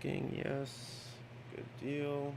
Checking, yes. Good deal.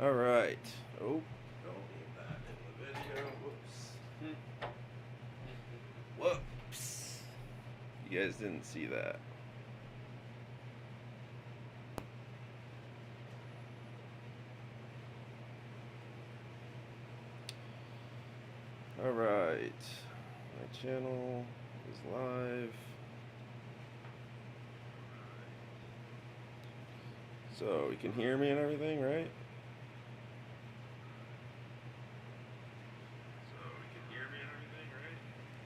All right. Oh, don't need that in the video. Whoops. Whoops. You guys didn't see that. All right. My channel is live. So you can hear me and everything, right?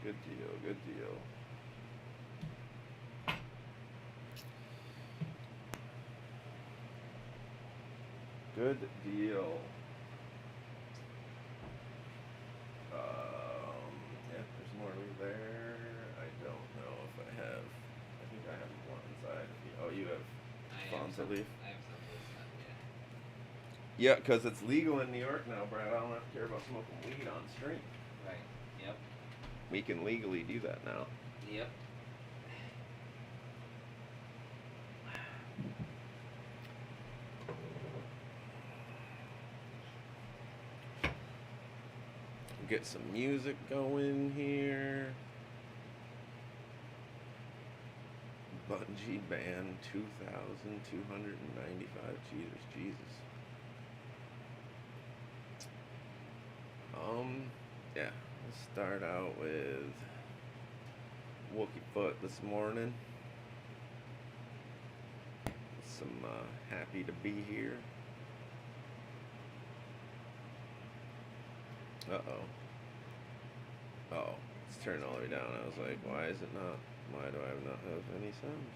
Good deal, good deal. Good deal. Yeah, there's more over there. I don't know if I have. I think I have one inside. Oh, you have Fonta leaf? I have some of this, Yeah, because it's legal in New York now, Brad. I don't have to care about smoking weed on stream. Right. Yep. We can legally do that now. Yep. Get some music going here. Bungee Band 2,295 cheaters. Jesus. Yeah. Let's start out with Wookie Foot this morning. Some happy to be here. Uh-oh. Oh, it's turned all the way down. I was like, why is it not? Why do I not have any sound?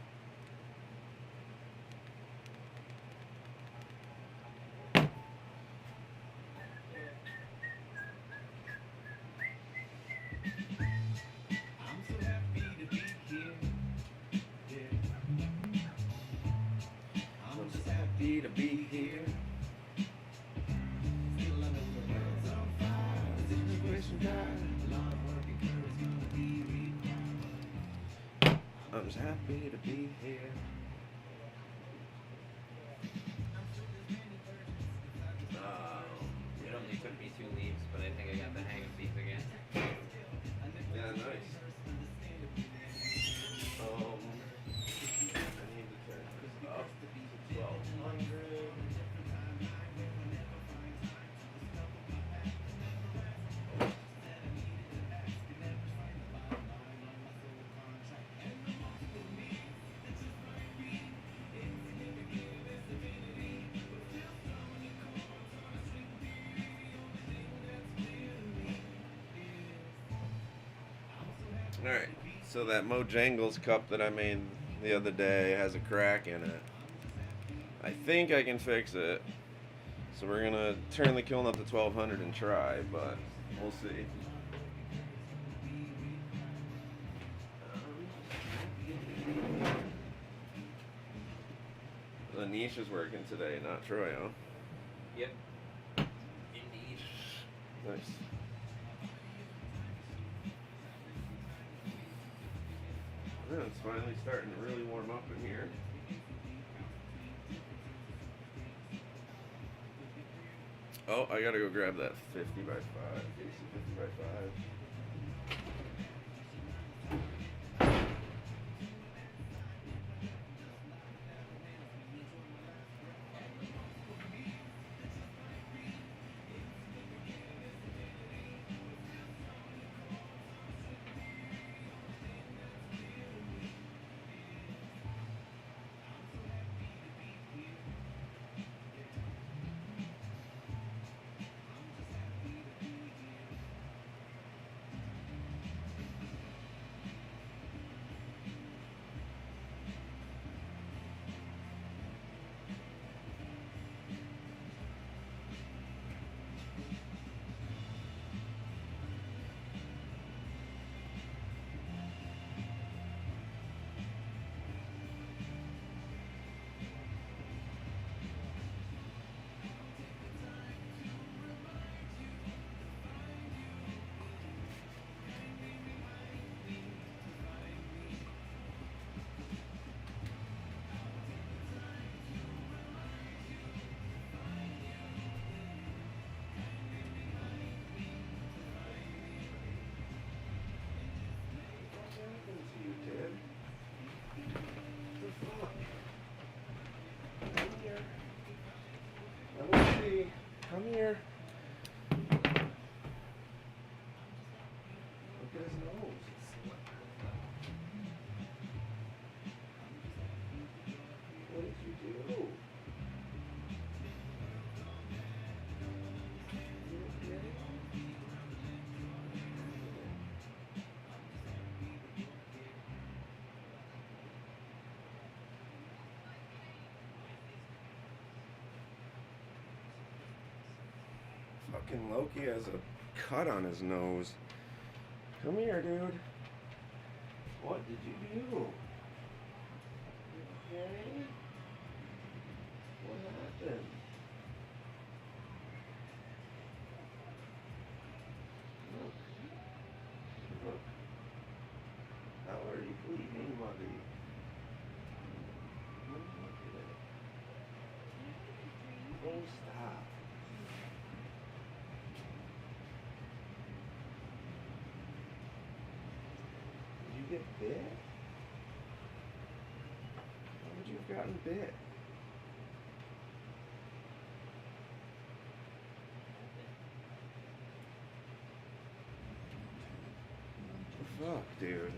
I'm so happy to be here. Yeah. I'm just happy to be here. Still I know the world's on fire. The situation time. A lot of work and courage gonna be required. I'm just happy to be here. It only took me 2 leaves, but I think I got the hang of these again. Yeah, nice. I need to turn this up to 1200. Alright, so that Mojangles cup that I made the other day has a crack in it. I think I can fix it. So we're gonna turn the kiln up to 1200 and try, but we'll see. Anisha's working today, not Troy, huh? Yep. Indeed. Nice. Yeah, it's finally starting to really warm up in here. Oh, I gotta go grab that 50 by 5. JC 50 by 5. here. Look at his nose. What did you do? You okay? Fucking Loki has a cut on his nose. Come here, dude. What did you do? You okay? What happened? Look. Look. How are you bleeding, buddy? Look at it. Oh, stop. Did you get bit? How would you have gotten bit? Fuck, dude.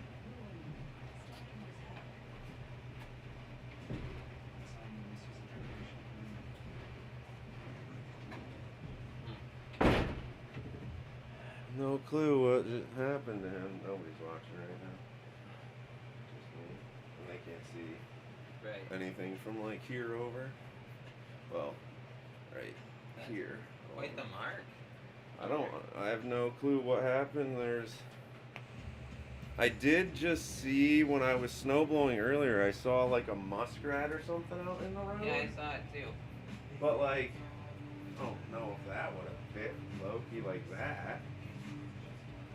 No clue what happened to him. Nobody's watching right now. Just me. And they can't see Right. anything from like here over. Well, right That's here. Quite the mark. I have no clue what happened. I did just see when I was snowblowing earlier, I saw like a muskrat or something out in the road. Yeah, I saw it too. But like, I don't know if that would have bit Loki like that.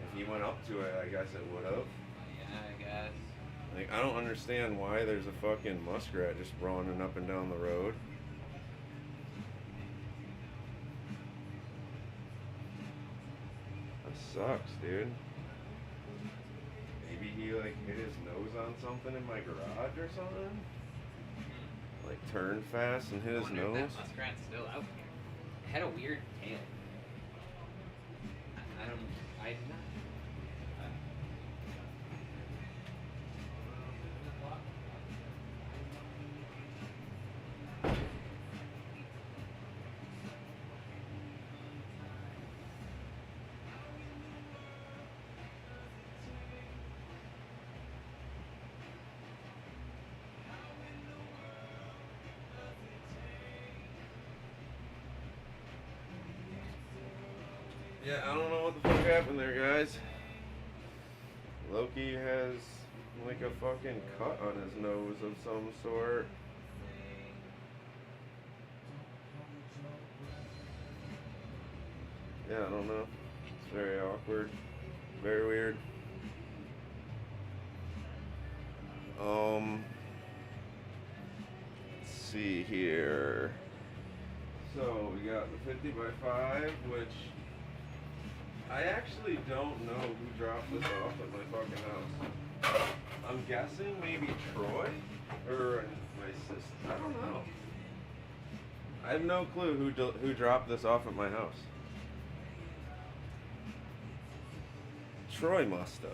If he went up to it, I guess it would have. Yeah, I guess. Like, I don't understand why there's a fucking muskrat just running up and down the road. That sucks, dude. Maybe he like hit his nose on something in my garage or something. Like turned fast and hit I his wonder if nose. that muskrat's still out here. It had a weird tail. I don't. I'm not. Yeah, I don't know what the fuck happened there, guys. Loki has like a fucking cut on his nose of some sort. Yeah, I don't know. It's very awkward. Very weird. Let's see here. So we got the 50 by 5, which I actually don't know who dropped this off at my fucking house. I'm guessing maybe Troy or my sister. I don't know. I have no clue who dropped this off at my house. Troy must have.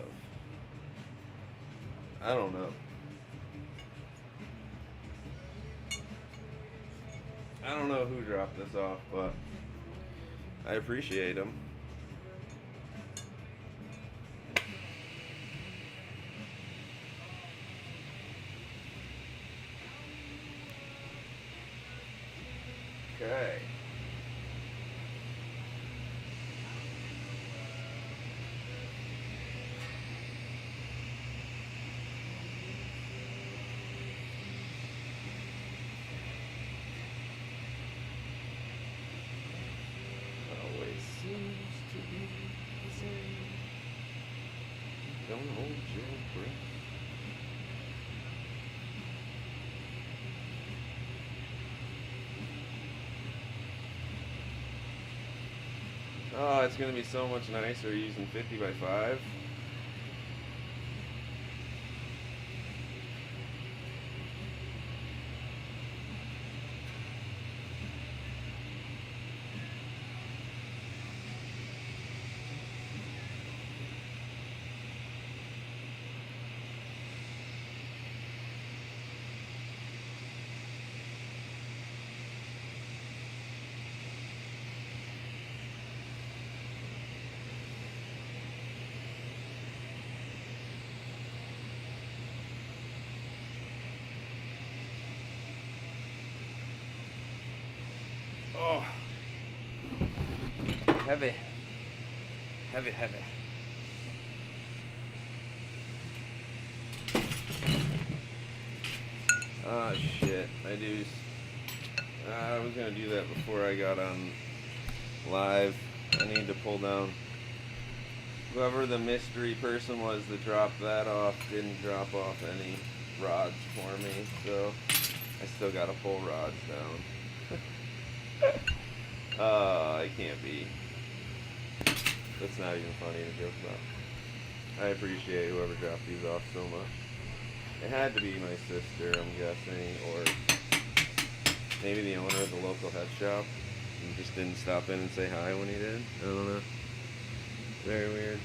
I don't know. I don't know who dropped this off, but I appreciate him. Okay. Always seems to be the same. Don't hold your breath. Oh, it's gonna be so much nicer using 50 by 5. heavy. Heavy, heavy. Ah, shit. I was gonna do that before I got on live. I need to pull down. Whoever the mystery person was that dropped that off didn't drop off any rods for me, so I still gotta pull rods down. I can't be. That's not even funny to joke about. I appreciate whoever dropped these off so much. It had to be my sister, I'm guessing, or maybe the owner of the local head shop. He just didn't stop in and say hi when he did. I don't know. Very weird.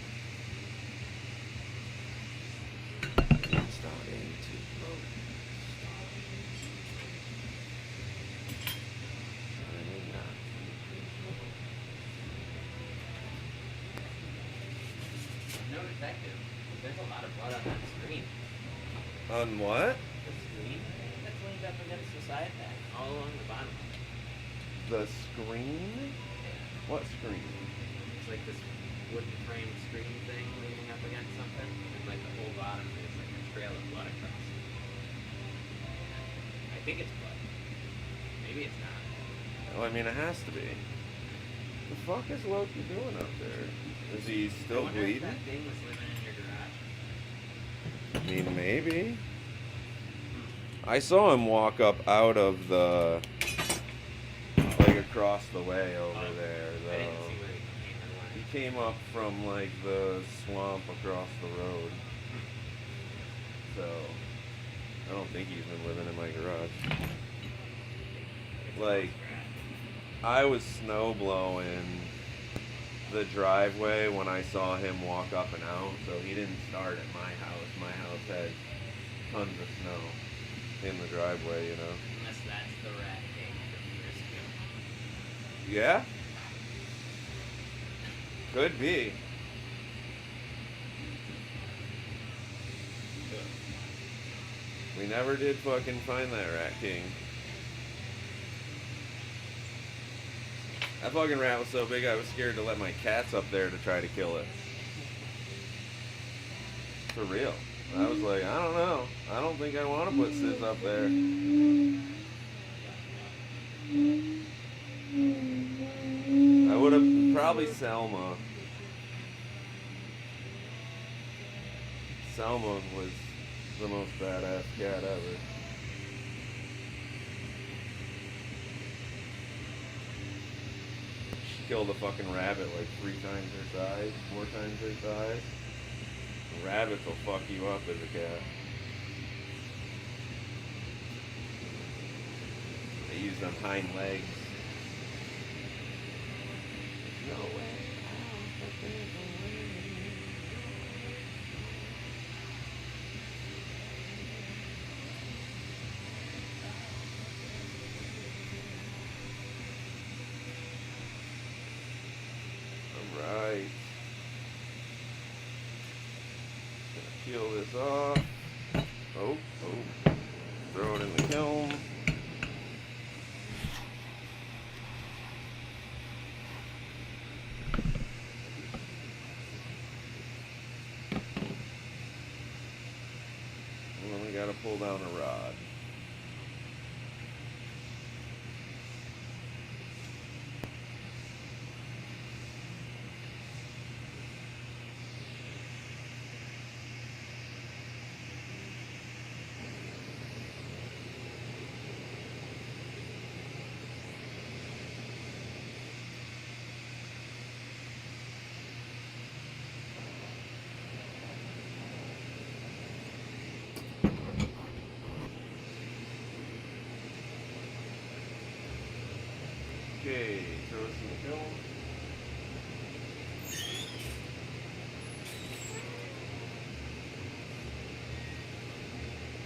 No detective. There's a lot of blood on that screen. On what? The screen that's leaned up against the side pack, all along the bottom. The screen? What screen? It's like this wooden frame screen thing leaning up against something, and like the whole bottom is like a trail of blood across it. I think it's blood. Maybe it's not. Oh, I mean, it has to be. The fuck is Loki doing up there? Is he I still wonder if bleeding? that thing was living in your garage. I mean, maybe. I saw him walk up out of the, like across the way over there, I didn't though. see where he came or He went. came up from like the swamp across the road. So, I don't think he's been living in my garage. Like, I was snow blowing the driveway when I saw him walk up and out, so he didn't start at my house. My house had tons of snow in the driveway, you know. Unless that's the rat king from years ago. Yeah? Could be. We never did fucking find that rat king. That fucking rat was so big I was scared to let my cats up there to try to kill it. For real. I was like, I don't know. I don't think I want to put Sis up there. I would have probably Selma. Selma was the most badass cat ever. She killed a fucking rabbit like 3 times her size, 4 times her size. Rabbits will fuck you up as a cat. They use them hind legs. No way. Alright. Peel this off. Oh. Throw it in the kiln. And then we gotta pull down a rod. Okay, throw this in the kiln.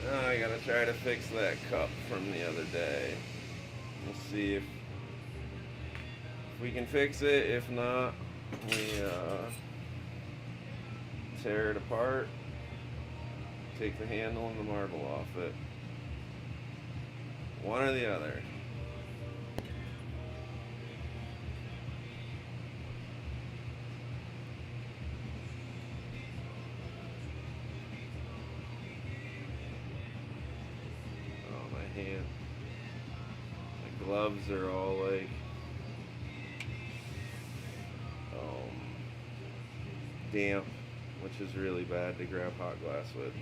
Now I gotta try to fix that cup from the other day. We'll see if we can fix it. If not, we tear it apart, take the handle and the marble off it. One or the other. gloves are all like damp, which is really bad to grab hot glass with.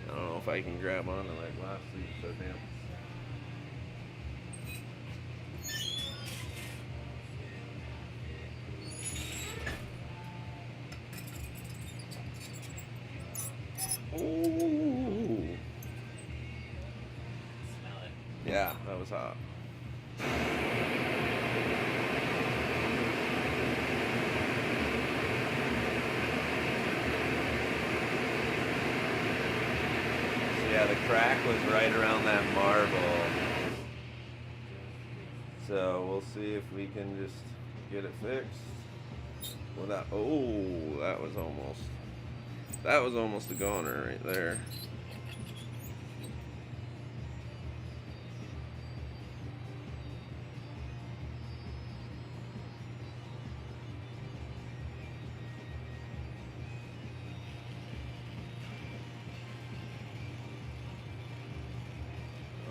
I don't know if I can grab onto that glass sleeve so damn. Ooh. Smell it. Yeah, that was hot. So yeah, the crack was right around that marble. So we'll see if we can just get it fixed. Without, oh, that was almost a goner right there.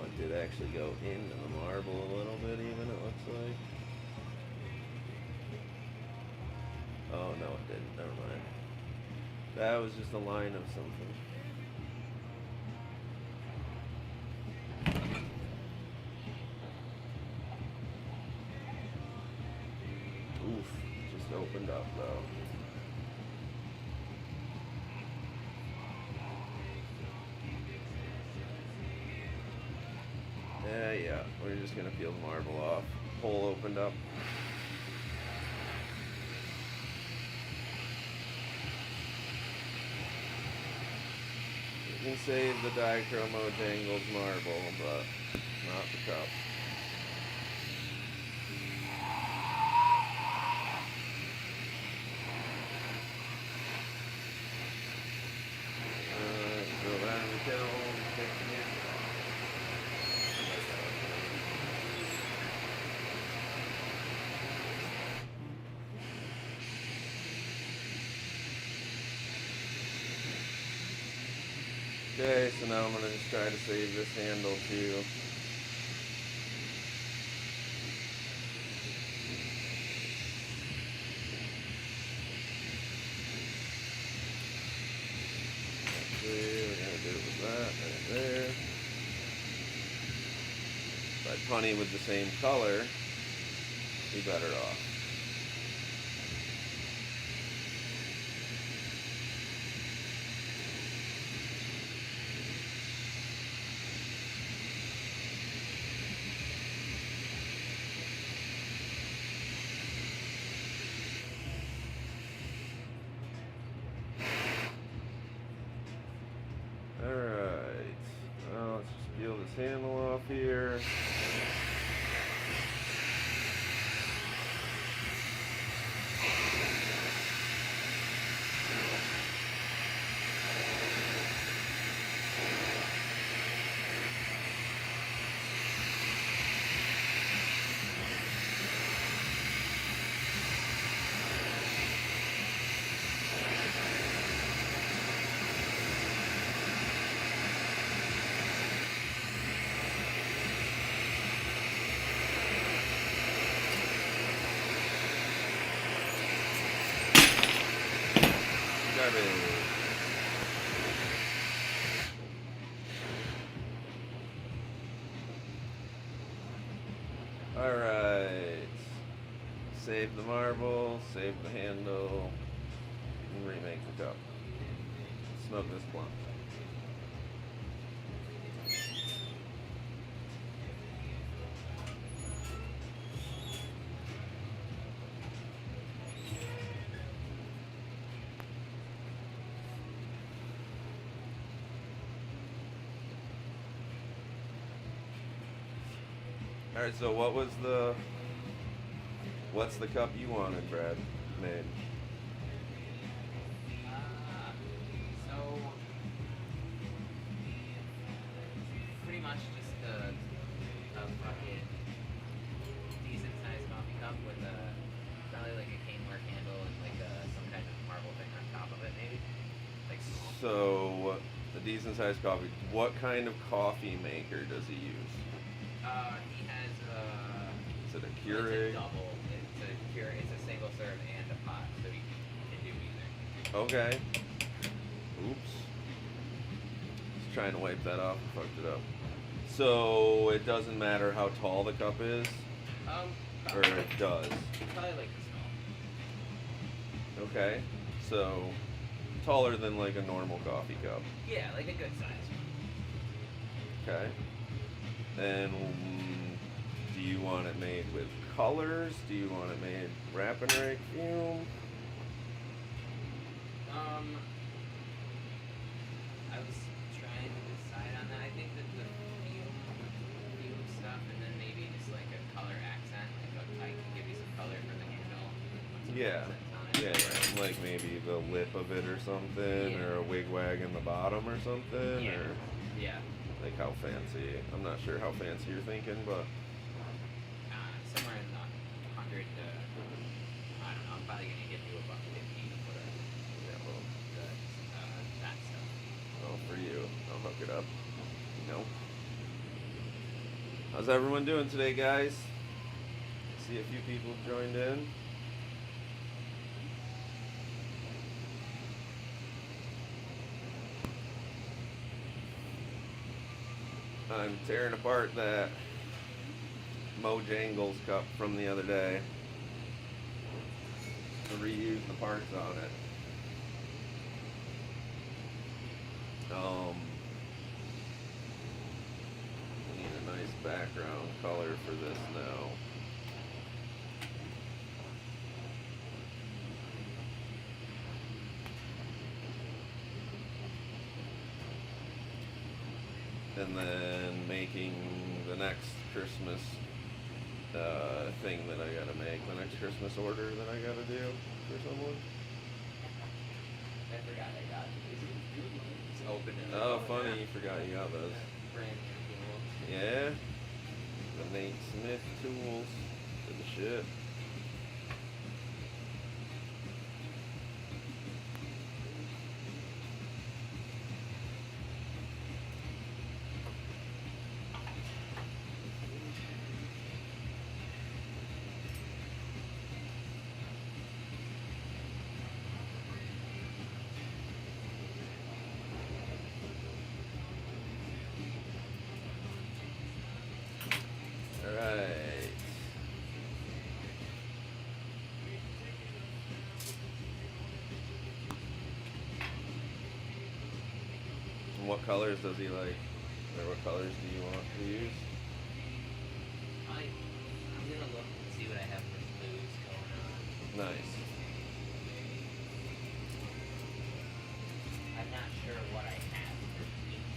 Oh, it did actually go into the marble a little bit even, it looks like. Oh, no, it didn't. Never mind. That was just a line of something. Oof, just opened up though. Yeah, we're just gonna peel the marble off. Hole opened up. You can save the Dichromo Jangles marble, but not the cup. Throw that in the kettle, fix it. Okay, so now I'm going to just try to save this handle too. We're going to do it with that right there. If I punny with the same color, be better off. Alright, now let's just peel this handle off here. Garbage. Alright. Save the marble, save the handle, and remake the cup. Smoke this blunt. Alright, so what's the cup you wanted, Brad, made? So much just a fucking decent sized coffee cup with probably like a caneware handle and like some kind of marble thing on top of it, maybe. Like small. So, a decent sized coffee. What kind of coffee maker does he use? He has Is it a it's Keurig? a double. It's a Keurig. It's a single serve and a pot, so you can do either. Okay. Oops. Just trying to wipe that off. I fucked it up. So it doesn't matter how tall the cup is, or Probably, it does. probably like this small. Okay. So taller than like a normal coffee cup. Yeah, like a good size. Okay. And do you want it made with colors? Do you want it made wrap and rake fume? I was trying to decide on that. I think that the fume stuff, and then maybe just like a color accent. Like I can give you some color for the handle. Some Yeah. accents on it. Yeah, yeah, like maybe the lip of it or something, Yeah. or a wigwag in the bottom or something, Yeah. or Yeah. like how fancy. I'm not sure how fancy you're thinking, but Somewhere in the 100 to, I don't know, I'm probably gonna give you $1.50 for yeah, well, that stuff. well, for you, I'll hook it up. No. How's everyone doing today, guys? See a few people joined in. I'm tearing apart that Mojangles cup from the other day to reuse the parts on it. We need a nice background color for this now. And then making the next Christmas thing that I gotta make, the next Christmas order that I gotta do for someone. I forgot I got these. It's open in the Oh, door. funny, you forgot you got those. Brand new tools. Yeah, the Nate Smith tools for the shit. Alright. And what colors does he like? Or what colors do you want to use? I'm gonna look and see what I have for blues going on. Nice. I'm not sure what I have for blues.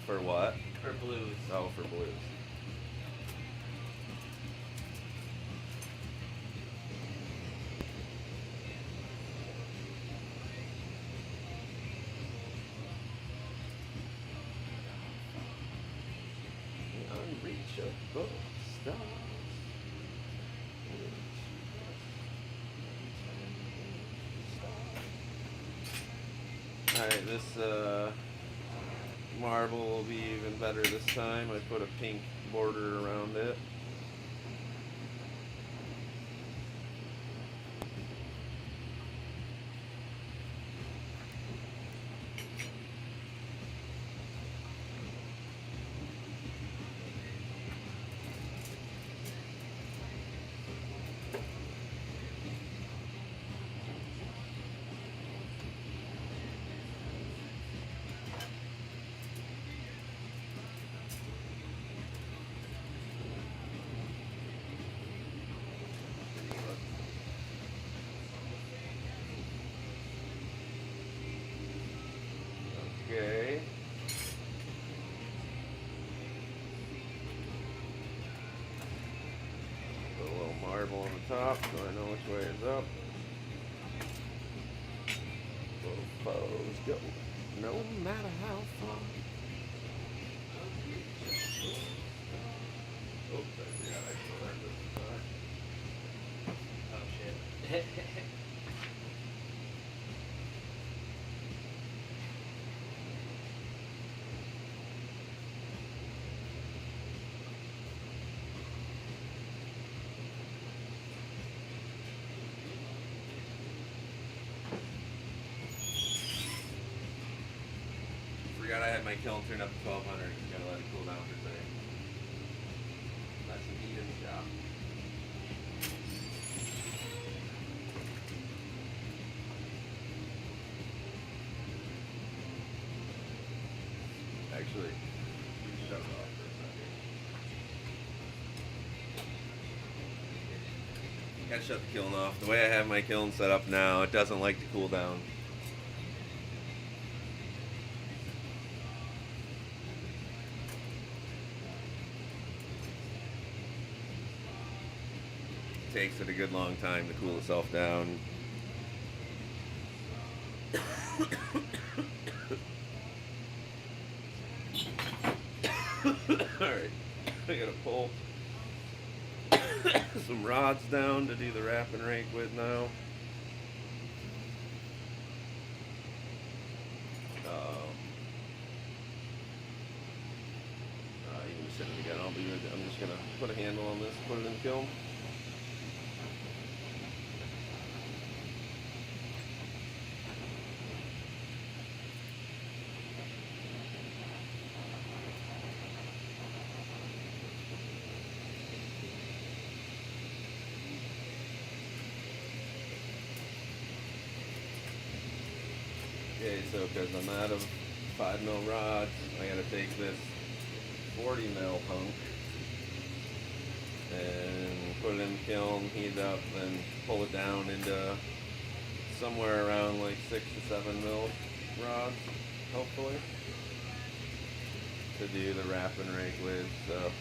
For what? For blues. Oh, for blues. The unreachable stars. Alright, this marble will be even better this time. I put a pink border around it. Okay. Put a little marble on the top so I know which way is up. Both bows go. No matter how far. Oops, I forgot I selected the Oh shit. Forgot I had my kiln turned up to 1200. Gotta let it cool down for a second. Let some heat in the shop. Actually, shut it off for a second. Gotta shut the kiln off. The way I have my kiln set up now, it doesn't like to cool down. Takes it a good long time to cool itself down. Alright, I gotta pull some rods down to do the wrap and rake with now. You can set it again. I'm just gonna put a handle on this, put it in the kiln. Okay, so because I'm out of 5mm rods, I gotta take this 40mm punk and put it in the kiln, heat it up, then pull it down into somewhere around like 6 to 7mm rods, hopefully, to do the wrap and rake with. So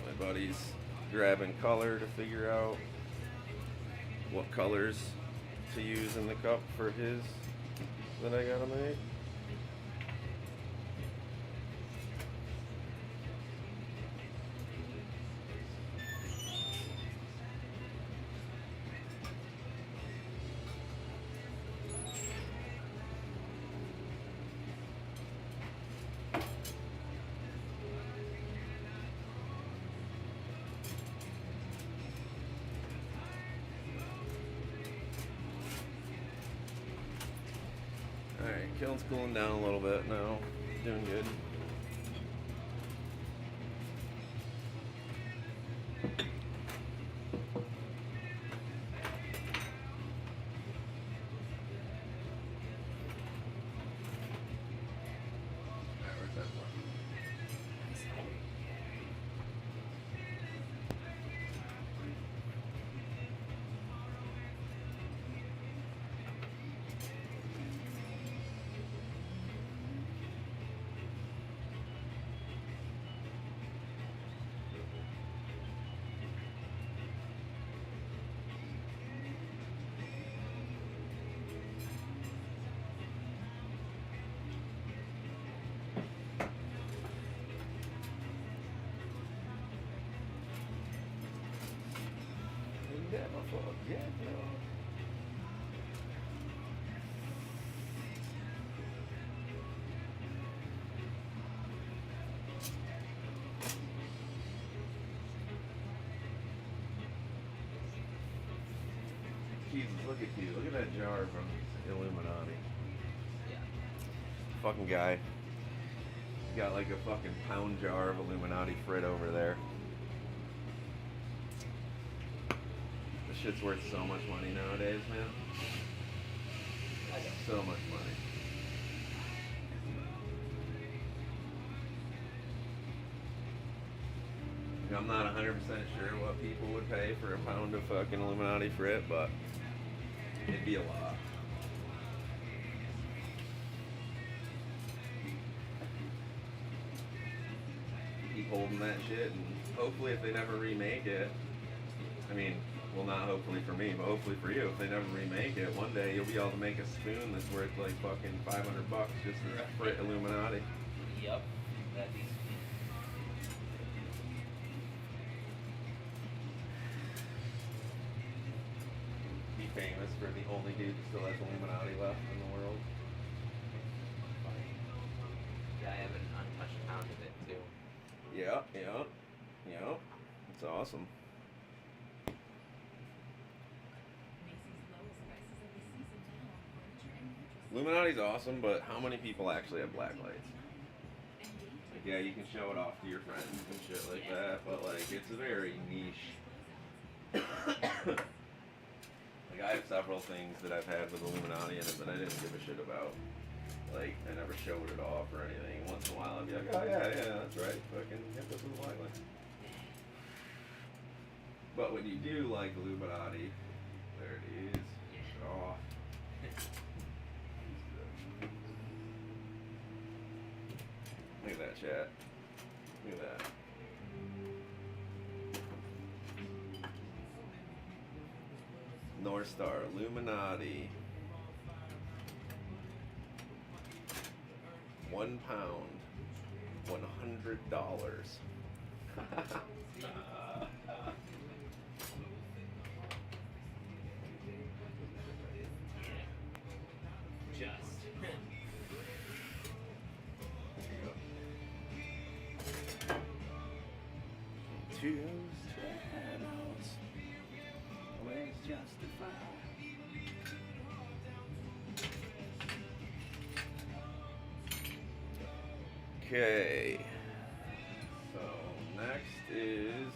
my buddy's grabbing color to figure out what colors to use in the cup for his that I gotta make. Alright, kiln's cooling down a little bit now. Doing good. Alright, where's that one? Never forget, no. Jesus, look at you. Look at that jar from Illuminati. Yeah. Fucking guy. He's got like a fucking pound jar of Illuminati Frit over there. This shit's worth so much money nowadays, man. So much money. I'm not 100% sure what people would pay for a pound of fucking Illuminati Frit, but it'd be a lot. Keep holding that shit, and hopefully if they never remake it, I mean, Well, not hopefully for me, but hopefully for you. If they never remake it, one day you'll be able to make a spoon that's worth like fucking $500 just to frit Illuminati. Yep. That'd be sweet. Be famous for the only dude who still has Illuminati left in the world. Yeah, I have an untouched pound of it too. Yeah, yeah, yeah. It's awesome. Illuminati's awesome, but how many people actually have black lights? Like, yeah, you can show it off to your friends and shit like that, but like, it's very niche. Like, I have several things that I've had with Illuminati in it that I didn't give a shit about. Like, I never showed it off or anything. Once in a while, I'd be like, oh yeah, that's right, fucking hit this with a black light. But when you do like Illuminati, there it is. Oh. Look at that, chat. Look at that. North Star, Illuminati. 1 pound, $100. Just. Two shadows, always justified. Okay. So next is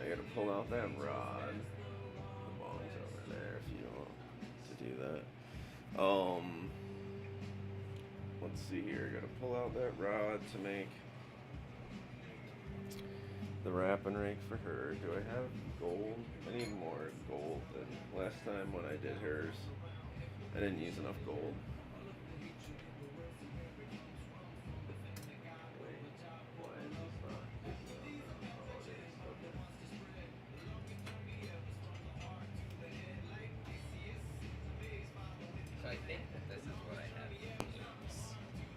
I gotta pull out that rod. The bong's over there if you want to do that. Let's see here. I gotta pull out that rod to make the wrapping rake for her. Do I have gold? I need more gold than last time when I did hers. I didn't use enough gold. Wait, why is this not picking up? Oh, it is. Okay. So I think that this is what I have.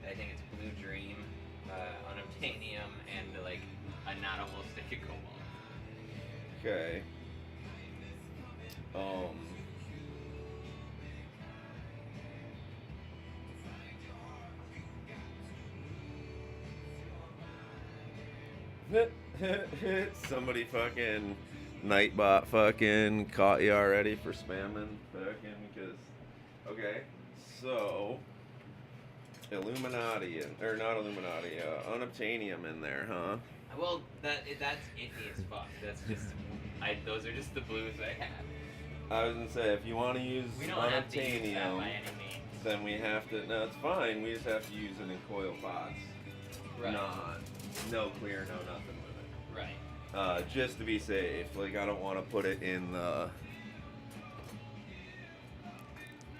I think it's Blue Dream, Unobtainium, and like a not a whole stick of cobalt. Okay. Somebody fucking Nightbot fucking caught you already for spamming fucking because okay, so Illuminati or not Illuminati, Unobtainium in there, huh? Well, that's iffy as fuck. That's just, those are just the blues I have. I was gonna say if you want to use We don't have to use that Unobtainium, by any means. then we have to. No, it's fine. We just have to use it in coil pots. Right. No clear, no nothing with it. Right. Just to be safe. Like I don't want to put it in the.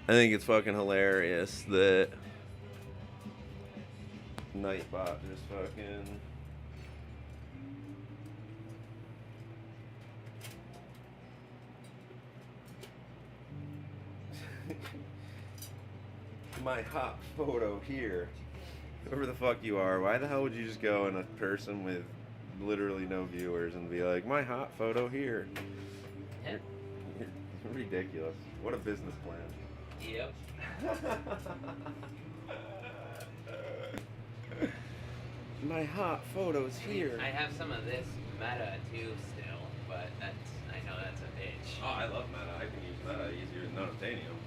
I think it's fucking hilarious that Nightbot just fucking. My hot photo here. Whoever the fuck you are, why the hell would you just go in a person with literally no viewers and be like, my hot photo here? Yeah. You're ridiculous. What a business plan. Yep. My hot photos here. I have some of this meta too still, but I know that's a bitch. Oh, I love meta. I can use meta easier than Unobtainium.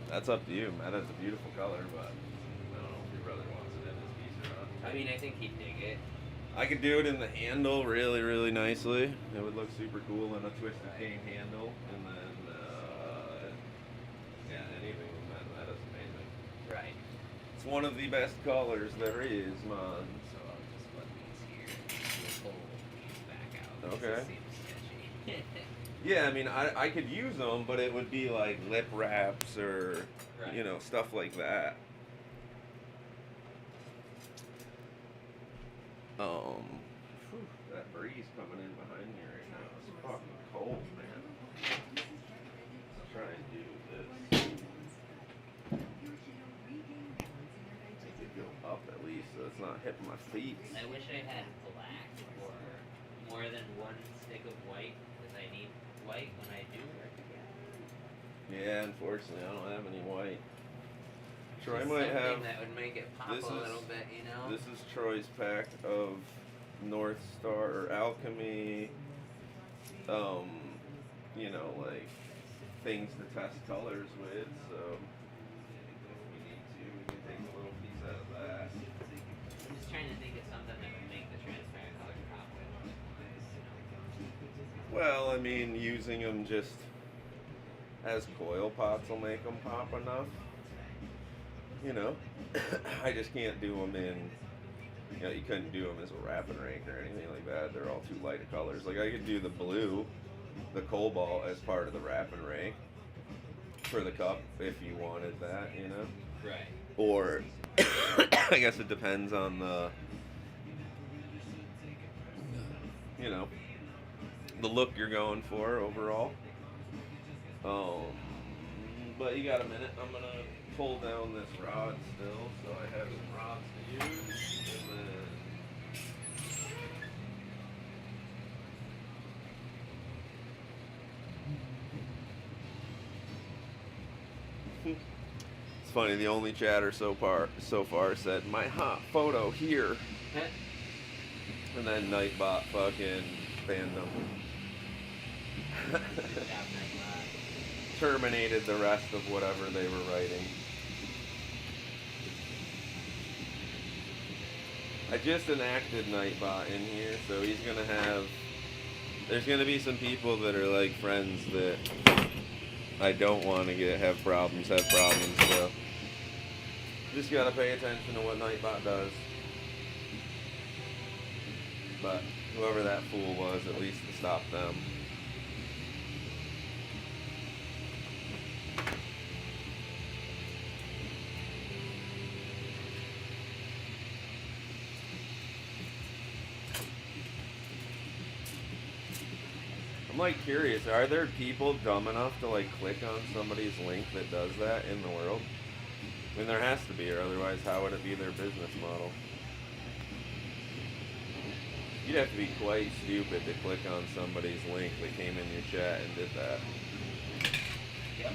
That's up to you. Meta's a beautiful color, but I don't know if your brother wants it in his piece or not. I mean, I think he'd dig it. I could do it in the handle really, really nicely. It would look super cool in a twisted cane handle, and then yeah, anything with meta's amazing. Right. It's one of the best colors there is, man. So I'll just put these here. We'll pull these back out. Okay. This seems sketchy. Yeah, I mean, I could use them, but it would be like lip wraps or, Right. you know, stuff like that. That breeze coming in behind me fucking cold, man. Let's try and do this. Make it go up at least so it's not hitting my feet. I wish I had black or more than one stick of white, because I need white when I do work again. Yeah, unfortunately, I don't have any white. Troy Just might something have. that would make it pop This a is- little bit, you know? This is Troy's pack of North Star or Alchemy. You know, like things to test colors with. So we can take a little piece out of that. I'm just trying to think of something that would make the transparent color pop with. You know? Well, I mean, using them just as coil pots will make them pop enough. You know, I just can't do them in. You know, you couldn't do them as a wrapping rank or anything like that. They're all too light of colors. Like I could do the blue, the cobalt as part of the wrapping rank for the cup if you wanted that. You know. Right. Or I guess it depends on the, you know, the look you're going for overall. But you got a minute. I'm gonna pull down this rod still, so I have some rods to use, and then. It's funny, the only chatter so far said, my hot photo here. And then Nightbot fucking banned them. Good job, Nightbot. Terminated the rest of whatever they were writing. I just enacted Nightbot in here, so he's gonna have. There's gonna be some people that are like friends that I don't want to have problems, so just gotta pay attention to what Nightbot does. But whoever that fool was, at least to stop them. I'm like curious, are there people dumb enough to like click on somebody's link that does that in the world? I mean, there has to be, or otherwise how would it be their business model? You'd have to be quite stupid to click on somebody's link that came in your chat and did that. Yep.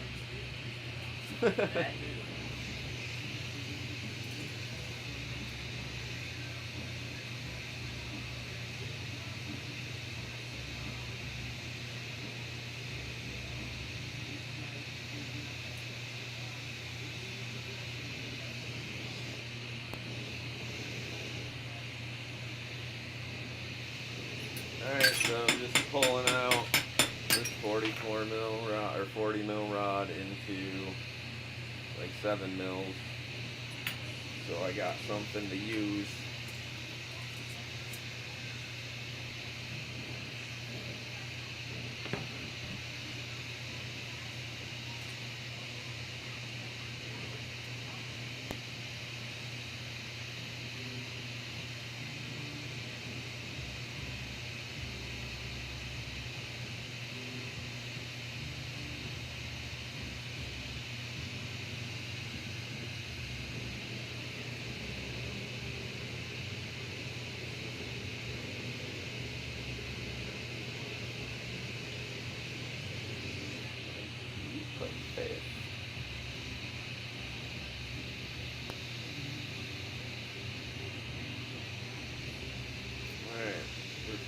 Alright, so I'm just pulling out this 44 mil rod, or 40 mil rod into like 7 mils. So I got something to use.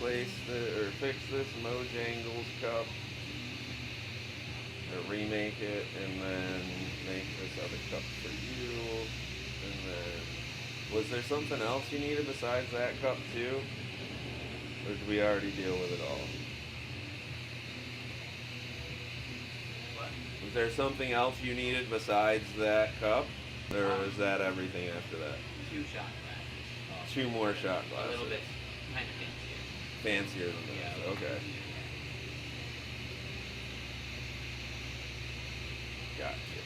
Replace or fix this Mojangles cup, or remake it, and then make this other cup for you. And then, was there something else you needed besides that cup too? Or did we already deal with it all? What? Was there something else you needed besides that cup? Or was that everything after that? 2 shot glasses. 2 more shot A glasses. little bit kind of fancier. Fancier than that. Yeah. Okay. Gotcha.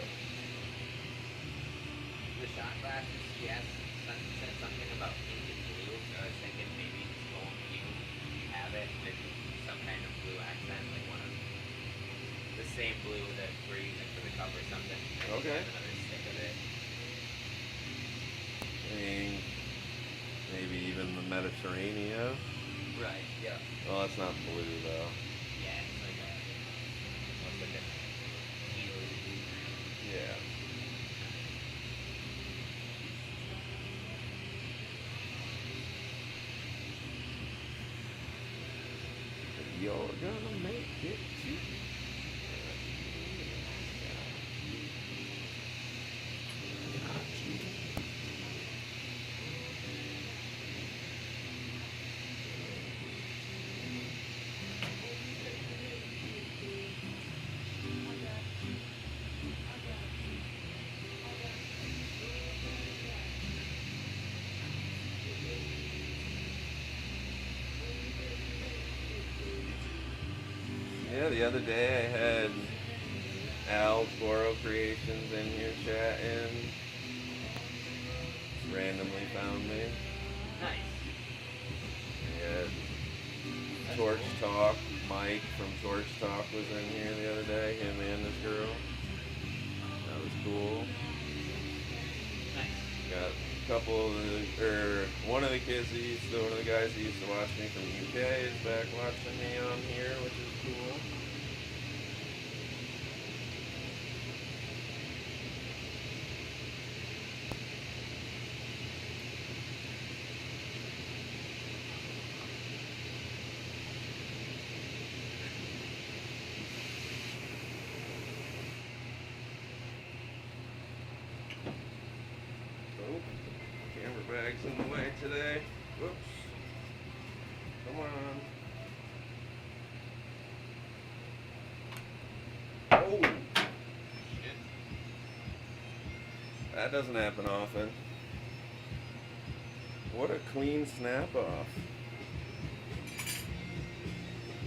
The shot glasses, yes, said something about pink and blue, so I was thinking maybe just go and you have it with some kind of blue accent same blue that we're using for the cup or something. I think Okay. I have another stick of it. I mean, maybe even the Mediterranean. Right. Yeah. Well, that's not blue though. Yeah, it's like a almost like a teal blue. Yeah. You're gonna make it too. Yeah, the other day I had Al's Boro Creations in here chatting. Randomly found me. Nice. Yeah. Torch Talk. Mike from Torch Talk was in here the other day. Him and this girl. That was cool. Nice. Got a couple of one of the kids that one of the guys that used to watch me from the UK is back watching me on here, which is cool. Oh, camera bag's in the way today. Whoops. Come on. Oh! Shit. That doesn't happen often. What a clean snap off.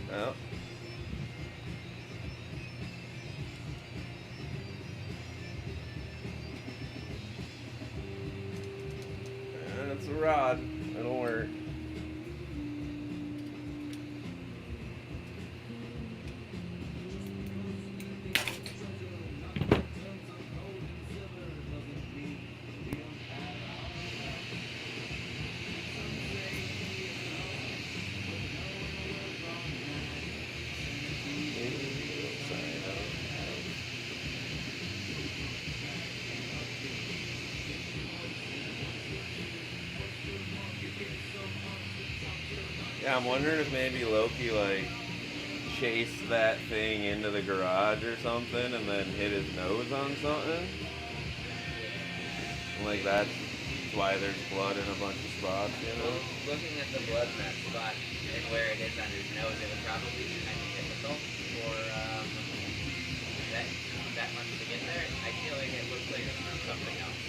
Well. It's a rod. It'll work. Yeah, I'm wondering if maybe Loki like chased that thing into the garage or something and then hit his nose on something. And, like that's why there's blood in a bunch of spots, you know? Looking at the blood in that spot and where it is under his nose, it would probably be kind of difficult for that much to get there. I feel like it looks like it's from something else.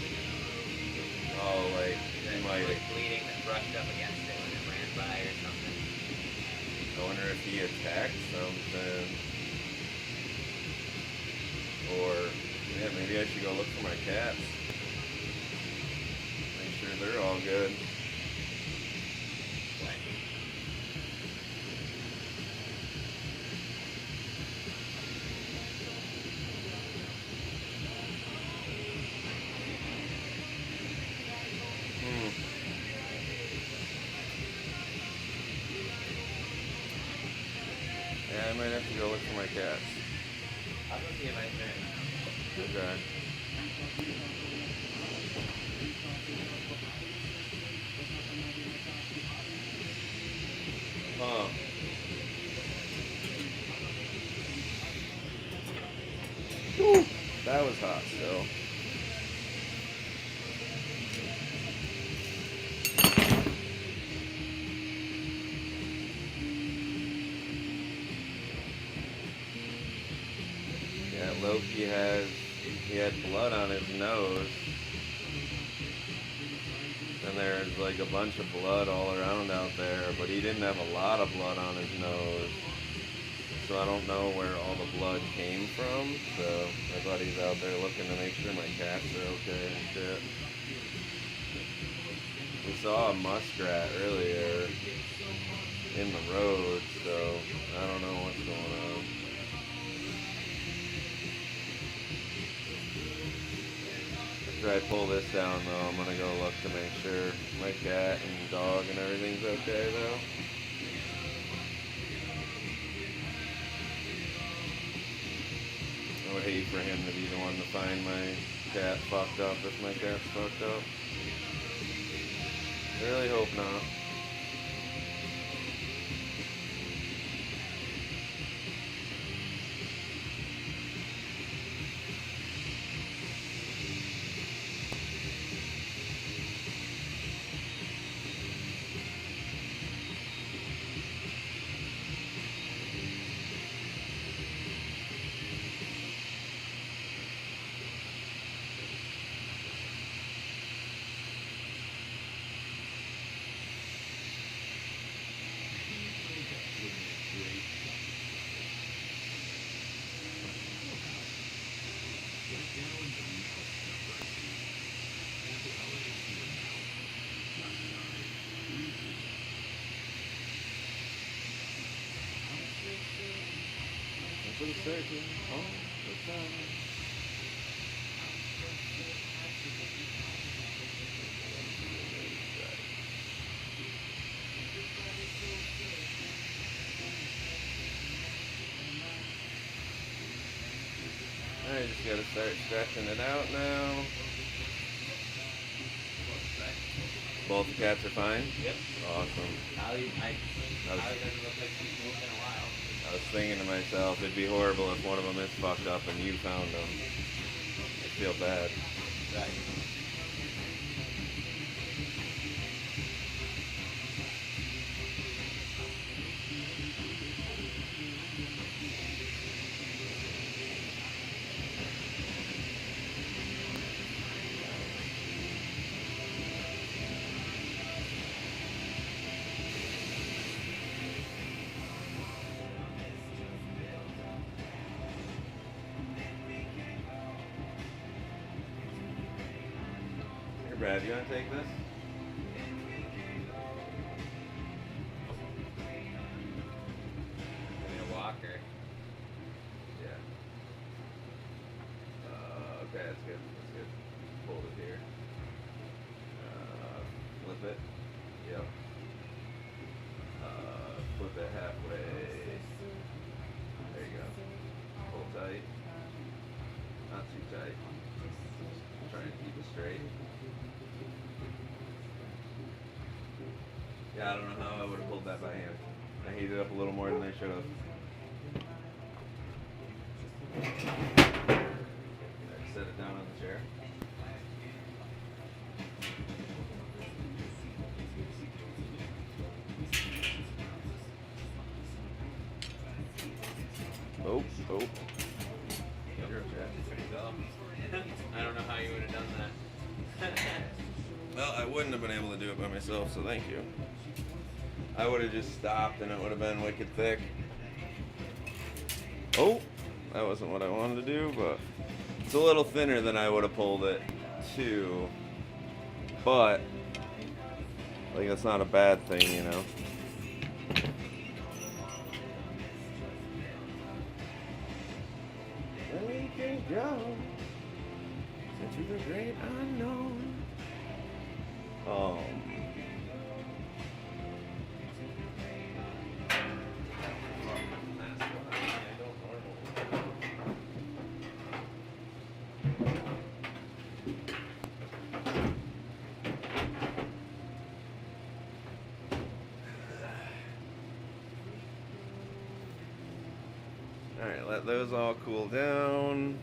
Oh, like That he might. like bleeding that brushed up against it when it ran by or something. I wonder if he attacked something. Or yeah, maybe I should go look for my cats. Make sure they're all good. Like, Yeah, I might have to go look for my cats. I'll go see if I can. Okay. Huh. Whew, that was hot still. Yeah, Loki he had blood on his nose. And there's like a bunch of blood all around out there, but he didn't have a lot of blood on his nose. So I don't know where all the blood came from. So my buddy's out there looking to make sure my cats are okay and shit. We saw a muskrat earlier in the road, so I don't know what's going on. After I pull this down, though, I'm gonna go look to make sure my cat and dog and everything's okay, though. I would hate for him to be the one to find my cat fucked up if my cat's fucked up. I really hope not. For the circle, all the time. I just gotta start stretching it out now. Both the cats are fine? Yep. Awesome. Holly I was- doesn't look like she's moved in a while. I was thinking to myself, it'd be horrible if one of them is fucked up and you found them. I feel bad. Right. Here, Brad, you wanna take this? I mean, a walker. Yeah. Okay, that's good. That's good. Hold it here. Flip it. Yep. Flip it halfway. There you go. Hold tight. Not too tight. Trying to keep it straight. Yeah, I don't know how I would have pulled that by hand. I heated up a little more than I should have. Set it down on the chair. Oh. You're Pretty cool. I don't know how you would have done that. Well, I wouldn't have been able to do it by myself, so thank you. I would have just stopped and it would have been wicked thick. Oh, that wasn't what I wanted to do, but it's a little thinner than I would have pulled it too. But, like, that's not a bad thing, you know? We can go into the great unknown. Alright, let those all cool down.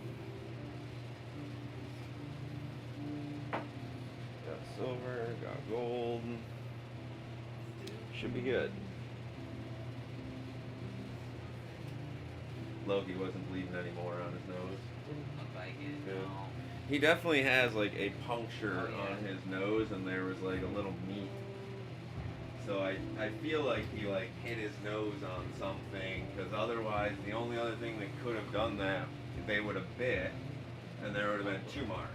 Got silver, got gold. Should be good. Loki wasn't bleeding anymore on his nose. Look like it. Good. No. He definitely has like a puncture Oh, yeah. on his nose, and there was like a little meat. So I feel like he like hit his nose on something, because otherwise the only other thing that could have done that, they would have bit, and there would have been 2 marks.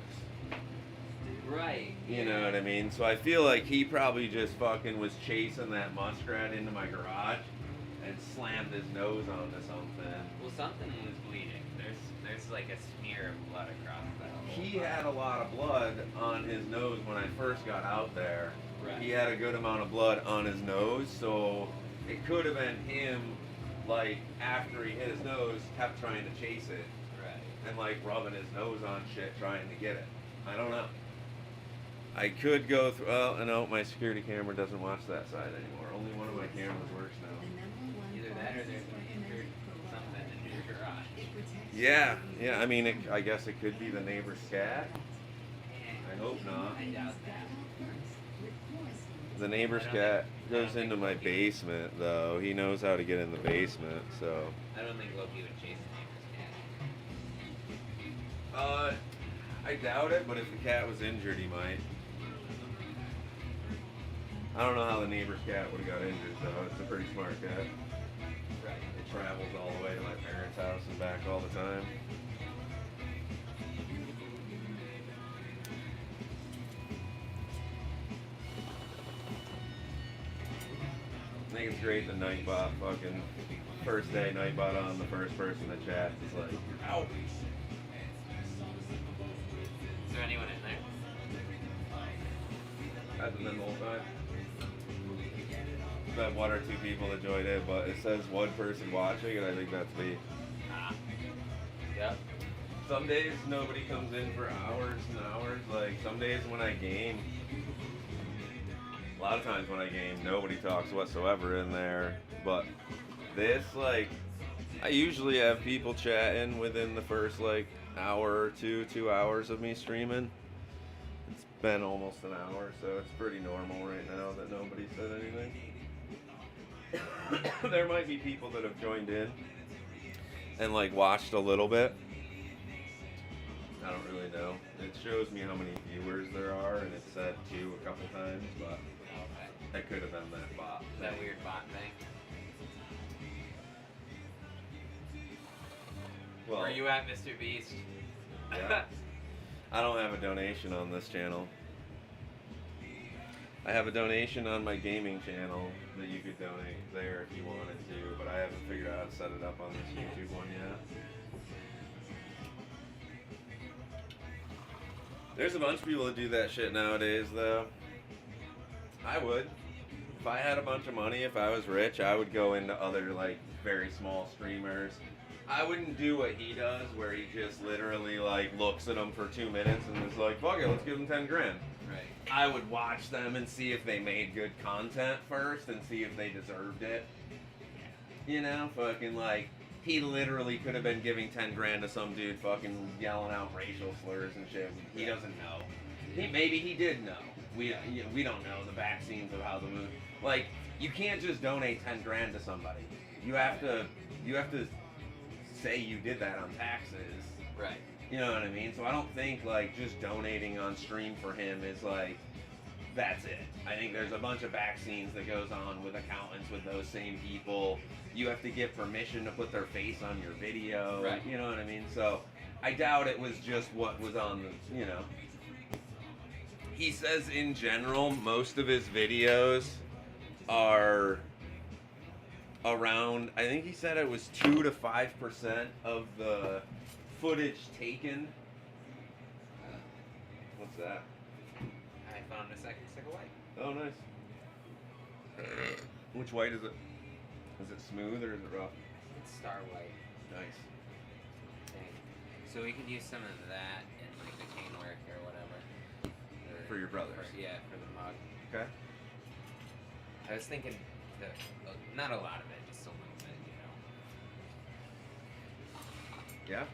Right. You know what I mean? So I feel like he probably just fucking was chasing that muskrat into my garage, and slammed his nose onto something. Well, something was bleeding. There's like a smear of blood across that whole He body. had a lot of blood on his nose when I first got out there. Right. He had a good amount of blood on his nose, so it could have been him, like, after he hit his nose, kept trying to chase it Right. and, like, rubbing his nose on shit trying to get it. I don't know. I could go through. Oh, no, my security camera doesn't watch that side anymore. Only one of my cameras works now. Either that or there's an injured something in your garage. Yeah. I mean, I guess it could be the neighbor's cat. I hope not. I doubt that. The neighbor's I don't cat think- I goes don't think into my Loki- basement, though. He knows how to get in the basement, so. I don't think Loki would chase the neighbor's cat. I doubt it, but if the cat was injured, he might. I don't know how the neighbor's cat would have got injured, though. It's a pretty smart cat. Right. It travels all the way to my parents' house and back all the time. I think it's great that Nightbot fucking first day Nightbot on the first person to chat is like, ow. Is there anyone in there? Hasn't been the whole time. There's been one or two people that joined in, but it says one person watching, and I think that's me. Ah. Yep. Some days nobody comes in for hours and hours. Like some days when I game, a lot of times when I game, nobody talks whatsoever in there. But this, like, I usually have people chatting within the first like hour or 2 hours of me streaming. It's been almost an hour, so it's pretty normal right now that nobody said anything. There might be people that have joined in and like watched a little bit. I don't really know. It shows me how many viewers there are, and it said 2 a couple times, but Okay. that could have been that bot. That weird bot thing. Well, Where you at, Mr. Beast? Yeah. I don't have a donation on this channel. I have a donation on my gaming channel that you could donate there if you wanted to, but I haven't figured out how to set it up on this YouTube one yet. There's a bunch of people that do that shit nowadays, though. I would. If I had a bunch of money, if I was rich, I would go into other, like, very small streamers. I wouldn't do what he does, where he just literally, like, looks at them for 2 minutes and is like, fuck it, let's give them 10 grand. Right. I would watch them and see if they made good content first and see if they deserved it. You know, fucking like, he literally could have been giving 10 grand to some dude fucking yelling out racial slurs and shit. He doesn't know. Maybe he did know. We don't know the back scenes of how the movie. Like, you can't just donate 10 grand to somebody. You have to say you did that on taxes. Right. You know what I mean? So I don't think like just donating on stream for him is like that's it. I think there's a bunch of back scenes that goes on with accountants with those same people. You have to get permission to put their face on your video. Right. You know what I mean? So I doubt it was just what was on the, you know. He says in general most of his videos are around, I think he said it was 2 to 5% of the footage taken. What's that? I found a second stick of white. Oh, nice. Which white is it? Is it smooth or is it rough? It's star white. Nice. Thing. So we could use some of that in like the cane work or whatever. For your brothers. Yeah, for the mug. Okay. I was thinking, not a lot of it, just a little bit, you know. Yeah.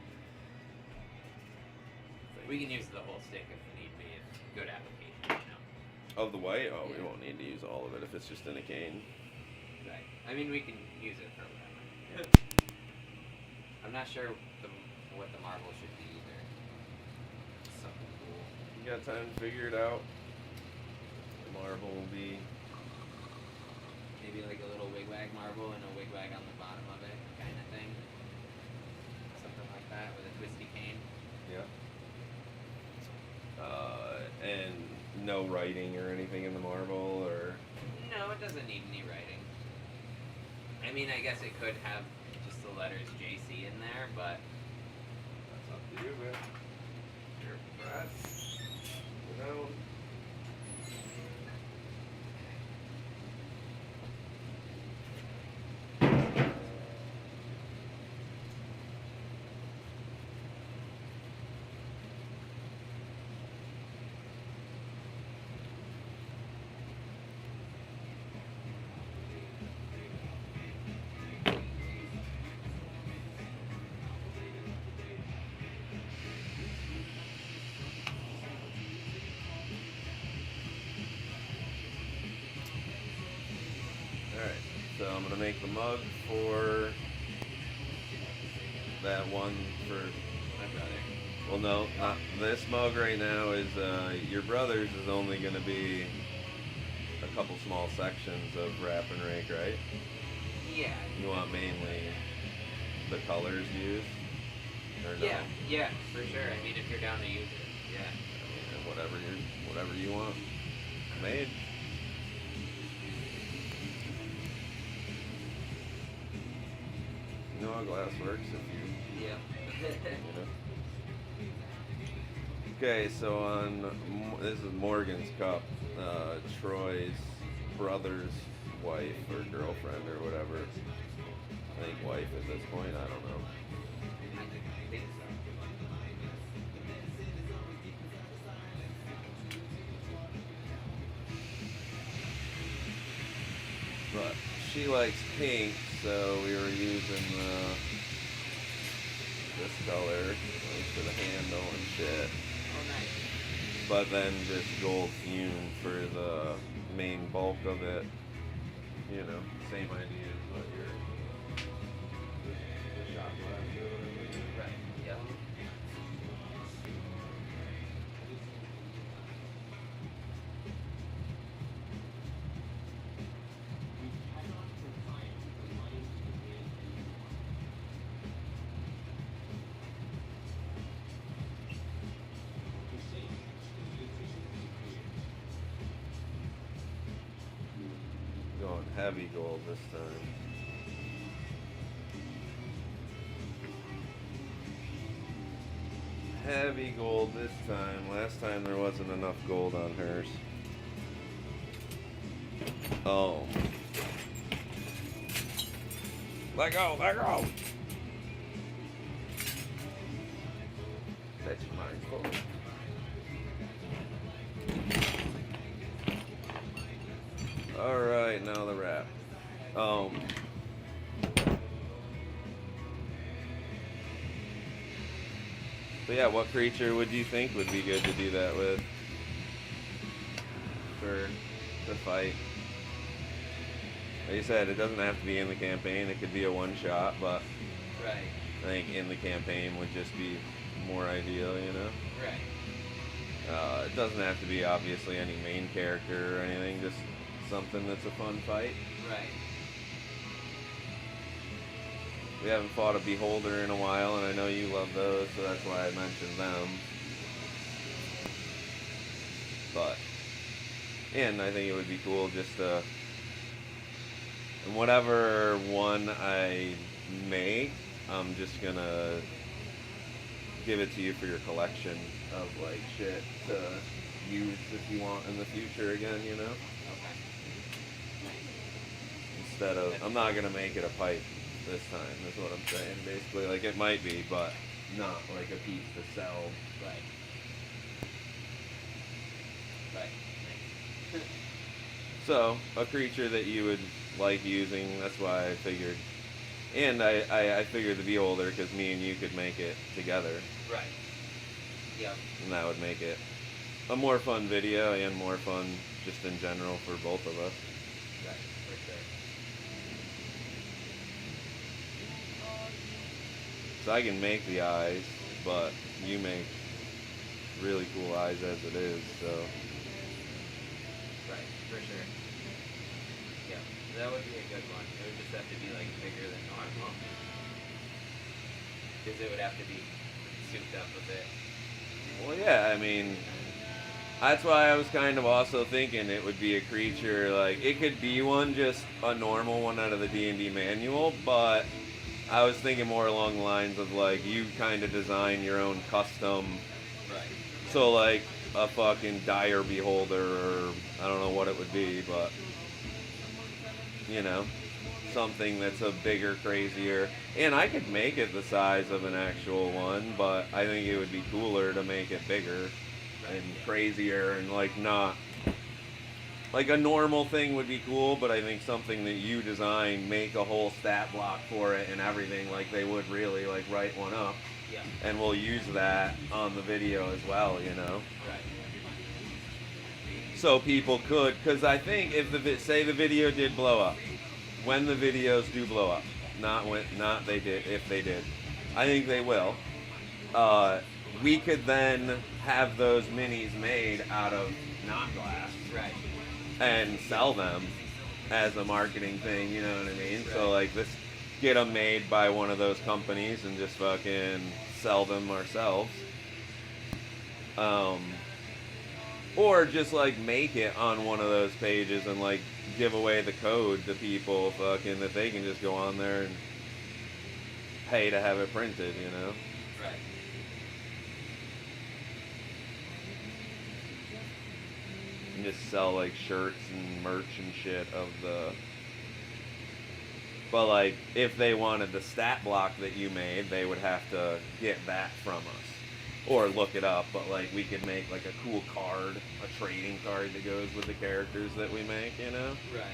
We can use the whole stick if need be. It's good application, you know. Of the white? Oh, we Yeah. won't need to use all of it if it's just in a cane. Right. I mean, we can use it for whatever. I'm not sure what the marble should be either. Something cool. You got time to figure it out. The marble will be. Maybe like a little wigwag marble and a wigwag on the bottom of it, kind of thing. Something like that with a twisty cane. Yeah. And no writing or anything in the marble, or No, it doesn't need any writing. I mean, I guess it could have just the letters JC in there, but That's up to you, man. Here, Brad. You know. Alright, so I'm gonna make the mug for that one for my brother. well no, not this mug right now is your brother's is only gonna be a couple small sections of wrap and rake, right? Yeah. You want mainly the colors used? Or no? Yeah, for sure. I mean, if you're down to use it, yeah. I mean, whatever you want made. You know how glass works if you Yeah. you know. Okay, so this is Morgan's cup, Troy's brother's wife or girlfriend or whatever. I think wife at this point. I don't know. I think so. But she likes pink, so we were using this color like, for the handle and shit. Oh, nice. But then just gold fume for the main bulk of it. You know, same idea as what your the shot glass or whatever. Right. Yep. Going heavy gold this time. Heavy gold this time. Last time there wasn't enough gold on hers. Oh. Let go, let go! That's mindful. Alright, now the wrap. But yeah, what creature would you think would be good to do that with? For the fight? Like you said, it doesn't have to be in the campaign, it could be a one shot, but Right. I think in the campaign would just be more ideal, you know? Right. It doesn't have to be obviously any main character or anything, just something that's a fun fight. Right. We haven't fought a Beholder in a while, and I know you love those, so that's why I mentioned them. But, and I think it would be cool just to, and whatever one I make, I'm just gonna give it to you for your collection of like shit to use if you want in the future again, you know? Okay. Nice. Instead of, I'm not gonna make it a pipe this time, is what I'm saying. Basically, like it might be, but not like a piece to sell. Right. Right. Nice. So, a creature that you would like using, that's why I figured. And I figured the Beholder, because me and you could make it together, Right. Yep. and that would make it a more fun video and more fun just in general for both of us. Right. For sure. So I can make the eyes, but you make really cool eyes as it is, so. Right. For sure. Yeah. That would be a good one. It would just have to be like bigger than normal. Because it would have to be souped up a bit. Well, yeah, I mean, That's why I was kind of also thinking it would be a creature, like, it could be one, just a normal one out of the D&D manual, but I was thinking more along the lines of, like, you kind of design your own custom, Right. so, like, a fucking dire beholder, or I don't know what it would be, but, you know, something that's a bigger, crazier, and I could make it the size of an actual one, but I think it would be cooler to make it bigger and crazier, and like not like a normal thing would be cool, but I think something that you design, make a whole stat block for it and everything, like they would really like write one up, Yeah. and we'll use that on the video as well, you know, Right. so people could, because I think if say the video did blow up, when the videos do blow up, not they did, if they did, I think they will, we could then have those minis made out of non-glass Right. and sell them as a marketing thing, you know what I mean? So Right. like this, get them made by one of those companies and just fucking sell them ourselves. Or just like make it on one of those pages and like give away the code to people fucking that they can just go on there and pay to have it printed, you know? Right. And just sell like shirts and merch and shit of the. But like, if they wanted the stat block that you made, they would have to get that from us, or look it up. But like, we could make like a cool card, a trading card that goes with the characters that we make. You know. Right.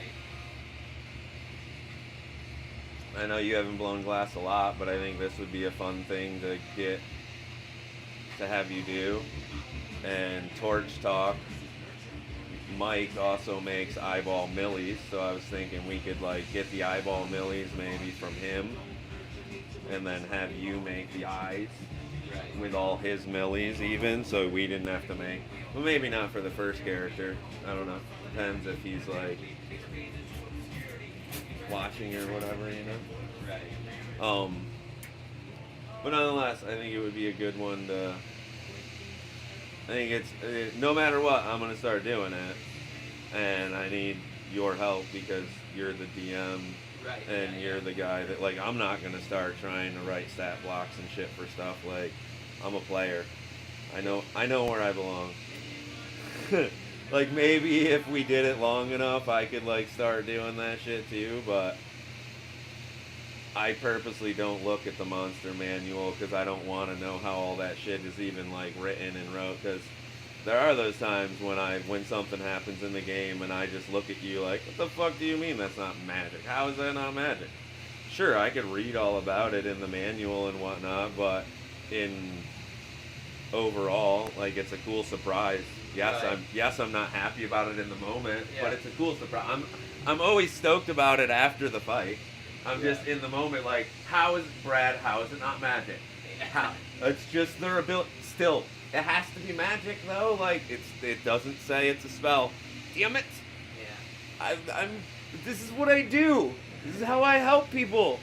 I know you haven't blown glass a lot, but I think this would be a fun thing to get to have you do. And Torch Talk. Mike also makes eyeball millies, so I was thinking we could like get the eyeball millies maybe from him, and then have you make the eyes Right. with all his millies even, so we didn't have to make. Well, maybe not for the first character. I don't know. Depends if he's like watching or whatever, you know. Right. But nonetheless, I think it would be a good one to. I think it's no matter what, I'm gonna start doing it, and I need your help because you're the DM Right. and yeah, you're yeah. the guy that like I'm not gonna start trying to write stat blocks and shit for stuff. Like I'm a player. I know where I belong. Like maybe if we did it long enough, I could like start doing that shit too, but. I purposely don't look at the monster manual because I don't want to know how all that shit is even like written and wrote, because there are those times when something happens in the game and I just look at you like, what the fuck do you mean that's not magic? How is that not magic? Sure, I could read all about it in the manual and whatnot, but in overall, like it's a cool surprise. Yes, I'm not happy about it in the moment, Yeah. but it's a cool surprise. I'm always stoked about it after the fight. I'm just in the moment like, how is it not magic? How? It's just their ability. Still, it has to be magic though. Like it doesn't say it's a spell. Damn it! Yeah. I'm. This is what I do. This is how I help people.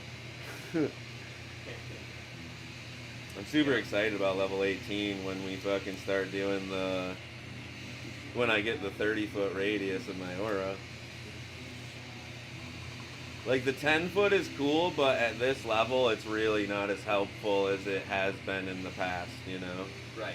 I'm super excited about level 18 when we fucking start doing when I get the 30-foot radius of my aura. Like the 10-foot is cool, but at this level, it's really not as helpful as it has been in the past. You know, Right.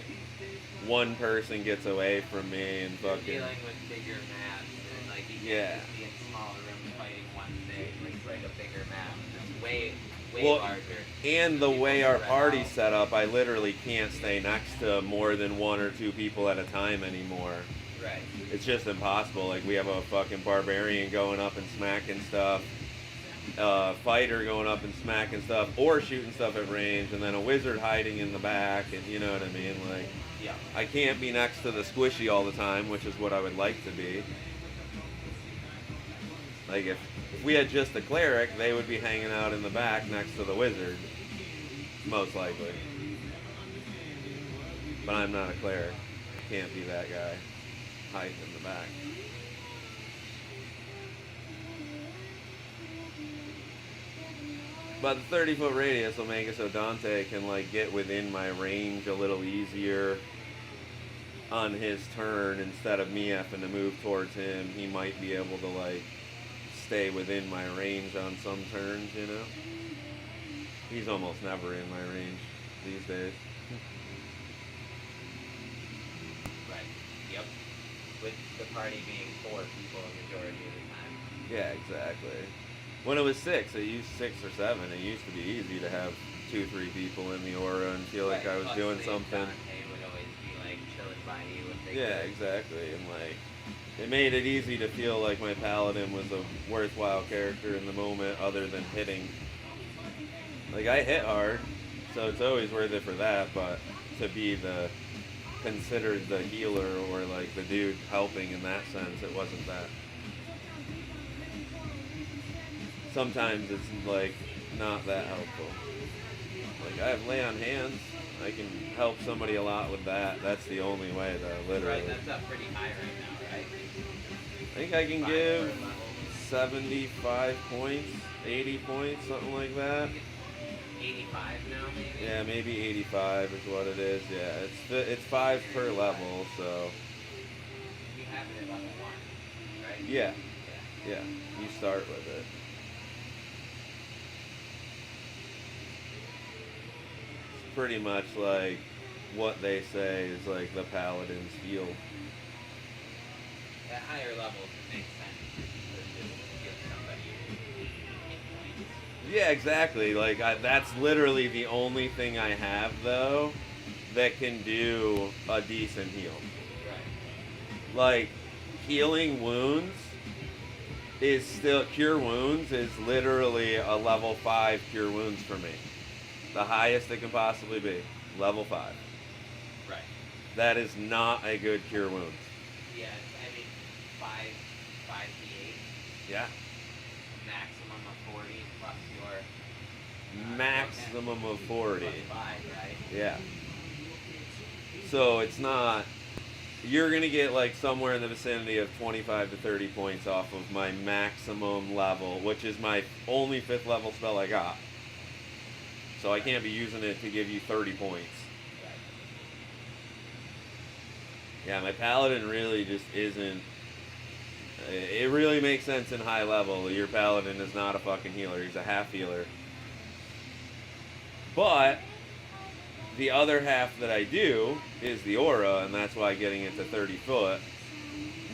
one person gets away from me and You're fucking dealing with bigger maps, and like you Yeah. can't just be in smaller rooms fighting one thing. Like a bigger map. It's way Well, larger. and the People way our spread party's out. set up, I literally can't stay next to more than one or two people at a time anymore. Right. It's just impossible. Like we have a fucking barbarian going up and smacking stuff. Fighter going up and smacking stuff or shooting stuff at range, and then a wizard hiding in the back, and you know what I mean? Like, Yeah. I can't be next to the squishy all the time, which is what I would like to be. Like, if we had just a cleric, they would be hanging out in the back next to the wizard, most likely. But I'm not a cleric. I can't be that guy hiding in the back. But the 30-foot radius will make it so Dante can like get within my range a little easier. on his turn, instead of me having to move towards him, he might be able to like stay within my range on some turns, you know? He's almost never in my range these days. Right. Yep. With the party being 4 people a majority of the time. Yeah, exactly. When it was 6, it used 6 or 7. It used to be easy to have 2, 3 people in the aura and feel like I was Plus doing Lee something. and Dante would always be like chilling by you if they Yeah, could. exactly. And like, it made it easy to feel like my paladin was a worthwhile character in the moment, other than hitting. Like, I hit hard, so it's always worth it for that. But to be considered the healer or like the dude helping in that sense, it wasn't that. Sometimes it's like not that helpful. Like, I have lay on hands. I can help somebody a lot with that. That's the only way, though, literally. Right, that's up pretty high right now, right? I think I can 5 give per level. 75 points, 80 points, something like that. 85 now, maybe? Yeah, maybe 85 is what it is. Yeah, it's 5 per level, so You have it at level 1, right? yeah, Yeah. yeah, you start with it. It's pretty much like what they say is like the paladin's field. At higher levels, it makes sense to just give somebody hit points. Yeah, exactly. Like, that's literally the only thing I have, though, that can do a decent heal. Right. Like, healing wounds is still, cure wounds is literally a level 5 cure wounds for me. The highest it can possibly be. Level 5. Right. That is not a good cure wounds. Yeah, I mean, 5d8, Yeah. maximum of 40 plus your... Maximum of 40. Plus 5, right? Yeah. So it's not. You're gonna get like somewhere in the vicinity of 25 to 30 points off of my maximum level, which is my only 5th level spell I got. So I can't be using it to give you 30 points. Right. Yeah, my paladin really just isn't. It really makes sense in high level. Your paladin is not a fucking healer. He's a half healer. But the other half that I do is the aura, and that's why getting it to 30 foot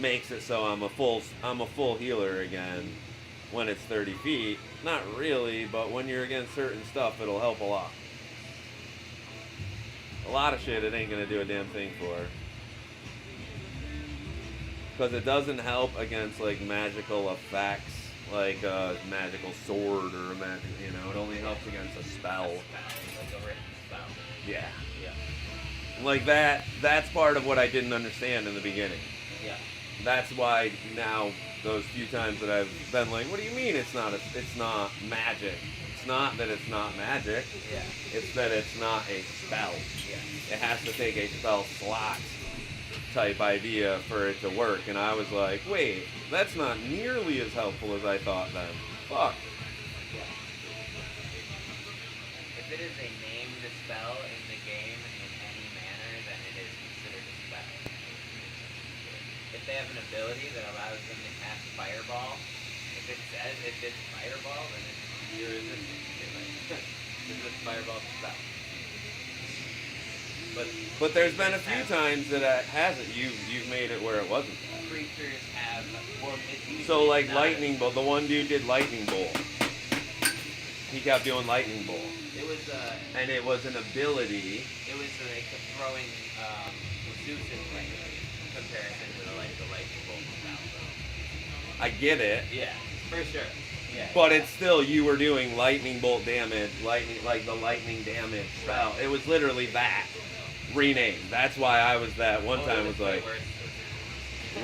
makes it so I'm a full healer again when it's 30 feet. Not really, but when you're against certain stuff, it'll help a lot. A lot of shit it ain't gonna do a damn thing for. Because it doesn't help against like magical effects, like a magical sword or a magic, you know, it only helps against a spell. Like a written spell. Yeah. Yeah. Like that's part of what I didn't understand in the beginning. Yeah. That's why now those few times that I've been like, what do you mean it's not magic? It's not that it's not magic. Yeah. It's that it's not a spell. Yeah. It has to take a spell slot type idea for it to work. And I was like, wait, that's not nearly as helpful as I thought then. Fuck. Yeah. If it is a named spell in the game in any manner, then it is considered a spell. If they have an ability that allows them to cast Fireball, if it says if it's Fireball, then you're resistant to it. Because it's Fireball spell. But there's been a few times that it hasn't. You've made it where it wasn't that. Creatures have, well, it's usually So like not lightning bolt, the one dude did lightning bolt. He kept doing lightning bolt, It was and it was an ability. it was like a throwing Zeus's lightning comparison to the lightning bolt spell. So. I get it, Yeah, for sure. Yeah. but it's still you were doing lightning bolt damage, like the lightning damage spell. It was literally that renamed. That's why I was that one time was like,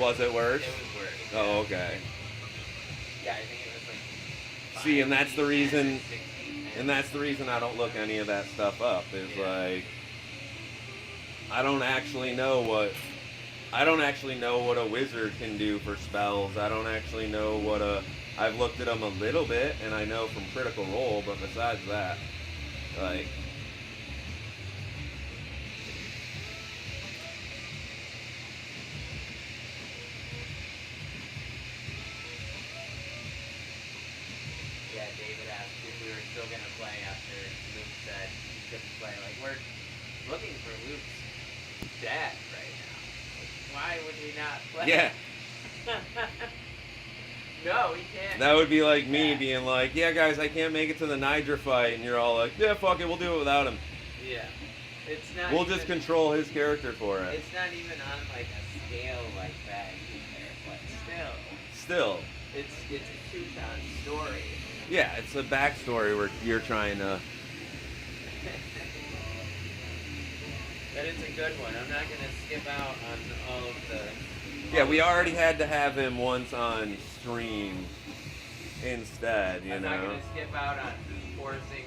was it worse? It was worse. Oh, okay. Yeah, I think it was like. See, and that's the 5d10 reason- or 16, And that's the reason I don't look any of that stuff up. Is Yeah. like I don't actually know what a wizard can do for spells. I don't actually know what I've looked at them a little bit, and I know from Critical Role, but besides that, like after Luke said he couldn't play. Like, we're looking for Luke's dad right now. Like, why would we not play? Yeah. No, we can't. That would be like me Yeah. being like, yeah, guys, I can't make it to the Niger fight. And you're all like, yeah, fuck it, we'll do it without him. Yeah. It's not We'll even, just control his character for it. It's not even on like a scale like that either. But Still. it's a two-ton story. Yeah, it's a backstory where you're trying to... But it's a good one. I'm not gonna skip out on all of the. Yeah, we already had to have him once on stream instead, you I'm know? not gonna skip out on forcing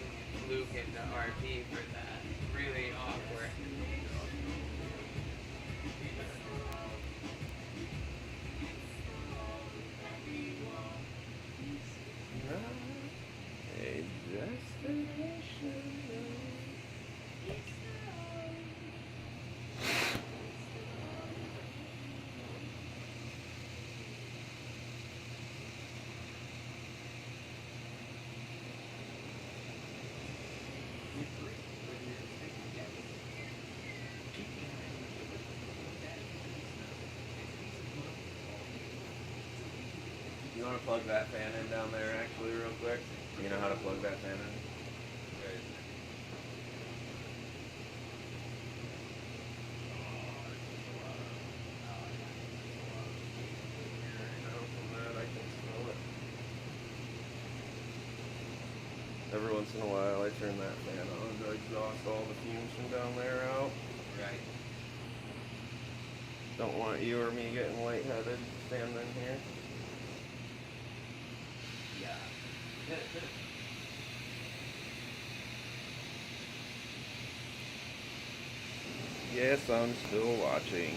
Luke into RP for that. Really awkward. A destination. You want to plug that fan in down there actually real quick? You know how to plug that fan in? Every once in a while I turn that fan on to exhaust all the fumes from down there out. Right. Don't want you or me getting lightheaded standing here. Yeah. Yes, I'm still watching.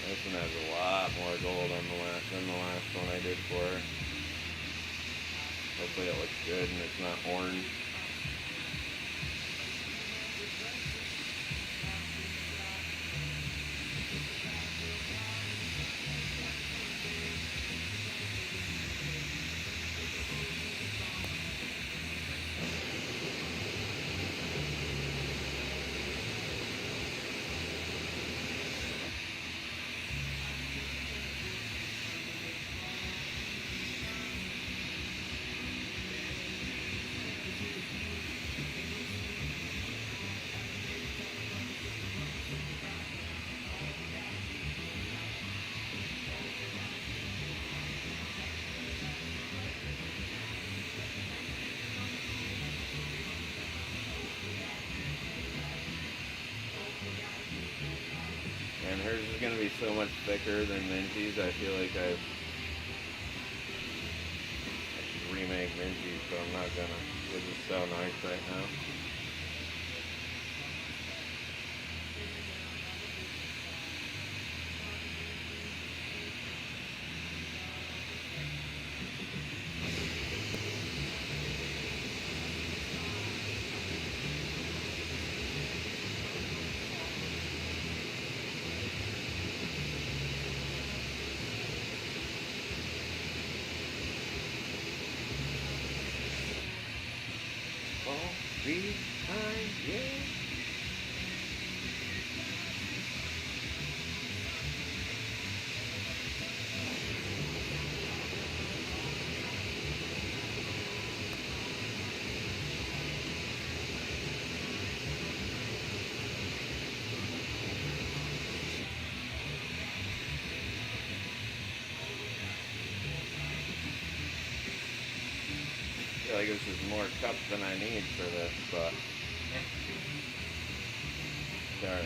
This one has a lot more gold on than the last one I did for her. Hopefully it looks good and it's not orange. And hers is going to be so much thicker than Minty's. I feel like I should remake Minty's, but I'm not going to. This is so nice right now. Fall behind, yeah. I feel like this is more cups than I need for this, but it's alright.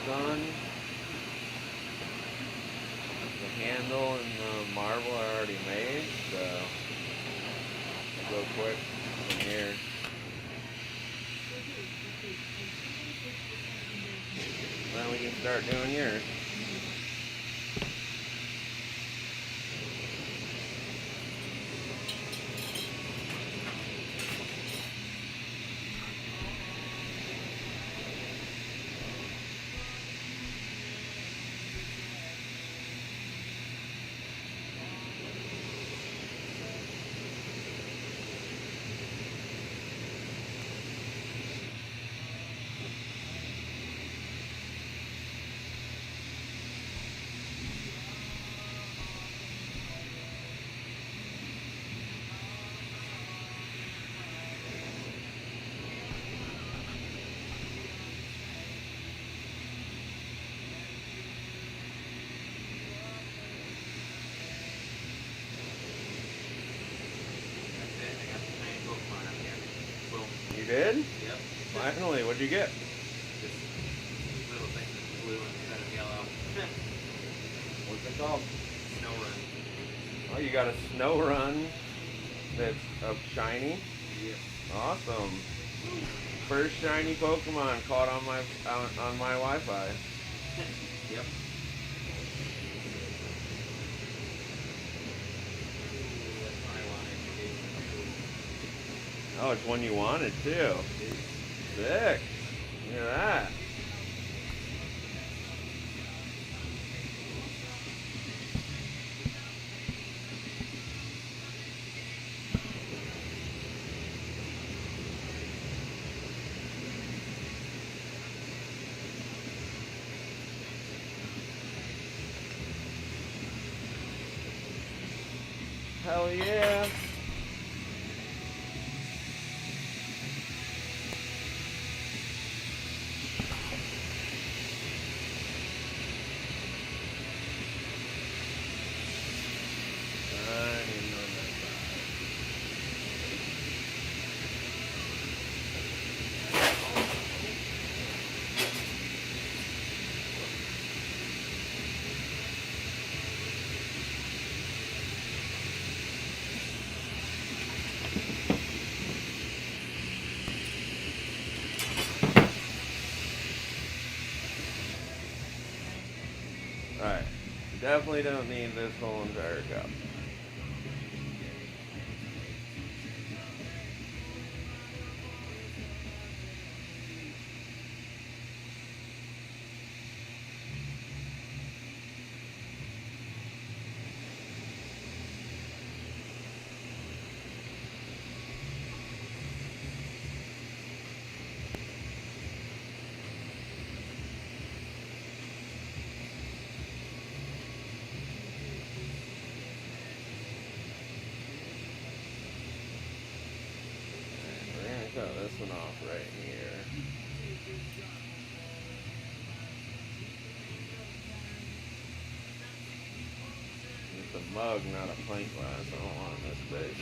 done. The handle and the marble are already made, so I'll go quick from here. Then we can start doing yours. That's it. I got the giant Pokemon up here. Boom. You did? Yep. Finally, what'd you get? Just little things that's blue instead of yellow. What's it called? Snow Run. Oh, you got a snow run that's shiny. Yep. Awesome. First shiny Pokemon caught on my Wi-Fi. Yep. That's what I wanted to do. Oh, it's one you wanted too. Sick. Look at that. Hell yeah. Alright. Definitely don't need this whole entire cup. We're gonna cut this one off right here. It's a mug, not a pint glass. I don't want this big.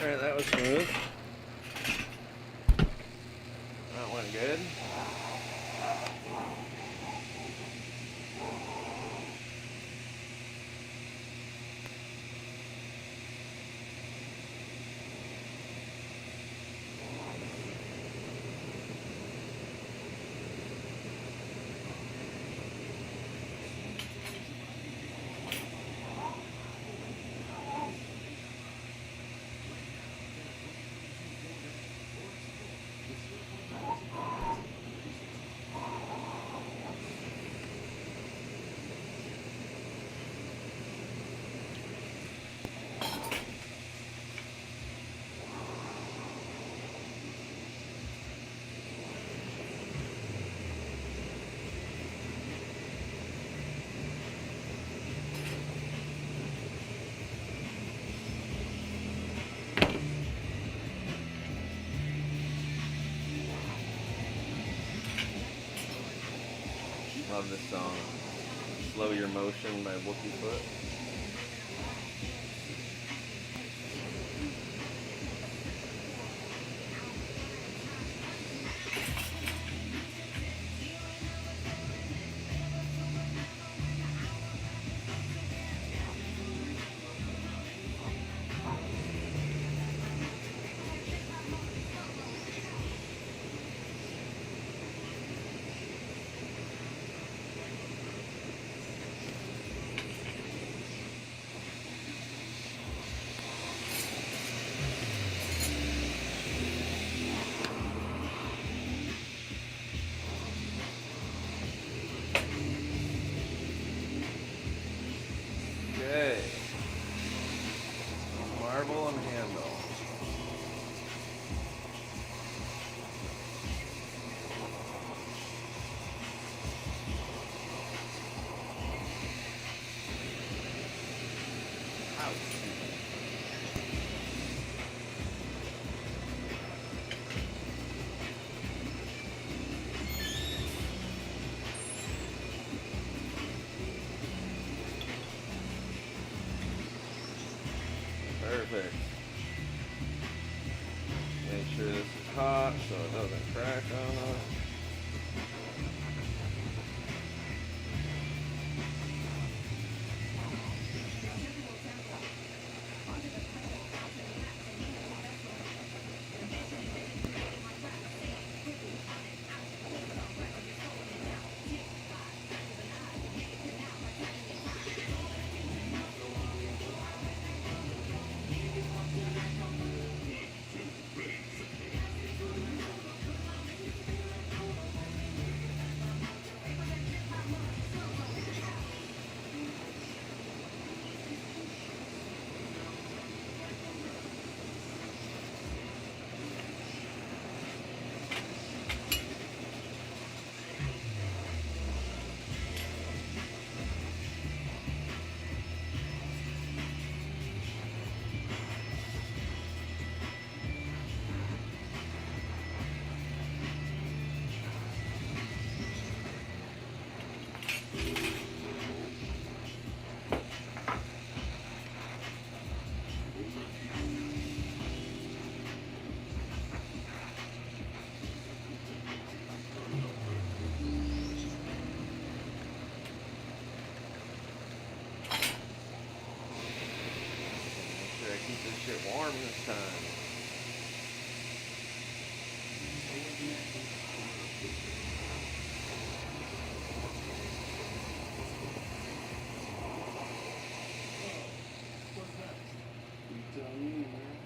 Alright, that was smooth. Love this song. Slow Your Motion by Wookie Foot. Okay. Marble and handle. Perfect. Make sure this is hot so it doesn't crack on us. Keep this shit warm this time. You tell me, man.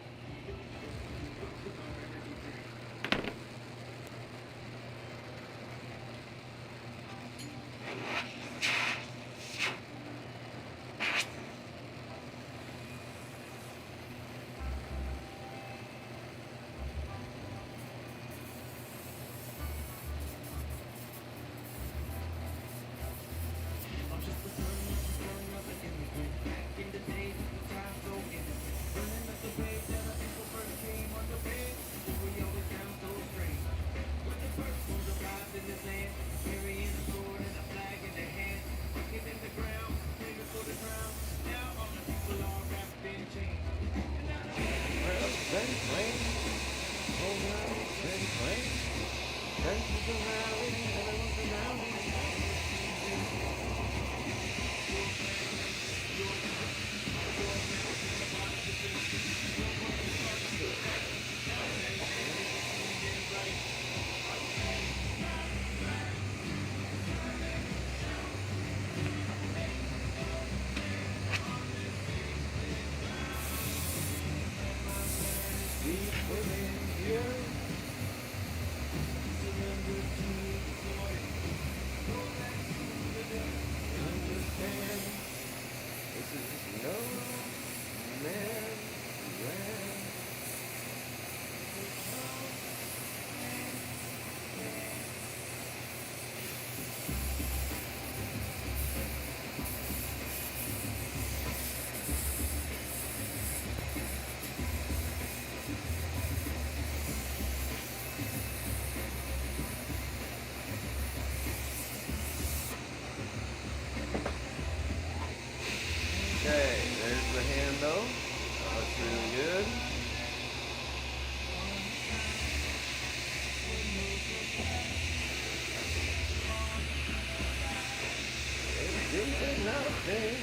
Didn't say nothing.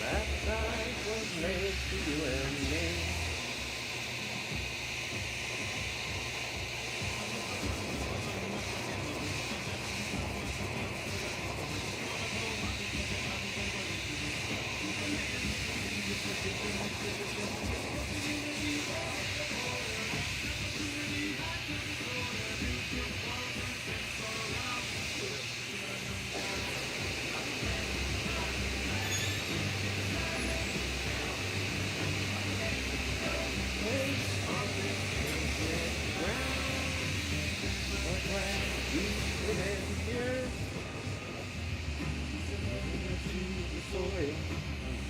That night was made for you and me.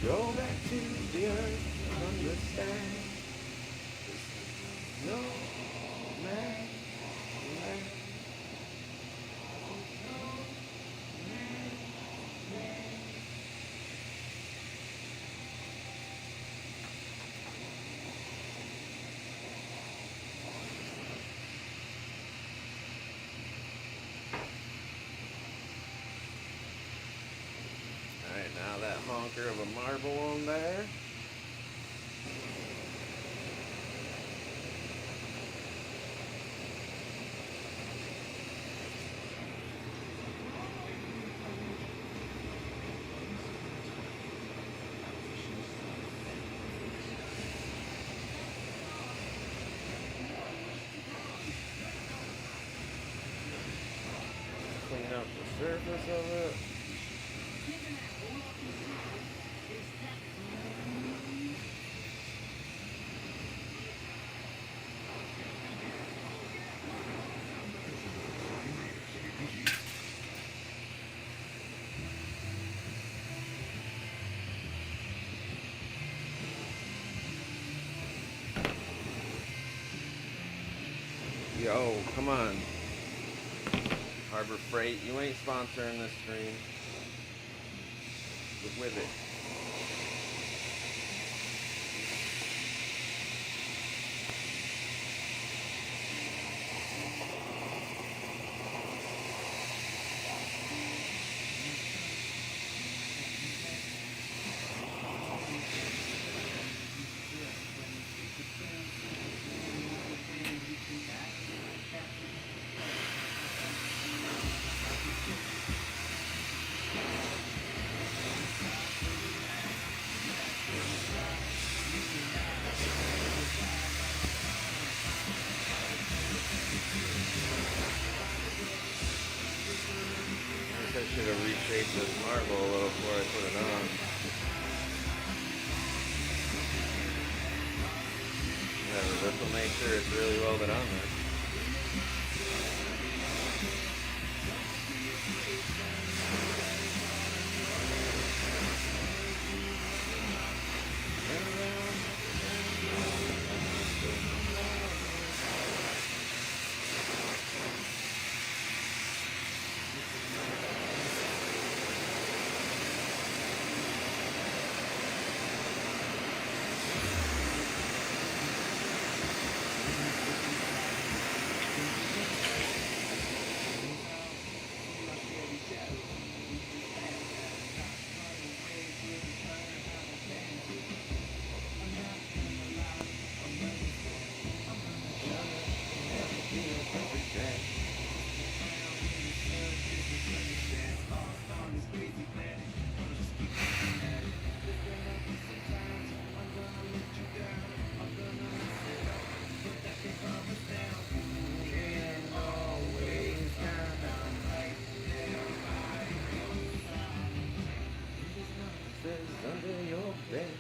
Go back to the earth and understand. No man land. Alright, now that honker of a marble on there. Clean up the surface of it. Yo, come on. Harbor Freight, you ain't sponsoring this stream. Get with it. I should have reshaped this marble a little before I put it on. Whatever, this will make sure it's really welded on there. Under your bed,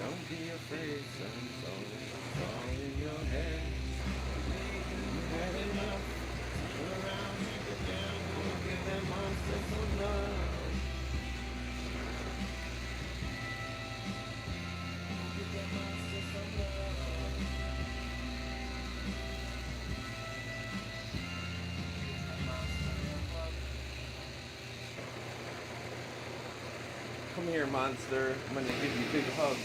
don't be afraid, son. It's all in your head. You had enough. Turn around, take it down, go give that monster some love. Give that monster some love. Come here, monster. I'm gonna give you a big hug.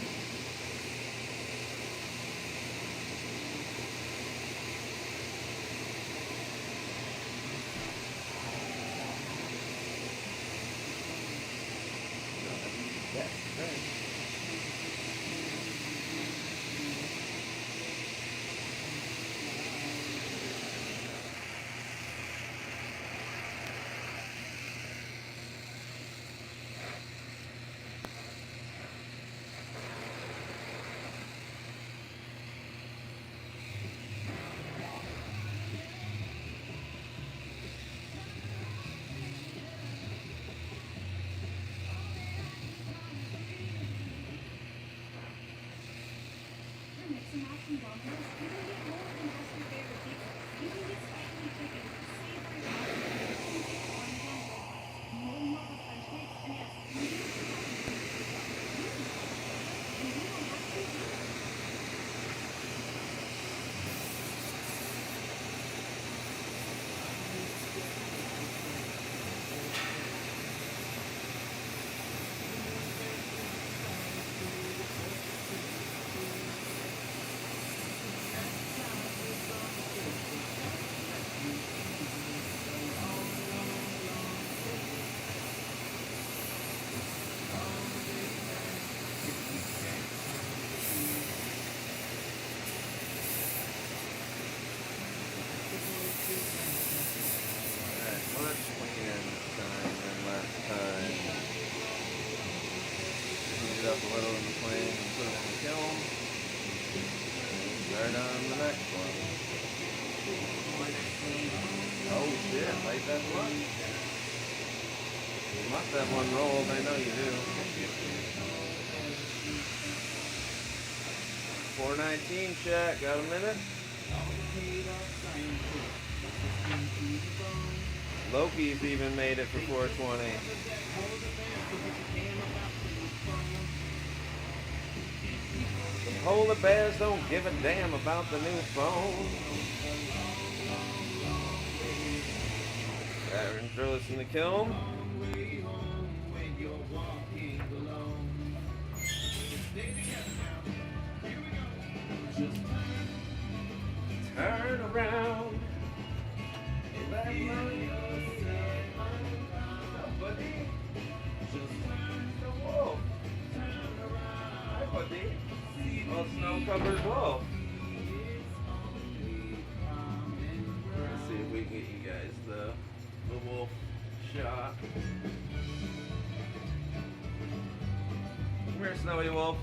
Alright, much cleaner this time than last time. Heat it up a little in the flame and put it in the kiln. And start on the next one. Oh shit, light that one. You must have one rolled, I know you do. 419 chat, got a minute? Loki's even made it for 420. The polar bears don't give a damn about the new phone. Aaron, throw this in the kiln. Turn around. Hi, buddy. Oh, snow-covered wolf. Let's see if we can get you guys the wolf shot. Come here, Snowy Wolf.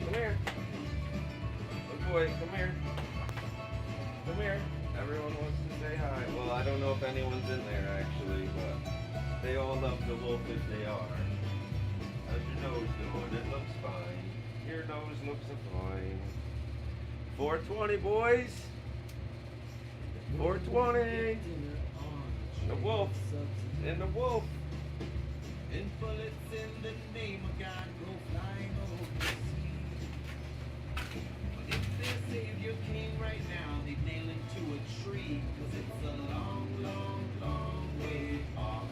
Come here. Good boy, come here. Come here. Everyone wants to say hi. Well, I don't know if anyone's in there actually, but they all love the wolf as they are. How's your nose doing? It looks fine. Your nose looks fine. 420, boys. 420. The wolf. And the wolf. And bullets in the name of God go flying over the sea. But if their savior came right now, they'd nail him to a tree. Cause it's a long, long, long way off.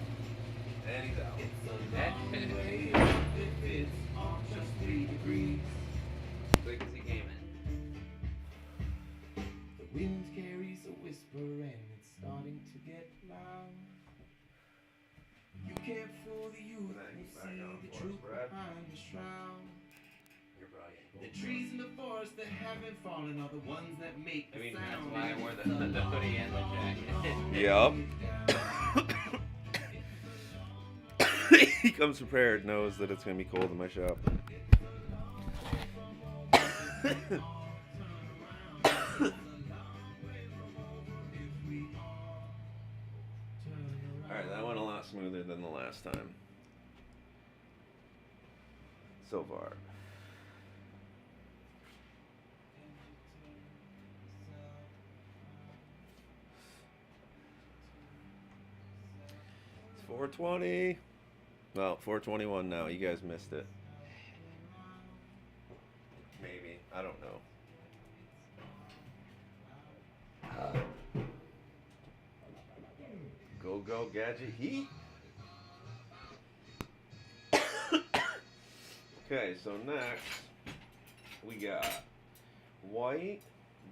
And he's out. It's a long way off if it's off just 3 degrees. Quick as he came in. The wind carries a whisper and it's starting to get loud. You can't fool the youth who see the truth behind the shroud. You're brilliant. The trees in the forest that haven't fallen are the ones that make I the mean, that's sound. why I wore the hoodie and the jacket. Yup. He comes prepared, knows that it's gonna be cold in my shop. Alright, that went a lot smoother than the last time. So far. It's 420. Well, 421 now. You guys missed it. Maybe. I don't know. Go Gadget Heat. Okay, so next we got White,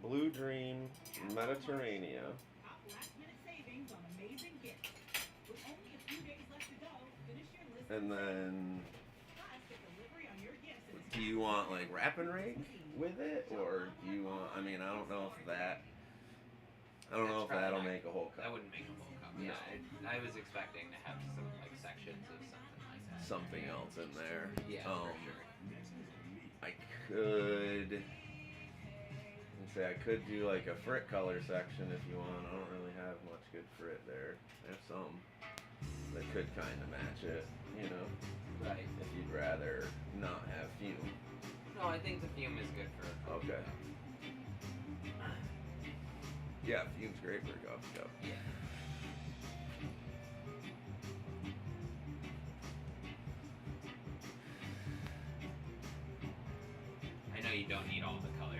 Blue Dream, Mediterranean. Top last-minute savings on amazing gifts. With only a few days left to go, finish your list And then plus get delivery on Do you want like wrap and rake with it, or do you want? I mean, I don't know if that. I don't know if That's that'll probably make a whole That cup. wouldn't make a whole cup. No. Yeah, I was expecting to have some like sections of something like that. Something else in there. Yeah, for sure. I could. Let's say I could do like a frit color section if you want. I don't really have much good frit there. I have some that could kind of match it, you know. Right. If you'd rather not have fume. No, I think the fume is good for a coffee Okay. cup. Yeah, fume's great for a coffee cup. Yeah. I know you don't need all the color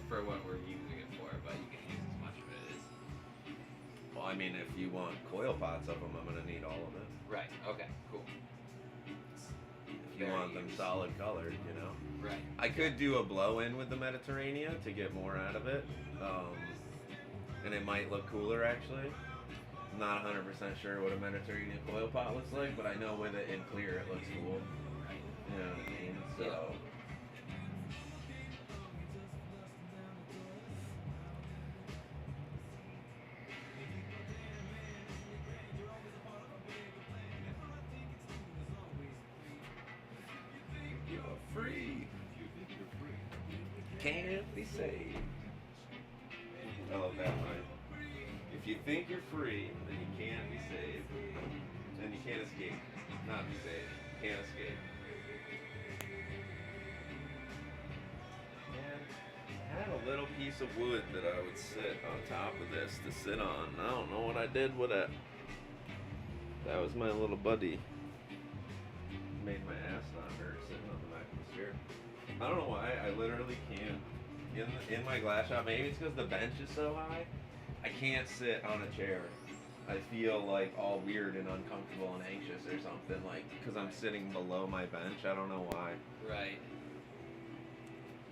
for what we're using it for, but you can use as much of it as. Well, I mean, if you want coil pots of them, I'm gonna need all of it. Right. Okay. Cool. If you Very want them used. solid colored, you know. Right. I could do a blow-in with the Mediterranean to get more out of it, and it might look cooler actually. I'm not 100% sure what a Mediterranean coil pot looks like, but I know with it in clear it looks cool. Right. You know what I mean? So. Yeah. You're free. Can't be saved. I love that line. If you think you're free, then you can't be saved. Then you can't escape. Not be saved. Can't escape. And I had a little piece of wood that I would sit on top of this to sit on. I don't know what I did with it. That was my little buddy. Made my ass not hurt sitting on the back of the chair. I don't know why. I literally can't. In my glass shop, maybe it's because the bench is so high. I can't sit on a chair. I feel like all weird and uncomfortable and anxious or something, like because I'm sitting below my bench. I don't know why. Right.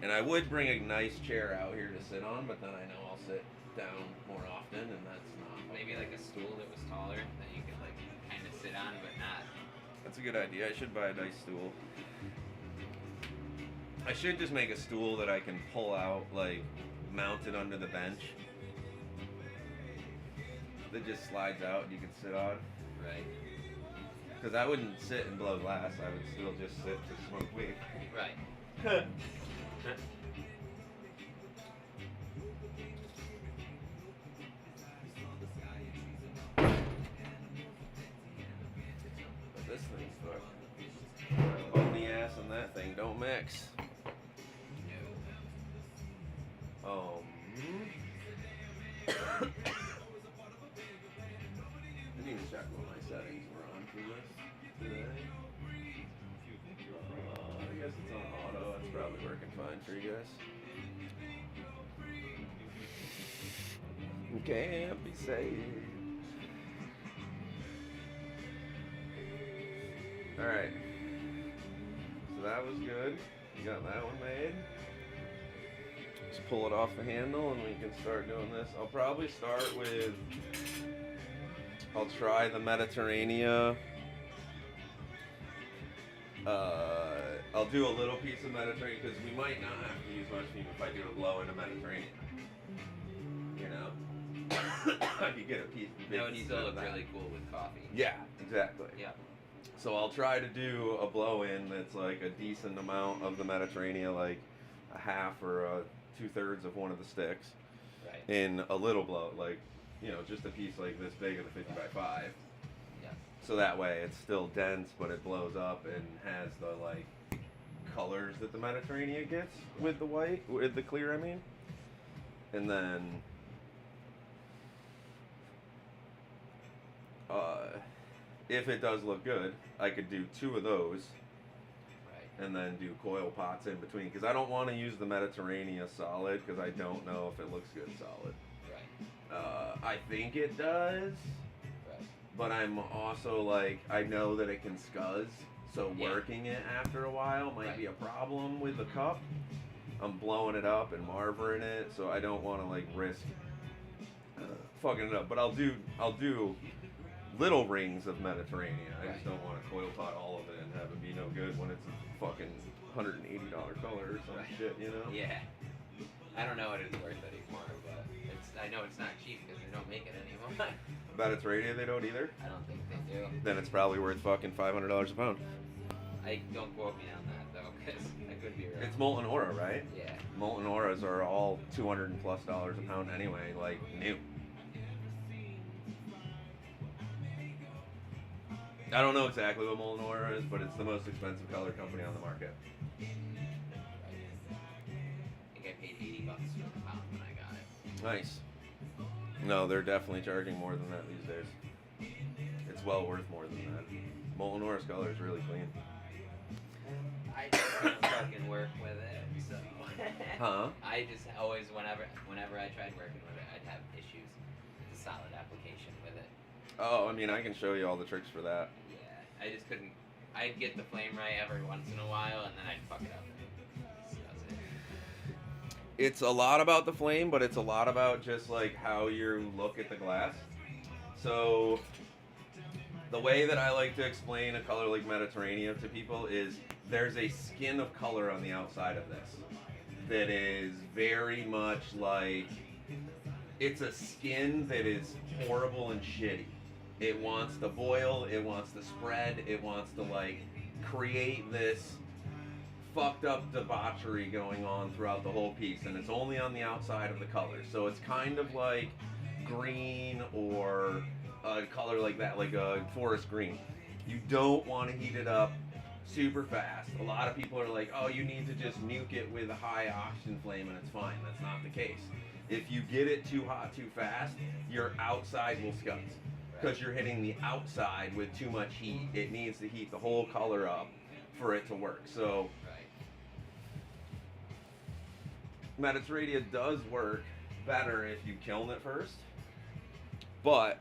And I would bring a nice chair out here to sit on, but then I know I'll sit down more often, and that's not. Maybe like a stool that was taller that you could like kind of sit on, but not. That's a good idea. I should buy a nice stool. I should just make a stool that I can pull out, like, mounted under the bench. That just slides out and you can sit on. Right. Because I wouldn't sit and blow glass. I would still just sit to smoke weed. Right. But this thing's fucked. On the ass and that thing don't mix. I didn't even check what my settings were on for this today. I guess it's on auto. It's probably working fine for you guys. Can't be saved. Alright. So that was good. You got that one made. Just pull it off the handle and we can start doing this. I'll probably start with, I'll try the Mediterranean. I'll do a little piece of Mediterranean because we might not have to use much fume if I do a blow in a Mediterranean. You know? I could get a piece. That would piece still of look that. really cool with coffee. Yeah, exactly. Yeah. So I'll try to do a blow-in that's like a decent amount of the Mediterranean, like a half or a 2/3 of one of the sticks, Right. in a little blow, like, you know, just a piece like this big of the 50x5. Yeah. So that way it's still dense, but it blows up and has the like colors that the Mediterranean gets with the white, with the clear, I mean. And then if it does look good, I could do 2 of those Right. and then do coil pots in between, because I don't want to use the Mediterranean solid because I don't know if it looks good solid. Right. I think it does, Right. but I'm also like, I know that it can scuzz, so Yeah. working it after a while might Right. be a problem with the cup. I'm blowing it up and marvering it, so I don't want to like risk fucking it up. But I'll do little rings of Mediterranean. I just Right. don't want to coil pot all of it and have it be no good when it's a fucking $180 color or some Right. shit, you know? Yeah. I don't know what it's worth anymore, but I know it's not cheap because they don't make it anymore. Mediterranean, they don't either? I don't think they do. Then it's probably worth fucking $500 a pound. I don't quote me on that though, because I could be wrong. It's molten ora, right? Yeah. Molten auras are all $200+ a pound anyway, like new. I don't know exactly what molten aura is, but it's the most expensive color company on the market. I think I paid $80 for the pound when I got it. Nice. No, they're definitely charging more than that these days. It's well worth more than that. Molten aura's color is really clean. I just don't fucking work with it, so. Huh? I just always, whenever I tried working with it, I'd have issues. It's a solid application with it. Oh, I mean, I can show you all the tricks for that. Yeah, I just couldn't. I'd get the flame right every once in a while, and then I'd fuck it up. So that's it. It's a lot about the flame, but it's a lot about just like how you look at the glass. So the way that I like to explain a color like Mediterranean to people is there's a skin of color on the outside of this that is very much like, it's a skin that is horrible and shitty. It wants to boil, it wants to spread, it wants to like create this fucked up debauchery going on throughout the whole piece, and it's only on the outside of the color. So it's kind of like green or a color like that, like a forest green. You don't want to heat it up super fast. A lot of people are like, oh, you need to just nuke it with a high oxygen flame and it's fine. That's not the case. If you get it too hot too fast, your outside will scuzz because you're hitting the outside with too much heat. It needs to heat the whole color up for it to work. So Right. Mediterranean does work better if you kiln it first, but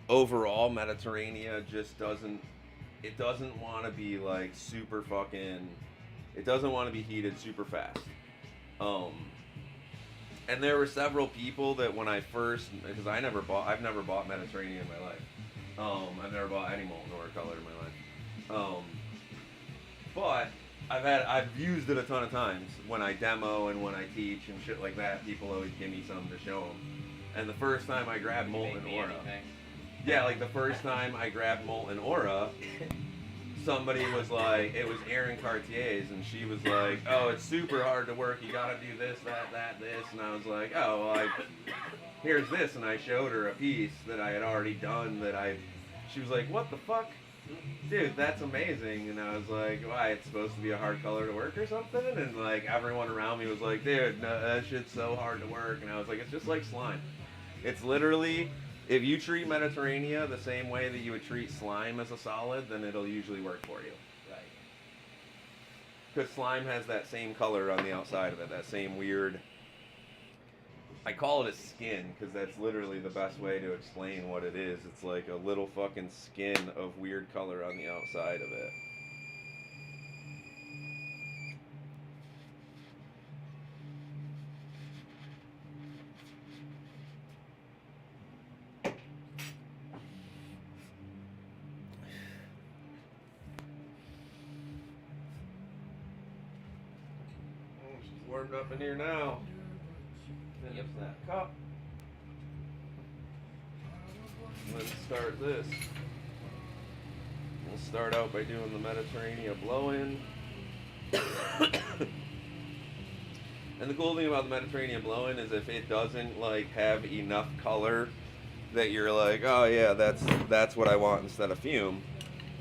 overall Mediterranean just doesn't want to be like super fucking, it doesn't want to be heated super fast. And there were several people that when I first, because I've never bought Mediterranean in my life. I've never bought any molten ora color in my life. But I've used it a ton of times when I demo and when I teach and shit like that. People always give me something to show them. And the first time I grabbed molten Make me aura, anything. yeah, like the first time I grabbed molten aura, somebody was like, it was Erin Cartier's, and she was like, oh, it's super hard to work. You gotta do this, that, this. And I was like, oh, well, here's this. And I showed her a piece that I had already done she was like, what the fuck? Dude, that's amazing. And I was like, why, it's supposed to be a hard color to work or something? And like everyone around me was like, dude, no, that shit's so hard to work. And I was like, it's just like slime. It's literally, if you treat Mediterranean the same way that you would treat slime as a solid, then it'll usually work for you. Right. Because slime has that same color on the outside of it, that same weird, I call it a skin, because that's literally the best way to explain what it is. It's like a little fucking skin of weird color on the outside of it. Oh, she's warmed up in here now. Finish Yep. that cup. Let's start this. We'll start out by doing the Mediterranean blow-in. And the cool thing about the Mediterranean blow-in is if it doesn't like have enough color that you're like, oh yeah, that's what I want instead of fume,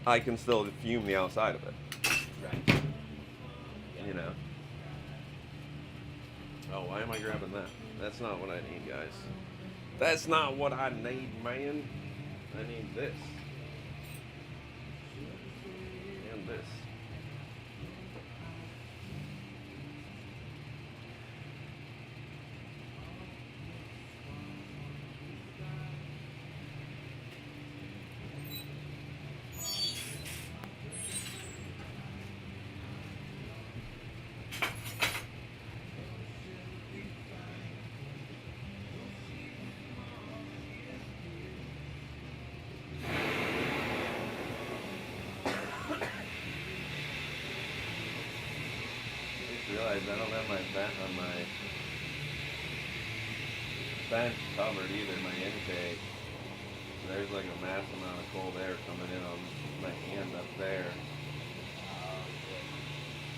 I can still fume the outside of it. Right. You know. Oh, why am I grabbing that? That's not what I need, guys. That's not what I need, man. I need this. And this. realized I don't have my vent on my bench covered either, my intake. So there's like a mass amount of cold air coming in on my hand up there.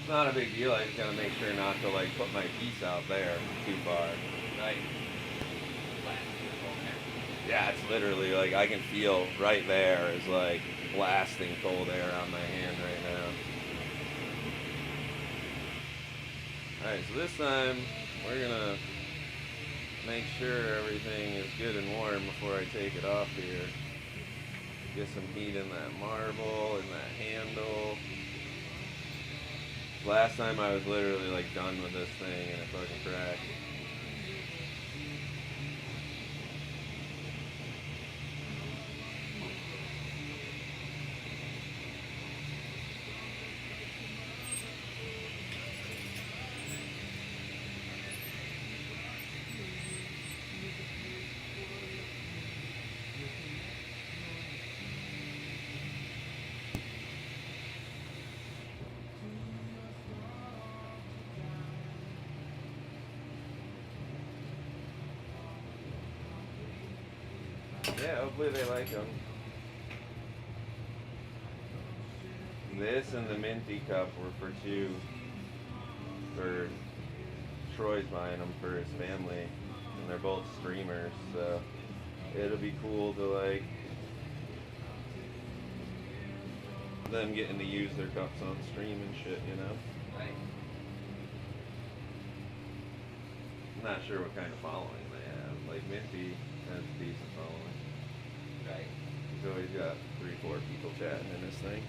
It's not a big deal, I just gotta make sure not to like put my piece out there too far. Right. Cold air. Yeah, it's literally like I can feel right there is like blasting cold air on my hand right now. Alright, so this time we're gonna make sure everything is good and warm before I take it off here. Get some heat in that marble, in that handle. Last time I was literally like done with this thing and it fucking cracked. Yeah, hopefully they like them. This and the minty cup were for two. For Troy's buying them for his family, and they're both streamers, so it'll be cool to like them getting to use their cups on stream and shit, you know. Right. I'm not sure what kind of following they have. Like Minty has a decent following. Right. He's always got 3-4 people chatting in his thing.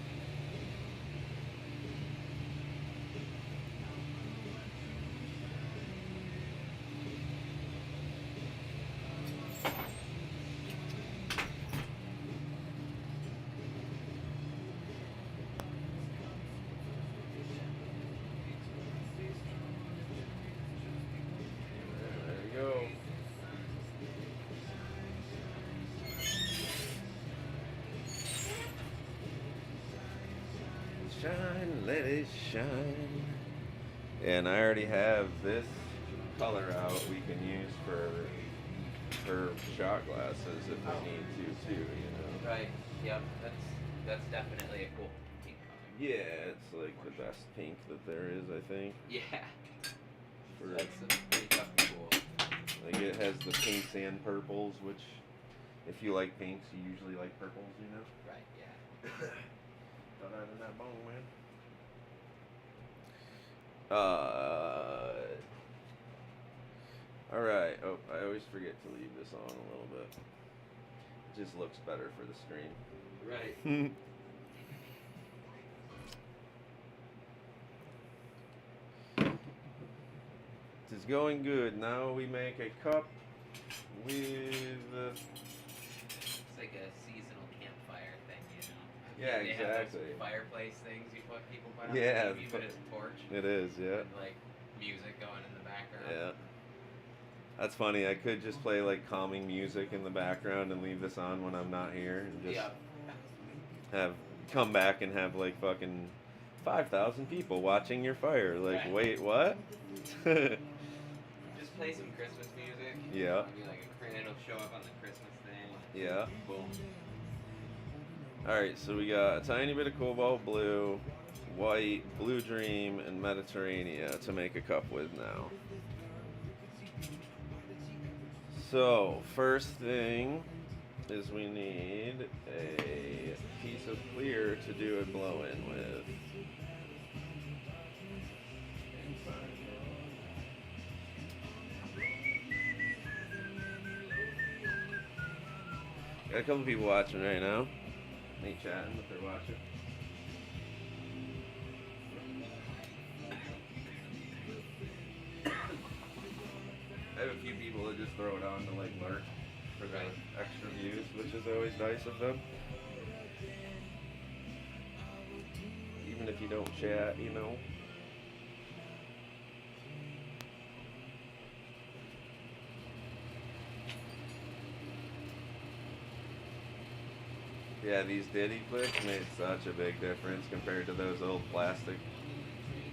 There we go. Shine, let it shine. And I already have this color out we can use for shot glasses if we need to too, you know. Right. Yep. That's definitely a cool pink color. Yeah, it's like the best pink that there is, I think. Yeah. For, That's pretty fucking cool. like it has the pinks and purples, which if you like pinks, you usually like purples, you know. Right. Yeah. Thought out in that bone, man. Alright. Oh, I always forget to leave this on a little bit. It just looks better for the stream. Right. It is going good. Now we make a cup with It's like a seasonal campfire thing, you know. Yeah, They have those exactly. fireplace things people put on Yeah, TV, but it's a torch. It is, yeah. And like music going in the background. Yeah. That's funny. I could just play like calming music in the background and leave this on when I'm not here and just Yeah. have come back and have like fucking 5,000 people watching your fire. Like, Right. wait, what? Just play some Christmas music. Yeah. It'll be like it'll show up on the Christmas thing. Yeah. Boom. Alright, so we got a tiny bit of cobalt blue, white, blue dream, and Mediterranean to make a cup with now. So, first thing is we need a piece of clear to do a blow in with. Got a couple people watching right now. Ain't chatting, but they're watching. I have a few people that just throw it on to like lurk for the extra views, which is always nice of them. Even if you don't chat, you know. Yeah, these Diddy clicks made such a big difference compared to those old plastic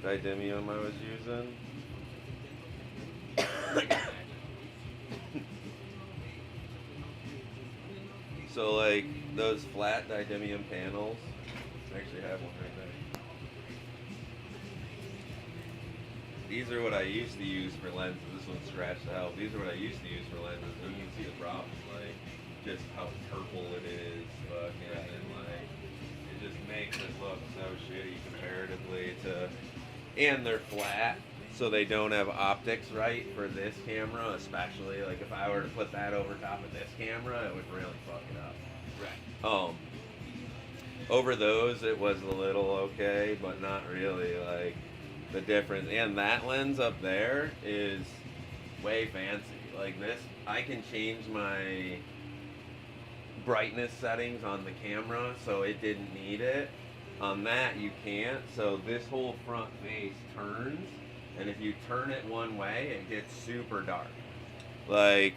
didymium I was using. So like those flat didymium panels, I actually have one right there. These are what I used to use for lenses. This one's scratched out. These are what I used to use for lenses. And you can see the problems, like just how purple it is, fucking, and like it just makes it look so shitty comparatively to. And they're flat, so they don't have optics right for this camera, especially like if I were to put that over top of this camera, it would really fuck it up. Right. Over those it was a little okay, but not really. Like the difference, and that lens up there is way fancy. Like this, I can change my brightness settings on the camera, so it didn't need it. On that, you can't. So this whole front face turns, and if you turn it one way, it gets super dark. Like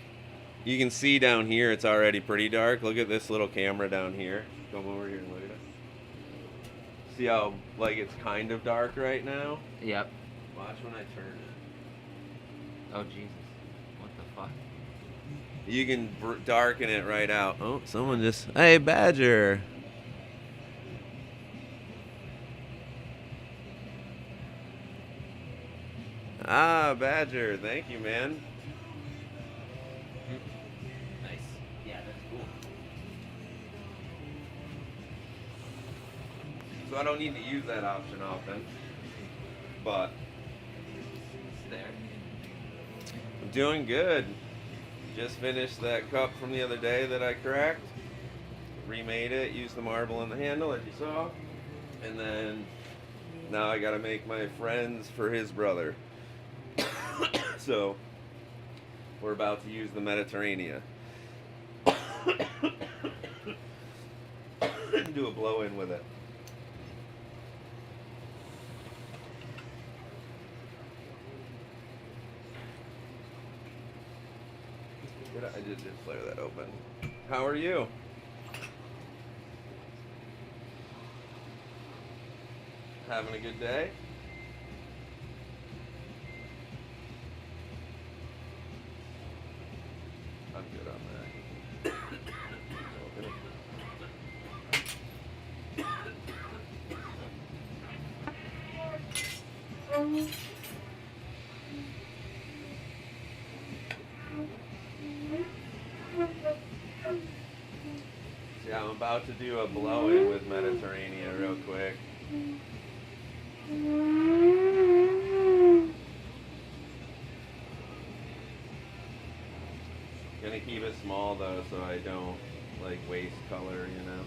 you can see down here, it's already pretty dark. Look at this little camera down here. Come over here and look at it. See how like it's kind of dark right now? Yep. Watch when I turn it. Oh Jesus. What the fuck? You can darken it right out. Oh, someone just... Hey, Badger! Ah, Badger. Thank you, man. Nice. Yeah, that's cool. So I don't need to use that option often. But It's there. I'm doing good. Just finished that cup from the other day that I cracked. Remade it, used the marble in the handle as you saw. And then now I gotta make my friends for his brother. So we're about to use the Mediterranean. Do a blow in with it. I did just flare that open. How are you? Having a good day? I'm good on that. Yeah, I'm about to do a blow-in with Mediterranean real quick. Gonna keep it small though, so I don't like waste color, you know.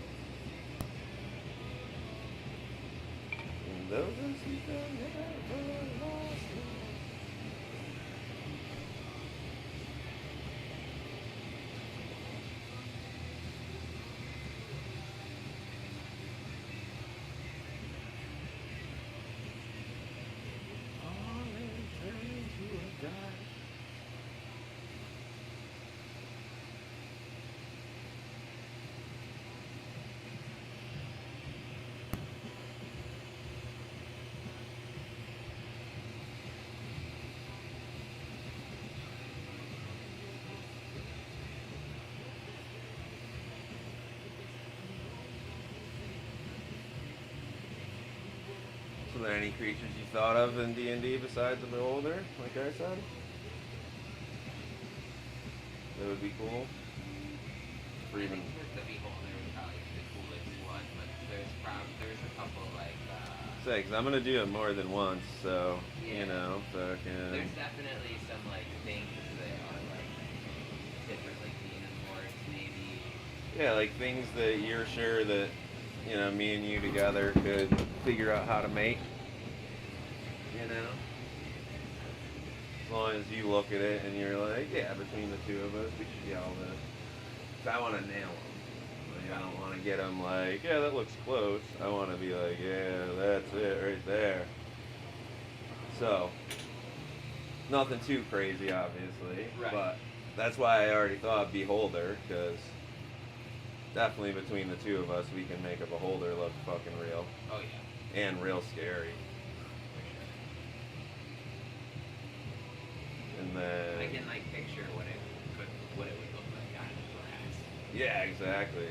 And those are some things that I lost. Are there any creatures you thought of in D&D besides the beholder, like I said? That would be cool. Or I even... think the beholder would probably be the coolest one, but there's a couple like Say, 'cause I'm gonna do it more than once, so, Yeah. you know, fucking... there's definitely some like things that are like different, like xenomorphs maybe. Yeah, like things that you're sure that, you know, me and you together could figure out how to make. You know? As long as you look at it and you're like, yeah, between the two of us, we should be able to... 'Cause I want to nail them. Like, I don't want to get them like, yeah, that looks close. I want to be like, yeah, that's it right there. So, nothing too crazy, obviously. Right. But that's why I already thought Beholder, because definitely between the two of us, we can make a Beholder look fucking real. Oh yeah. And real scary. For sure. and then I can like picture what it would look like on glass. yeah, exactly.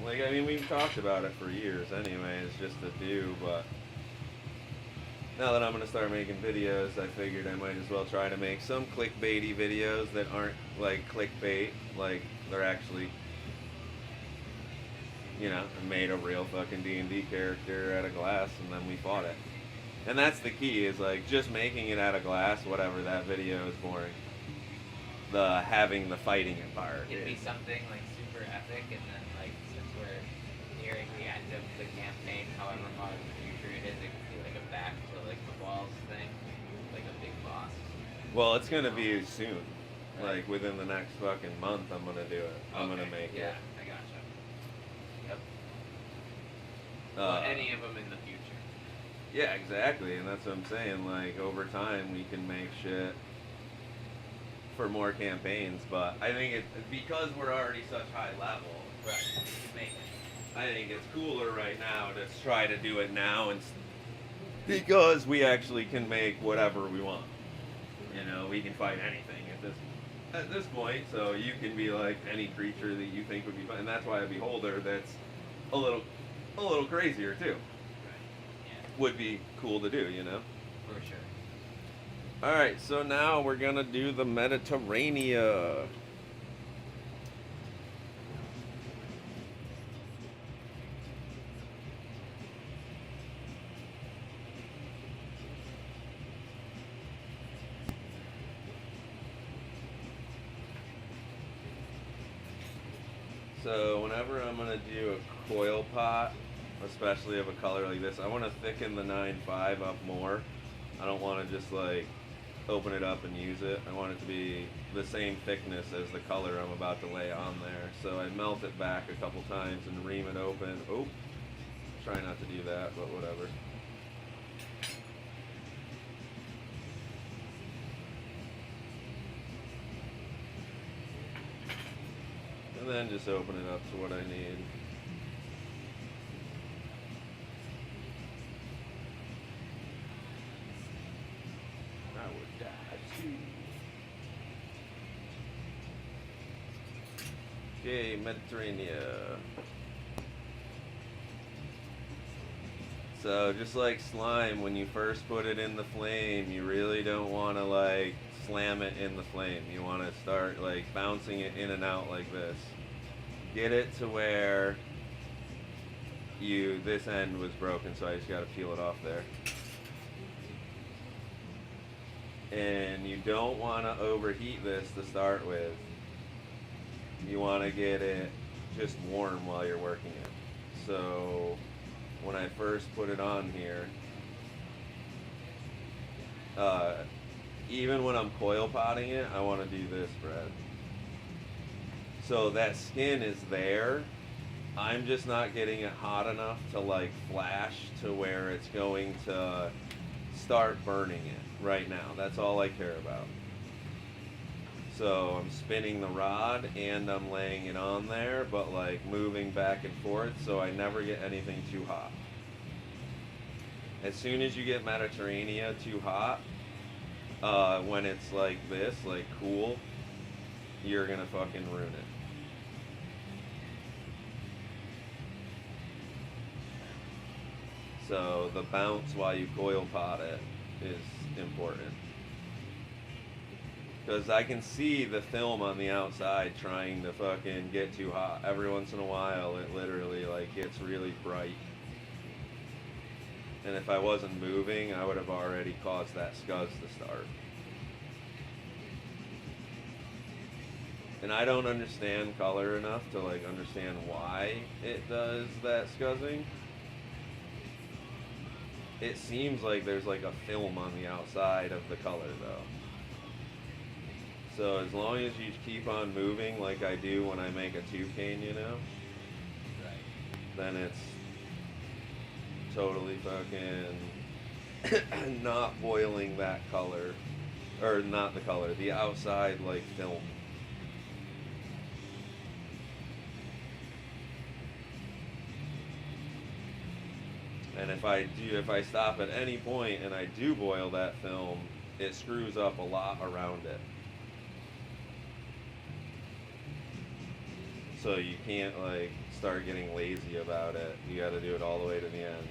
Like, I mean, we've talked about it for years anyways, just to do, but now that I'm going to start making videos, I figured I might as well try to make some clickbaity videos that aren't like clickbait, like they're actually, you know, I made a real fucking D&D character out of glass and then we fought it. And that's the key, is like just making it out of glass, whatever, that video is boring. The having the fighting it part. It'd be something like super epic, and then like since we're nearing the end of the campaign, however far in the future it is, it could be like a back to like the walls thing, like a big boss. Well, it's gonna be soon. Like within the next fucking month, I'm gonna do it. I'm gonna make Yeah, it. I gotcha. Yep. Uh, Well, any of them in the future. Yeah, exactly, and that's what I'm saying. Like over time, we can make shit for more campaigns. But I think it because we're already such high level. Right. You can make it. I think it's cooler right now to try to do it now, and because we actually can make whatever we want. You know, we can fight anything at this point. So you can be like any creature that you think would be fun, and that's why a beholder that's a little crazier too would be cool to do. You know. For sure. All right, so now we're gonna do the Mediterranean. So whenever I'm gonna do a coil pot, especially of a color like this, I want to thicken the 9.5 up more. I don't want to just like open it up and use it. I want it to be the same thickness as the color I'm about to lay on there. So I melt it back a couple times and ream it open. Oh, try not to do that, but whatever. And then just open it up to what I need. I would die too. Okay, Mediterranean. So just like slime, when you first put it in the flame, you really don't want to like slam it in the flame. You want to start like bouncing it in and out like this. Get it to where this end was broken, so I just got to peel it off there. And you don't want to overheat this to start with. You want to get it just warm while you're working it. So when I first put it on here, even when I'm coil potting it, I want to do this, Brad. So that skin is there. I'm just not getting it hot enough to like flash to where it's going to start burning it right now. That's all I care about. So I'm spinning the rod and I'm laying it on there, but like moving back and forth so I never get anything too hot. As soon as you get Mediterranean too hot, when it's like this, like cool, you're gonna fucking ruin it. So the bounce while you coil pot it is important. Because I can see the film on the outside trying to fucking get too hot. Every once in a while it literally like gets really bright. And if I wasn't moving, I would have already caused that scuzz to start. And I don't understand color enough to like understand why it does that scuzzing. It seems like there's like a film on the outside of the color though. So as long as you keep on moving like I do when I make a toucan, you know, then it's totally fucking not boiling that color, or not the color, the outside like film. And if I stop at any point and I do boil that film, it screws up a lot around it. So you can't like start getting lazy about it. You got to do it all the way to the end.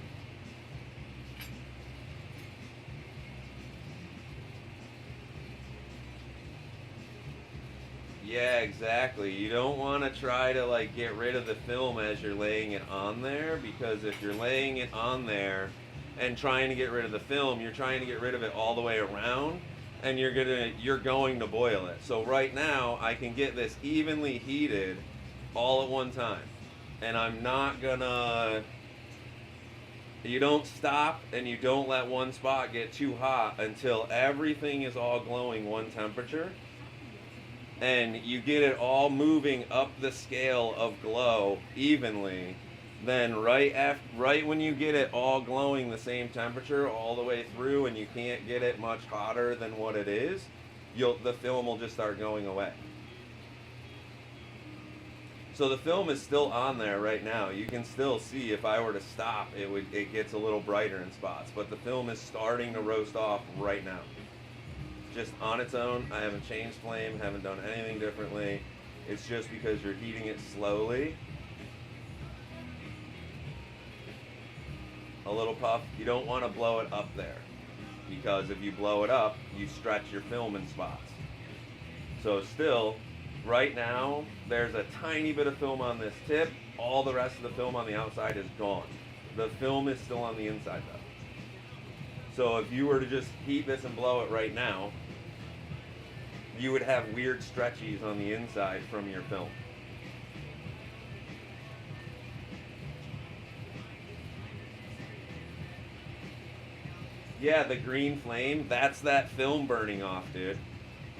Yeah, exactly. You don't want to try to like get rid of the film as you're laying it on there, because if you're laying it on there and trying to get rid of the film, you're trying to get rid of it all the way around, and you're going to boil it. So right now I can get this evenly heated all at one time, and I'm not gonna, you don't stop and you don't let one spot get too hot until everything is all glowing one temperature, and you get it all moving up the scale of glow evenly. Then right when you get it all glowing the same temperature all the way through, and you can't get it much hotter than what it is, the film will just start going away. So the film is still on there right now. You can still see, if I were to stop, it gets a little brighter in spots, but the film is starting to roast off right now. Just on its own. I haven't changed flame, haven't done anything differently. It's just because you're heating it slowly. A little puff. You don't want to blow it up there, because if you blow it up, you stretch your film in spots. So still, right now, there's a tiny bit of film on this tip. All the rest of the film on the outside is gone. The film is still on the inside though. So if you were to just heat this and blow it right now, you would have weird stretchies on the inside from your film. Yeah, the green flame, that's that film burning off, dude.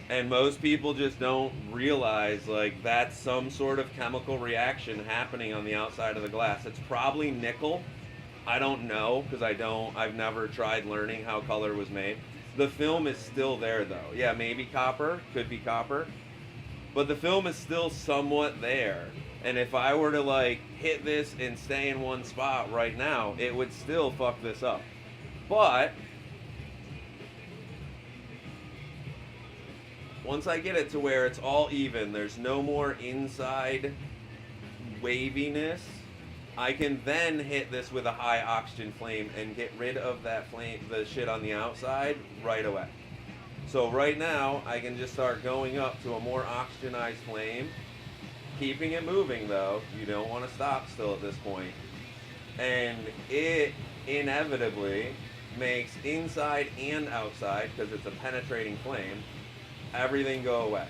And most people just don't realize like that's some sort of chemical reaction happening on the outside of the glass. It's probably nickel. I don't know, because I've never tried learning how color was made. The film is still there though. Yeah, maybe copper, could be copper. But the film is still somewhat there. And if I were to like hit this and stay in one spot right now, it would still fuck this up. But once I get it to where it's all even, there's no more inside waviness, I can then hit this with a high oxygen flame and get rid of that flame, the shit on the outside, right away. So right now, I can just start going up to a more oxygenized flame, keeping it moving though. You don't want to stop still at this point. And it inevitably makes inside and outside, because it's a penetrating flame, everything go away.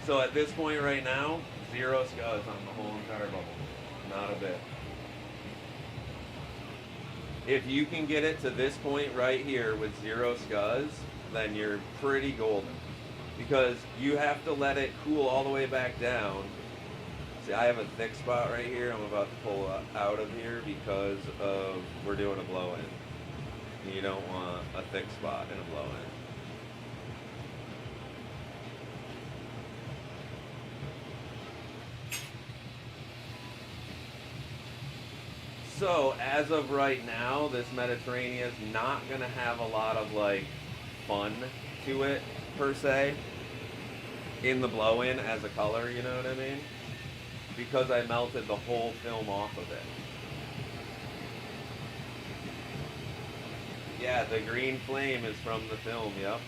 So at this point right now, 0 scuzz on the whole entire bubble. Not a bit. If you can get it to this point right here with 0 scuzz, then you're pretty golden. Because you have to let it cool all the way back down. See, I have a thick spot right here. I'm about to pull out of here because we're doing a blow-in. You don't want a thick spot in a blow-in. So, as of right now, this Mediterranean is not going to have a lot of, like, fun to it, per se, in the blow-in as a color, you know what I mean? Because I melted the whole film off of it. Yeah, the green flame is from the film, yep.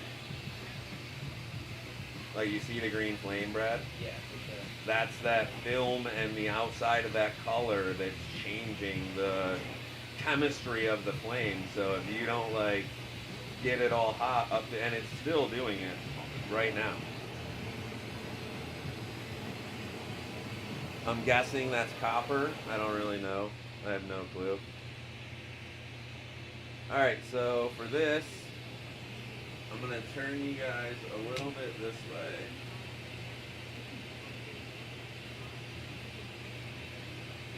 Like, you see the green flame, Brad? Yeah, for sure. That's that film and the outside of that color that's changing the chemistry of the flame. So if you don't like get it all hot up to, and it's still doing it right now. I'm guessing that's copper. I don't really know. I have no clue. Alright, so for this, I'm going to turn you guys a little bit this way.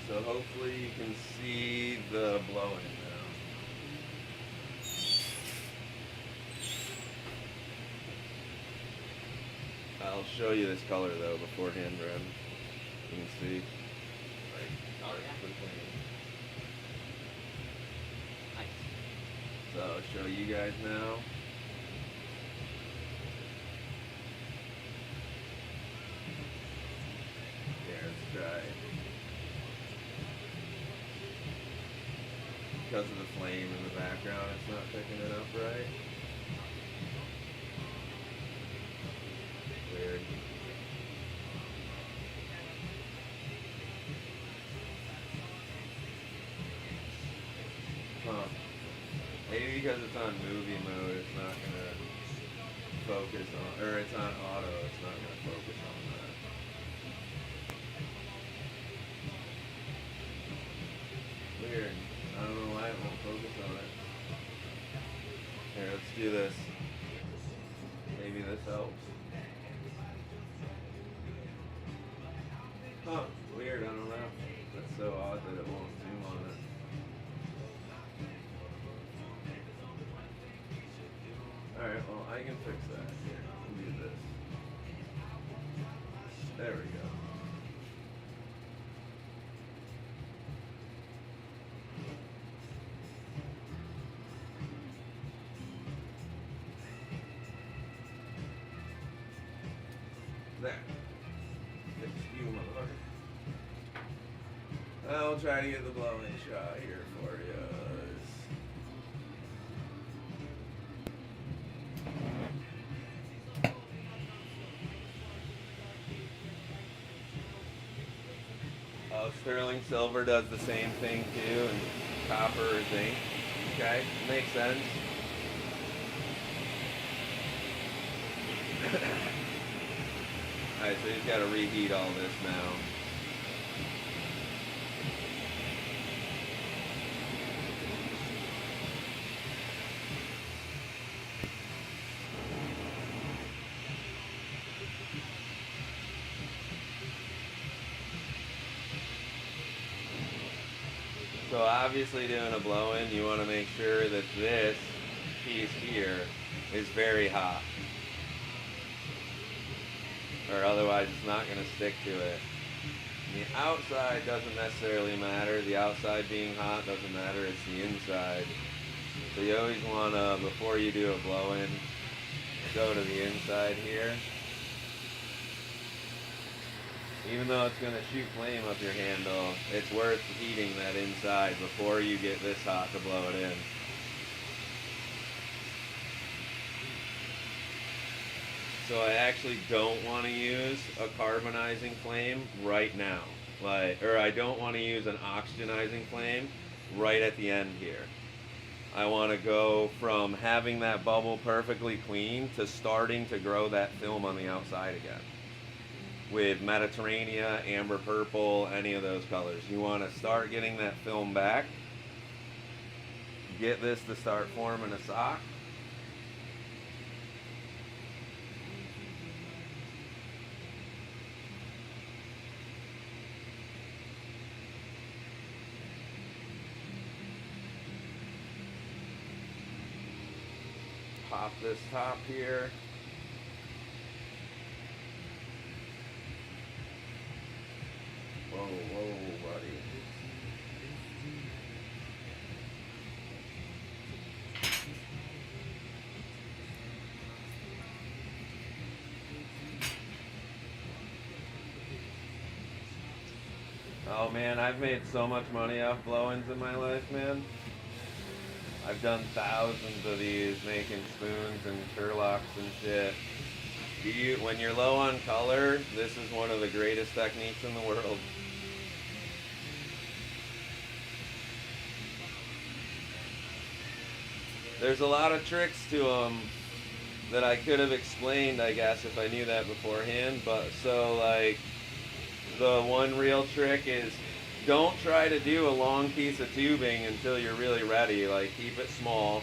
So hopefully you can see the blowing now. I'll show you this color though beforehand, Brad. You can see. Like, Oh, yeah. pretty clean. Nice. So I'll show you guys now. Here, let's try. Because of the flame in the background, it's not picking it up right. Weird. Huh. Maybe because it's on movie mode, it's not gonna focus on, or it's on auto, it's not gonna focus on that. Weird. I don't know why it won't focus on it. Here, let's do this. Maybe this helps. Huh. Weird, I don't know. That's so odd that it won't zoom on it. Alright, well, I can fix that. Here, we'll do this. There we go. There. Fix you, motherfucker. I'll try to get the blowing shot here for you. Sterling silver does the same thing too, and copper or zinc. Okay, makes sense. Alright, so he's got to reheat all this now. So obviously doing a blow-in, you want to make sure that this piece here is very hot. Or otherwise it's not going to stick to it. The outside doesn't necessarily matter. The outside being hot doesn't matter. It's the inside. So you always want to, before you do a blow-in, go to the inside here. Even though it's going to shoot flame up your handle, it's worth heating that inside before you get this hot to blow it in. So I actually don't want to use a carbonizing flame right now. Or I don't want to use an oxygenizing flame right at the end here. I want to go from having that bubble perfectly clean to starting to grow that film on the outside again. With Mediterranean, amber purple, any of those colors. You want to start getting that film back. Get this to start forming a sock. Pop this top here. Whoa, whoa, buddy. Oh man, I've made so much money off blow-ins in my life, man. I've done thousands of these making spoons and Sherlocks and shit. When you're low on color, this is one of the greatest techniques in the world. There's a lot of tricks to them that I could have explained, I guess, if I knew that beforehand. But so, like, the one real trick is don't try to do a long piece of tubing until you're really ready. Like, keep it small.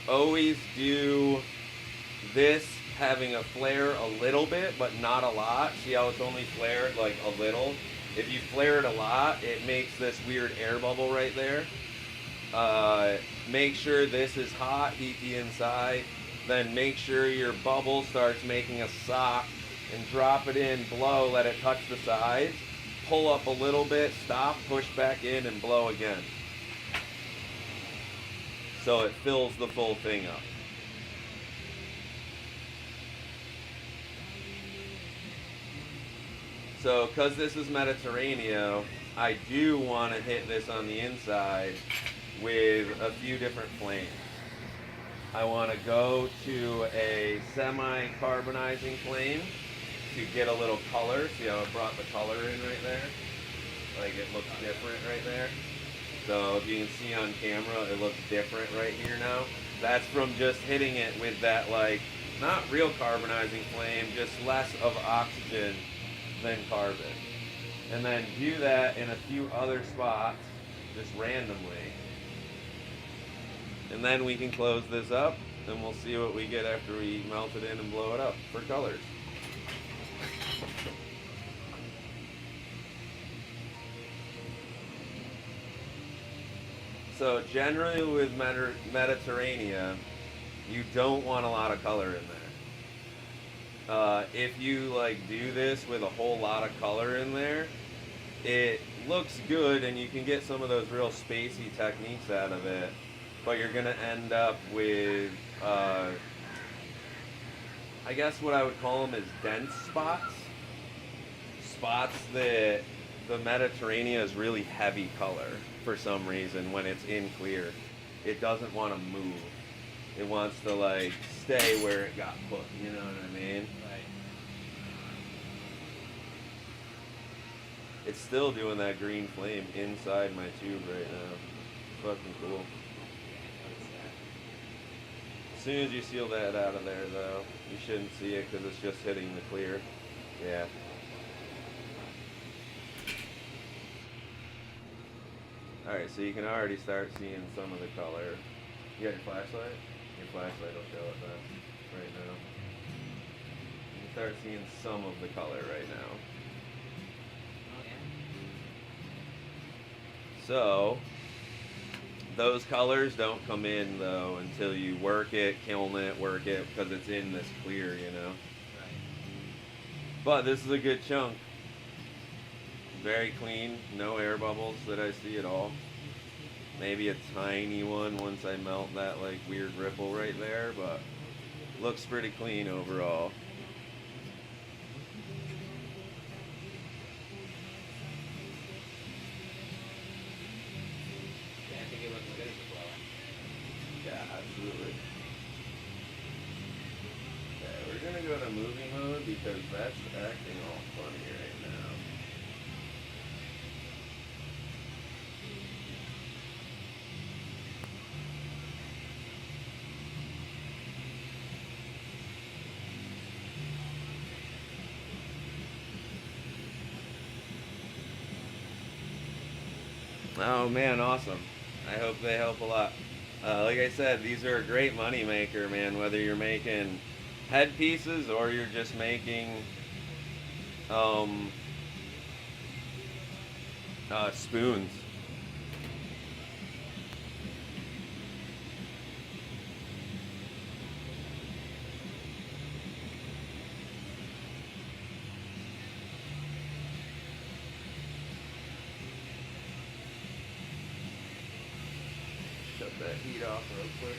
Always do this having a flare a little bit, but not a lot. See how it's only flared like a little? If you flare it a lot, it makes this weird air bubble right there. Make sure this is hot, heat the inside. Then make sure your bubble starts making a sock and drop it in, blow, let it touch the sides, pull up a little bit, stop, push back in, and blow again. So it fills the full thing up. So, because this is Mediterranean, I do want to hit this on the inside with a few different flames. I want to go to a semi-carbonizing flame to get a little color. See how I brought the color in right there? Like it looks different right there. So if you can see on camera, it looks different right here now. That's from just hitting it with that, like, not real carbonizing flame, just less of oxygen than carbon. And then do that in a few other spots, just randomly. And then we can close this up, and we'll see what we get after we melt it in and blow it up for colors. So generally with Mediterranean, you don't want a lot of color in there. If you like do this with a whole lot of color in there, it looks good and you can get some of those real spacey techniques out of it, but you're gonna end up with, I guess what I would call them is dense spots. Spots that the Mediterranean is really heavy color for some reason when it's in clear. It doesn't want to move. It wants to like stay where it got put, you know what I mean? Right. It's still doing that green flame inside my tube right now. Fucking cool. As soon as you seal that out of there though, you shouldn't see it because it's just hitting the clear. Yeah. Alright, so you can already start seeing some of the color. You got your flashlight? Your flashlight will show it then, right now. You can start seeing some of the color right now. Oh yeah. So, those colors don't come in though until you work it, kiln it, work it, because it's in this clear, you know. Right. But this is a good chunk. Very clean, no air bubbles that I see at all. Maybe a tiny one once I melt that like weird ripple right there, but looks pretty clean overall. Yeah, I think it looks good as a blower. Yeah, absolutely. Okay, we're gonna go to movie mode because that's acting all funny right now. Oh man, awesome. I hope they help a lot. Like I said, these are a great money maker, man, whether you're making headpieces or you're just making spoons. Shut that heat off real quick.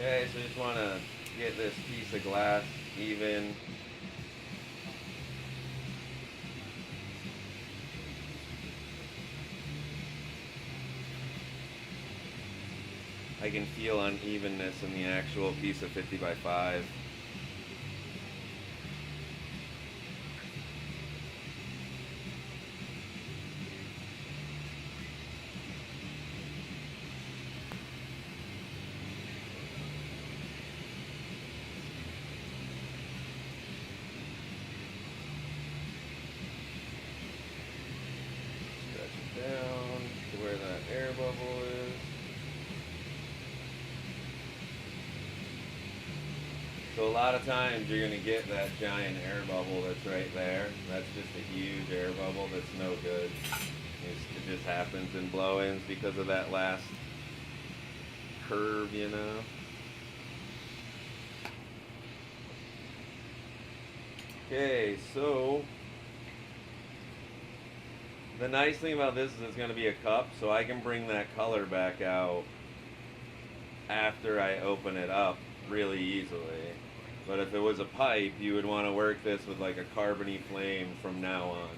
Okay, so just want to get this piece of glass even. I can feel unevenness in the actual piece of 50 by 5. So a lot of times you're gonna get that giant air bubble that's right there. That's just a huge air bubble that's no good. It just happens in blow-ins because of that last curve, you know. Okay, so the nice thing about this is it's going to be a cup, so I can bring that color back out after I open it up really easily. But if it was a pipe, you would want to work this with like a carbony flame from now on.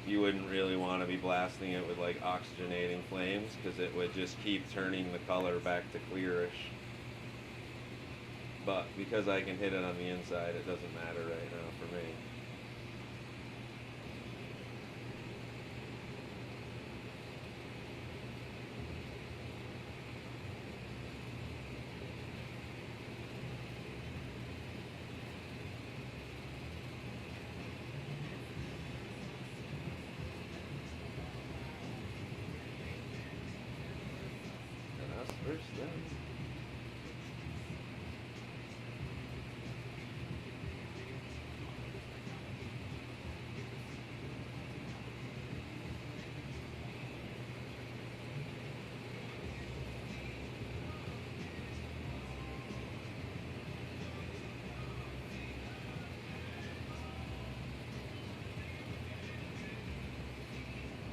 You wouldn't really want to be blasting it with like oxygenating flames because it would just keep turning the color back to clearish. But because I can hit it on the inside, it doesn't matter right now for me. And us first then.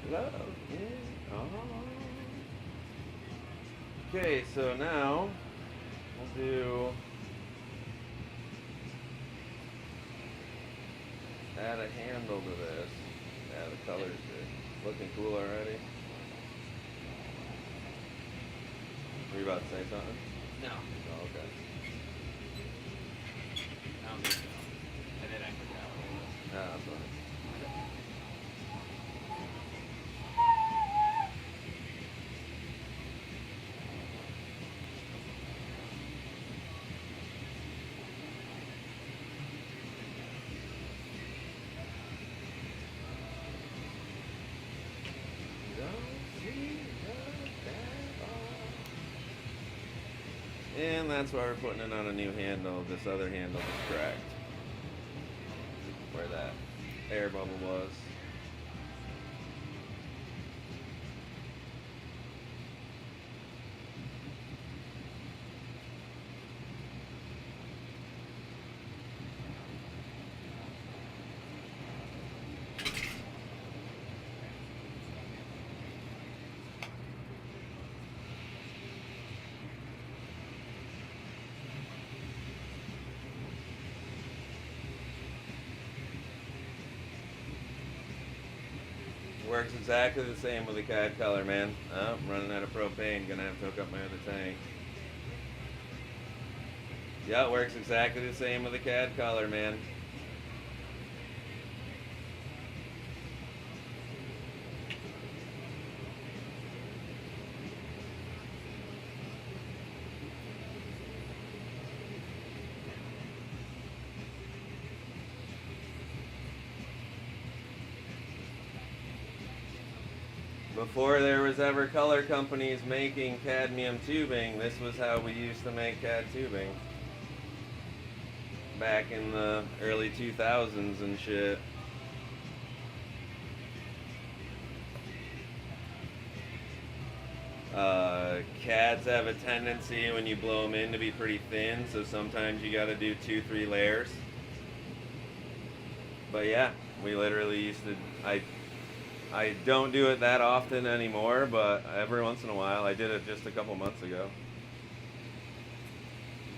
Love in all. Okay, so now we'll do add a handle to this. Yeah, the colors are looking cool already. Were you about to say something? No, Oh, okay. I don't think so. And then I forgot what it was. Ah, that's fine. And that's why we're putting it on a new handle. This other handle is cracked. Where that air bubble was. Works exactly the same with the CAD color, man. Oh, I'm running out of propane. Gonna have to hook up my other tank. Yeah, it works exactly the same with the CAD color, man. Before there was ever color companies making cadmium tubing, this was how we used to make CAD tubing. Back in the early 2000s and shit. CADs have a tendency when you blow them in to be pretty thin, so sometimes you gotta do 2-3 layers. But yeah, we literally used to, I don't do it that often anymore, but every once in a while. I did it just a couple months ago.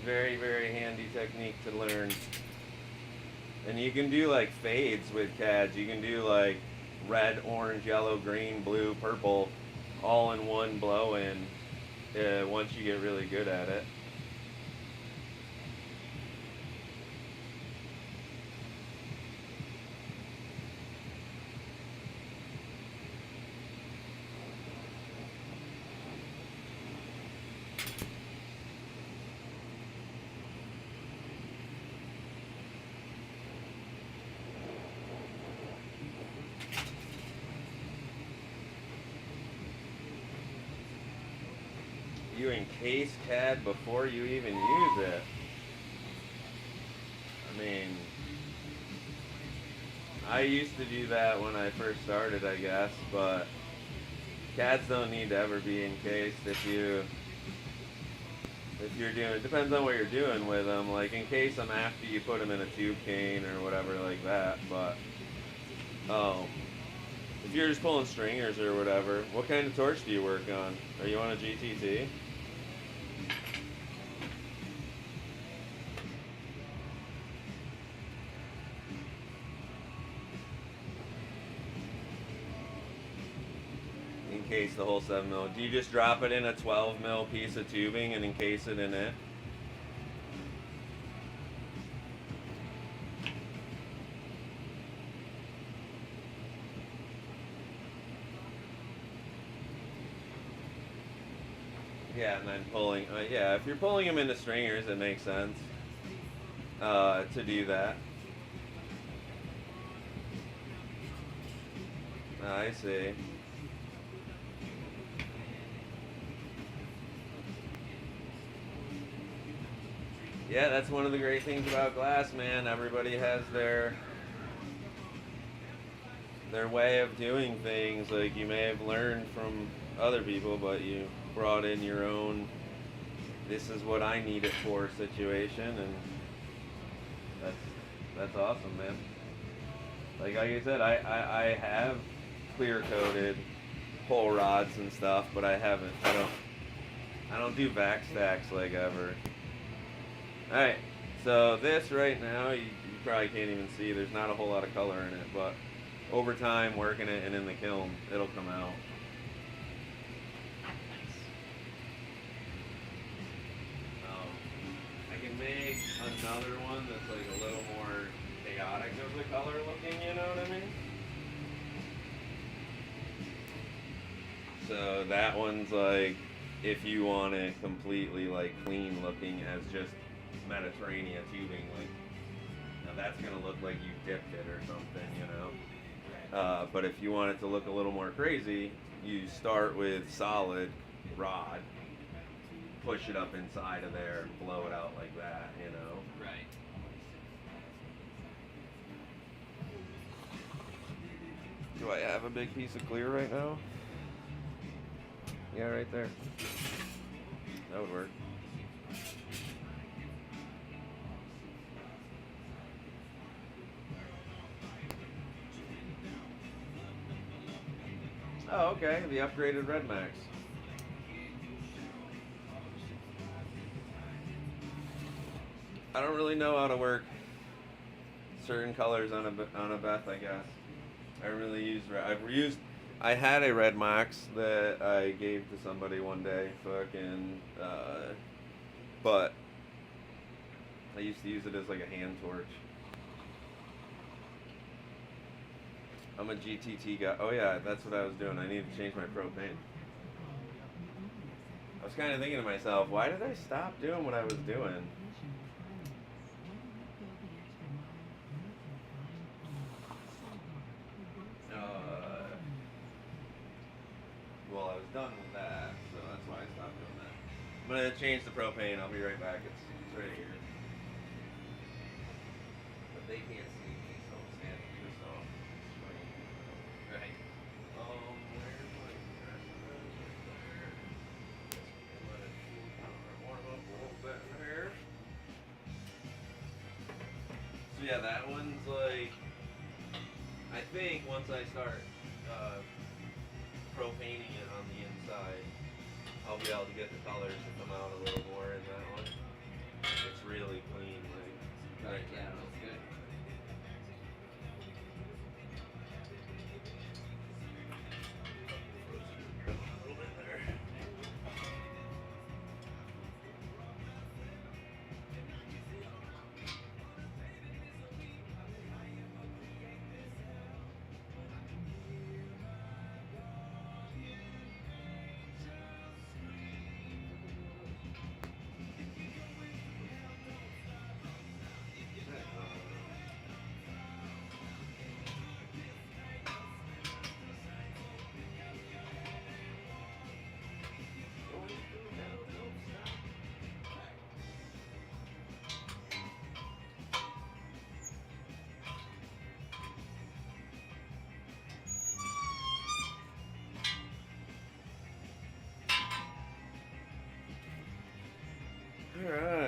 Very, very handy technique to learn. And you can do like fades with CADs. You can do like red, orange, yellow, green, blue, purple, all in one blow-in once you get really good at it. You encase CAD before you even use it. I mean, I used to do that when I first started, I guess, but cats don't need to ever be encased if you're doing, it depends on what you're doing with them. Like, encase them after you put them in a tube cane or whatever like that, but if you're just pulling stringers or whatever, what kind of torch do you work on? Are you on a GTT? Encase the whole 7 mil. Do you just drop it in a 12 mil piece of tubing and encase it in it? Yeah, and then pulling. Yeah, if you're pulling them into stringers, it makes sense to do that. I see. Yeah, that's one of the great things about glass, man. Everybody has their way of doing things. Like, you may have learned from other people, but you brought in your own, this is what I need it for situation, and that's awesome, man. Like I said, I have clear coated pull rods and stuff, but I don't do vac stacks like ever. Alright, so this right now, you probably can't even see, there's not a whole lot of color in it, but over time, working it and in the kiln, it'll come out. I can make another one that's like a little more chaotic of the color looking, you know what I mean? So that one's like, if you want it completely like clean looking as just Mediterranean tubing, like, now that's gonna look like you dipped it or something, you know. But if you want it to look a little more crazy, you start with solid rod, push it up inside of there, and blow it out like that, you know. Right. Do I have a big piece of clear right now? Yeah, right there. That would work. Oh, okay, the upgraded Red Max. I don't really know how to work certain colors on a Beth, I guess. I had a Red Max that I gave to somebody one day, but I used to use it as like a hand torch. I'm a GTT guy. Oh yeah, that's what I was doing. I needed to change my propane. I was kind of thinking to myself, why did I stop doing what I was doing? Well, I was done with that, so that's why I stopped doing that. I'm gonna change the propane. I'll be right back. It's right here. But they can't see me, so I'm standing here, so it's right here. Right. Where's my compressor? Right there. Let it warm up a little bit here. So yeah, that one's like, I think once I start propaning it on the inside, I'll be able to get the colors to come out a little more in that one. It's really clean, like Right. Yeah, that's good. a little bit there.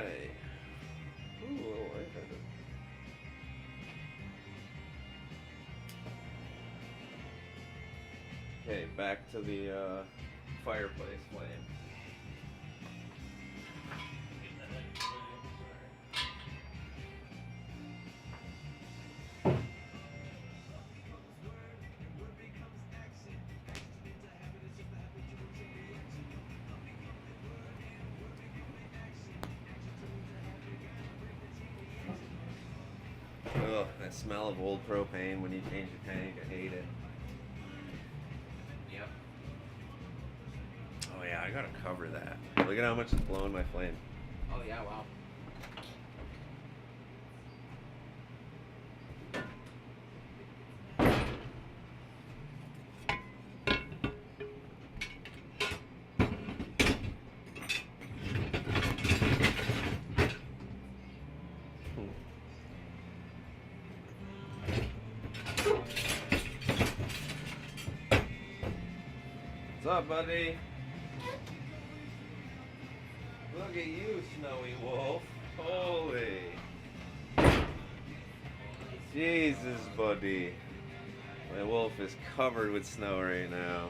Alright. Ooh, a little lightheaded. Okay, back to the fireplace flame. Ugh, that smell of old propane when you change the tank, I hate it. Yep. Oh yeah, I gotta cover that. Look at how much it's blowing my flame. Oh yeah, wow. What's up, buddy? Look at you, Snowy Wolf. Holy. Jesus, buddy. My wolf is covered with snow right now.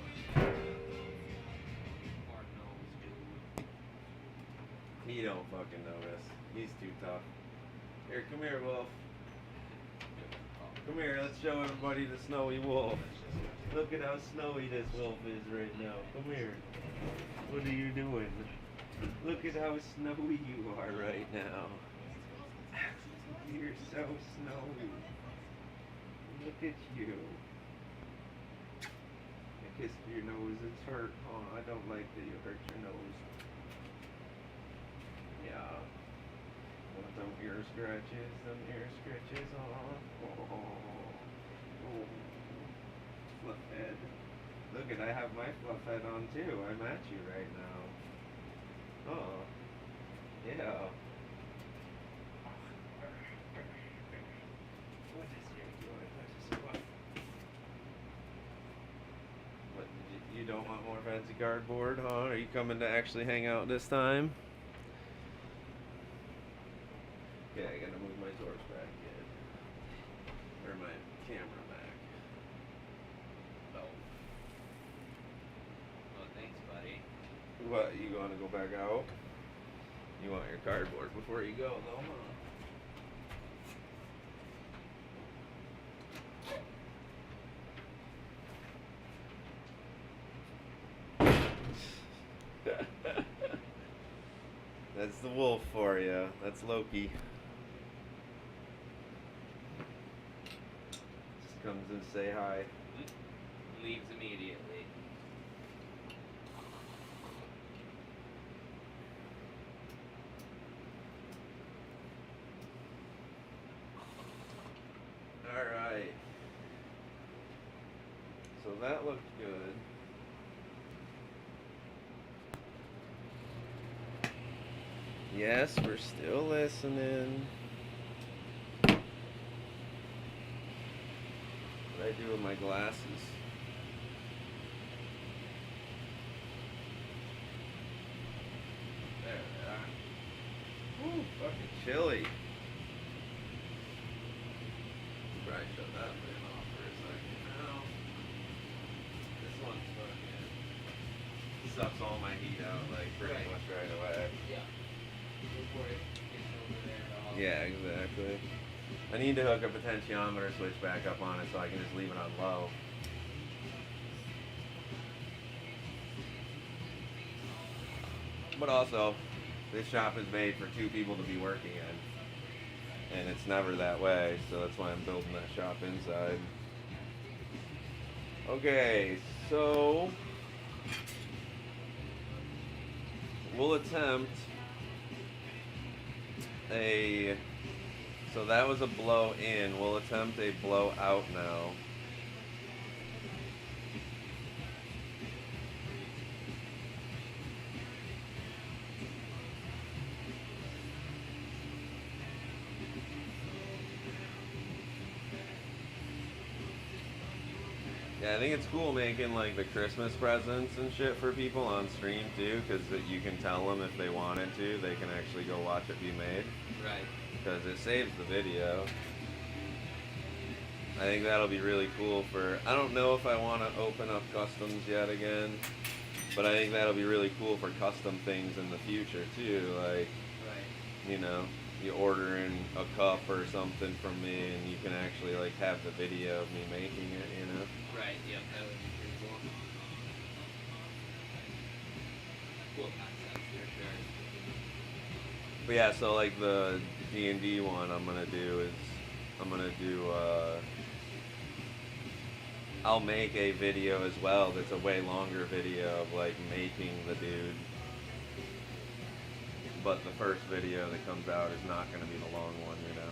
He don't fucking notice. He's too tough. Here, come here, wolf. Come here, let's show everybody the snowy wolf. Look at how snowy this wolf is right now. Come here. What are you doing? Look at how snowy you are right now. You're so snowy. Look at you. I kissed your nose, it's hurt. Oh, I don't like that you hurt your nose. Yeah. Want them ear scratches, Oh. Oh. Fluff head. Look at, I have my fluff head on too. I match you right now. Oh. Yeah. What is your doing? What, you don't want more fancy cardboard, huh? Are you coming to actually hang out this time? Okay, I gotta move my torch back in. Or my camera back. Oh. Oh, thanks, buddy. What, you wanna go back out? You want your cardboard before you go, though, huh? That's the wolf for you. That's Loki. Just comes and say hi. Leaves immediately. Alright. So that looked good. Yes, we're still listening. What did I do with my glasses? There they are. Ooh, fucking chilly. Probably shut that thing off for a second now. This one's fucking sucks all my heat out like pretty Right. much right away. Yeah. Before it gets over there at all. Yeah, exactly. I need to hook a potentiometer switch back up on it so I can just leave it on low. But also, this shop is made for 2 people to be working in. And it's never that way, so that's why I'm building that shop inside. Okay, so we'll attempt a, so that was a blow in, we'll attempt a blow out now. Yeah, I think it's cool making like the Christmas presents and shit for people on stream too, because you can tell them if they wanted to, they can actually go watch it be made, Right. because it saves the video. I think that'll be really cool for. I don't know if I want to open up customs yet again, but I think that'll be really cool for custom things in the future too. Like, Right. you know, you order in a cup or something from me, and you can actually like have the video of me making it. You know. Right. Yep. That would be pretty cool. Cool concept for sure. But yeah, so like the D&D one I'm gonna do. I'll make a video as well that's a way longer video of like making the dude. But the first video that comes out is not gonna be the long one, you know.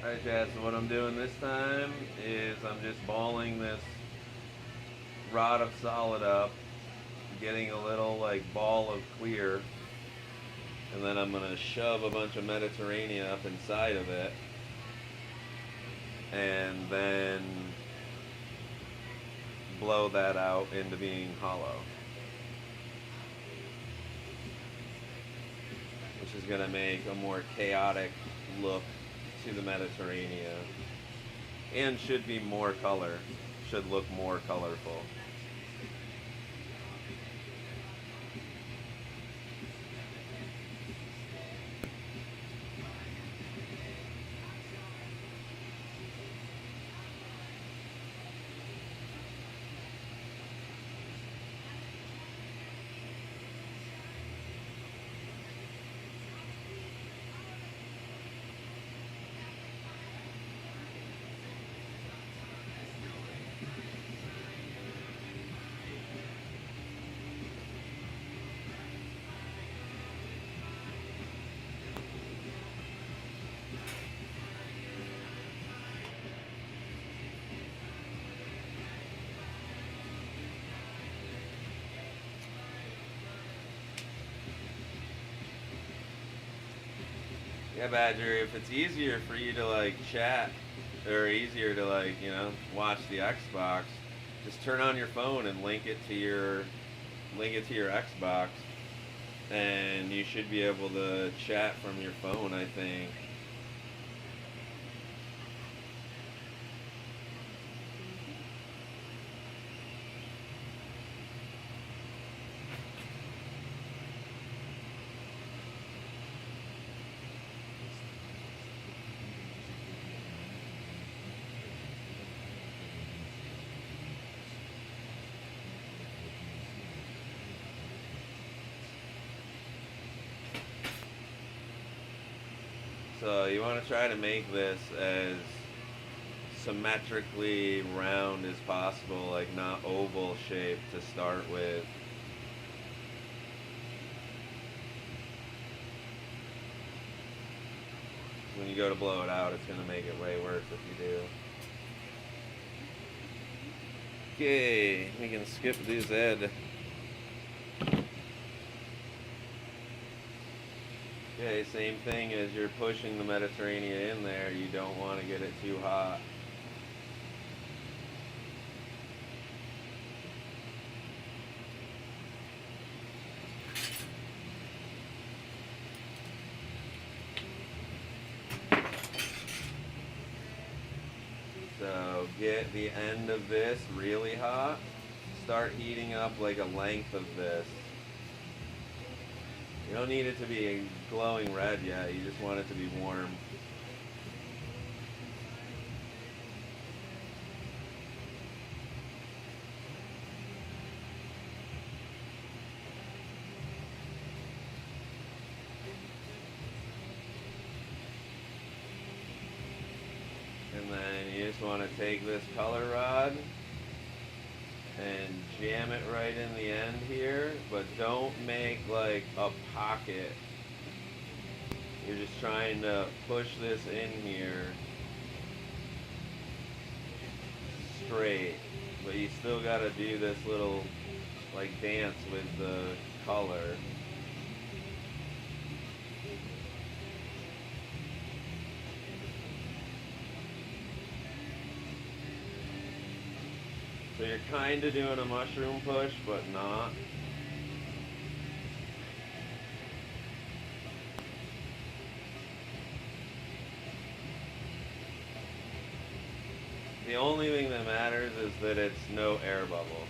Alright, Chad, so what I'm doing this time is I'm just balling this rod of solid up, getting a little like ball of clear, and then I'm gonna shove a bunch of Mediterranean up inside of it, and then blow that out into being hollow, which is gonna make a more chaotic look to the Mediterranean, and should be more color, should look more colorful. Yeah, Badger, if it's easier for you to like chat, or easier to like, you know, watch the Xbox, just turn on your phone and link it to your Xbox, and you should be able to chat from your phone, I think. So you want to try to make this as symmetrically round as possible, like not oval shaped to start with. When you go to blow it out, it's going to make it way worse if you do. Okay, we can skip this Ed. Okay, same thing as you're pushing the Mediterranean in there, you don't want to get it too hot. So get the end of this really hot. Start heating up like a length of this. You don't need it to be a glowing red yet, you just want it to be warm. And then you just want to take this color rod and jam it right in the end here, but don't make like a pocket. You're just trying to push this in here straight, but you still got to do this little like dance with the color. So you're kind of doing a mushroom push, but not. The only thing that matters is that it's no air bubble.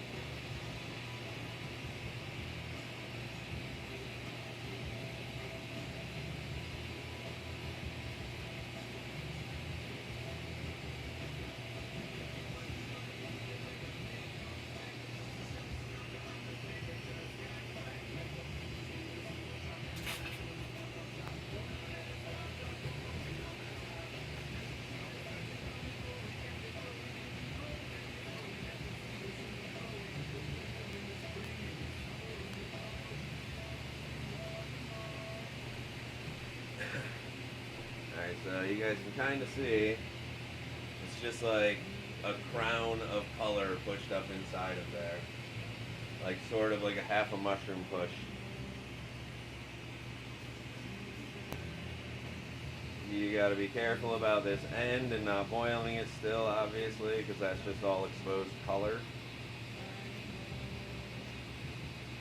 Alright, so you guys can kind of see, it's just like a crown of color pushed up inside of there. Like sort of like a half a mushroom push. You gotta be careful about this end and not boiling it still, obviously, because that's just all exposed color.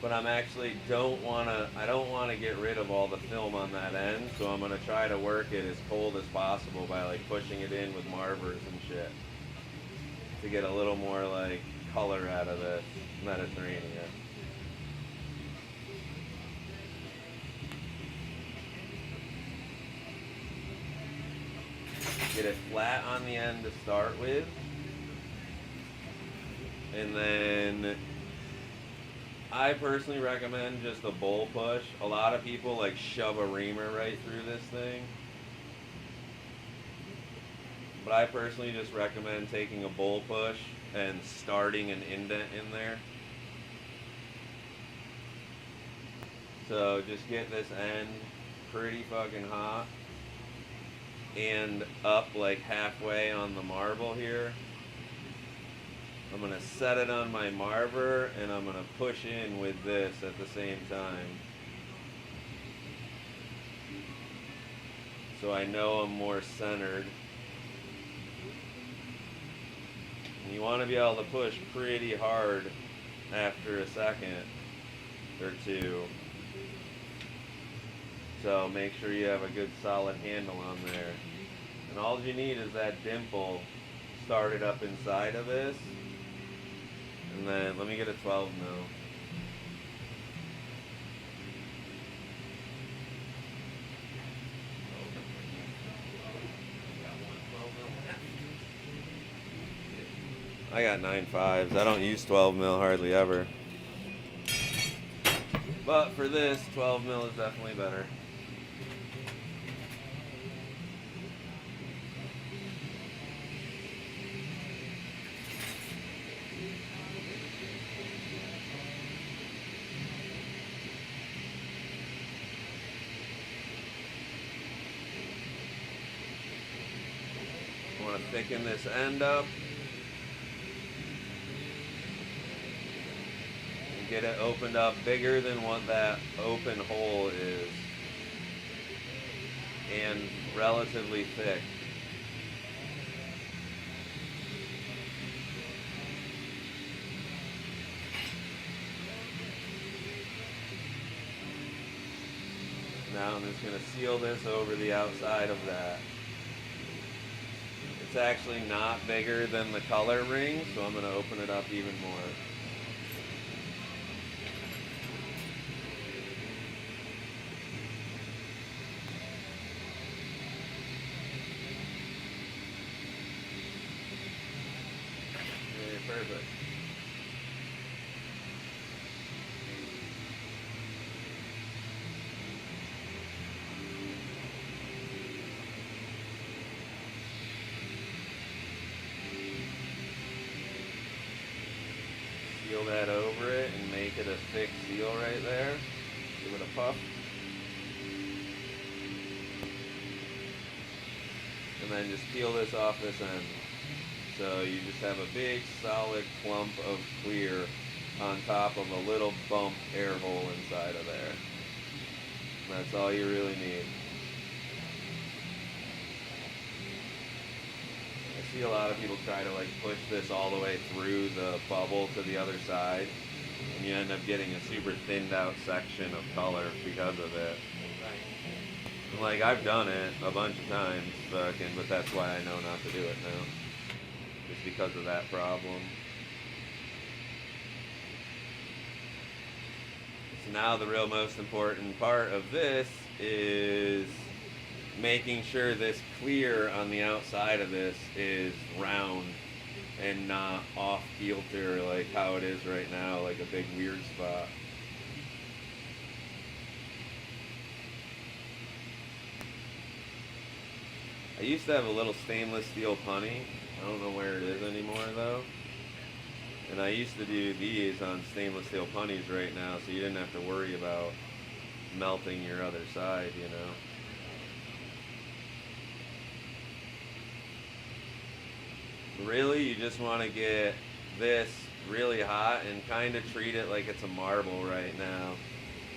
But I'm actually I don't want to get rid of all the film on that end, so I'm gonna try to work it as cold as possible by like pushing it in with Marvers and shit to get a little more like color out of this Mediterranean. Get it flat on the end to start with, and then I personally recommend just a bowl push. A lot of people like shove a reamer right through this thing, but I personally just recommend taking a bowl push and starting an indent in there. So just get this end pretty fucking hot and up like halfway on the marble here. I'm gonna set it on my marver and I'm gonna push in with this at the same time. So I know I'm more centered. And you wanna be able to push pretty hard after a second or two. So make sure you have a good solid handle on there. And all you need is that dimple started up inside of this. And then let me get a 12 mil. I got 9.5s. I don't use 12 mil hardly ever. But for this, 12 mil is definitely better. I want to thicken this end up. Get it opened up bigger than what that open hole is, and relatively thick. Now I'm just going to seal this over the outside of that. It's actually not bigger than the color ring, so I'm going to open it up even more. Perfect. peel that over it and make it a thick seal right there. Give it a puff. And then just peel this off this end. So you just have a big solid clump of clear on top of a little bump air hole inside of there. That's all you really need. I see a lot of people try to like push this all the way through the bubble to the other side, and you end up getting a super thinned out section of color because of it. Right. Like, I've done it a bunch of times, but that's why I know not to do it now. Just because of that problem. So now the real most important part of this is making sure this clear on the outside of this is round and not off kilter like how it is right now, like a big weird spot. I used to have a little stainless steel punny. I don't know where it is anymore though. And I used to do these on stainless steel punnies right now, so you didn't have to worry about melting your other side, you know. Really, you just want to get this really hot and kind of treat it like it's a marble right now.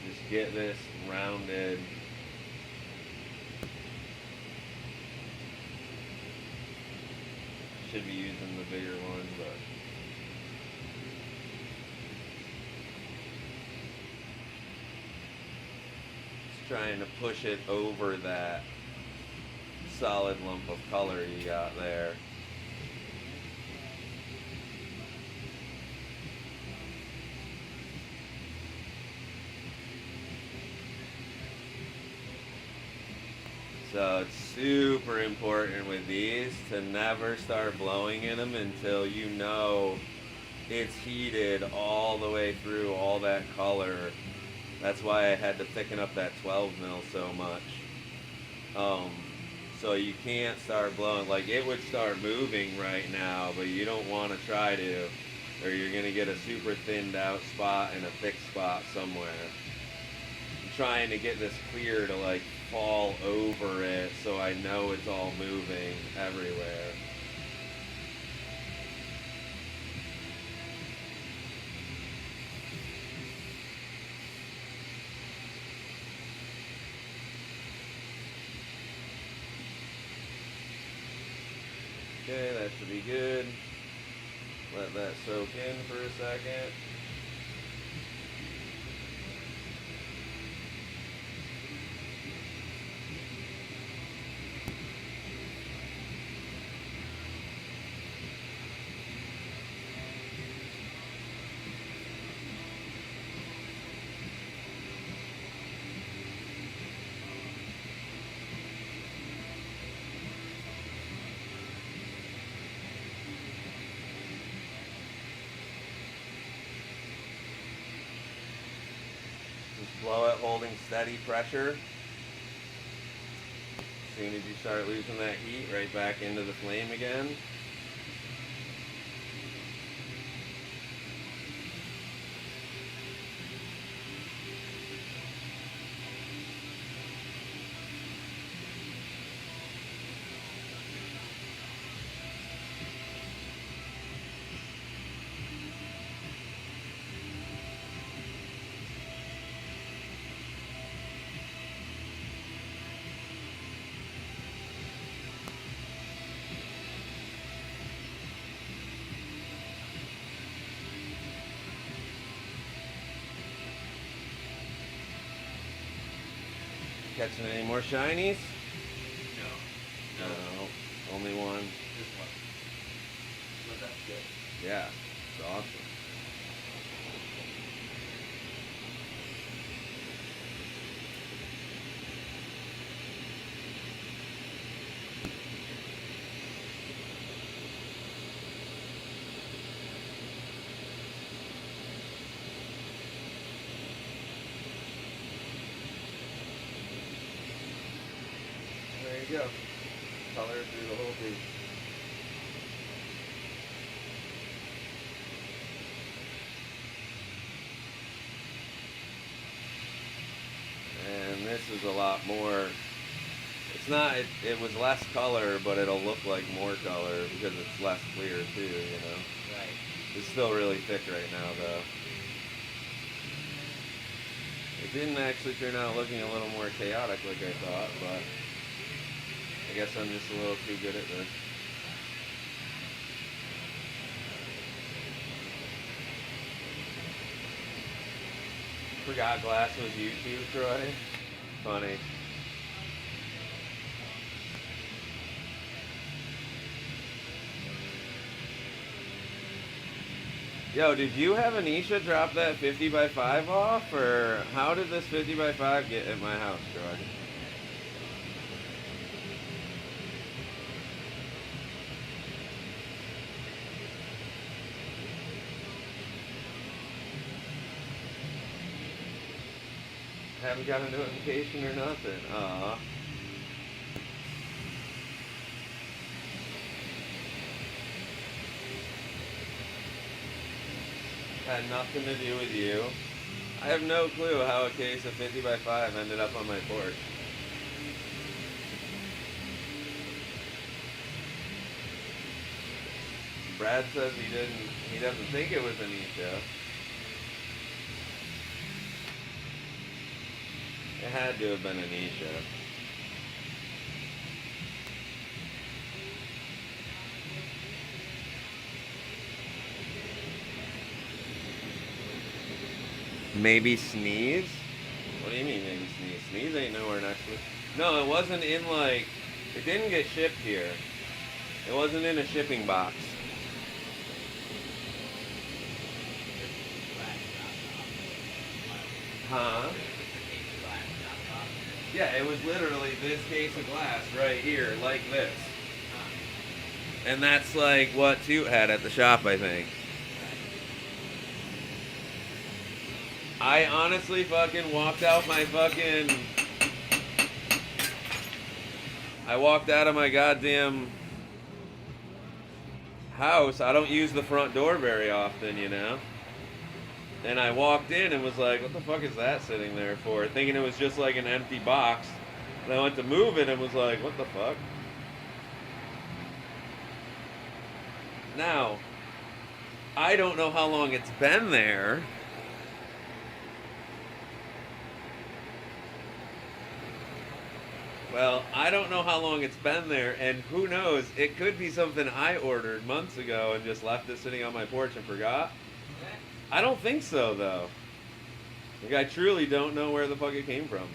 Just get this rounded. Should be using the bigger one, but just trying to push it over that solid lump of color you got there. So it's super important with these to never start blowing in them until you know it's heated all the way through all that color. That's why I had to thicken up that 12 mil so much. So you can't start blowing, like it would start moving right now, but you don't want to try to, or you're going to get a super thinned out spot and a thick spot somewhere. I'm trying to get this clear to like fall over it so I know it's all moving everywhere. Okay, that should be good. Let that soak in for a second. Blow it holding steady pressure. As soon as you start losing that heat, right back into the flame again. Catching any more shinies? No. No, only one. Just one. But that's good. Yeah, it's awesome. There you go. Color through the whole piece. a lot more. It's not. It was less color, but it'll look like more color because it's less clear too. You know. Right. It's still really thick right now, though. It didn't actually turn out looking a little more chaotic like I thought, but I guess I'm just a little too good at this. Forgot glass was YouTube, Troy. Funny. Yo, did you have Anisha drop that 50 by 5 off, or how did this 50 by 5 get at my house, Troy? Haven't got a notification or nothing. Aw. Had nothing to do with you. I have no clue how a case of 50 by 5 ended up on my porch. Brad says he doesn't think it was Anisha. It had to have been Anisha. Maybe Sneeze? What do you mean maybe Sneeze? Sneeze ain't nowhere next to it. No, it wasn't in like, it didn't get shipped here. It wasn't in a shipping box. Huh? Yeah, it was literally this case of glass right here, like this. And that's like what Toot had at the shop, I think. I honestly fucking walked out my fucking... I walked out of my goddamn house. I don't use the front door very often, you know? And I walked in and was like, what the fuck is that sitting there for? Thinking it was just like an empty box. And I went to move it and was like, what the fuck? Now, I don't know how long it's been there. Well, I don't know how long it's been there, and who knows, it could be something I ordered months ago and just left it sitting on my porch and forgot. I don't think so, though. Like, I truly don't know where the fuck it came from.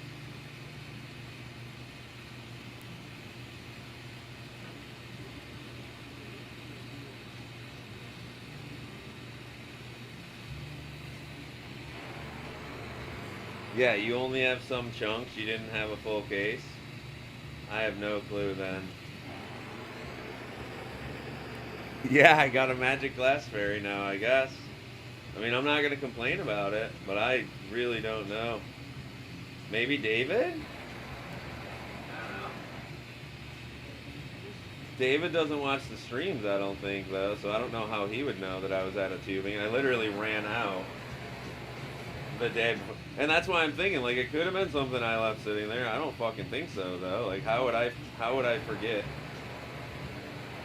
Yeah, you only have some chunks, you didn't have a full case. I have no clue then. Yeah, I got a Magic Glass Fairy now, I guess. I mean, I'm not going to complain about it, but I really don't know. Maybe David? I don't know. David doesn't watch the streams, I don't think, though, so I don't know how he would know that I was at a tubing. I literally ran out the day before. And that's why I'm thinking, like, it could have been something I left sitting there. I don't fucking think so, though. Like, how would I forget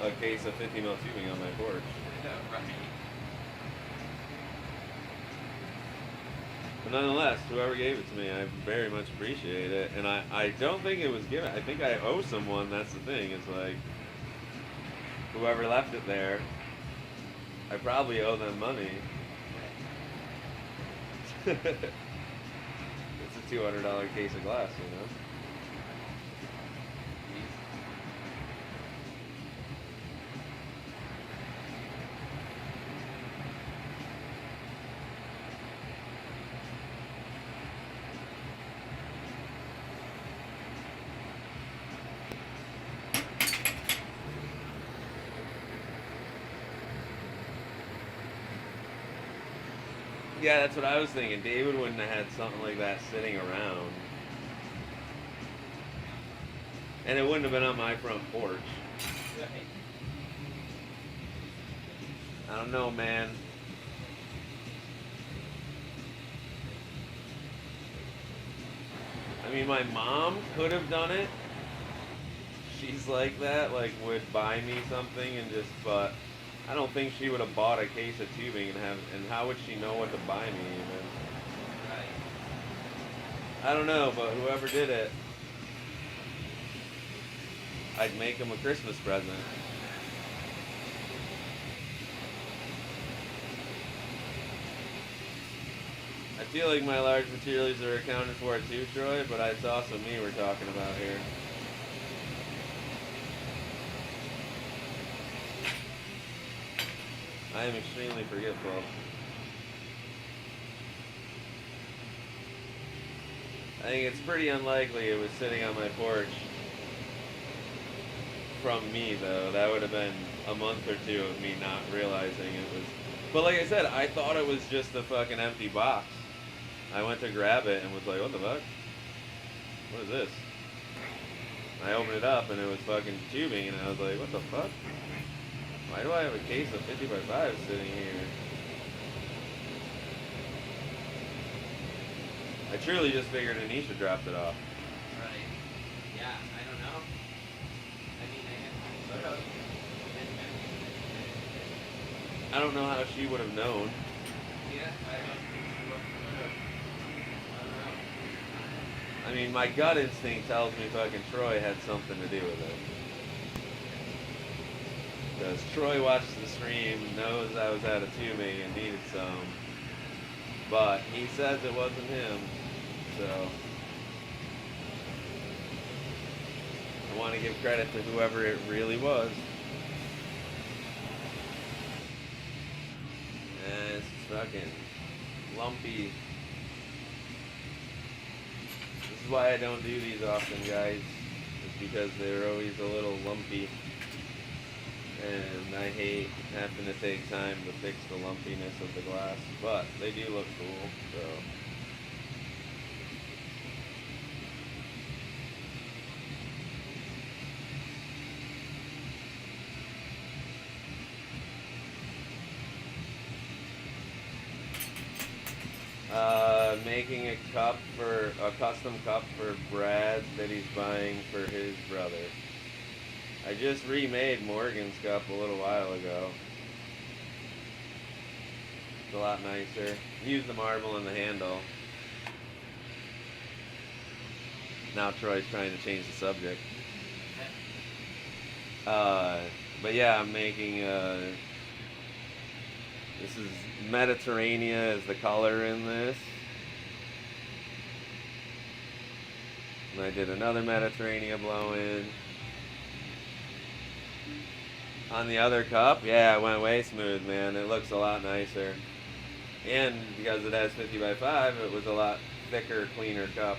a case of 50 mil tubing on my porch? Right. But nonetheless, whoever gave it to me, I very much appreciate it. And I don't think it was given. I think I owe someone, that's the thing. It's like, whoever left it there, I probably owe them money. It's a $200 case of glass, you know? Yeah, that's what I was thinking. David wouldn't have had something like that sitting around. And it wouldn't have been on my front porch. Right. I don't know, man. I mean, my mom could have done it. She's like that, like would buy me something and just, but I don't think she would have bought a case of tubing and how would she know what to buy me even? Right. I don't know, but whoever did it, I'd make him a Christmas present. I feel like my large materials are accounted for too, Troy, but it's also me we're talking about here. I am extremely forgetful. I think it's pretty unlikely it was sitting on my porch from me, though. That would have been a month or two of me not realizing it was. But like I said, I thought it was just a fucking empty box. I went to grab it and was like, what the fuck? What is this? I opened it up and it was fucking tubing, and I was like, what the fuck? Why do I have a case of 50x5 sitting here? I truly just figured Anisha dropped it off. Right. Yeah, I don't know. I mean, I sort of. I don't know how she would have known. Yeah, I don't think she would have. I don't know. I mean, my gut instinct tells me fucking Troy had something to do with it. Because Troy watched the stream, knows I was out of tubing and needed some. But he says it wasn't him, so I want to give credit to whoever it really was. And it's fucking lumpy. This is why I don't do these often, guys. It's because they're always a little lumpy. And I hate having to take time to fix the lumpiness of the glass, but they do look cool, so. Making a custom cup for Brad that he's buying for his brother. I just remade Morgan's cup a little while ago. It's a lot nicer. Use the marble in the handle. Now Troy's trying to change the subject. But yeah, I'm making, this is Mediterranean is the color in this. And I did another Mediterranean blow-in. On the other cup, yeah, it went way smooth, man. It looks a lot nicer. And because it has 50x5, it was a lot thicker, cleaner cup.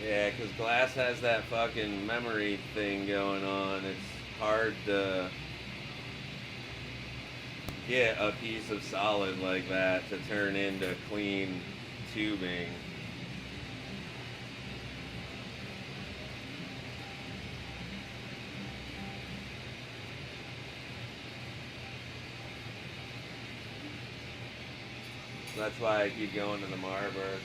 Yeah, because glass has that fucking memory thing going on. It's hard to get a piece of solid like that to turn into clean tubing. That's why I keep going to the Marburg.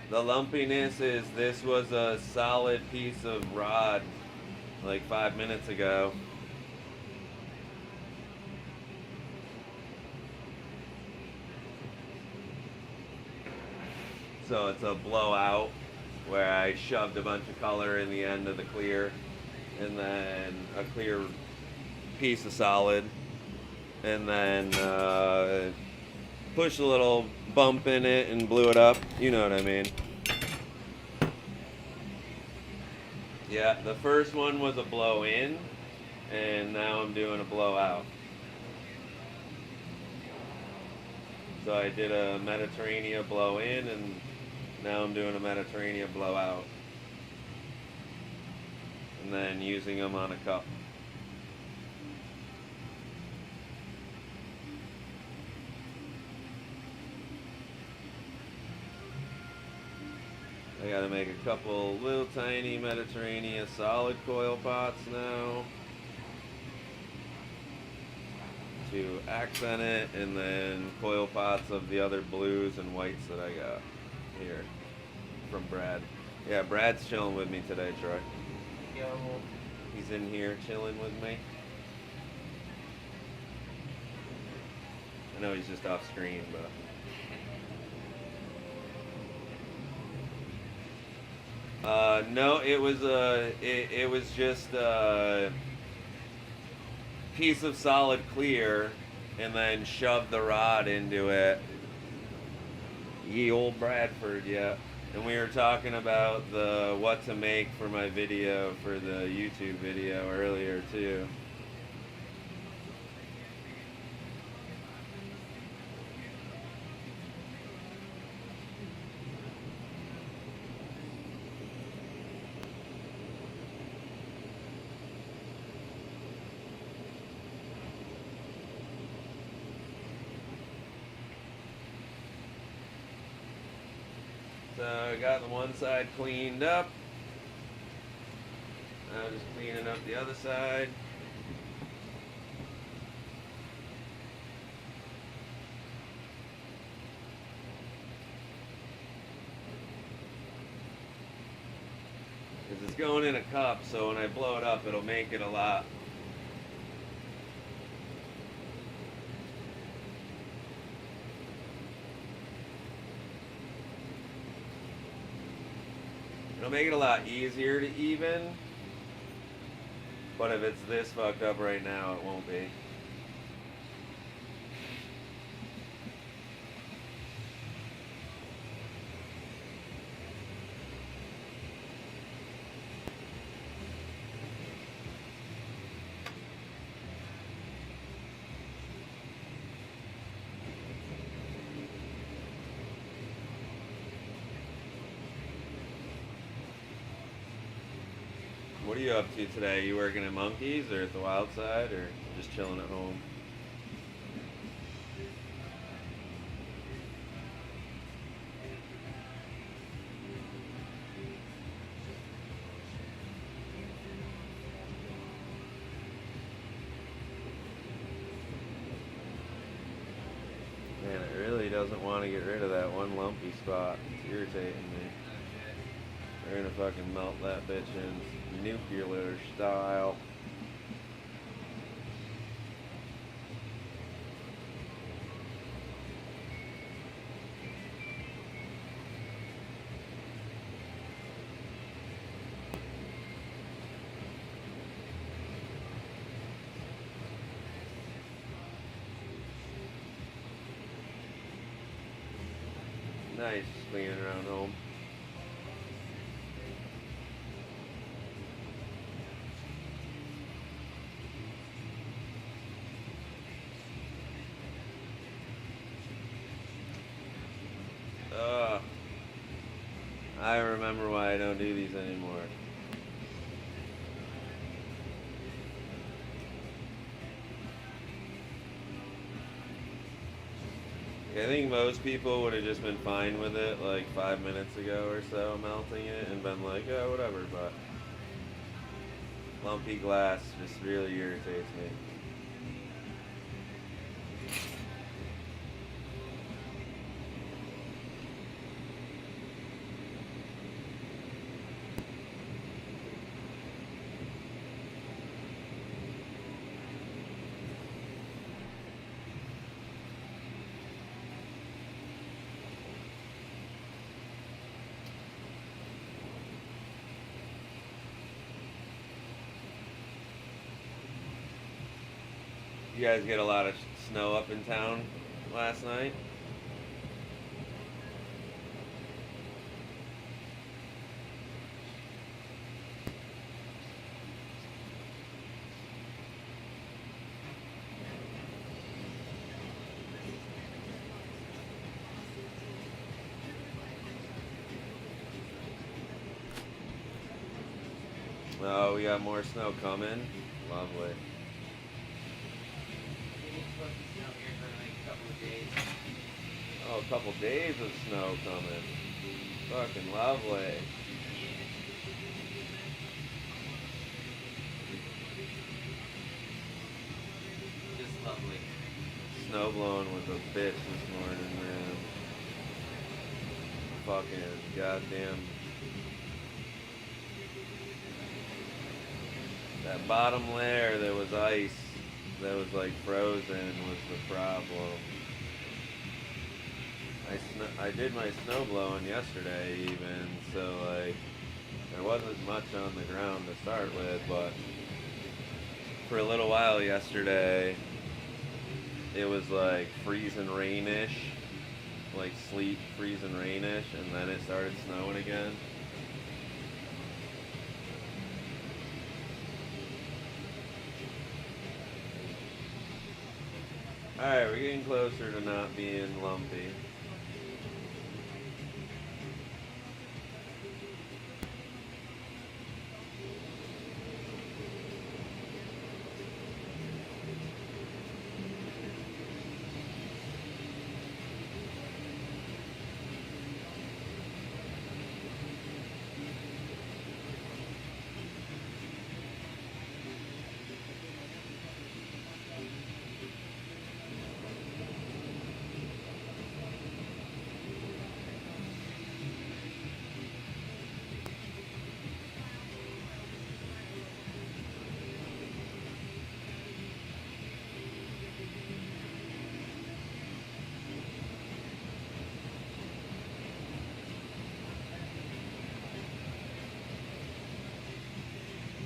The lumpiness is this was a solid piece of rod like 5 minutes ago. So it's a blowout where I shoved a bunch of color in the end of the clear and then a clear piece of solid and then pushed a little bump in it and blew it up. You know what I mean. Yeah, the first one was a blow in, and now I'm doing a blow out. So I did a Mediterranean blow in, and now I'm doing a Mediterranean blow out. And then using them on a cup. I gotta make a couple little tiny Mediterranean solid coil pots now to accent it, and then coil pots of the other blues and whites that I got here from Brad. Yeah, Brad's chilling with me today, Troy. Yo, He's in here chilling with me. I know he's just off screen, but no, it was it was just a piece of solid clear, and then shoved the rod into it. Ye old Bradford, yeah. And we were talking about the what to make for my video for the YouTube video earlier too. So I got the one side cleaned up. Now just cleaning up the other side. Because it's going in a cup, so when I blow it up, it'll make it a lot. It'll make it a lot easier to even, but if it's this fucked up right now, it won't be. What are you up to today? You working at Monkeys or at the Wild Side or just chilling at home? Man, it really doesn't want to get rid of that one lumpy spot. It's irritating me. They're gonna fucking melt that bitch in nuclear style. Nice, cleaning around home. I remember why I don't do these anymore. I think most people would have just been fine with it like 5 minutes ago or so, melting it, and been like, oh, whatever, but lumpy glass just really irritates me. You guys get a lot of snow up in town last night? Oh, we got more snow coming. Lovely. Maybe it's supposed to snow here for like a couple of days. Oh, a couple days of snow coming. Fucking lovely. Just lovely. Snow blowing was a bitch this morning, man. Fucking goddamn. That bottom layer that was ice, that was like frozen, was the problem. I did my snow blowing yesterday even, so like there wasn't much on the ground to start with, but for a little while yesterday it was like freezing rainish, like sleet freezing rainish, and then it started snowing again. Alright, we're getting closer to not being lumpy.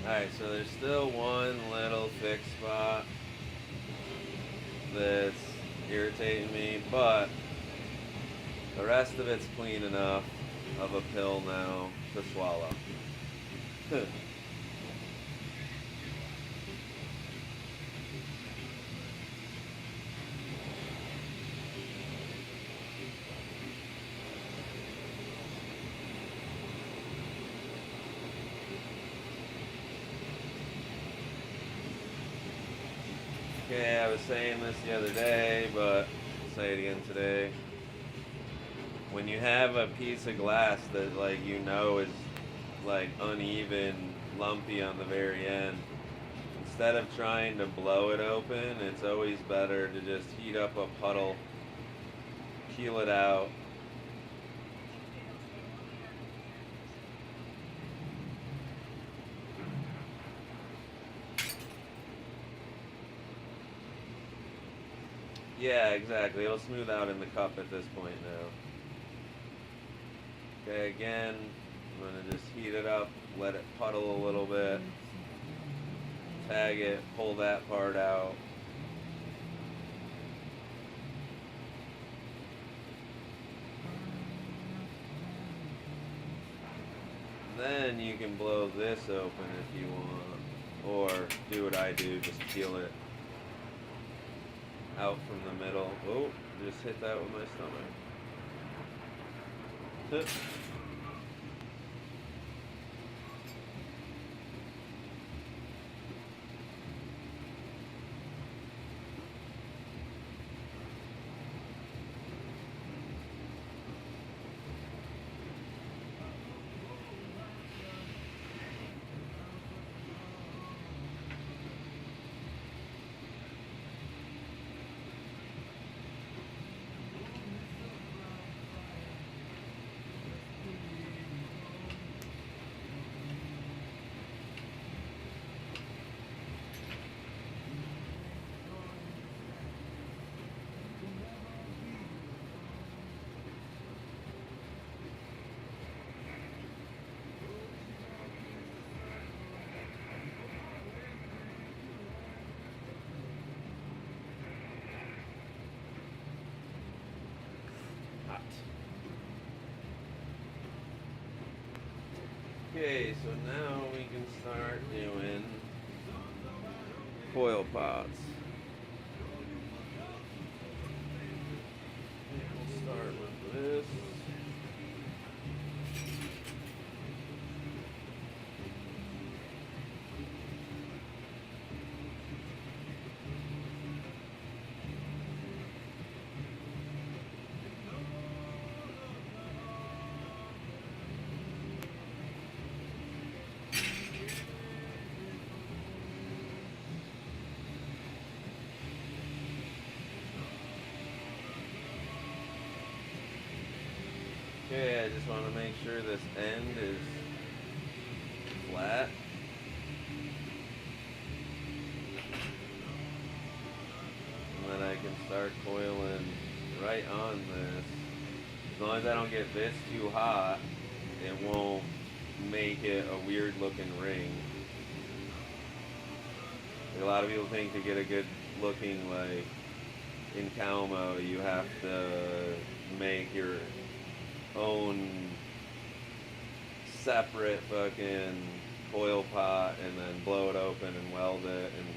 Alright, so there's still one little thick spot that's irritating me, but the rest of it's clean enough of a pill now to swallow. Okay, I was saying this the other day, but I'll say it again today. When you have a piece of glass that like you know is like uneven, lumpy on the very end, instead of trying to blow it open, it's always better to just heat up a puddle, peel it out. Yeah, exactly. It'll smooth out in the cup at this point now. Okay, again, I'm going to just heat it up, let it puddle a little bit, tag it, pull that part out. Then you can blow this open if you want, or do what I do, just peel it out from the middle. Oh, just hit that with my stomach. Okay, so now we can start doing coil pots. We'll start with this. Okay, I just want to make sure this end is flat. And then I can start coiling right on this. As long as I don't get this too hot, it won't make it a weird looking ring. A lot of people think to get a good looking, like in Calmo, you have to make your own separate fucking coil pot and then blow it open and weld it. And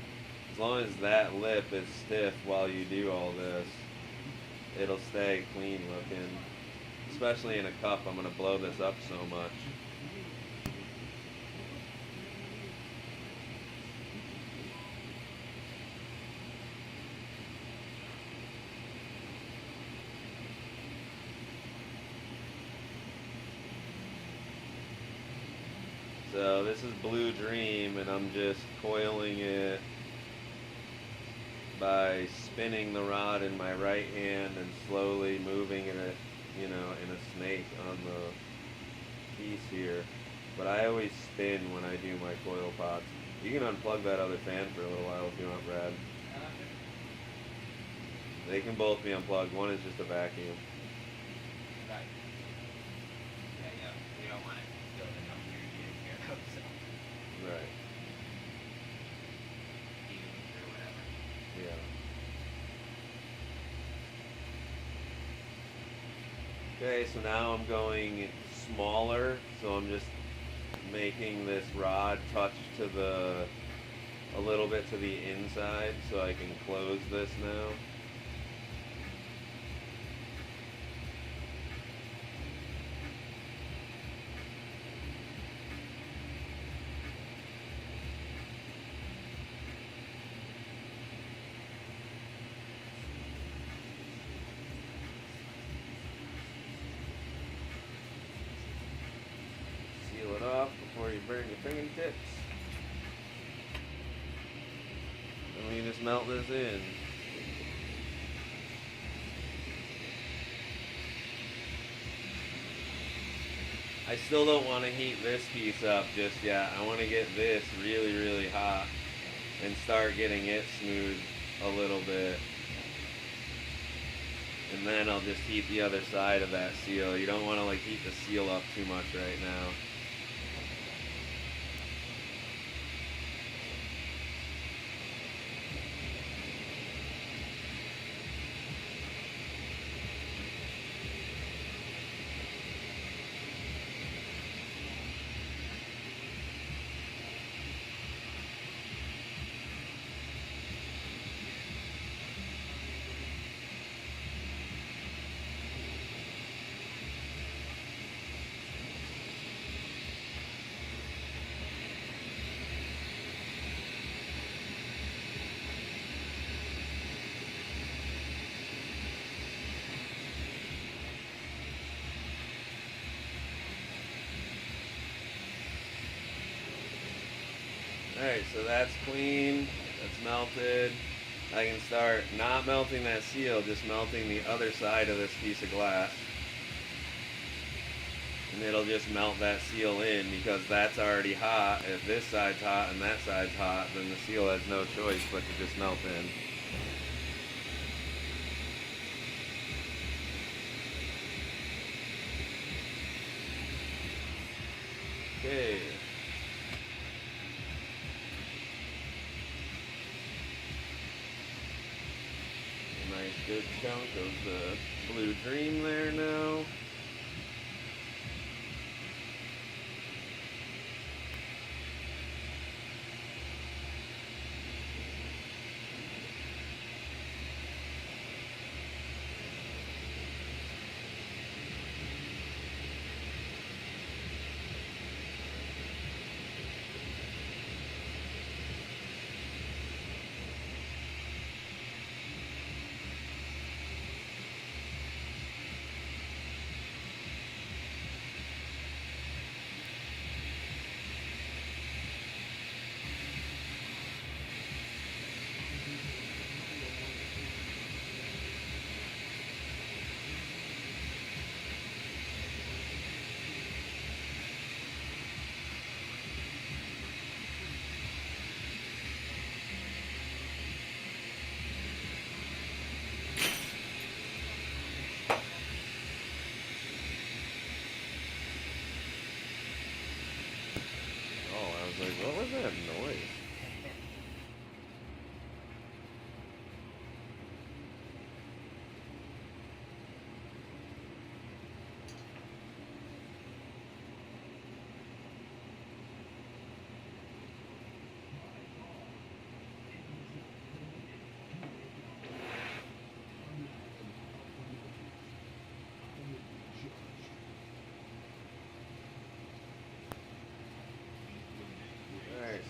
as long as that lip is stiff while you do all this, it'll stay clean looking. Especially in a cup, I'm gonna blow this up so much. So this is Blue Dream, and I'm just coiling it by spinning the rod in my right hand and slowly moving it, you know, in a snake on the piece here. But I always spin when I do my coil pots. You can unplug that other fan for a little while if you want, Brad. They can both be unplugged. One is just a vacuum. Right. Yeah, you don't want it building up here, so Right. fumes or whatever. Yeah. Okay, so now I'm going smaller, so I'm just making this rod touch to a little bit to the inside so I can close this now. Seal it off before you burn your fingertips. And we just melt this in. I still don't want to heat this piece up just yet. I want to get this really, really hot and start getting it smooth a little bit. And then I'll just heat the other side of that seal. You don't want to like heat the seal up too much right now. Alright, so that's clean, that's melted. I can start not melting that seal, just melting the other side of this piece of glass. And it'll just melt that seal in because that's already hot. If this side's hot and that side's hot, then the seal has no choice but to just melt in. Okay. Nice good chunk of the Blue Dream there now.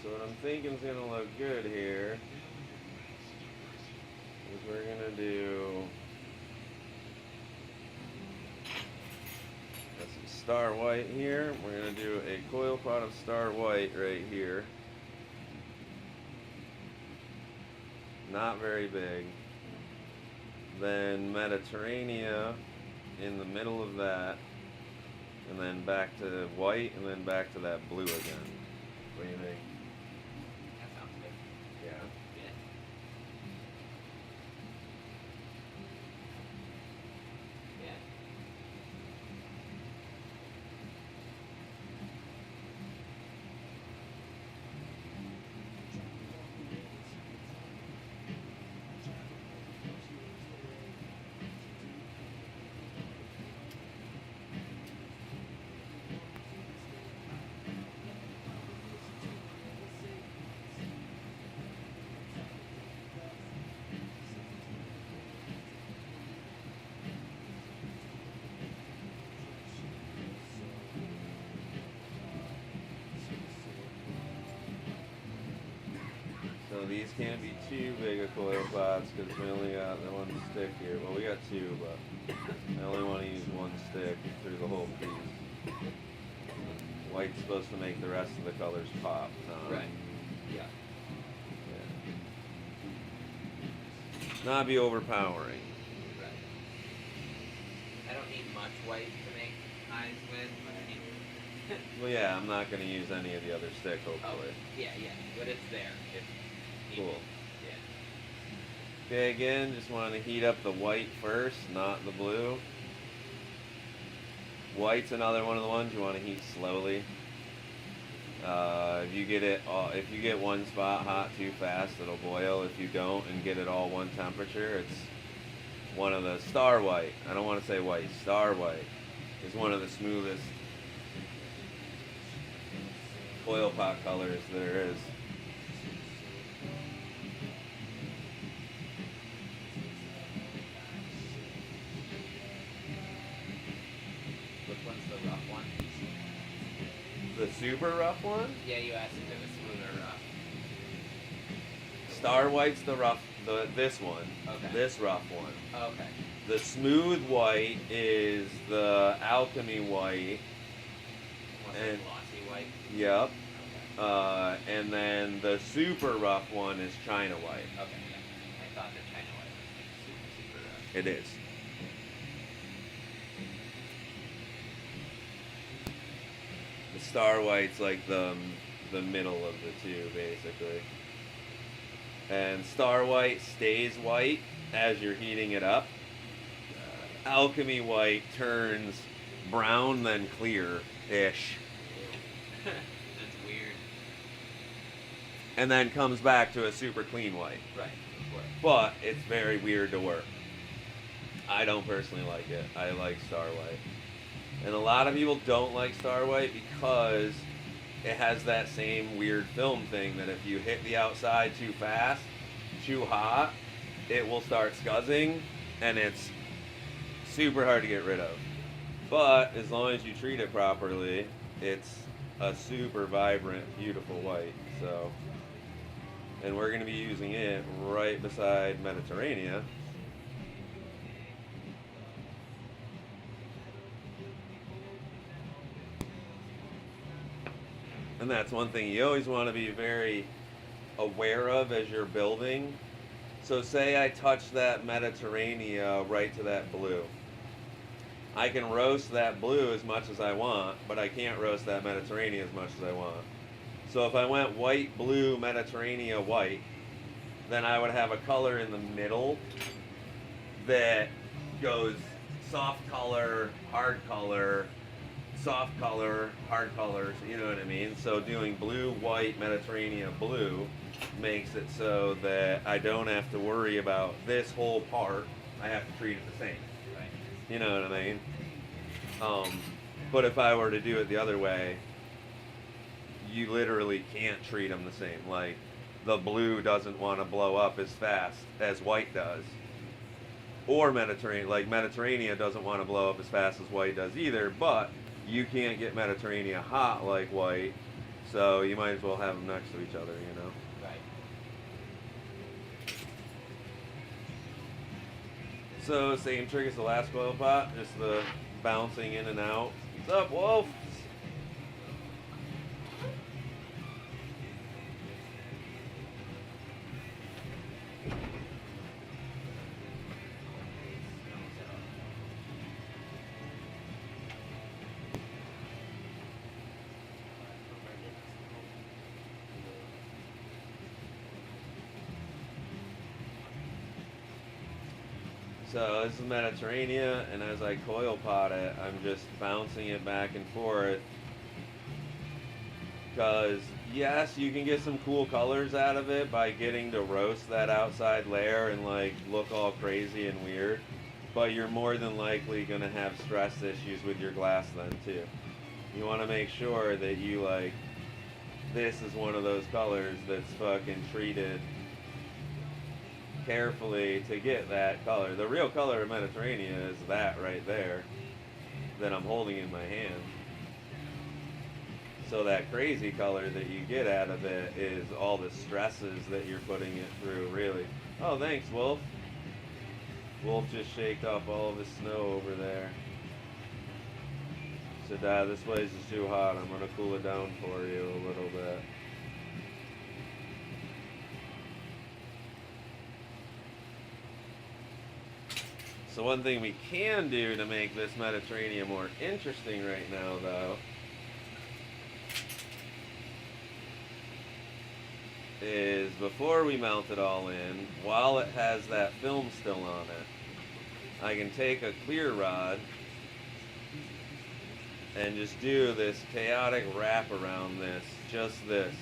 So what I'm thinking is gonna look good here is we're gonna do got some Star White here. We're gonna do a coil pot of Star White right here. Not very big. Then Mediterranea in the middle of that, and then back to white, and then back to that blue again. What do you think? That sounds good. Yeah. Yeah. Yeah. So these can't be too big of coil pots because we only got the one stick here. Well, we got two, but I only want to use one stick through the whole piece. White's supposed to make the rest of the colors pop. Right. Yeah. Yeah. Not be overpowering. Right. I don't need much white to make eyes with, but I need. Well, yeah, I'm not going to use any of the other stick, hopefully. Yeah, yeah, but it's there. If Cool. Yeah. Okay, again, just want to heat up the white first, not the blue. White's another one of the ones you want to heat slowly. If you get one spot hot too fast, it'll boil. If you don't and get it all one temperature, it's one of the Star White. I don't want to say white. Star White is one of the smoothest coil pot colors there is. Which one's the rough one? The super rough one? Yeah, you asked if it was smooth or rough. Star White's the rough, this one. Okay. This rough one. Oh, okay. The smooth white is the Alchemy White. Almost And- like glossy white. Yep. Okay. And then the super rough one is China White. Okay. Yeah. I thought that China white was like super, super rough. It is. The Star White's like the middle of the two, basically. And Star White stays white as you're heating it up. Alchemy White turns brown, then clear-ish, That's weird. and then comes back to a super clean white. Right. Of course. But it's very weird to work. I don't personally like it. I like Star White. And a lot of people don't like Star White because it has that same weird film thing that if you hit the outside too fast, too hot, it will start scuzzing, and it's super hard to get rid of. But as long as you treat it properly, it's a super vibrant, beautiful white. So, and we're going to be using it right beside Mediterranea. And that's one thing you always want to be very aware of as you're building. So say I touch that Mediterranea right to that blue. I can roast that blue as much as I want, but I can't roast that Mediterranean as much as I want. So if I went white, blue, Mediterranean, white, then I would have a color in the middle that goes soft color, hard color, soft color, hard colors, you know what I mean? So doing blue, white, Mediterranean, blue makes it so that I don't have to worry about this whole part. I have to treat it the same. Right. You know what I mean? But if I were to do it the other way, you literally can't treat them the same. Like, the blue doesn't want to blow up as fast as white does. Or Mediterranean. Like, Mediterranean doesn't want to blow up as fast as white does either, but you can't get Mediterranean hot like white, So you might as well have them next to each other, you know. Right. So same trick as the last coil pot, just the bouncing in and out. What's up, Wolf? So this is Mediterranean, and as I coil pot it, I'm just bouncing it back and forth. Because yes, you can get some cool colors out of it by getting to roast that outside layer and like look all crazy and weird. But you're more than likely gonna have stress issues with your glass then too. You want to make sure that you like, this is one of those colors that's fucking treated carefully to get that color. The real color of Mediterranean is that right there that I'm holding in my hand. So that crazy color that you get out of it is all the stresses that you're putting it through, really. Oh, thanks, Wolf. Wolf just shaked off all of his snow over there. Said, this place is too hot. I'm gonna cool it down for you a little bit. So one thing we can do to make this Mediterranean more interesting right now, though, is before we mount it all in, while it has that film still on it, I can take a clear rod and just do this chaotic wrap around this, just this.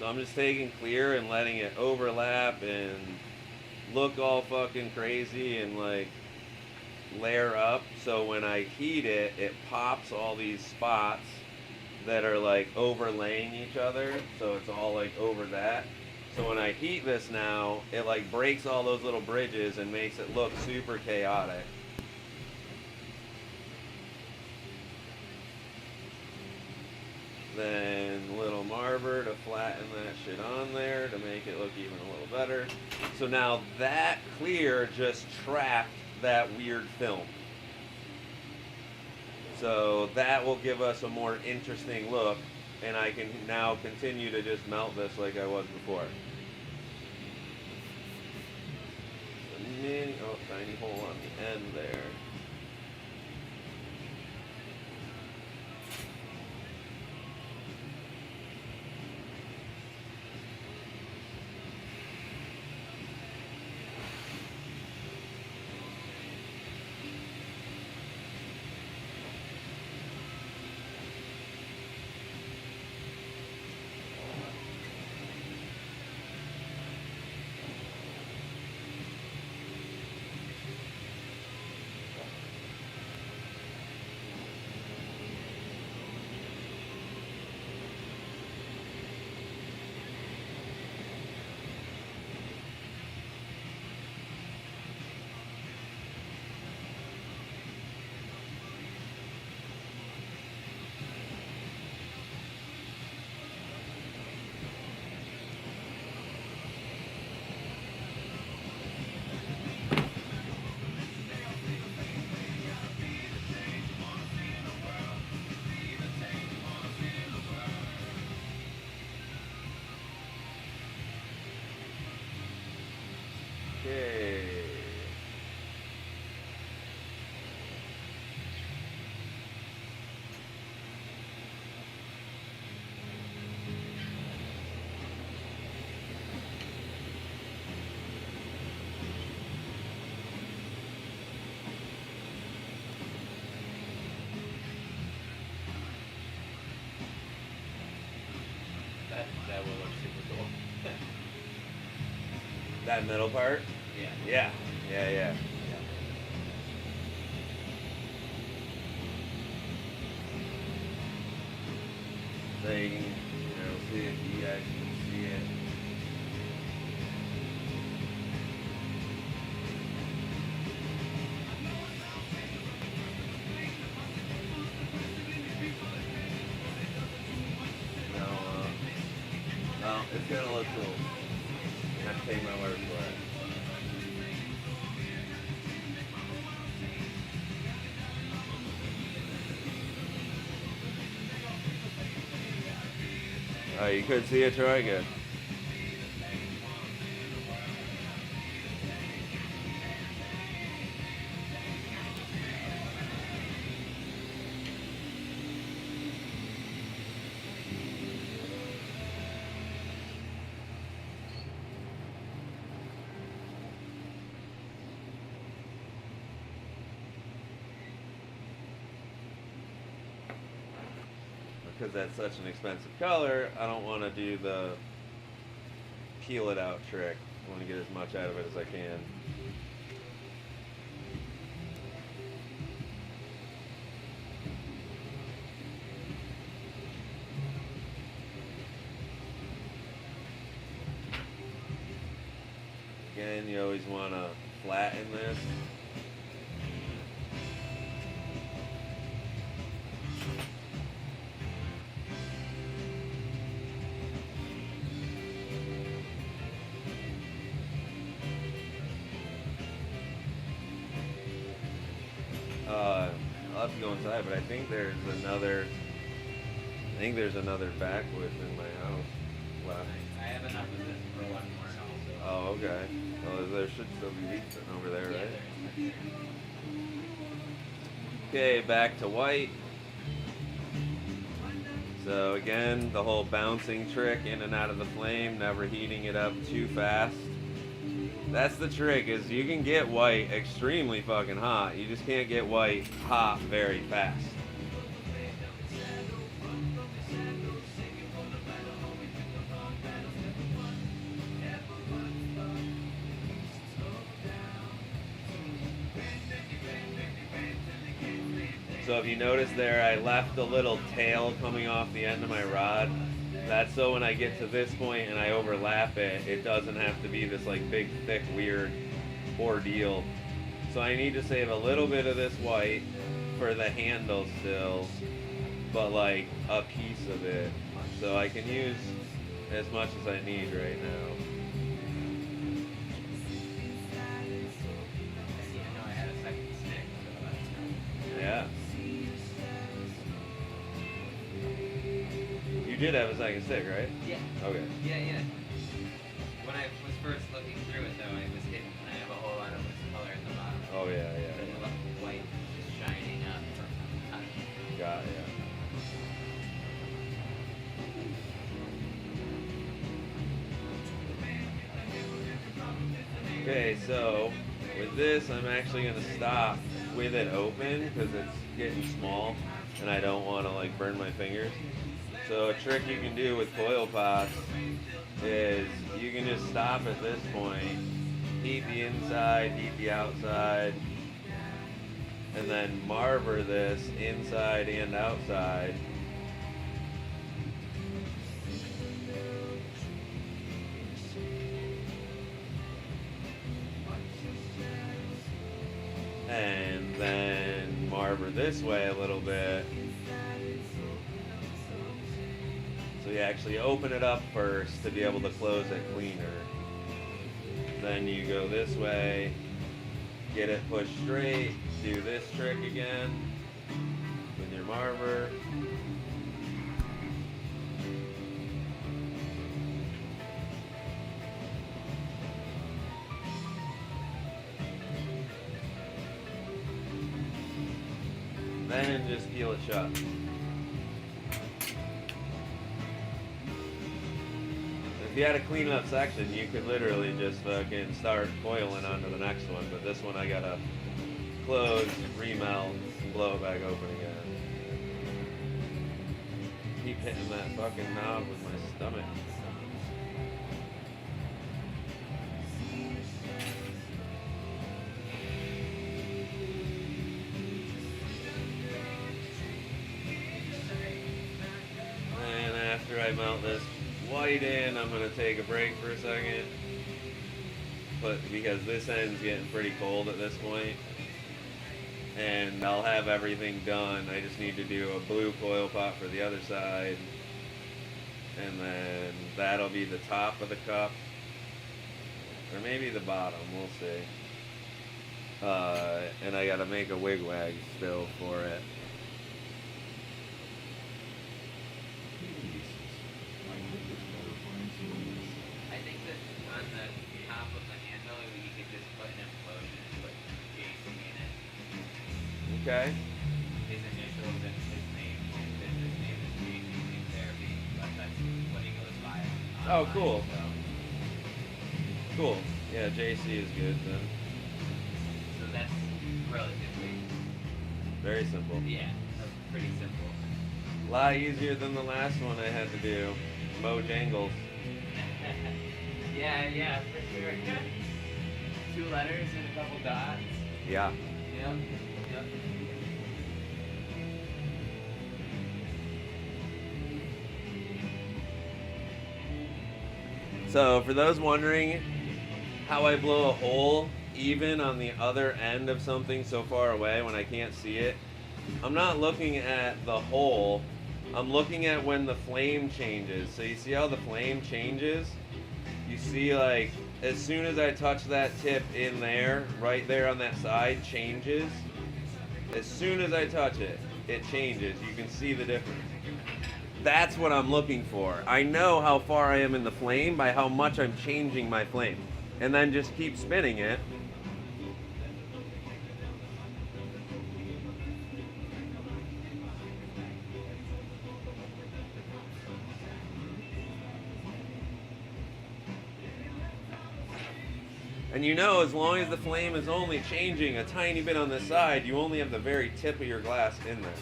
So I'm just taking clear and letting it overlap and look all fucking crazy and like layer up. So when I heat it, it pops all these spots that are like overlaying each other. So it's all like over that. So when I heat this now, it like breaks all those little bridges and makes it look super chaotic. Then little marber to flatten that shit on there to make it look even a little better. So now that clear just trapped that weird film. So that will give us a more interesting look, and I can now continue to just melt this like I was before. Tiny hole on the end there. Okay. That will look super cool. That middle part? Yeah. Yeah. So you can, see it, you guys can see it. gonna look cool. I have to take my word for it. Oh, you could see it, Troy? Good. Because that's such an expensive color, I don't want to do the peel it out trick. I want to get as much out of it as I can. Again, you always want to flatten this. I'll have to go inside, but I think there's another back width in my house. Wow. I have enough of this for one more also. Oh, okay. Well, there should still be wheat sitting over there, Yeah, right? there is. Okay, back to white. So again, the whole bouncing trick in and out of the flame, never heating it up too fast. That's the trick, is you can get white extremely fucking hot. You just can't get white hot very fast. So if you notice there, I left a little tail coming off the end of my rod. That's so when I get to this point and I overlap it, it doesn't have to be this like big, thick, weird ordeal. So I need to save a little bit of this white for the handle still, but like a piece of it. So I can use as much as I need right now. Yeah, no, I had a second stick. So Yeah. You did have a second stick, right? yeah. Okay. Yeah. When I was first looking through it, though, I was hidden. I have a whole lot of this color at the bottom. Oh yeah, The yeah. white just shining up from Got it, yeah. Okay, so with this, I'm actually gonna stop with it open because it's getting small, and I don't want to like burn my fingers. So a trick you can do with coil pots is you can just stop at this point, heat the inside, heat the outside, and then marver this inside and outside. And then marver this way a little bit. So you actually open it up first to be able to close it cleaner. Then you go this way, get it pushed straight, do this trick again with your marver. Then just peel it shut. If you had a clean up section, you could literally just fucking start coiling onto the next one, but this one I gotta close, remelt, blow it back open again. Keep hitting that fucking knob with my stomach. And after I melt this white in, I'm gonna take a break for a second. But because this end's getting pretty cold at this point, and I'll have everything done. I just need to do a blue coil pot for the other side, and then that'll be the top of the cup, or maybe the bottom. We'll see. And I gotta make a wigwag still for it. I think that on the top of the handle, you could just put an implosion and put JC in it. Okay. His initials and his name, his business name is JC Music Therapy, but that's what he goes by. Oh, online, cool. So, Cool. Yeah, JC is good then. so that's relatively, Very simple. yeah, pretty simple. A lot easier than the last one I had to do. Mo Jangles. Yeah, for sure. 2 letters and a couple dots. Yeah. Yep. So for those wondering how I blow a hole even on the other end of something so far away when I can't see it, I'm not looking at the hole, I'm looking at when the flame changes. So you see how the flame changes? You see, like, as soon as I touch that tip in there, right there on that side, changes. As soon as I touch it, it changes. You can see the difference. That's what I'm looking for. I know how far I am in the flame by how much I'm changing my flame. And then just keep spinning it. And you know, as long as the flame is only changing a tiny bit on the side, you only have the very tip of your glass in there.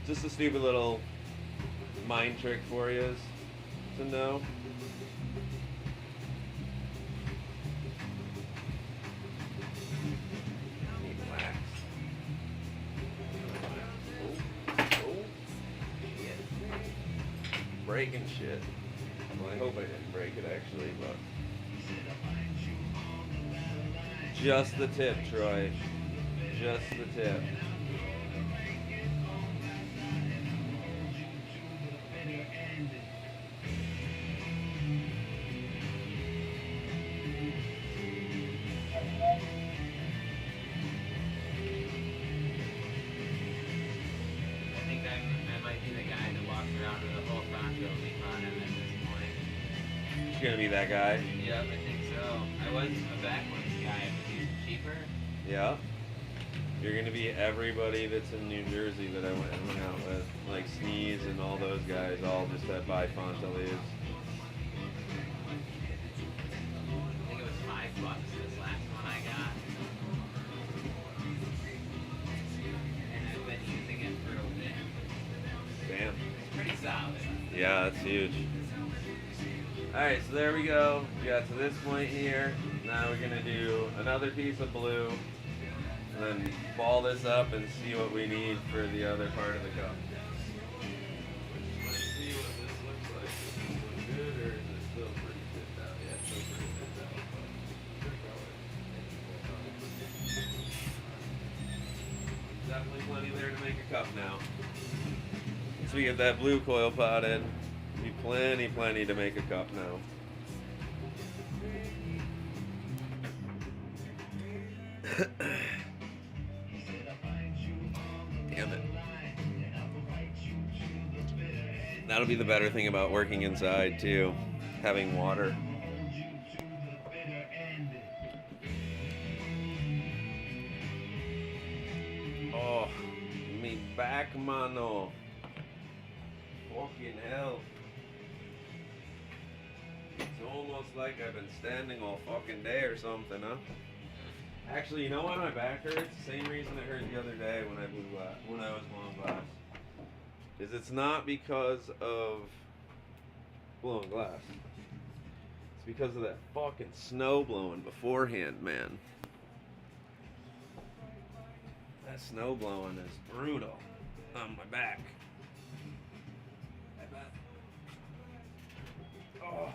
Just a stupid little mind trick for you to know. Need wax. Oh. Breaking shit. Well, I hope I didn't break it actually, but. Just the tip, Troy. Just the tip. I think I might be the guy that walks around with a whole Bronco leaf on him at this point. She's gonna be that guy. Yep, I think so. I was a backwoods guy, but he's cheaper. Yeah. You're gonna be everybody that's in New Jersey that I went and hung out with. Like Sneeze and all those guys, all just that buy Fonta leaves. I think it was $5 this last one I got. And I've been using it for a bit. Damn. It's pretty solid. Yeah, that's huge. Alright, so there we go. We got to this point here. Now we're gonna do another piece of blue. And then ball this up and see what we need for the other part of the cup. Let's see what this looks like. Is this look good or is it still pretty thinned out? Yeah, it's still pretty thinned out. Definitely plenty there to make a cup now. Once we get that blue coil pot in, be plenty to make a cup now. Damn it. That'll be the better thing about working inside too, having water. Oh, me back, mano. Fucking hell. It's almost like I've been standing all fucking day or something, huh? Actually, you know why my back hurts? Same reason it hurt the other day when I blew glass, when I was blowing glass. Is it's not because of blowing glass. It's because of that fucking snow blowing beforehand, man. That snow blowing is brutal on my back. I bet. Oh.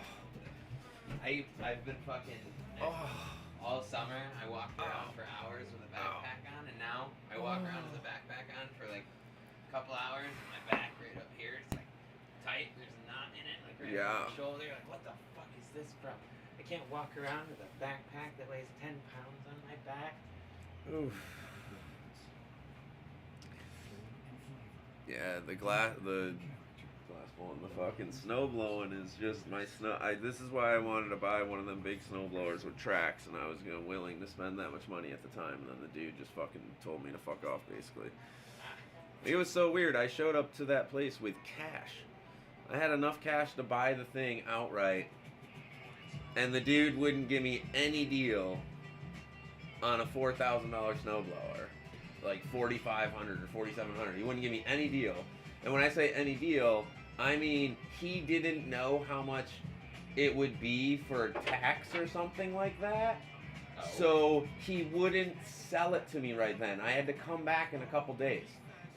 I've been fucking all summer. I walked around for hours with a backpack on, and now I walk around with a backpack on for like a couple hours, and my back right up here, it's like tight. There's a knot in it, like right Yeah. on the shoulder. You're like, what the fuck is this from? I can't walk around with a backpack that weighs 10 pounds on my back. Oof. Yeah, the glass bowl and the fucking snow blowing is just my snow. This is why I wanted to buy one of them big snow blowers with tracks, and I was willing to spend that much money at the time. And then the dude just fucking told me to fuck off, basically. It was so weird. I showed up to that place with cash. I had enough cash to buy the thing outright, and the dude wouldn't give me any deal on a $4,000 snowblower, like $4,500 or $4,700. He wouldn't give me any deal. And when I say any deal, I mean he didn't know how much it would be for tax or something like that. Oh. So he wouldn't sell it to me right then. I had to come back in a couple days.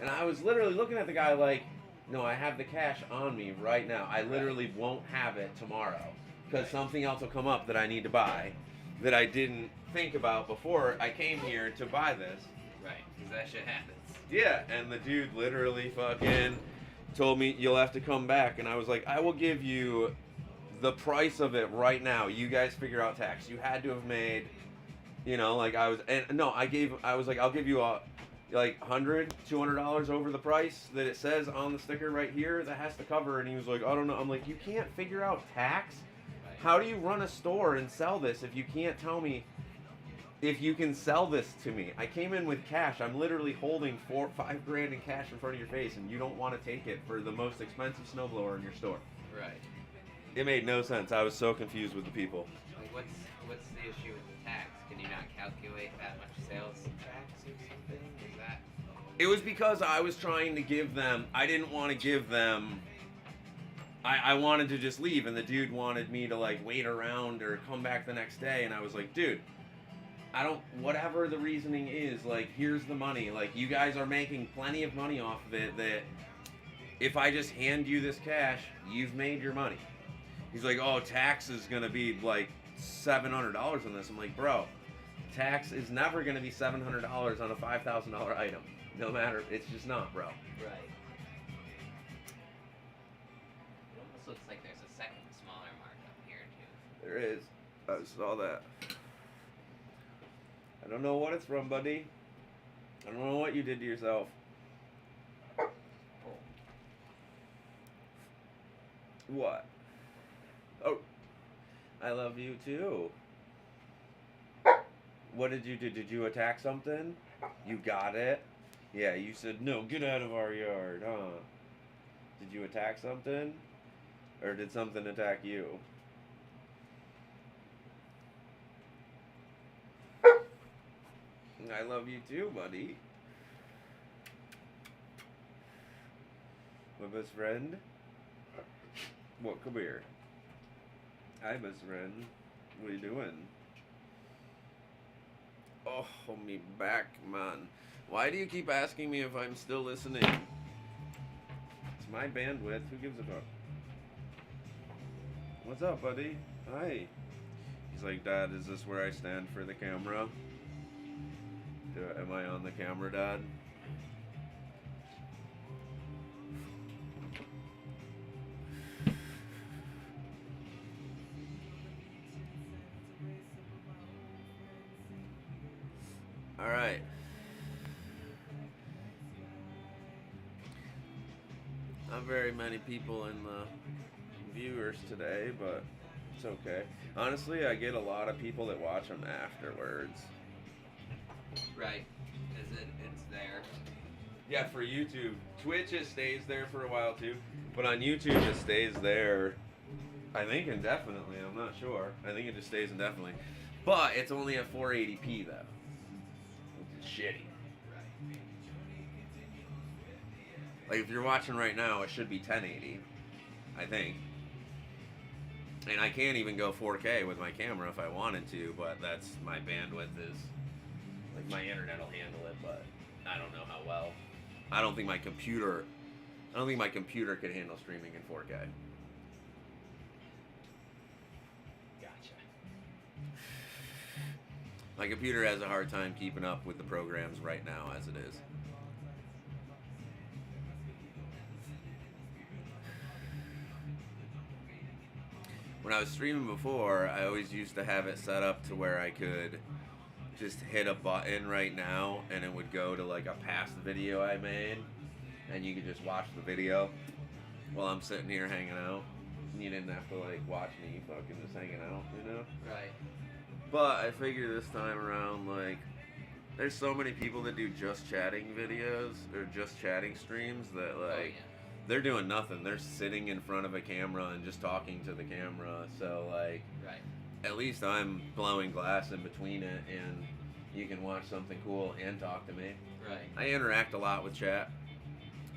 And I was literally looking at the guy like, no, I have the cash on me right now. I literally won't have it tomorrow because something else will come up that I need to buy that I didn't think about before I came here to buy this. Right, because that shit happens. Yeah, and the dude literally fucking told me, you'll have to come back. And I was like, I will give you the price of it right now. You guys figure out tax. You had to have made, like I was, and no, I was like, I'll give you like $100, $200 over the price that it says on the sticker right here that has to cover. And he was like, I don't know. I'm like, you can't figure out tax? Right. How do you run a store and sell this if you can't tell me if you can sell this to me? I came in with cash. I'm literally holding $4-5 grand in cash in front of your face, and you don't want to take it for the most expensive snowblower in your store. Right. It made no sense. I was so confused with the people. Like, what's the issue with the tax? Can you not calculate that much sales tax or something? Is that? It was because I was trying to give them, I didn't want to give them, I wanted to just leave, and the dude wanted me to like wait around or come back the next day, and I was like, dude, I don't, whatever the reasoning is, like, here's the money. Like, you guys are making plenty of money off of it that if I just hand you this cash, you've made your money. He's like, oh, tax is going to be like $700 on this. I'm like, bro, tax is never going to be $700 on a $5,000 item. No matter, it's just not, bro. Right. It almost looks like there's a second smaller markup here too. There is. I saw that. I don't know what it's from, buddy. I don't know what you did to yourself. What? Oh, I love you too. What did you do? Did you attack something? You got it? Yeah, you said, no, get out of our yard, huh? Did you attack something? Or did something attack you? I love you too, buddy. My best friend? What? Come here. Hi, best friend. What are you doing? Oh, me back, man. Why do you keep asking me if I'm still listening? It's my bandwidth. Who gives a fuck? What's up, buddy? Hi. He's like, Dad, is this where I stand for the camera? Am I on the camera, Dad? Alright. Not very many people in the viewers today, but it's okay. Honestly, I get a lot of people that watch them afterwards. Right. It's there. Yeah, for YouTube. Twitch, it stays there for a while too, but on YouTube it stays there, I think indefinitely. I'm not sure. I think it just stays indefinitely. But it's only at 480p though. Which is shitty. Right. Like if you're watching right now, it should be 1080, I think. And I can't even go 4K with my camera if I wanted to, but that's my bandwidth is. Like my internet will handle it, but I don't know how well. I don't think my computer could handle streaming in 4K. Gotcha. My computer has a hard time keeping up with the programs right now as it is. when I was streaming before, I always used to have it set up to where I could just hit a button right now and it would go to like a past video I made and you could just watch the video while I'm sitting here hanging out. And you didn't have to like watch me fucking just hanging out, you know? Right. But I figure this time around, like, there's so many people that do just chatting videos or just chatting streams that like Oh, yeah. they're doing nothing. They're sitting in front of a camera and just talking to the camera. So like Right. at least I'm blowing glass in between it and you can watch something cool and talk to me. Right. I interact a lot with chat.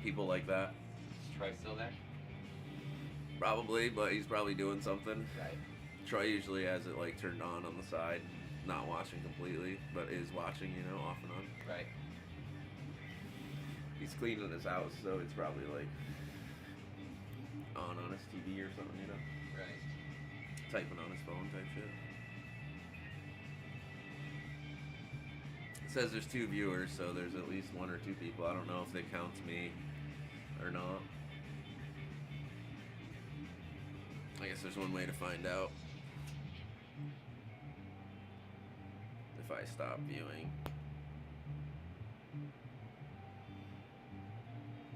People like that. Is Troy still there? Probably, but he's probably doing something. Right. Troy usually has it like turned on the side, not watching completely, but is watching, you know, off and on. Right. He's cleaning his house, so it's probably like on his TV or something, you know, Right. typing on his phone type shit. It says there's 2 viewers, so there's at least 1 or 2 people. I don't know if they count me or not. I guess there's one way to find out. If I stop viewing.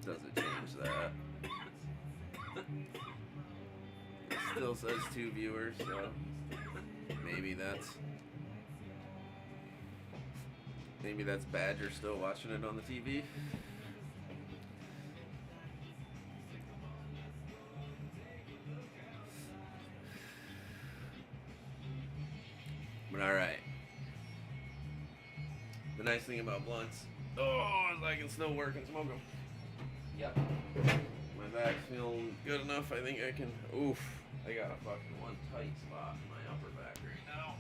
Does it change that? It still says 2 viewers, so maybe that's Badger still watching it on the TV. But alright. The nice thing about blunts, is I can still work and smoke them. Yep. My back's feeling good enough. I think I can. Oof. I got a fucking one tight spot in my upper back right now.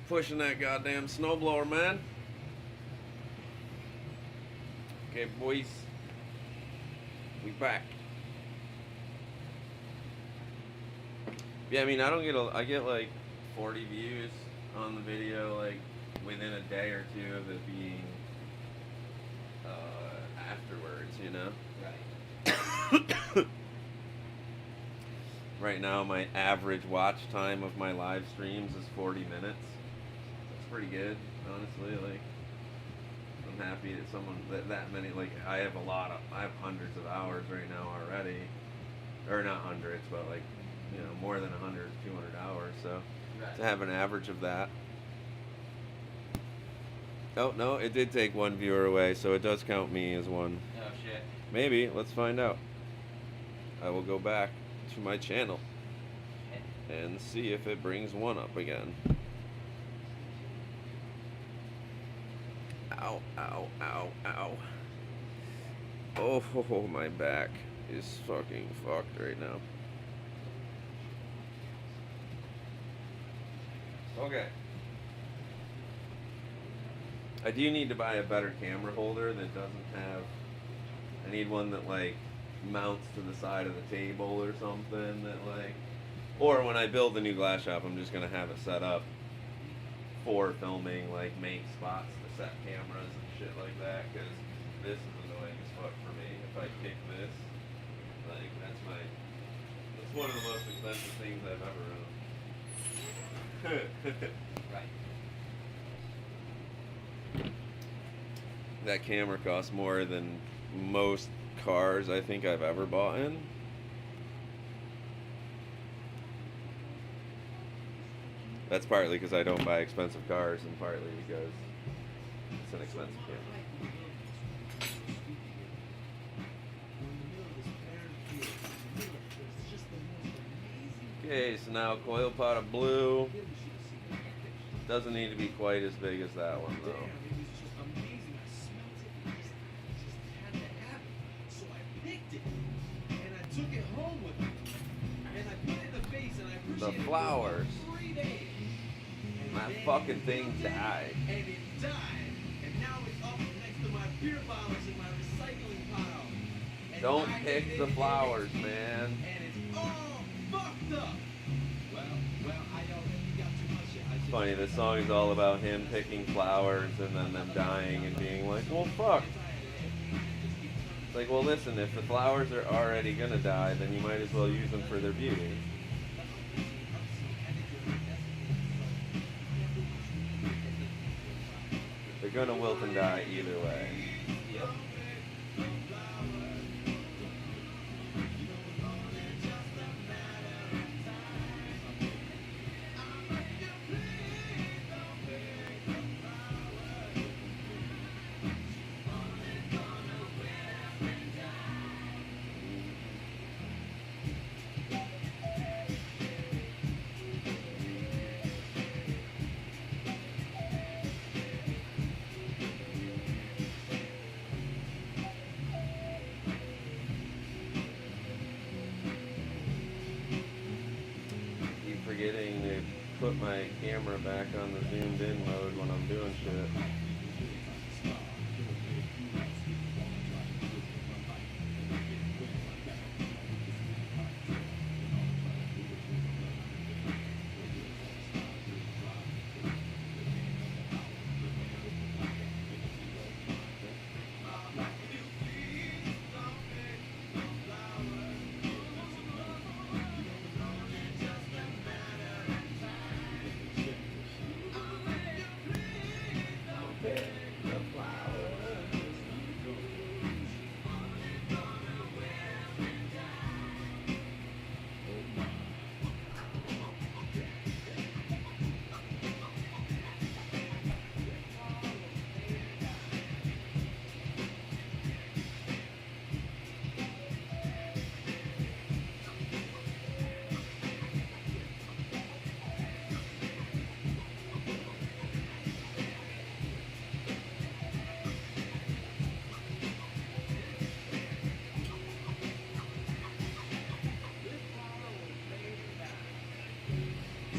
Pushing that goddamn snowblower, man. Okay, boys. We back. Yeah, I mean, I get like 40 views on the video, like within a day or 2 of it being afterwards, you know? Right. Right now, my average watch time of my live streams is 40 minutes. That's pretty good, honestly. Like, I'm happy that someone that many. Like, I have hundreds of hours right now already, or not hundreds, but like, you know, more than 100, 200 hours. So Right. to have an average of that. Oh no, it did take 1 viewer away, so it does count me as one. Oh shit. Maybe. Let's find out. I will go back to my channel and see if it brings 1 up again. Ow, ow, ow, ow. Oh, my back is fucking fucked right now. Okay. I do need to buy a better camera holder that doesn't have... I need one that, like, mounts to the side of the table or something that, like... Or when I build the new glass shop, I'm just going to have it set up for filming, like, make spots to set cameras and shit like that, because this is annoying as fuck for me. If I kick this, like, that's one of the most expensive things I've ever owned. Right. That camera costs more than most cars I think I've ever bought in. That's partly because I don't buy expensive cars and partly because it's an expensive camera. Okay, so now coil pot of blue. Doesn't need to be quite as big as that one though. The flowers. My fucking thing died. And it died. And now it's up next to my beer bottles in my recycling pile. And Don't I pick did the it flowers, again, man. And it's all fucked up. Well, I don't know if you got too much yet. It's funny, this song is all about him picking flowers and then them dying and being like, well, fuck. It's like, well, listen, if the flowers are already gonna die, then you might as well use them for their beauty. gonna wilt and die either way. Yep. Keep forgetting to put my camera back on the zoomed in mode when I'm doing shit.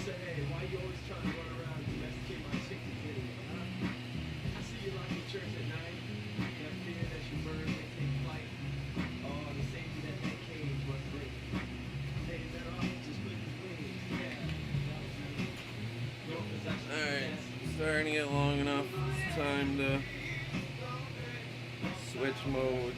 Say, hey, why you always trying to run around and domesticate my chicken kitty, huh? I see you rocking church at night. Got fear that your bird may take flight. Oh, the safety that cage must break. Hey, you better off just click his wings. Yeah. Your possession. Alright, starting to get long enough. It's time to switch modes.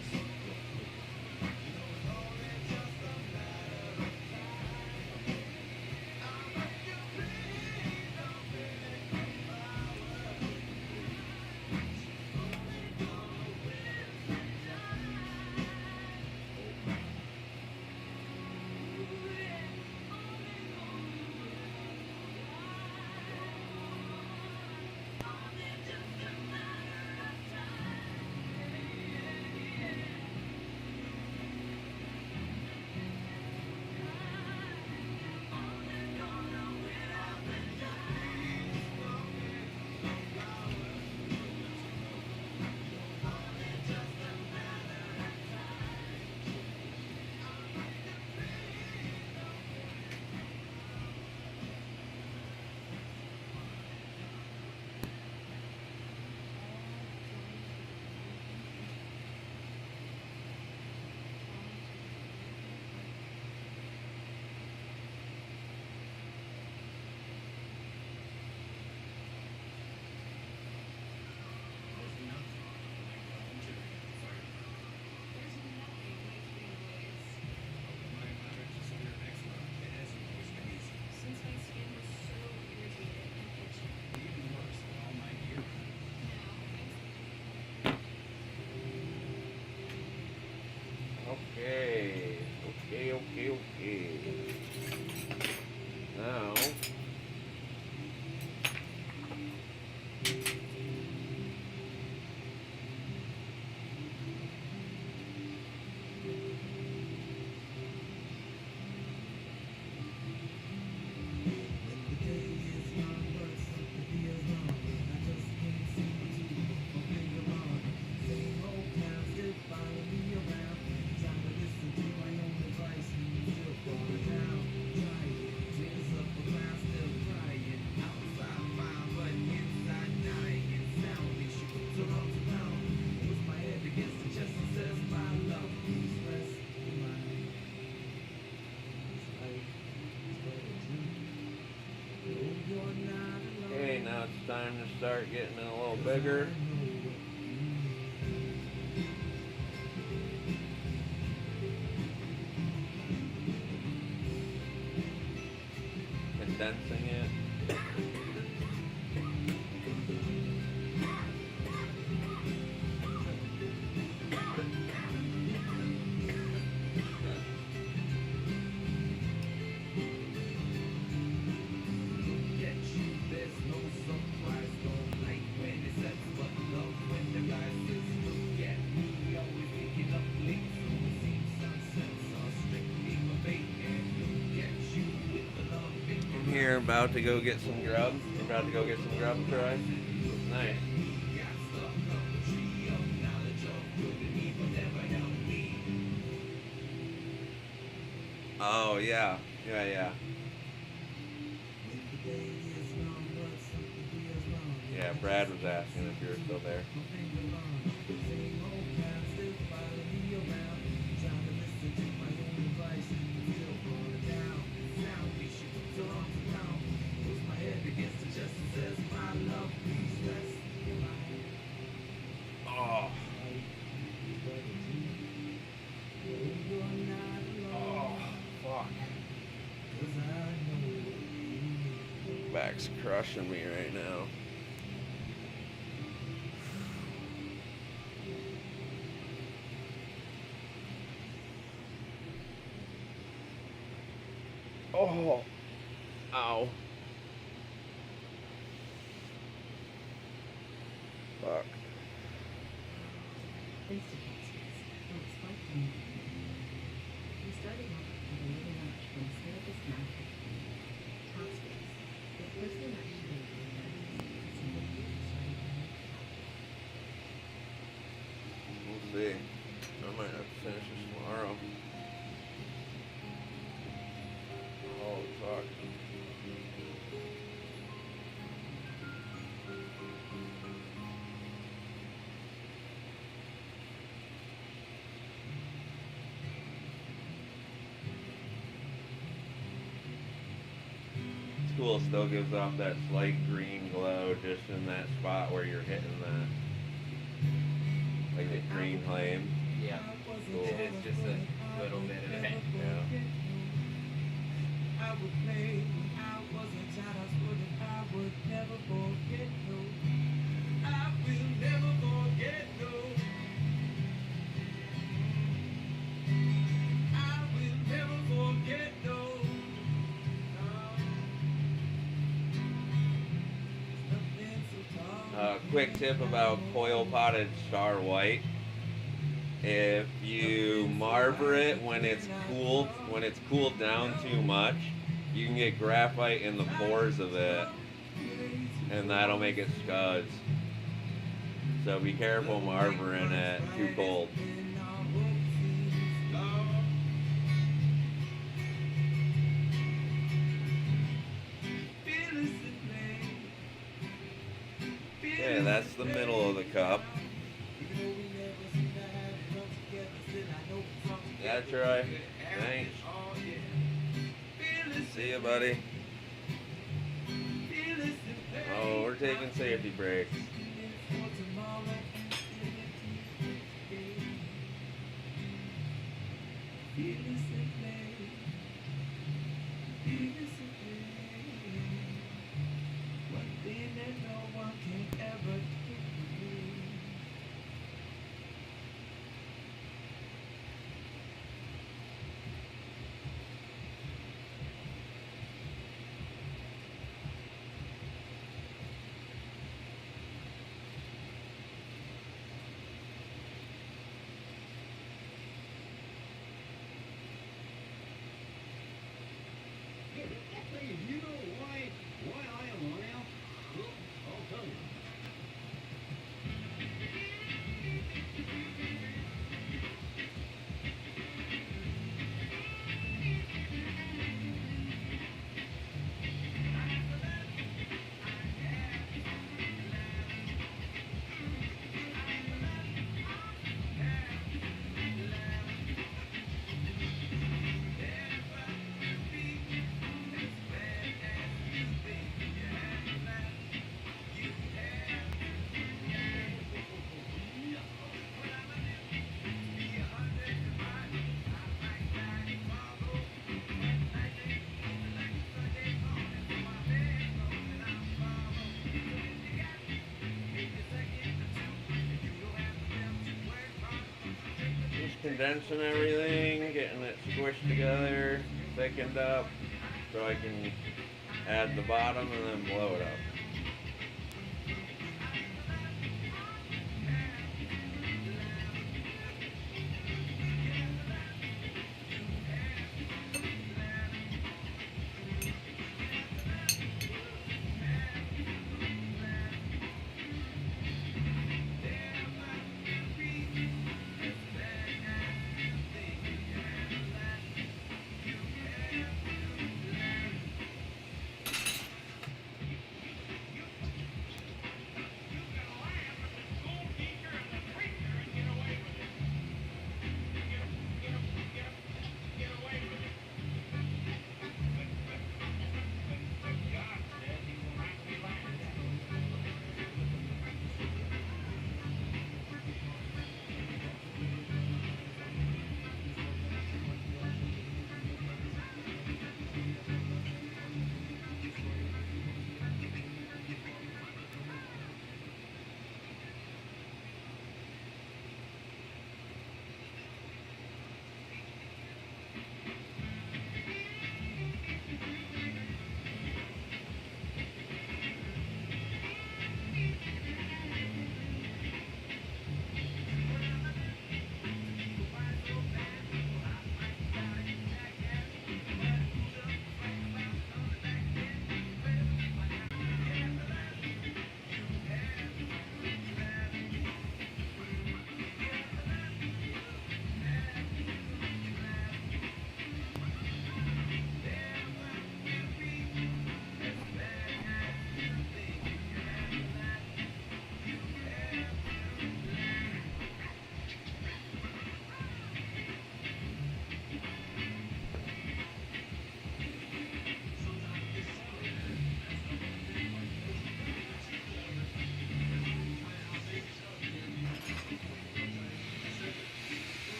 Since my skin was so irritated and itchy. Even worse, all my gear. Okay. Okay. Now. Okay, now it's time to start getting a little bigger. Condensing it. here about to go get some grub. You're about to go get some grub, Troy? Nice. Oh, yeah. Yeah. Yeah, Brad was asking if you were still there. Oh. Oh, fuck. Back's crushing me right now. Oh. Ow. Fuck. Face to face, looks quite familiar. We started off with a little lunch from Snippet's Market. Top space. It wasn't actually very nice. It's a bit We'll see. I might have to finish this tomorrow. Oh, fuck. It's cool, it still gives off that slight green glow just in that spot where you're hitting that. Like the green flame. Yeah. Cool. It is just a little bit of it. Yeah. I would play when I was a child. I swore that I would never forget, no. I will never forget, no. I will never forget, no. Nothing so tall. Quick tip about coil potted Star White. If you marver it when it's cooled down too much, you can get graphite in the pores of it, and that'll make it scuds. So be careful marvering it too cold. Okay, that's the middle of the cup. Yeah, Troy. Thanks. See you, buddy. Oh, we're taking safety breaks. You know why I am around? I'll tell you. Just condensing everything, getting it squished together, thickened up, so I can add the bottom and then blow it up.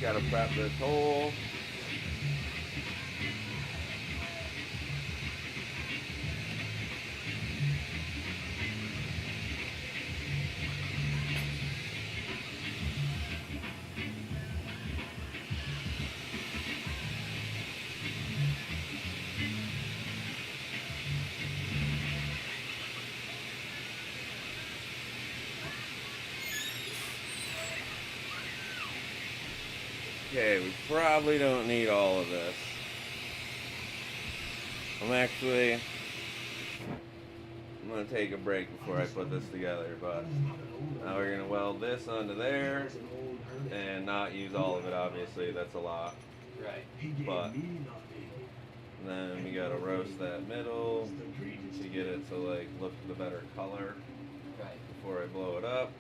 gotta prep this hole. Okay, we probably don't need all of this. I'm gonna take a break before I put this together, but now we're gonna weld this onto there and not use all of it, obviously, that's a lot. Right. But then we gotta roast that middle to get it to like look the better color Right. before I blow it up.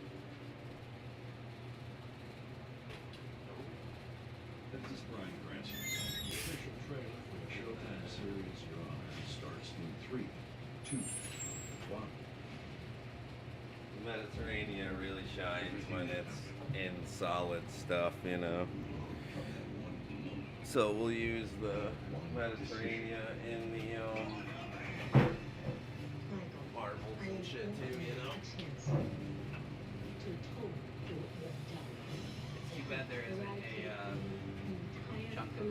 This is Brian Cranston. The official trailer for the Showtime series Your Honor starts in 3, 2, 1. The Mediterranean really shines when it's in solid stuff, you know. So we'll use the Mediterranean in the Michael, marbles I and shit too, you know. a chance to told you what you have done. It's too bad there isn't a chunk of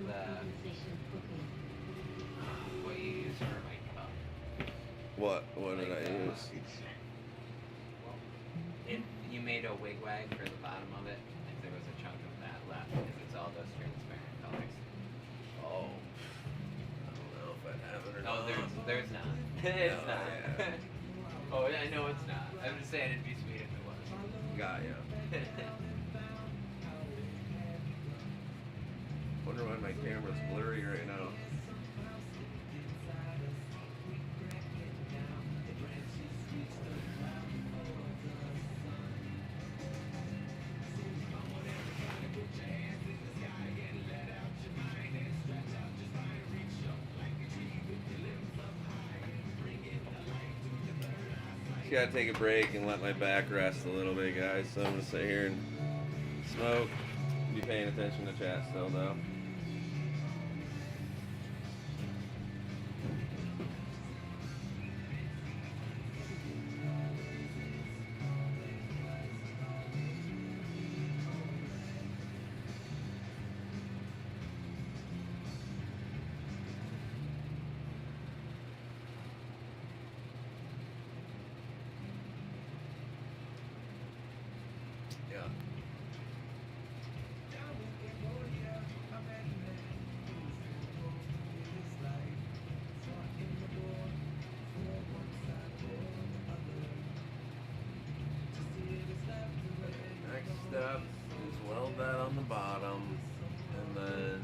what you use for my cup. What did I use? If you made a wigwag for the bottom of it, if there was a chunk of that left, because it's all those transparent colors. Oh, I don't know if I have it or Oh, not. there's not. It's Oh, not. yeah. Oh, I know it's not. I'm just saying it'd be sweet if it was. Got ya. Wonder why my camera's blurry right now. Just gotta take a break and let my back rest a little bit, guys. So I'm gonna sit here and smoke. Be paying attention to chat still, though. Yeah. Next up is weld that on the bottom, and then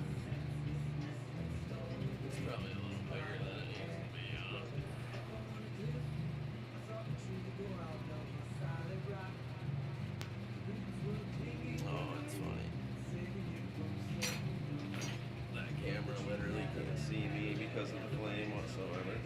it's probably a little bigger than it needs to be. Oh, it's funny. That camera literally can't see me because of the flame whatsoever.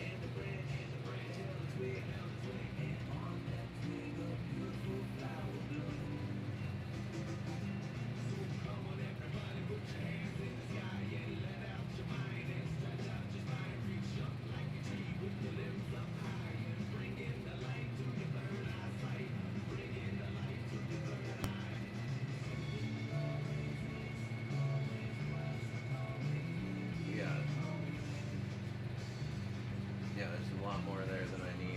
Yeah, there's a lot more there than I need.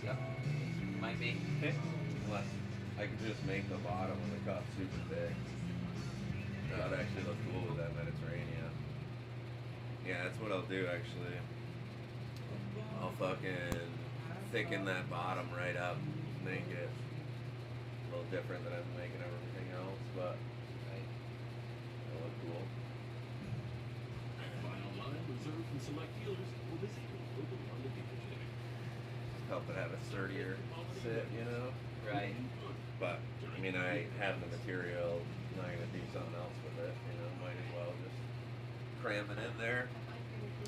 Yep. Might be. Unless I could just make the bottom of the cup super thick. That would actually look cool with that Mediterranean. Yeah, that's what I'll do actually. I'll fucking thicken that bottom right up, make it a little different than I'm making everything else, but Right. it'll look cool. Final line reserved from select dealers will be seen locally on the dealer today. Help it have a sturdier sit, you know? Right. But I mean, I have the material. I'm not gonna do something else with it. You know, might as well just cram it in there.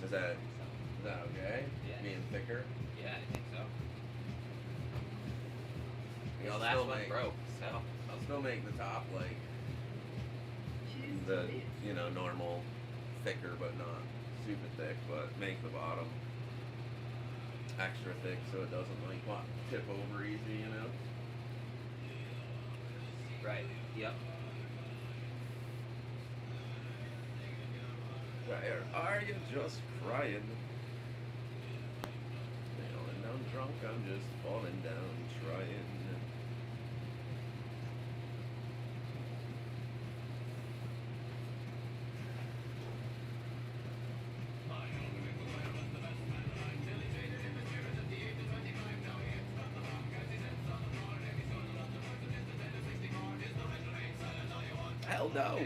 Is that okay? Yeah. Being thicker. Yeah, I think so. Your I'll last still one make- broke, so. I'll still make the top like the normal, thicker but not super thick, but make the bottom extra thick so it doesn't tip over easy, Right. Yep. Where are you just crying? Feeling down drunk, I'm just falling down trying. Hell no!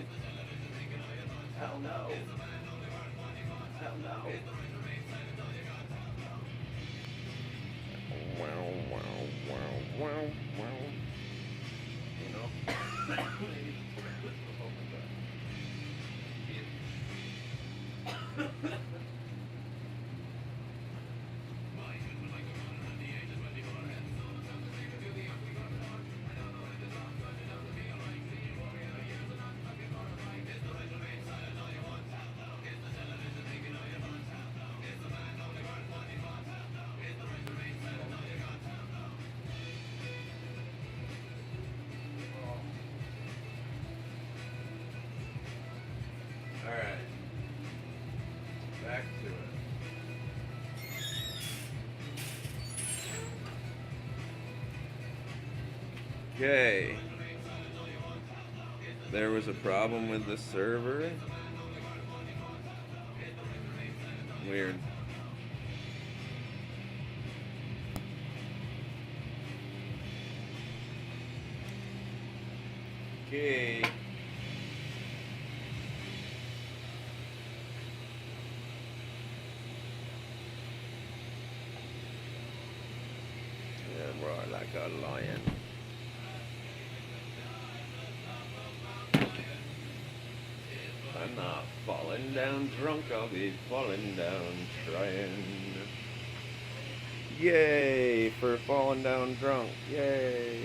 Hell no! Hell no! Wow, wow, wow, wow, wow. Maybe. Alright. Back to it. Okay. There was a problem with the server. Weird. Okay. Yeah, roar like a lion. I'm not falling down drunk, I'll be falling down trying. Yay for falling down drunk. Yay.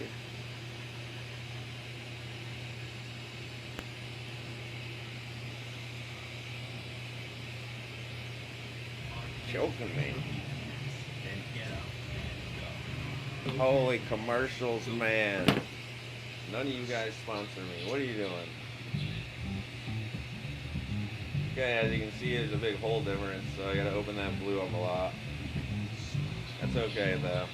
Choking me. Holy commercials, man. None of you guys sponsor me. What are you doing? Okay, as you can see, there's a big hole difference, so I gotta open that blue up a lot. That's okay, though.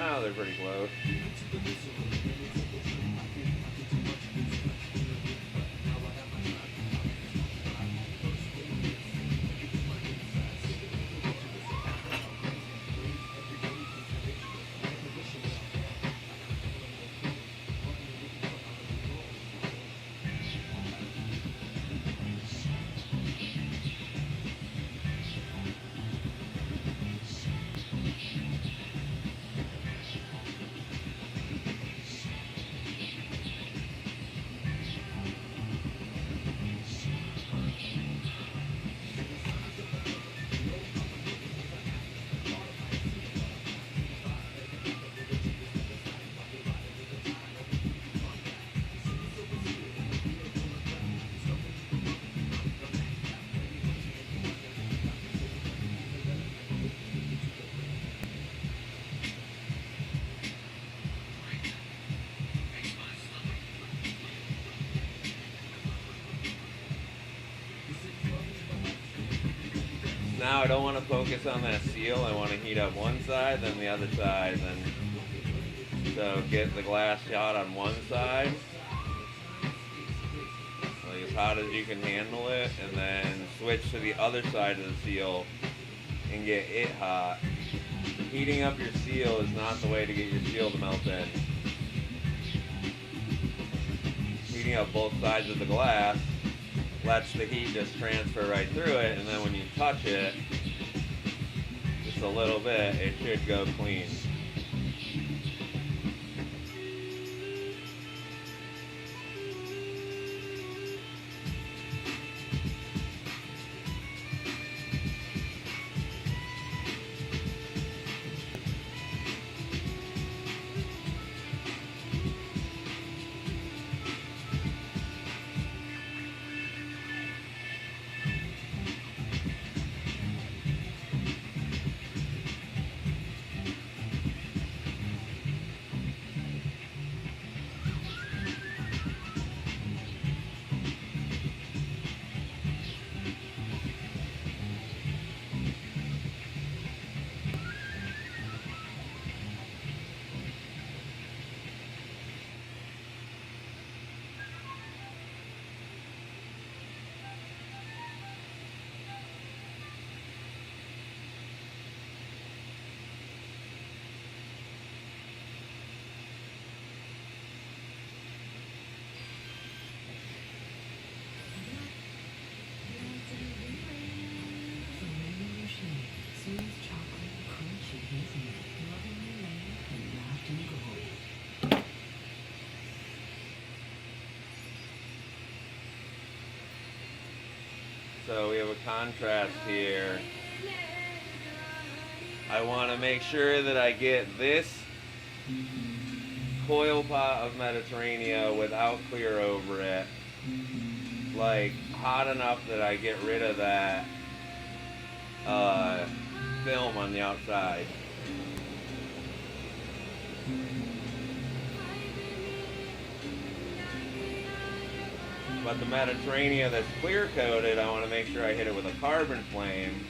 Oh, they're pretty close. Now I don't want to focus on that seal. I want to heat up one side, then the other side, then so get the glass shot on one side, like as hot as you can handle it, and then switch to the other side of the seal and get it hot, heating up your seal is not the way to get your seal to melt in. Heating up both sides of the glass lets the heat just transfer right through it, and then when you touch it, just a little bit, it should go clean. Familiar shape, smooth chocolate, crunchy hazelnut, lovingly layered and wrapped in gold. So we have a contrast here. I want to make sure that I get this coil pot of Mediterranean without clear over it, like hot enough that I get rid of that film on the outside. But the Mediterranean that's clear coated, I want to make sure I hit it with a carbon flame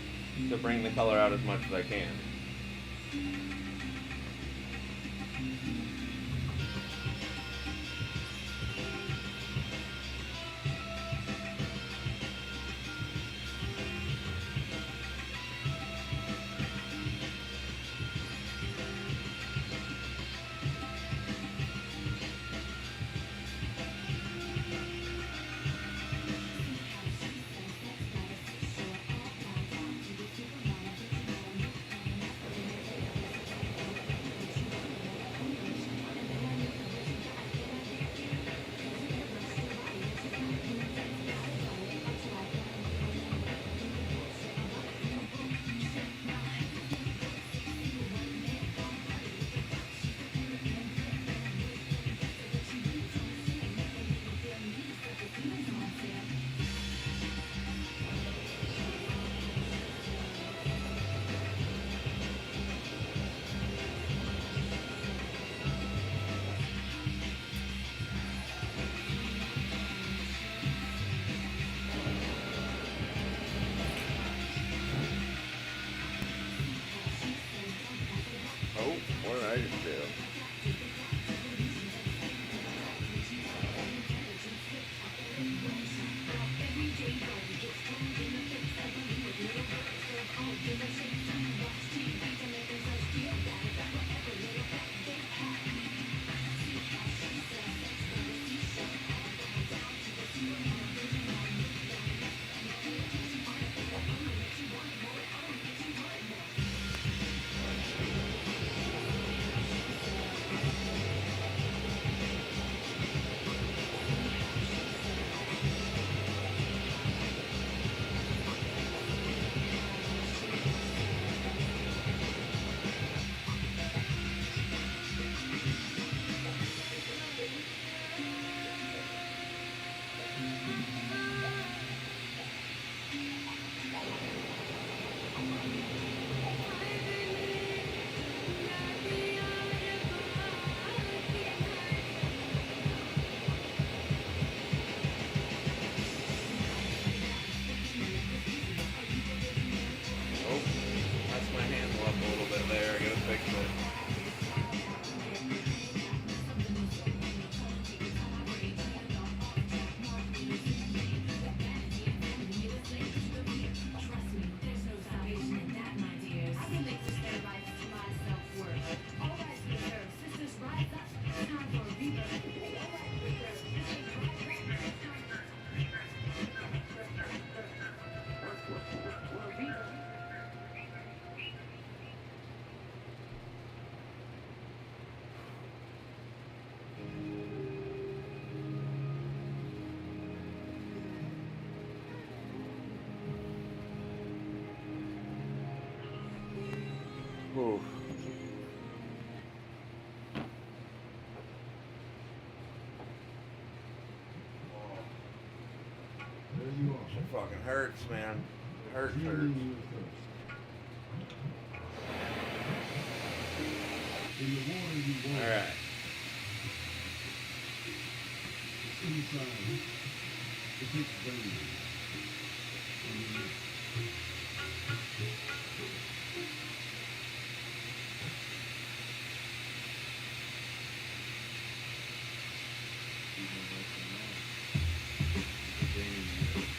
to bring the color out as much as I can. Oh, what did I just do? fucking hurts, man. Hurts. Dreaming your thirst. In the water you want. All right. It's inside. It takes brains. Underneath. Even like a man. The day in the earth.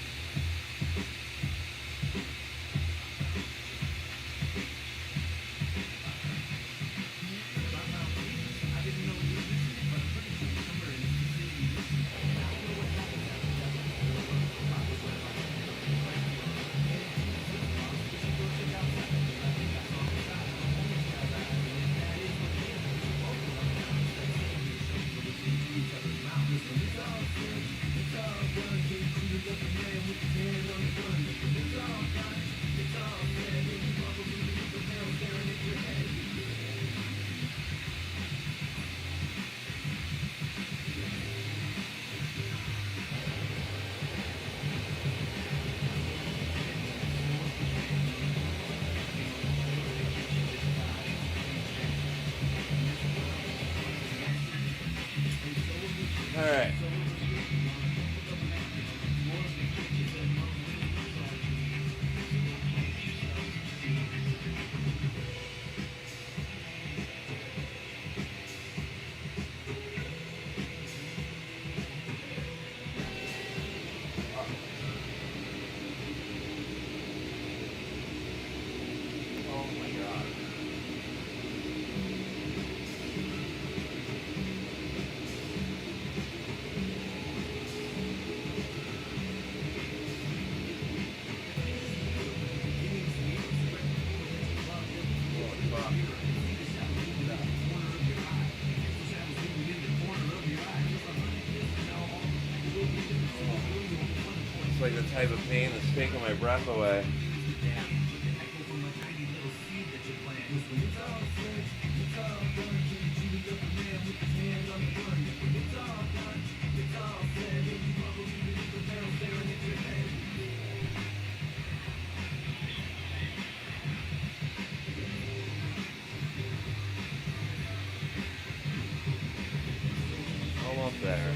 All right. Oh my God. It's like the type of pain that's taking my breath away. Almost there.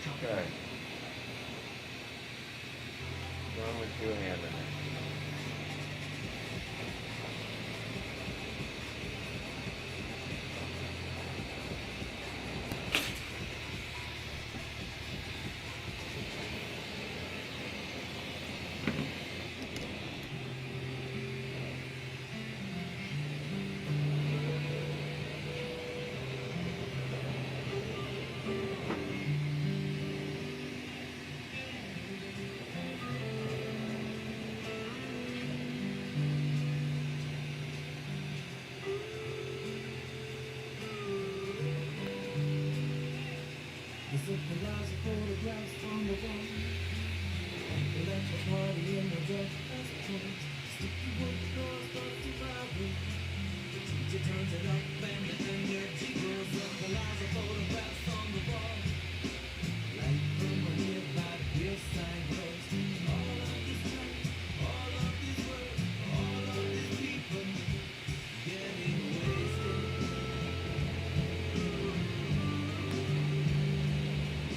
Okay. Going with two-handed.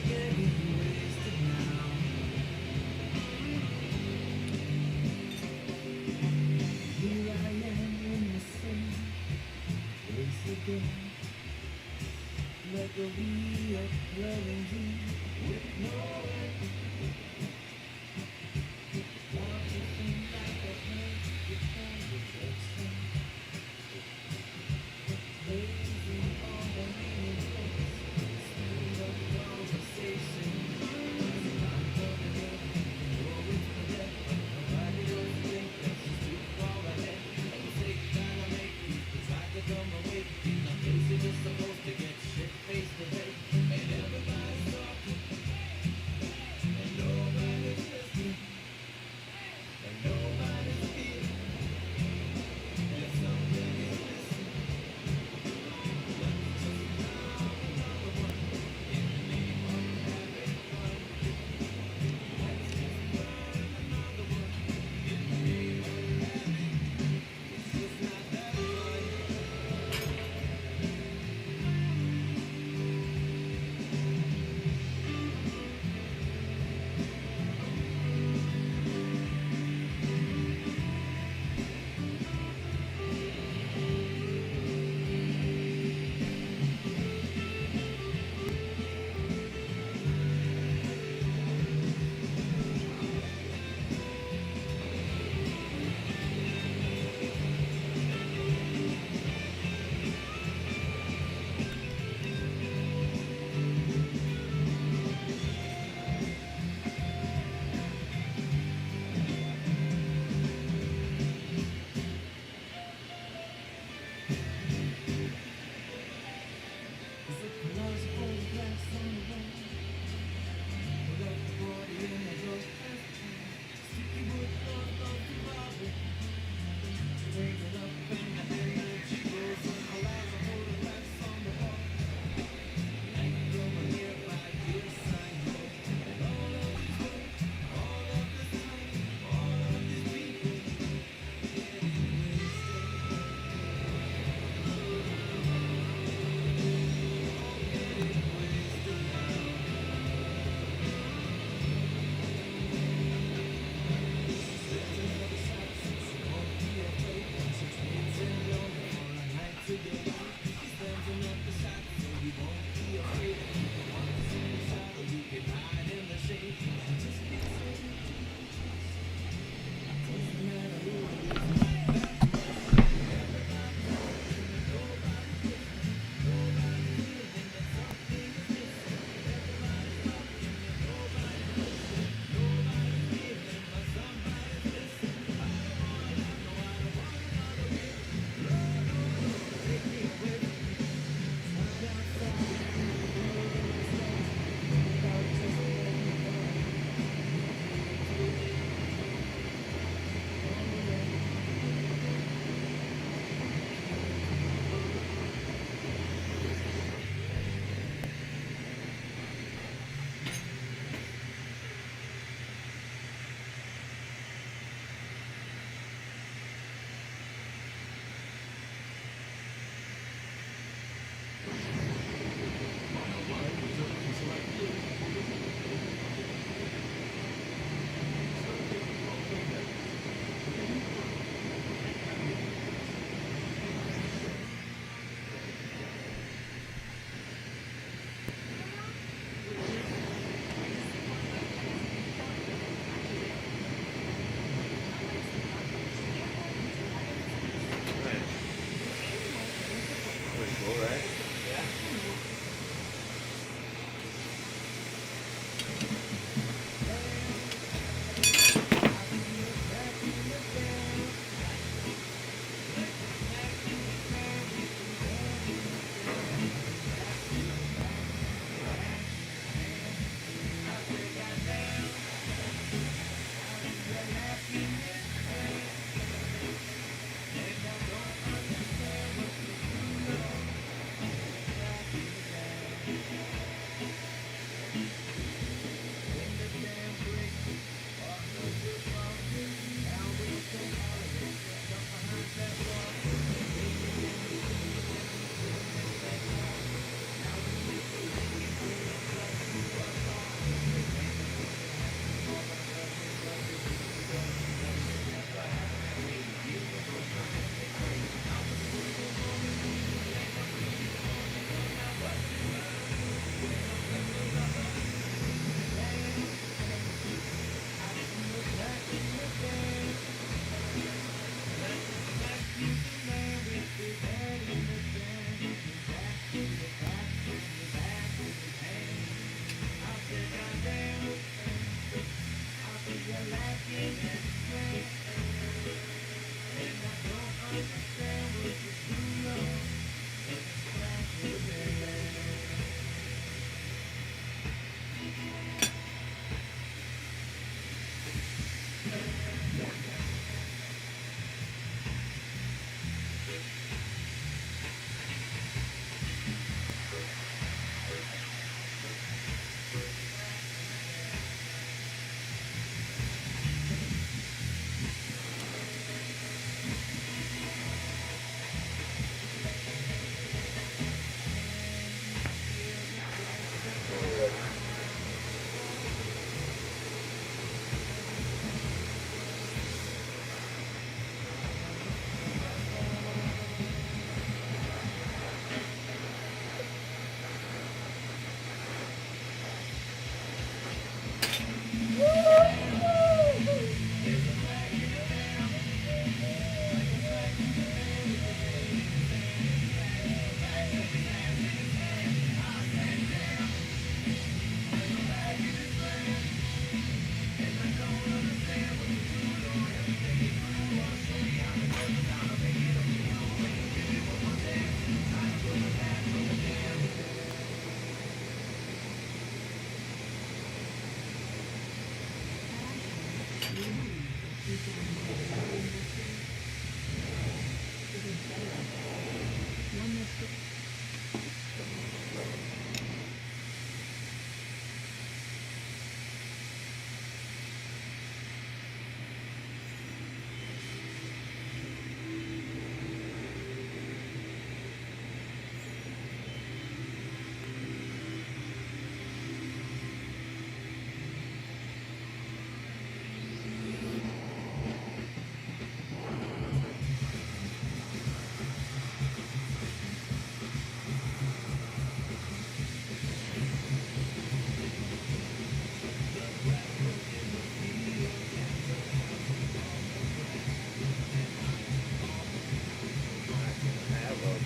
Getting wasted now. the wheel, loving you with no one. Want to think like a bird, it's time to get some. Lazy on the main course, speed of conversation. It's not gonna get more with the death. Nobody will think that's just too far ahead. A mistake that I make is like a dumb away. I'm busy just supposed to get shit faced ahead. And everybody's talking.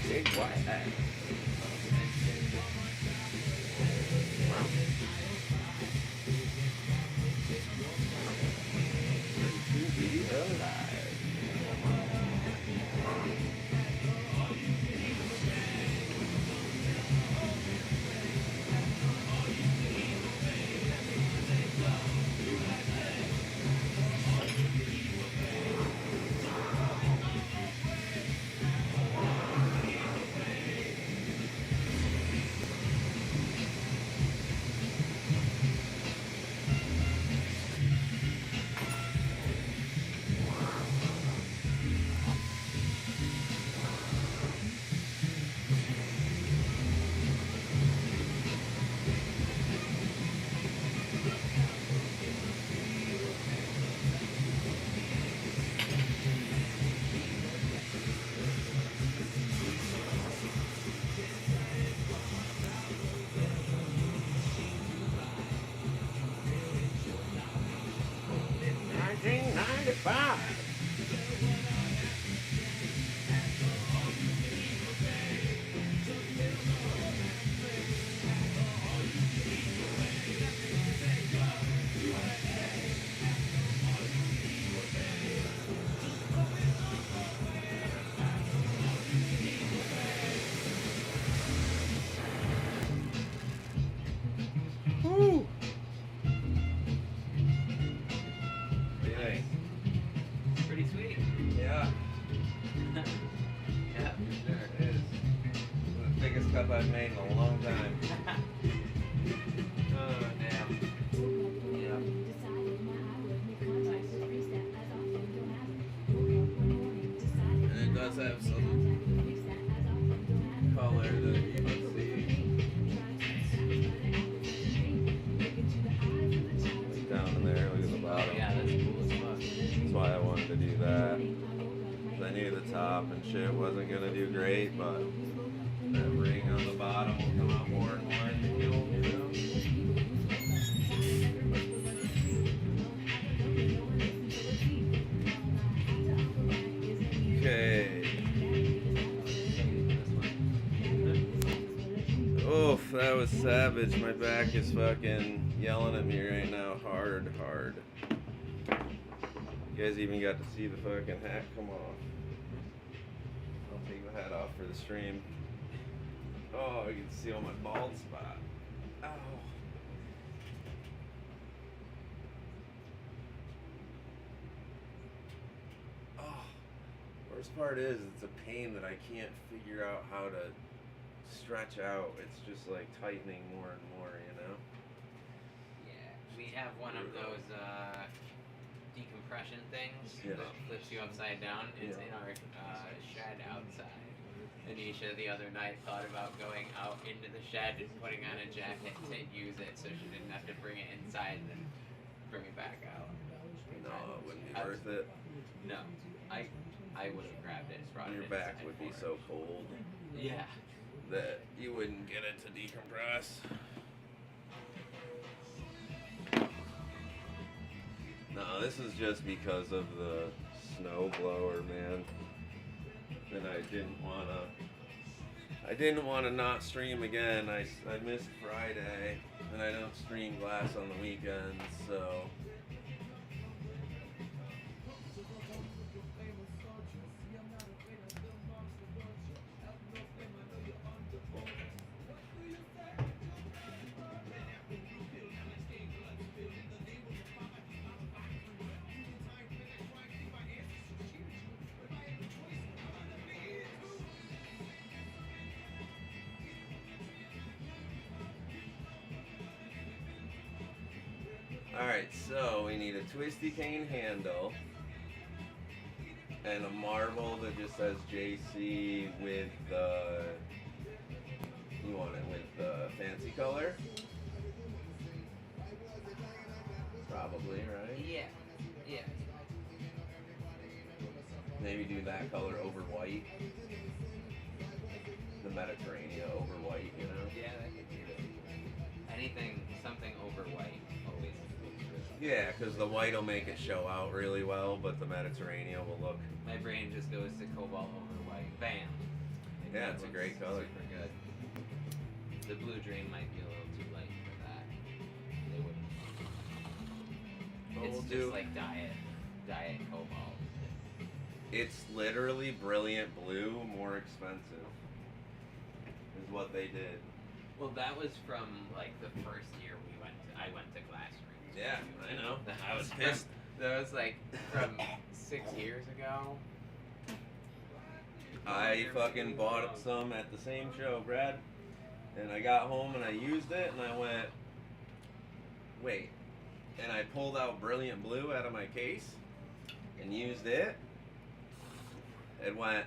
Big white ass. To be alive. Woo! What do you think? Pretty sweet. Yeah, Yeah, for sure. it is. The biggest cup I've made in a long time. Oh, damn. Yeah. And it does have some color that you can see. Look down in there, look at the Oh, bottom. yeah, that's cool as fuck. That's why I wanted to do that. 'Cause I knew the top and shit wasn't gonna do great, but that ring on the bottom will come out more and more in the kiln, you know? Okay. Oof, that was savage. My back is fucking yelling at me right now. Hard. You guys even got to see the fucking hat come off. I'll take the hat off for the stream. Oh, you can see on my bald spot. Ow. Oh. Worst part is, it's a pain that I can't figure out how to stretch out. It's just like tightening more and more, you know? Yeah, we have one of those decompression things Yeah. that flips you upside down. It's Yeah. in our shed outside. Anisha the other night thought about going out into the shed and putting on a jacket to use it so she didn't have to bring it inside and then bring it back out. No, it wouldn't be worth it. No, I would have grabbed it and brought Your it back inside would be for so cold it. Yeah. that you wouldn't get it to decompress. No, this is just because of the snow blower, man. And I didn't wanna not stream again. I missed Friday, and I don't stream Glass on the weekends, so. Alright, so we need a twisty cane handle and a marble that just says JC with the. You want it with the fancy color? Probably, right? Yeah. Yeah. Maybe do that color over white. The Mediterranean over white, you know? Yeah, that could be it. Anything, something over white always looks really. Yeah, because the white will make it show out really well, but the Mediterranean will look. My brain just goes to cobalt over white. Bam. Like, Yeah, that it's a looks great color. Super good. The blue dream might be a little too light for that. They wouldn't. What It's we'll just do- like diet cobalt. It's literally brilliant blue, more expensive. Is what they did. Well, that was from like the first year I went to Glassrooms. Yeah, I know. I was from- pissed. That was like from 6 years ago. I fucking bought some at the same show, Brad. And I got home and I used it and I went, wait. And I pulled out Brilliant Blue out of my case and used it. And went,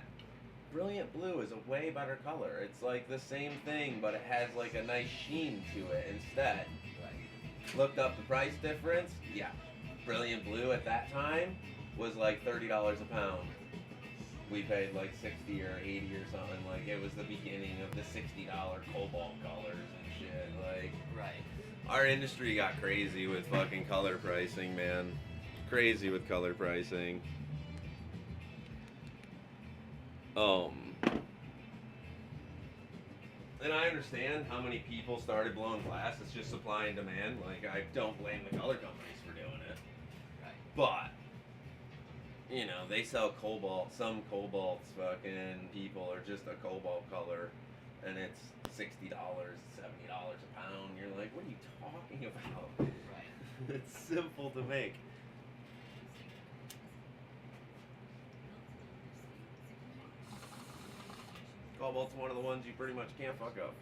Brilliant Blue is a way better color. It's like the same thing, but it has like a nice sheen to it instead. Right. Looked up the price difference. Yeah. Brilliant Blue at that time was like $30 a pound. We paid like 60 or 80 or something. Like it was the beginning of the $60 cobalt colors and shit. Like Right. our industry got crazy with fucking color pricing, man. Crazy with color pricing. And I understand how many people started blowing glass. It's just supply and demand. Like I don't blame the color companies for doing it. Right. But you know, they sell cobalt. Some cobalts fucking people are just a cobalt color and it's $60, $70 a pound. You're like, what are you talking about? Right. It's simple to make. Cobalt's one of the ones you pretty much can't fuck up.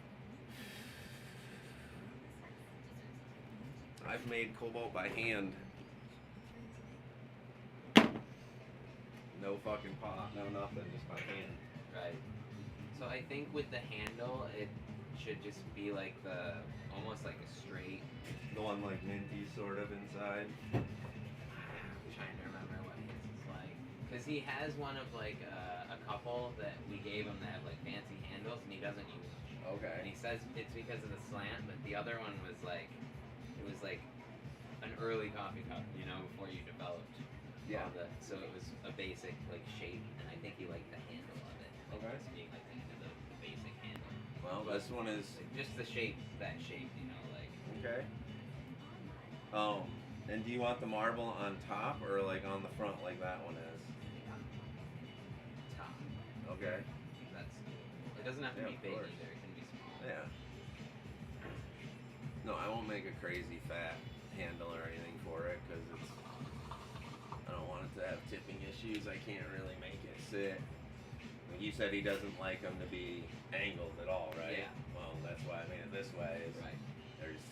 I've made cobalt by hand. No fucking pot, no nothing, just by hand. Right. So I think with the handle, it should just be like almost like a straight. The one like minty sort of inside. I'm trying to remember what his is like. Because he has one of like a couple that we gave him that have like fancy handles and he doesn't use them. And Okay. he says it's because of the slant, but the other one was like, it was like an early coffee cup, you know, before you developed. Yeah. So it was a basic like shape, and I think he liked the handle of it. Like Okay. just being like the basic handle. Well, this one is Just the shape, that shape, you know, like. okay. And do you want the marble on top or like on the front like that one is? Top. Okay. That's. It doesn't have to Yeah, be of big course. either. It can be small. Yeah. No, I won't make a crazy fat handle or anything for it because it's. I don't want it to have tipping issues. I can't really make it sit. Like you said, he doesn't like them to be angled at all, right? Yeah. Well, that's why I made it this way. Is Right. There's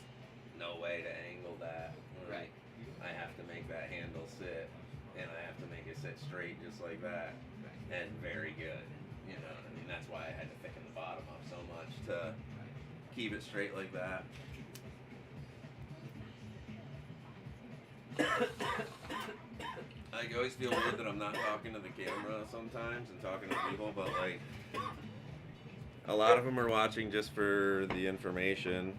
no way to angle that. Right. I have to make that handle sit, and I have to make it sit straight just like that, Right. and very good. You know, I mean that's why I had to thicken the bottom up so much to keep it straight like that. I always feel weird that I'm not talking to the camera sometimes and talking to people, but like a lot of them are watching just for the information,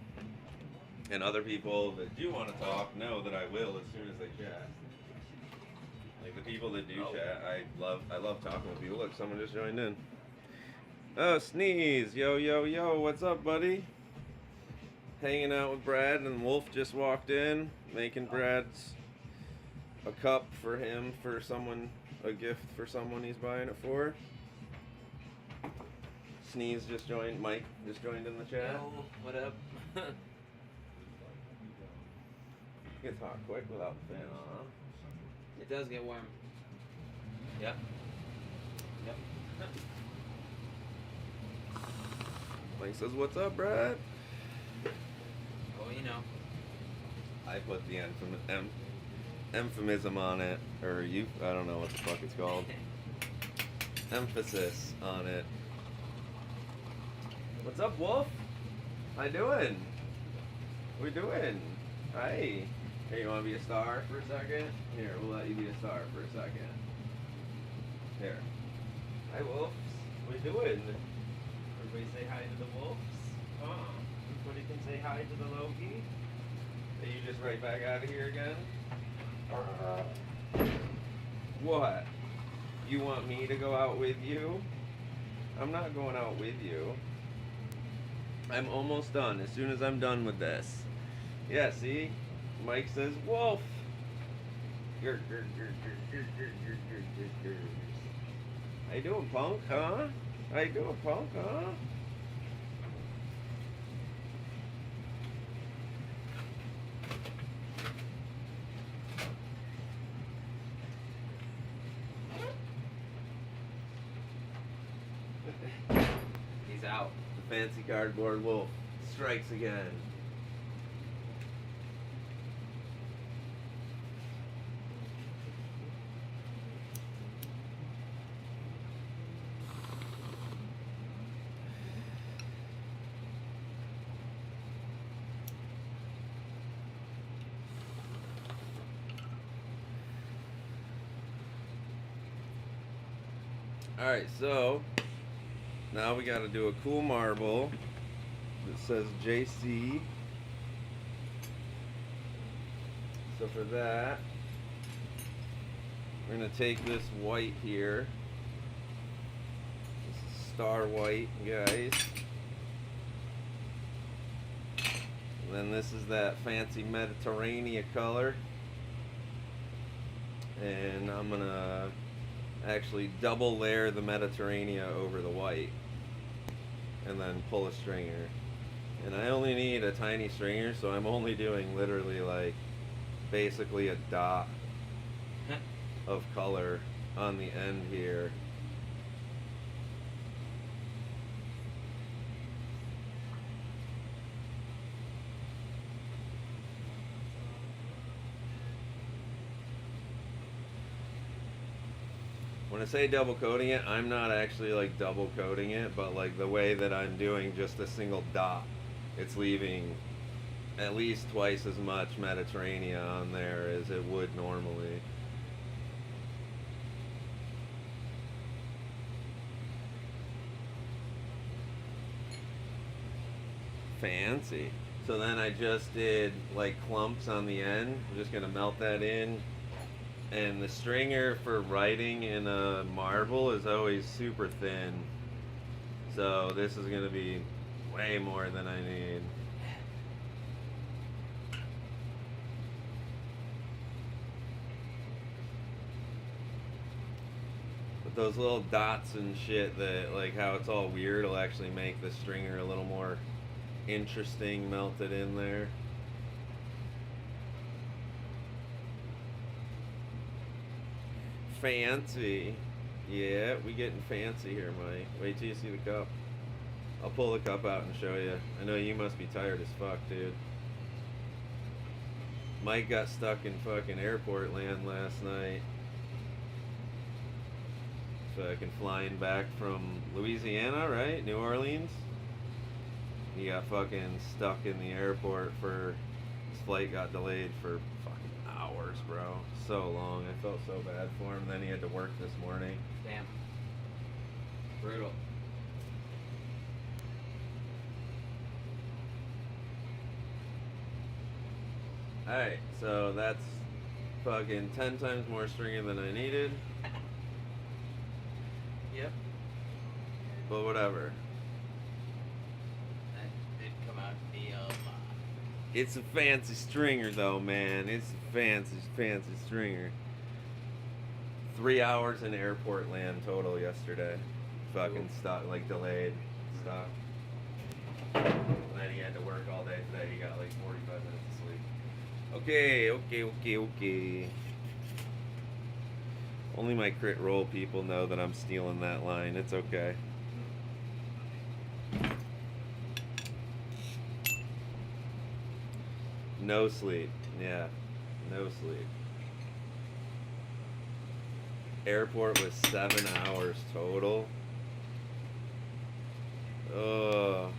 and other people that do want to talk know that I will as soon as they chat. Like the people that do chat, I love talking with people. Look, someone just joined in. Oh, Sneeze! Yo, yo, yo! What's up, buddy? Hanging out with Brad, and Wolf just walked in, making Brad's a cup for him for someone, a gift for someone he's buying it for. Sneeze just joined. Mike just joined in the chat. Yo, what up? Gets hot quick without the fan on. Huh? It does get warm. Yep. Yep. Mike says, "What's up, Brad?" Well, you know. I put the euphemism on it, or I don't know what the fuck it's called. Emphasis on it. What's up, Wolf? How you doing? What we doing? Hi. Here, you want to be a star for a second? Here, we'll let you be a star for a second. Here. Hi, Wolves. What you doing? Everybody say hi to the Wolves. Everybody can say hi to the Loki. Are you just right back out of here again? What? You want me to go out with you? I'm not going out with you. I'm almost done. As soon as I'm done with this. Yeah, see? Mike says, Wolf! Grr, grr, grr, grr, grr, grr, grr, grr, grr, grr. How you doing, punk, huh? How you doing, punk, huh? He's out. The fancy cardboard wolf strikes again. Alright, so now we got to do a cool marble that says JC. So for that, we're going to take this white here. This is star white, guys. And then this is that fancy Mediterranean color. And I'm going to actually double layer the Mediterranean over the white and then pull a stringer. And I only need a tiny stringer, so I'm only doing literally like basically a dot of color on the end here. When I say double coating it, I'm not actually like double coating it, but like the way that I'm doing just a single dot, it's leaving at least twice as much Mediterranean on there as it would normally. Fancy. So then I just did like clumps on the end. I'm just gonna melt that in. And the stringer for writing in a marble is always super thin. So this is gonna be way more than I need. those little dots and shit that, like, how it's all weird will actually make the stringer a little more interesting melted in there. Fancy. Yeah, we getting fancy here, Mike. Wait till you see the cup. I'll pull the cup out and show you. I know you must be tired as fuck, dude. Mike got stuck in fucking airport land last night. Fucking flying back from Louisiana, right? New Orleans. He got fucking stuck in the airport for his flight got delayed for fucking hours, bro. So long. I felt so bad for him. Then he had to work this morning. Damn. Brutal. Alright, so that's fucking 10 times more stringer than I needed. Yep. But whatever. That did come out to be a lot. It's a fancy stringer though, man. It's a fancy, fancy stringer. 3 hours in airport land total yesterday. Fucking stuck, like delayed stuff. And then he had to work all day today. He got like 45 minutes of sleep. Okay. Only my crit roll people know that I'm stealing that line. It's okay. No sleep. Yeah. No sleep. Airport was 7 hours total. Ugh.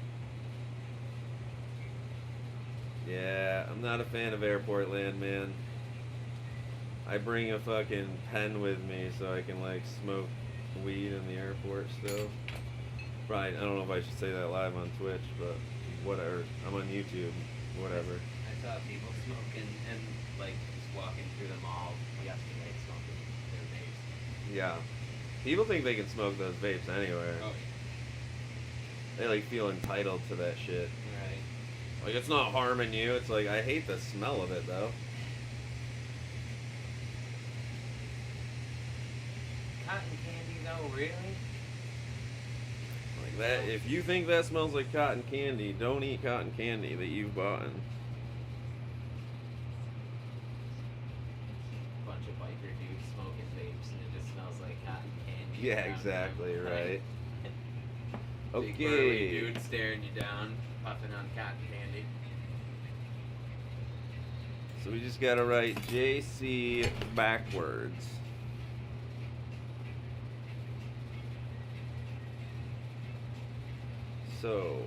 Yeah, I'm not a fan of airport land, man. I bring a fucking pen with me so I can like smoke weed in the airport still. Right, I don't know if I should say that live on Twitch, but whatever. I'm on YouTube. Whatever. I saw people smoking and like just walking through the mall yesterday smoking their vapes. Yeah. People think they can smoke those vapes anywhere. Oh, They like feel entitled to that shit. right. Like it's not harming you. It's like I hate the smell of it though. Cotton candy though, really? Like that. If you think that smells like cotton candy, don't eat cotton candy that you've bought. Bunch of biker dudes smoking vapes and it just smells like cotton candy. Yeah, around exactly them. right. Big burly Okay. dude staring you down, puffing on cotton candy. So we just gotta write JC backwards. So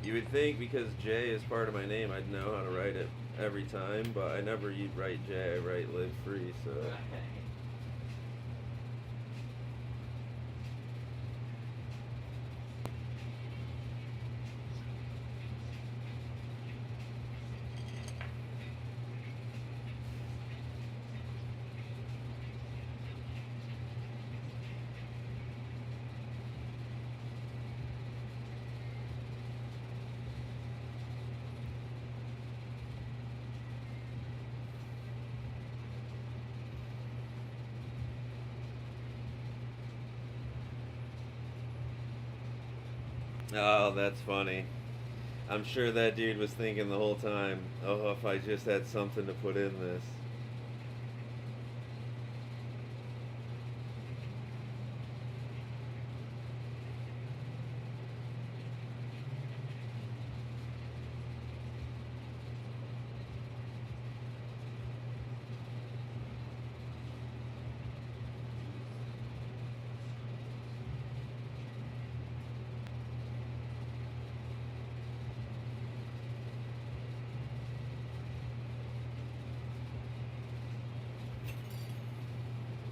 you would think because J is part of my name, I'd know how to write it every time, but I never write J. I write live free. So oh, that's funny. I'm sure that dude was thinking the whole time, oh, if I just had something to put in this.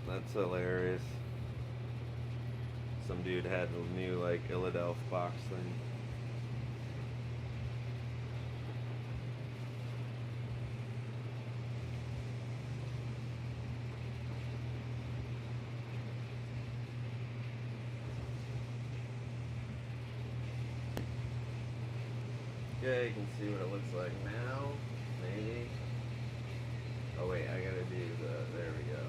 That's hilarious. Some dude had a new like Illadelph box thing. Okay, you can see what it looks like now. Maybe. Oh wait, I gotta do the. There we go.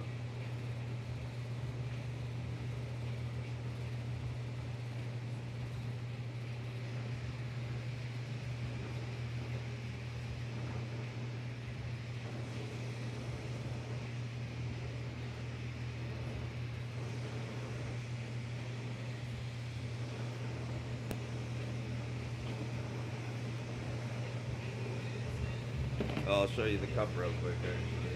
I'll show you the cup real quick. Actually.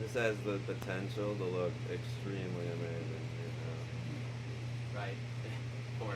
This has the potential to look extremely amazing. You Right. For sure.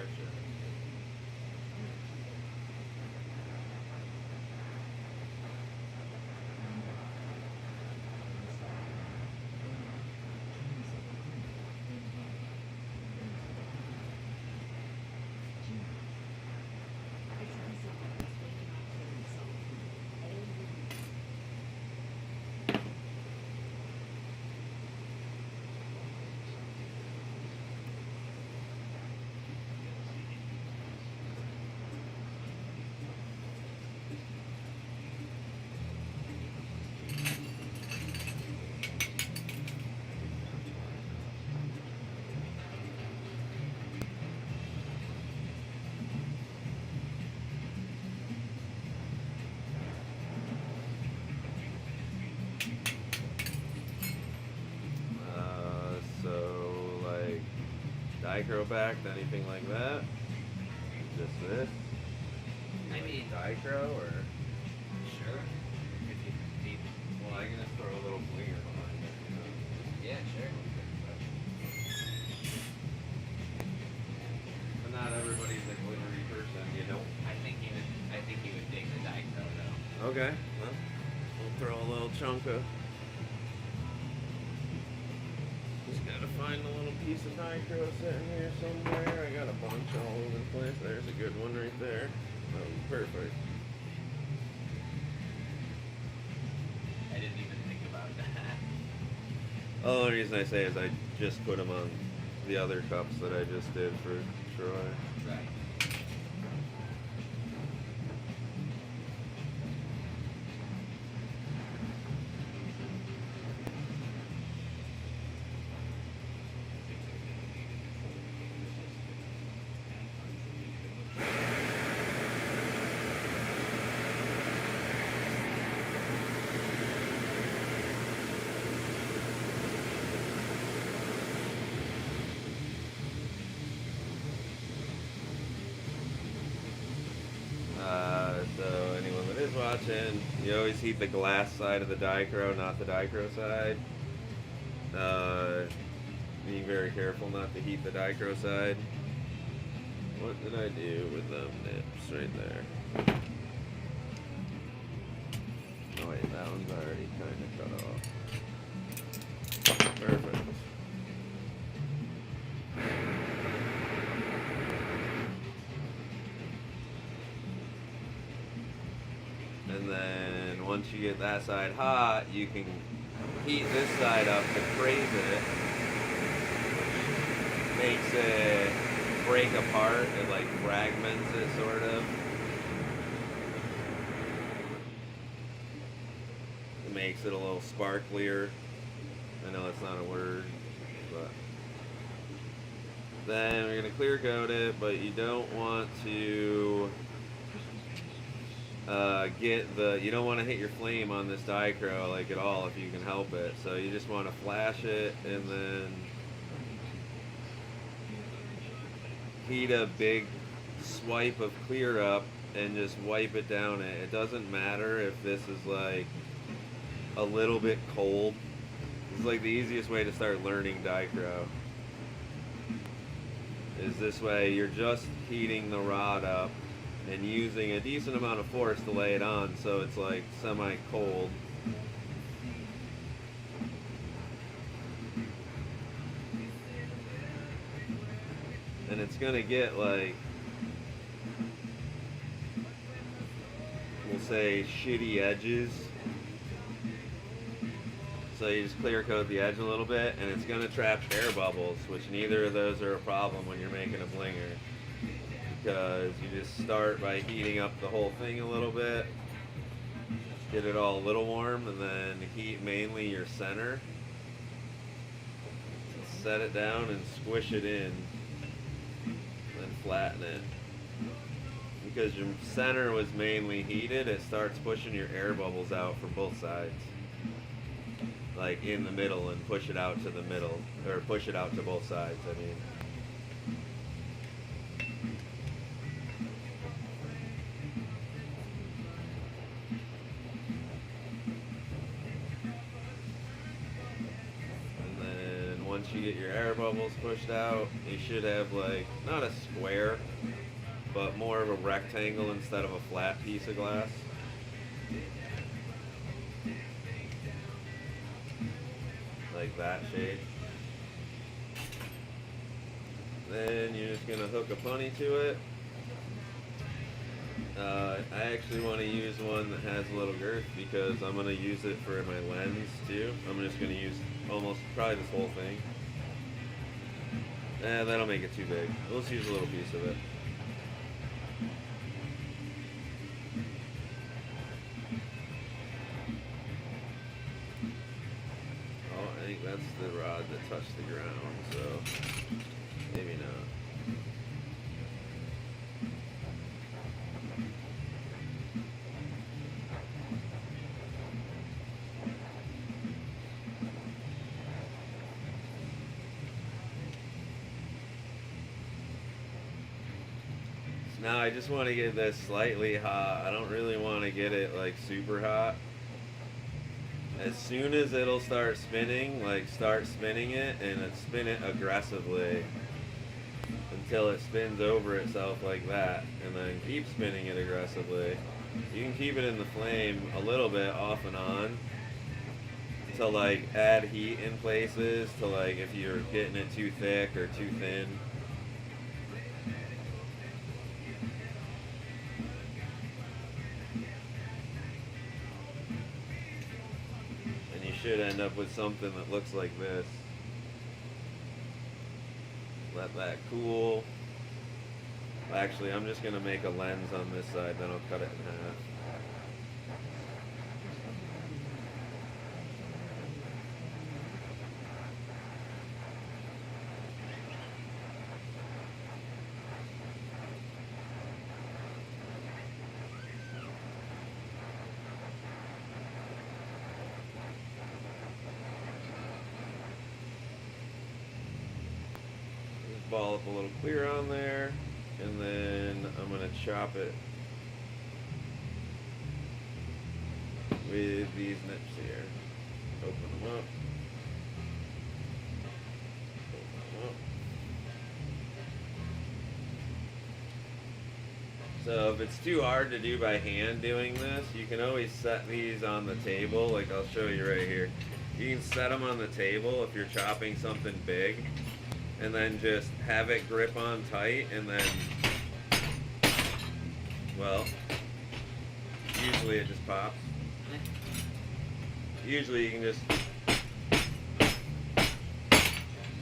So like dichro backed, anything like that? Just this? I mean, Dichro or? sure. If you need, Well, I can just throw a little blinger behind it, you know? yeah, sure. But not everybody's a glittery person, you know? I think you would dig the dichro though. Okay, well, we'll throw a little chunk of. Just gotta find a little piece of dichro sitting here somewhere. I got a bunch all over the place. There's a good one right there. That was perfect. I didn't even think about that. The only reason I say is I just put them on the other cups that I just did for Troy. Right. So anyone that is watching, you always heat the glass side of the dichro, not the dichro side. Be very careful not to heat the dichro side. What did I do with them nips right there? Oh wait, that one's already kind of cut off. Perfect. And then once you get that side hot, you can heat this side up to craze it. Makes it break apart. It like fragments it sort of. It makes it a little sparklier. I know it's not a word, but then we're gonna clear coat it, but you don't want to you don't want to hit your flame on this dichro like at all if you can help it. So you just want to flash it and then heat a big swipe of clear up and just wipe it down. It doesn't matter if this is like a little bit cold. It's like the easiest way to start learning dichro. Is this way, you're just heating the rod up and using a decent amount of force to lay it on so it's like semi-cold. And it's gonna get like, we'll say, shitty edges. So you just clear coat the edge a little bit, and it's gonna trap air bubbles, which neither of those are a problem when you're making a blinger, because you just start by heating up the whole thing a little bit, get it all a little warm, and then heat mainly your center. Set it down and squish it in, then flatten it. Because your center was mainly heated, it starts pushing your air bubbles out from both sides. Like in the middle, and push it out to the middle, or push it out to both sides, I mean. And then once you get your air bubbles pushed out, you should have like, not a square, but more of a rectangle instead of a flat piece of glass. Like that shape. Then you're just gonna hook a punny to it. I actually want to use one that has a little girth because I'm gonna use it for my lens too. I'm just gonna use almost probably this whole thing. That'll make it too big. Let's use a little piece of it. I think that's the rod that touched the ground, so maybe not. So now I just want to get this slightly hot. I don't really want to get it like super hot. As soon as it'll start spinning, like start spinning it and spin it aggressively until it spins over itself like that, and then keep spinning it aggressively. You can keep it in the flame a little bit off and on to like add heat in places, to like if you're getting it too thick or too thin. Should end up with something that looks like this. Let that cool. Actually, I'm just gonna make a lens on this side, then I'll cut it in half. Ball up a little clear on there, and then I'm going to chop it with these nips here. Open them up. Open them up. So if it's too hard to do by hand doing this, you can always set these on the table. Like I'll show you right here. You can set them on the table if you're chopping something big, and then just have it grip on tight, and then, well, usually it just pops. Usually you can just,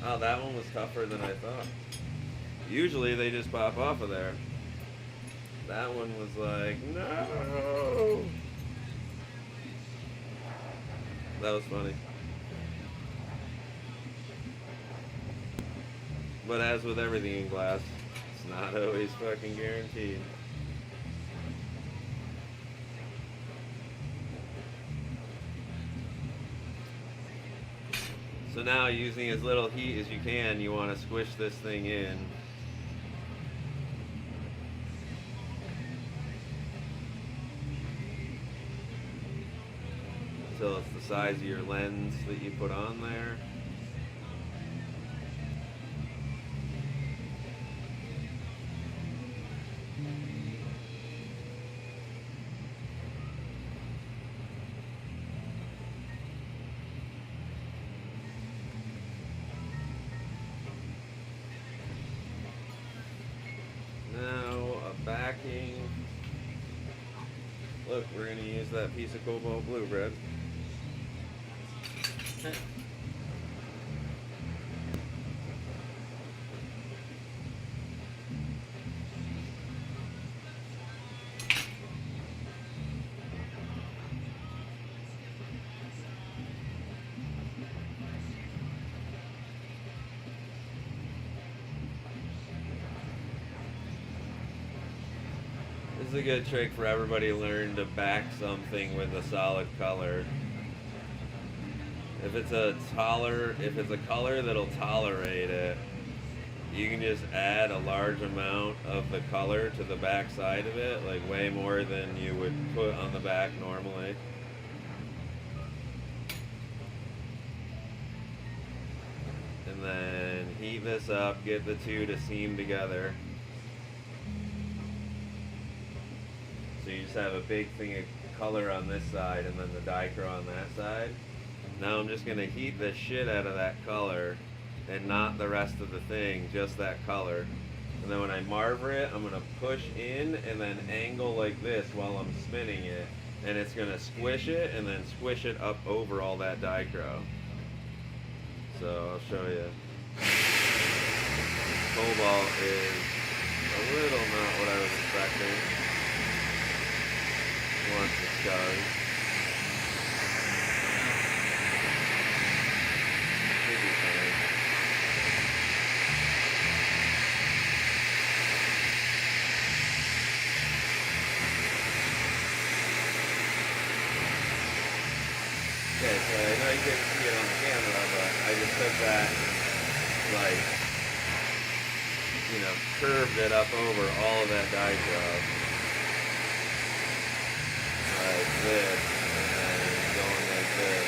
oh, that one was tougher than I thought. Usually they just pop off of there. That one was like, no. That was funny. But as with everything in glass, it's not always fucking guaranteed. So now, using as little heat as you can, you want to squish this thing in. Until it's the size of your lens that you put on there. Look, we're gonna use that piece of cobalt blue, Brad. This is a good trick for everybody to learn to back something with a solid color. If it's a color that'll tolerate it, you can just add a large amount of the color to the back side of it, like way more than you would put on the back normally. And then heat this up, get the two to seam together. So you just have a big thing of color on this side and then the dichro on that side. Now I'm just gonna heat the shit out of that color and not the rest of the thing, just that color. And then when I marver it, I'm gonna push in and then angle like this while I'm spinning it. And it's gonna squish it and then squish it up over all that dichro. So I'll show you. Cobalt is a little not what I was expecting. Once it goes. Should be fine. Okay, so I know you couldn't see it on the camera, but I just took that and, like, you know, curved it up over all of that dichro. Like this, and then going like this.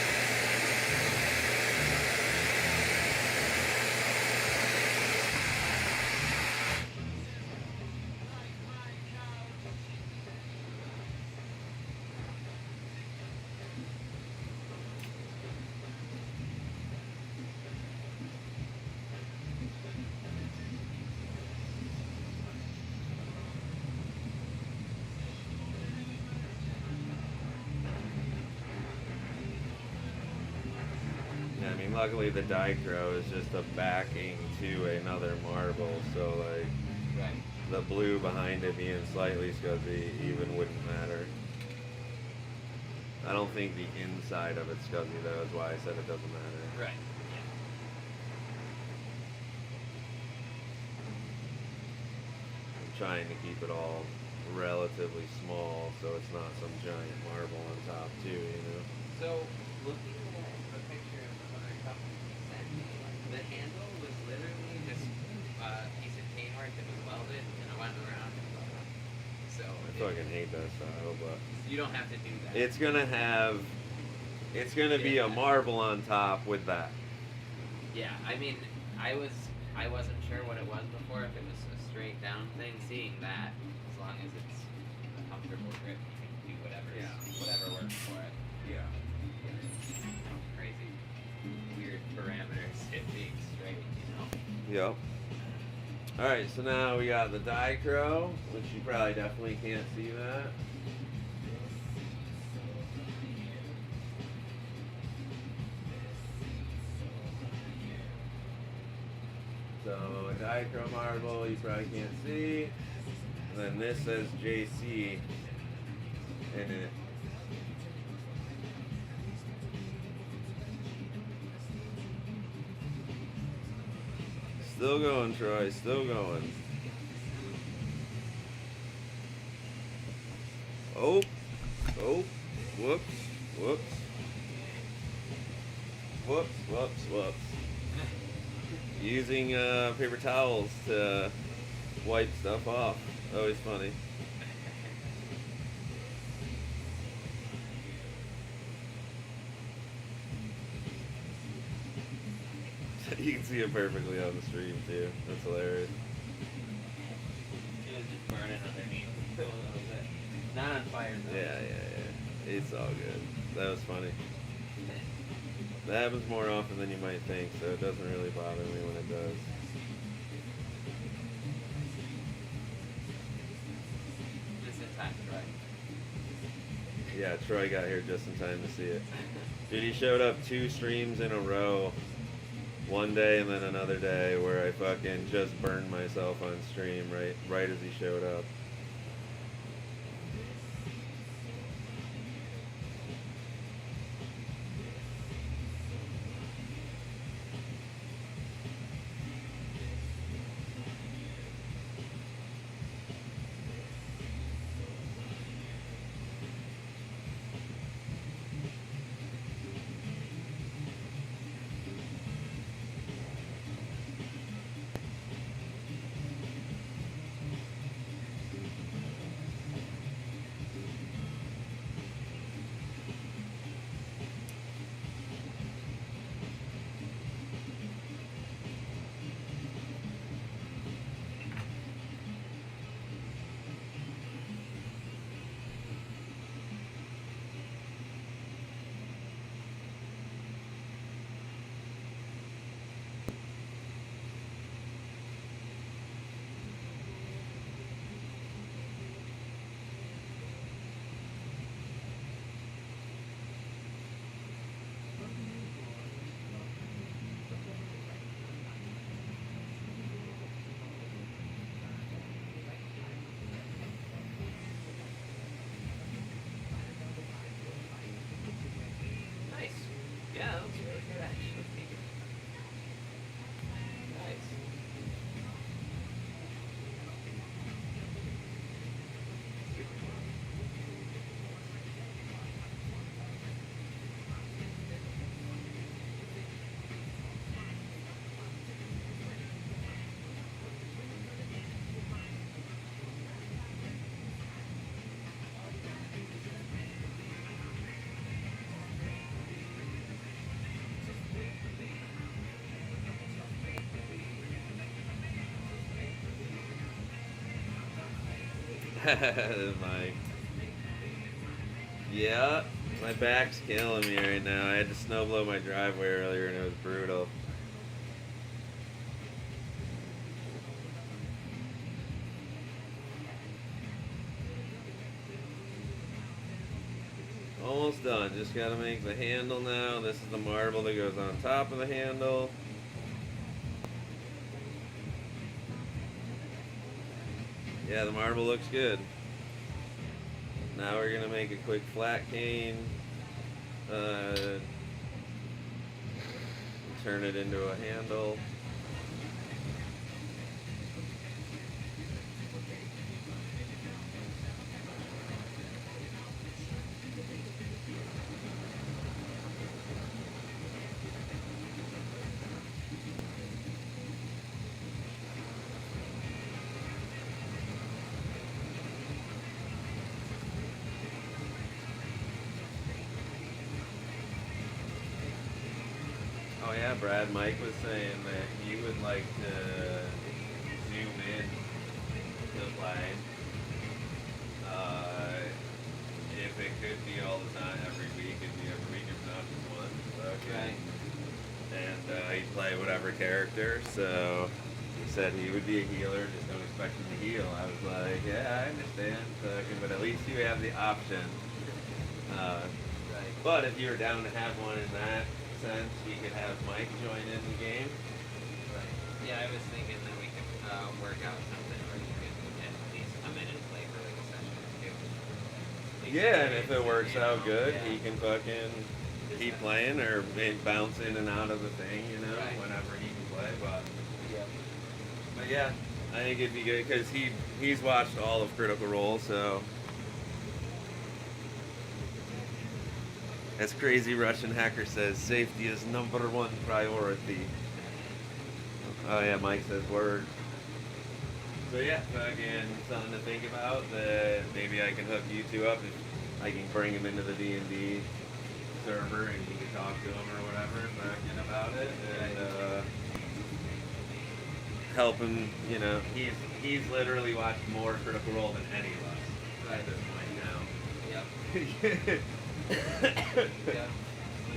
I mean, luckily the dichro is just a backing to another marble, so like Right. the blue behind it being slightly scuzzy even wouldn't matter. I don't think the inside of it's scuzzy though, is why I said it doesn't matter. Right. Yeah. I'm trying to keep it all relatively small so it's not some giant marble on top too, you know? So, looking at the picture of the other couple you sent me, the handle was literally just a piece of cane work that was welded, and I went around and welded. So, I fucking hate that style, but you don't have to do that. it's gonna be a marble on top with that. Yeah, I mean, I wasn't sure what it was before, if it was a straight down thing. Seeing that, as long as it's a comfortable grip, you can do whatever works for it. Yeah. Crazy, weird parameters, it being straight, you know? Yep. Alright, so now we got the dichro, which you probably definitely can't see that. So a dichro marble you probably can't see. And then this says JC in it. Still going, Troy, still going. Oh, whoops. Using paper towels to wipe stuff off. Always funny. You can see it perfectly on the stream too. That's hilarious. It was just burning underneath a little bit. Not on fire though. Yeah. It's all good. That was funny. That happens more often than you might think, so it doesn't really bother me when it does. Just in time, right? Yeah, Troy got here just in time to see it. Dude, he showed up 2 streams in a row. One day and then another day where I fucking just burned myself on stream right as he showed up. Nice. Yeah, that looks really good actually. Nice. Mike. Yeah, my back's killing me right now. I had to snow blow my driveway earlier and it was brutal. Almost done. Just gotta make the handle now. This is the marble that goes on top of the handle. Yeah, the marble looks good. Now we're gonna make a quick flat cane. Turn it into a handle. Oh yeah, Brad. Mike was saying that he would like to zoom in to play. If it could be all the time, every week, it'd be every week, if not just once. Okay. And he'd play whatever character. So he said he would be a healer. Just don't expect him to heal. I was like, yeah, I understand. But at least you have the option. But if you were down to have one in that sense, you could have Mike join in the game. Right. Yeah, I was thinking that we could work out something where you could at least come in and play for like a session or two. Yeah, and if it works out good, Yeah. he can fucking keep playing or bounce in and out of the thing, you know, Right. whenever he can play. But Yeah. yeah, I think it'd be good because he's watched all of Critical Role, so. As Crazy Russian Hacker says, safety is #1 priority. Oh yeah, Mike says word. So yeah, again, something to think about. That maybe I can hook you two up. If I can bring him into the D&D server and you can talk to him or whatever, talking about it, and help him. You know, he's literally watched more Critical Role than any of us at this point now. Yep. Yeah. Which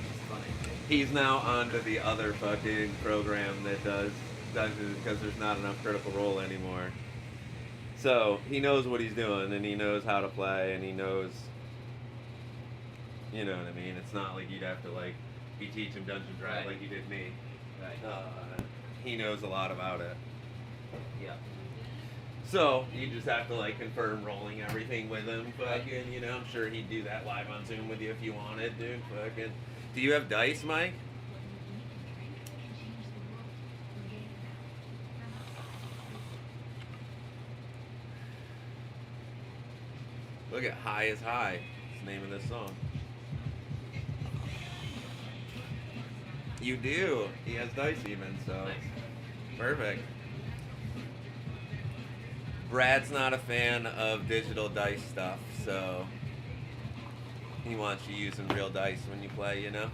is funny. He's now onto the other fucking program that does it because there's not enough Critical Role anymore. So he knows what he's doing and he knows how to play and he knows You know what I mean? It's not like you'd have to like you teach him Dungeon Drive Right. like you did me. Right. He knows a lot about it. Yeah. So you just have to like confirm rolling everything with him. Fucking, you know, I'm sure he'd do that live on Zoom with you if you wanted, dude. Fucking. Do you have dice, Mike? Look at High is High. It's the name of this song. You do. He has dice even, so Nice. perfect. Brad's not a fan of digital dice stuff, so he wants you using real dice when you play, you know?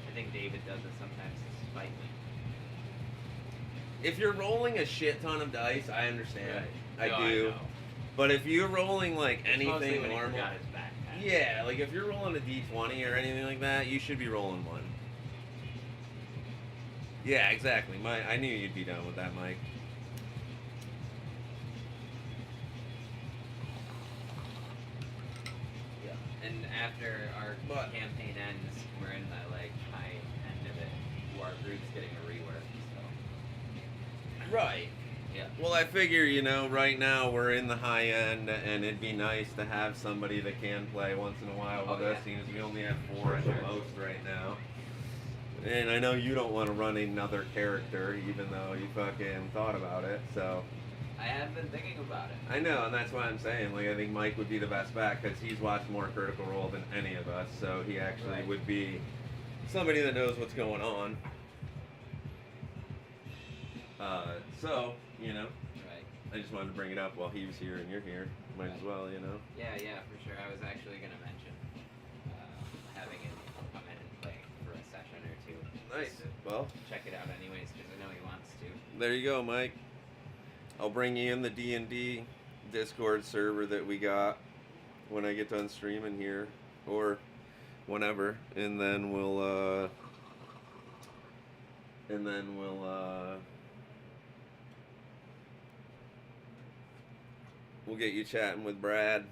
I think David does it sometimes to spite me. If you're rolling a shit ton of dice, I understand. Right. I No, do. know. But if you're rolling like It's mostly anything when he normal, forgot his backpack. yeah, like if you're rolling a d20 or anything like that, you should be rolling one. Yeah, exactly. I knew you'd be done with that, Mike. Yeah. And after our But- campaign ends, we're in the like high end of it, where our group's getting a rework. So Right. yeah. Well, I figure, you know, right now we're in the high end, and it'd be nice to have somebody that can play once in a while with Oh, us, yeah. seeing as we only have 4 at the Sure. most right now. And I know you don't want to run another character, even though you fucking thought about it, so. I have been thinking about it. I know, and that's why I'm saying, like, I think Mike would be the best back, because he's watched more Critical Role than any of us, so he actually Right. would be somebody that knows what's going on. So, you know, Right. I just wanted to bring it up while he was here and you're here. Might as well, you know. Yeah, for sure. I was actually gonna mention having him come in and play for a session or two. Nice. Just to Well, check it out anyways, because I know he wants to. there you go, Mike. I'll bring you in the D&D Discord server that we got when I get done streaming here, or whenever, and then we'll we'll get you chatting with Brad,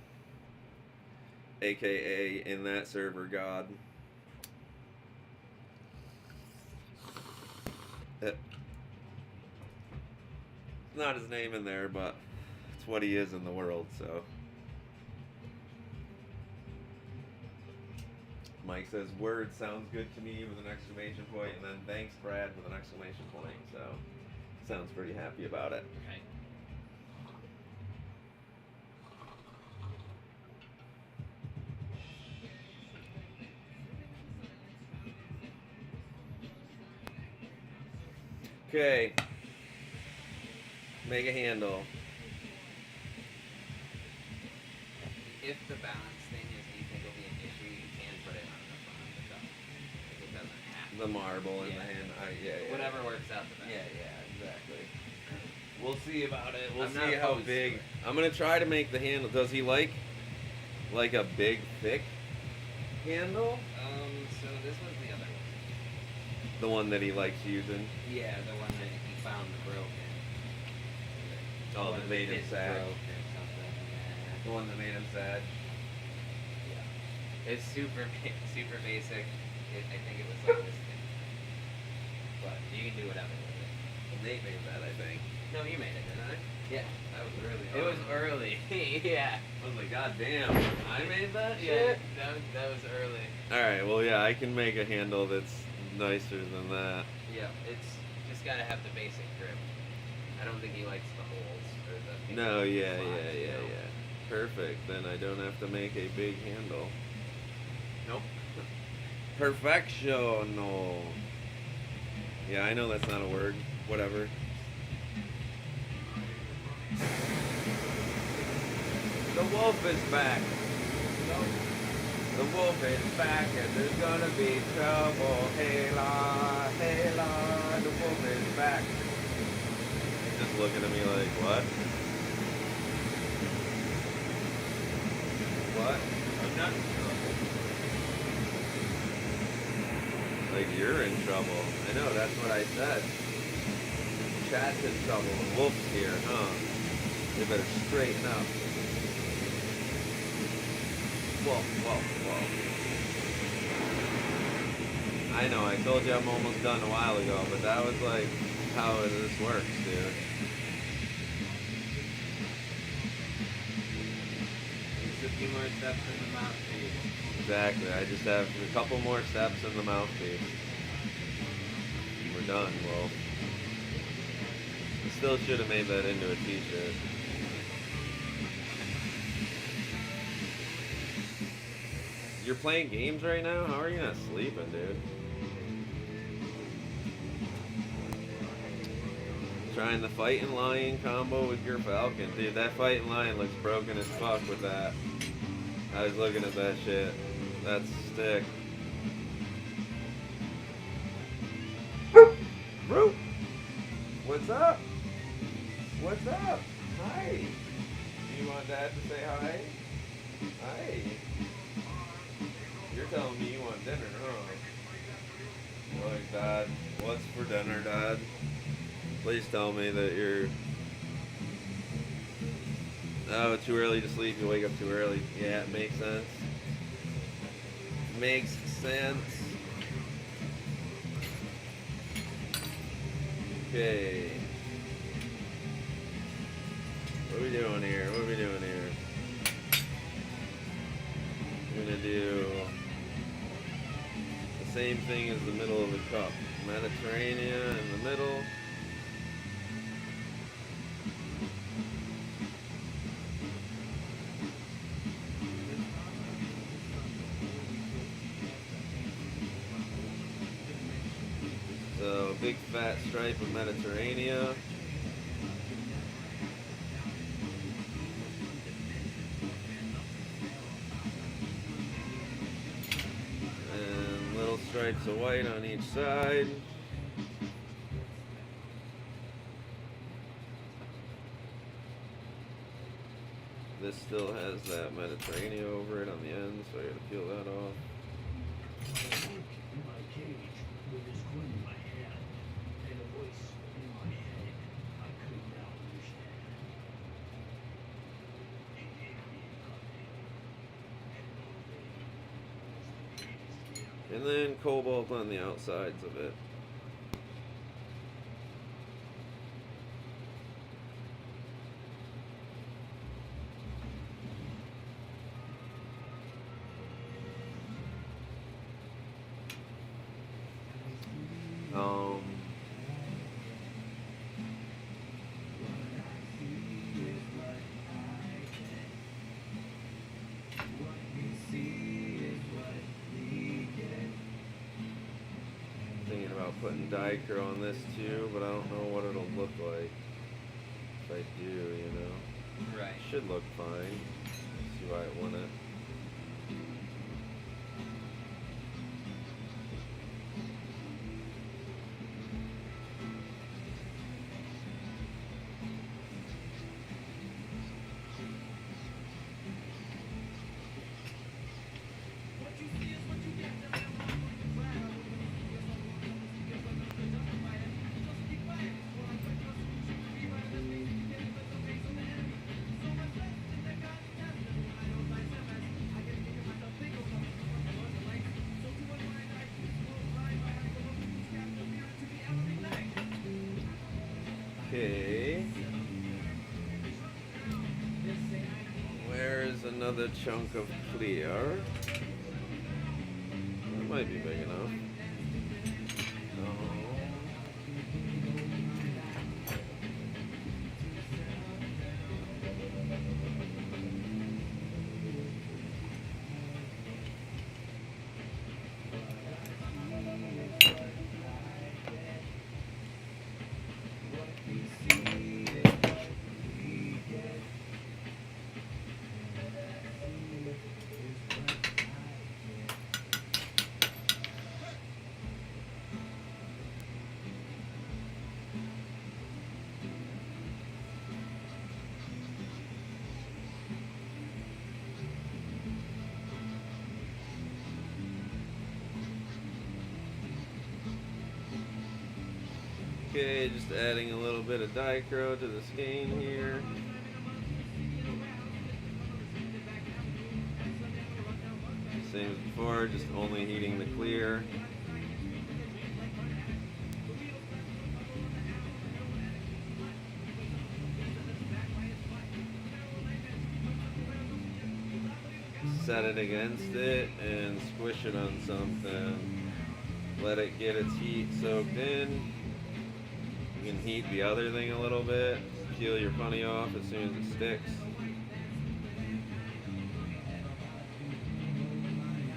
aka in that server God. It's not his name in there, but it's what he is in the world, so. Mike says, word sounds good to me with an exclamation point, and then thanks, Brad, with an exclamation point, so. Sounds pretty happy about it. Right. Okay. Make a handle. If the balance thing is you think will be an issue, you can put it on the front of the cup. Like it doesn't have to. The marble in the Yeah. hand. Yeah. Whatever works out the best. Yeah, exactly. We'll see about it. We'll I'm not see how opposed to big. it. I'm gonna try to make the handle. Does he like a big, thick handle? So this was the other one. The one that he likes using. Yeah, the one that he found broken. Oh, One that made him his sad. broke or something. The one that made him sad. Yeah. It's super basic. I think it was like this thing. But you can do whatever with it. Nate made that, I think. No, you made it, didn't I? Yeah. That was really. It was early. Yeah. I was like, God damn, I made that Yeah, shit. that was early. All right. Well, yeah, I can make a handle that's nicer than that. Yeah, it's just gotta have the basic grip. I don't think he likes the holes or the. things No, that yeah. slide, you know? Perfect. Then I don't have to make a big handle. Nope. Perfectiono. Yeah, I know that's not a word. Whatever. The wolf is back. The wolf is back and there's gonna be trouble. Hey la, the wolf is back. He's just looking at me like, what? What? I'm not in trouble. Like you're in trouble. I know, that's what I said. Chat's in trouble. The wolf's here, huh? They better straighten up. Whoa. I know, I told you I'm almost done a while ago, but that was like how this works, dude. 50 more steps in the mouthpiece. Exactly, I just have a couple more steps in the mouthpiece. We're done, well. I still should have made that into a t-shirt. You're playing games right now? How are you not sleeping, dude? Trying the Fighting Lion combo with your Falcon. Dude, that Fighting Lion looks broken as fuck with that. I was looking at that shit. That's sick. Root! What's up? What's up? Hi. You want Dad to say hi? Hi. You're telling me you want dinner, huh? Like, Dad, what's for dinner, Dad? Please tell me that you're... Oh, too early to sleep, you wake up too early. Yeah, it makes sense. Makes sense. Okay. What are we doing here? What are we doing here? We're gonna do the same thing as the middle of the cup. Mediterranean in the middle. So, big fat stripe of Mediterranean. And little stripes of white on each side. This still has that Mediterranean over it on the end, so I gotta peel that off. In my cage, with this coin in my hand, and a voice in my head I could not understand. He gave me nothing, and And then cobalt on the outsides of it. Thinking about putting Diacro on this too, but I don't know what it'll look like if I do, you know. Right. Should look fine. See why I want it. Okay. Where's another chunk of clear? That might be big enough. No. Okay, just adding a little bit of Diacro to the skein here. Same as before, just only heating the clear. Set it against it and squish it on something. Let it get its heat soaked in. You can heat the other thing a little bit. Peel your funny off as soon as it sticks.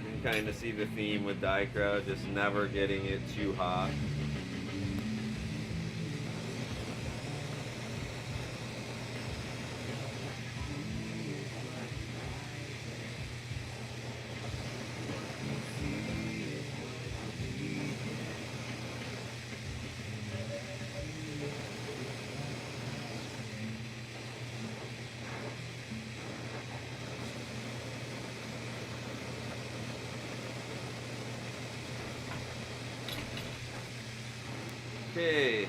You can kind of see the theme with Dichro, just never getting it too hot. Okay,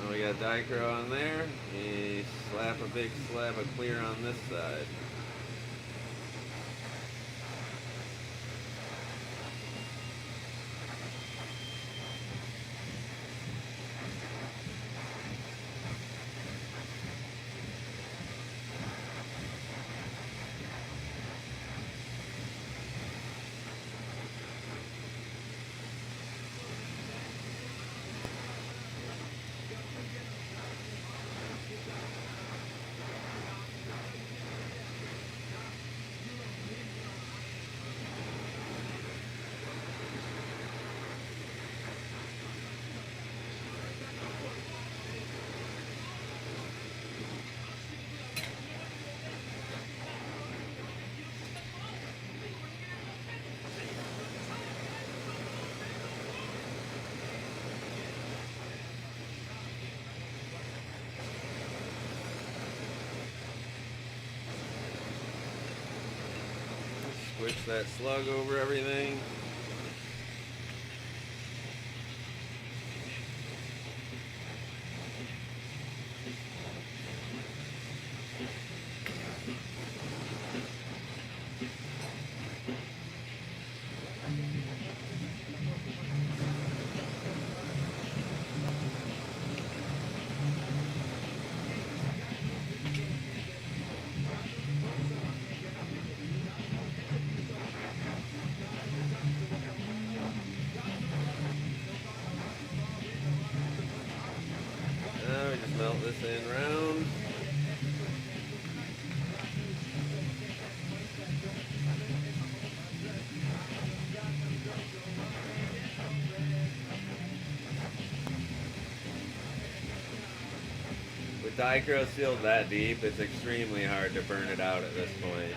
now we got Dichro on there. You slap a big slab of clear on this side. Switch that slug over everything. Now we just melt this in round. With Dichro sealed that deep, it's extremely hard to burn it out at this point.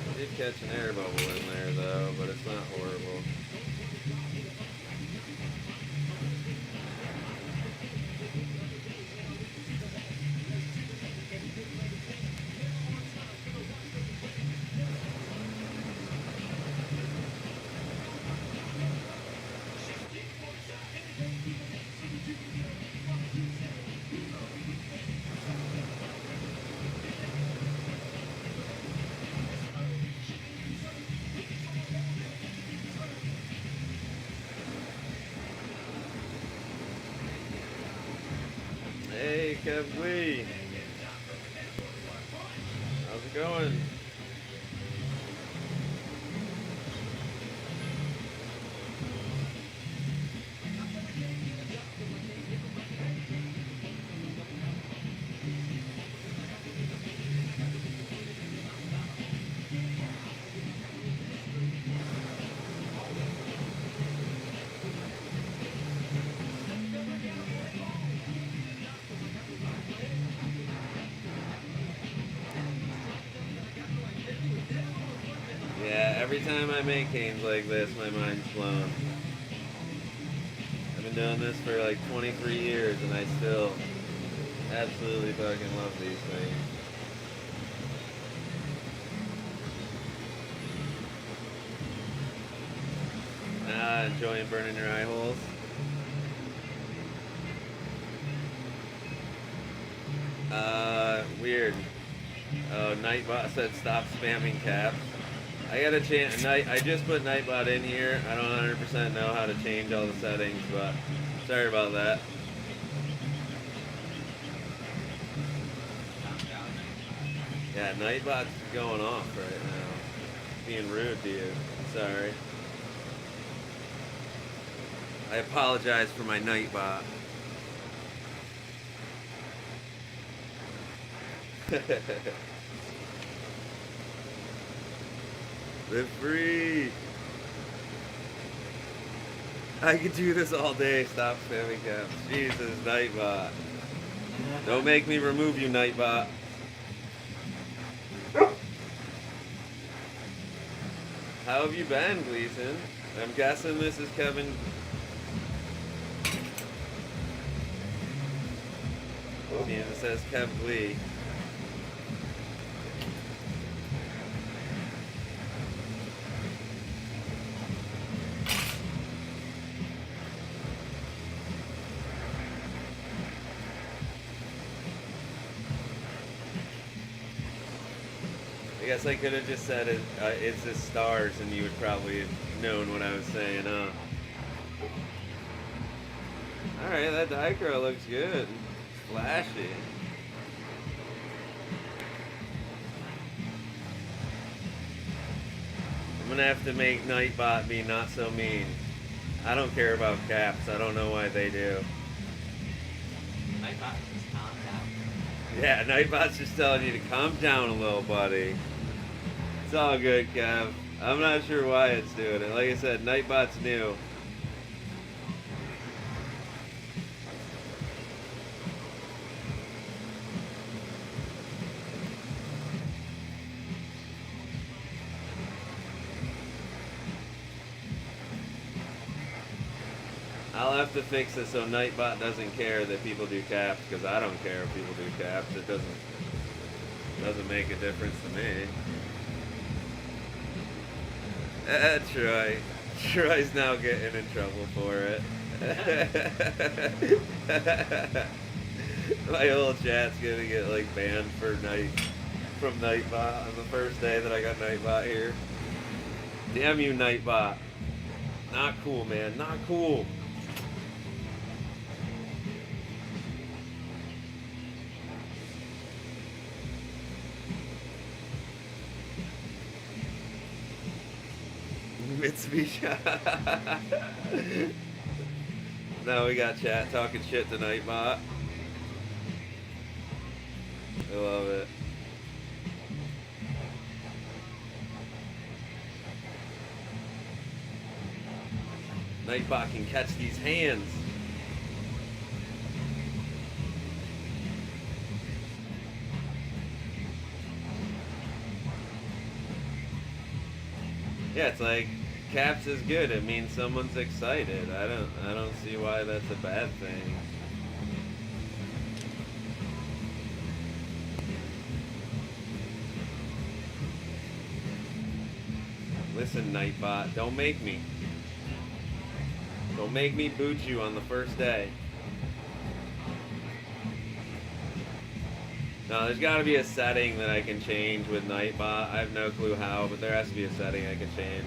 I did catch an air bubble in there though, but it's not horrible. Hey, Kev Lee. How's it going? Yeah, every time I make canes like this, my mind's blown. I've been doing this for like 23 years and I still absolutely fucking love these things. Enjoying burning your eye holes. Weird. Oh, Nightbot said stop spamming caps. I gotta change. I just put Nightbot in here. I don't 100% know how to change all the settings, but sorry about that. Yeah, Nightbot's going off right now. Being rude to you. Sorry. I apologize for my Nightbot. Live free. I could do this all day. Stop spamming caps. Jesus, Nightbot. Don't make me remove you, Nightbot. How have you been, Gleason? I'm guessing this is Kevin. Yeah, it says Kev Glee. I guess I could have just said it's the stars, and you would probably have known what I was saying, huh? Alright, that Dichro looks good. Flashy. I'm gonna have to make Nightbot be not so mean. I don't care about caps. I don't know why they do. Nightbot just calm down. Yeah, Nightbot's just telling you to calm down a little, buddy. It's all good, Kev. I'm not sure why it's doing it. Like I said, Nightbot's new. I'll have to fix it so Nightbot doesn't care that people do caps, because I don't care if people do caps. It doesn't make a difference to me. Troy. Troy's now getting in trouble for it. My whole chat's gonna get like banned from Nightbot on the first day that I got Nightbot here. Damn you, Nightbot. Not cool, man. Not cool. Mitsubishi. Now we got chat talking shit to Nightbot. I love it. Nightbot can catch these hands. Yeah, it's like caps is good. It means someone's excited. I don't see why that's a bad thing. Listen, Nightbot, don't make me. Don't make me boot you on the first day. No, there's got to be a setting that I can change with Nightbot. I have no clue how, but there has to be a setting I can change.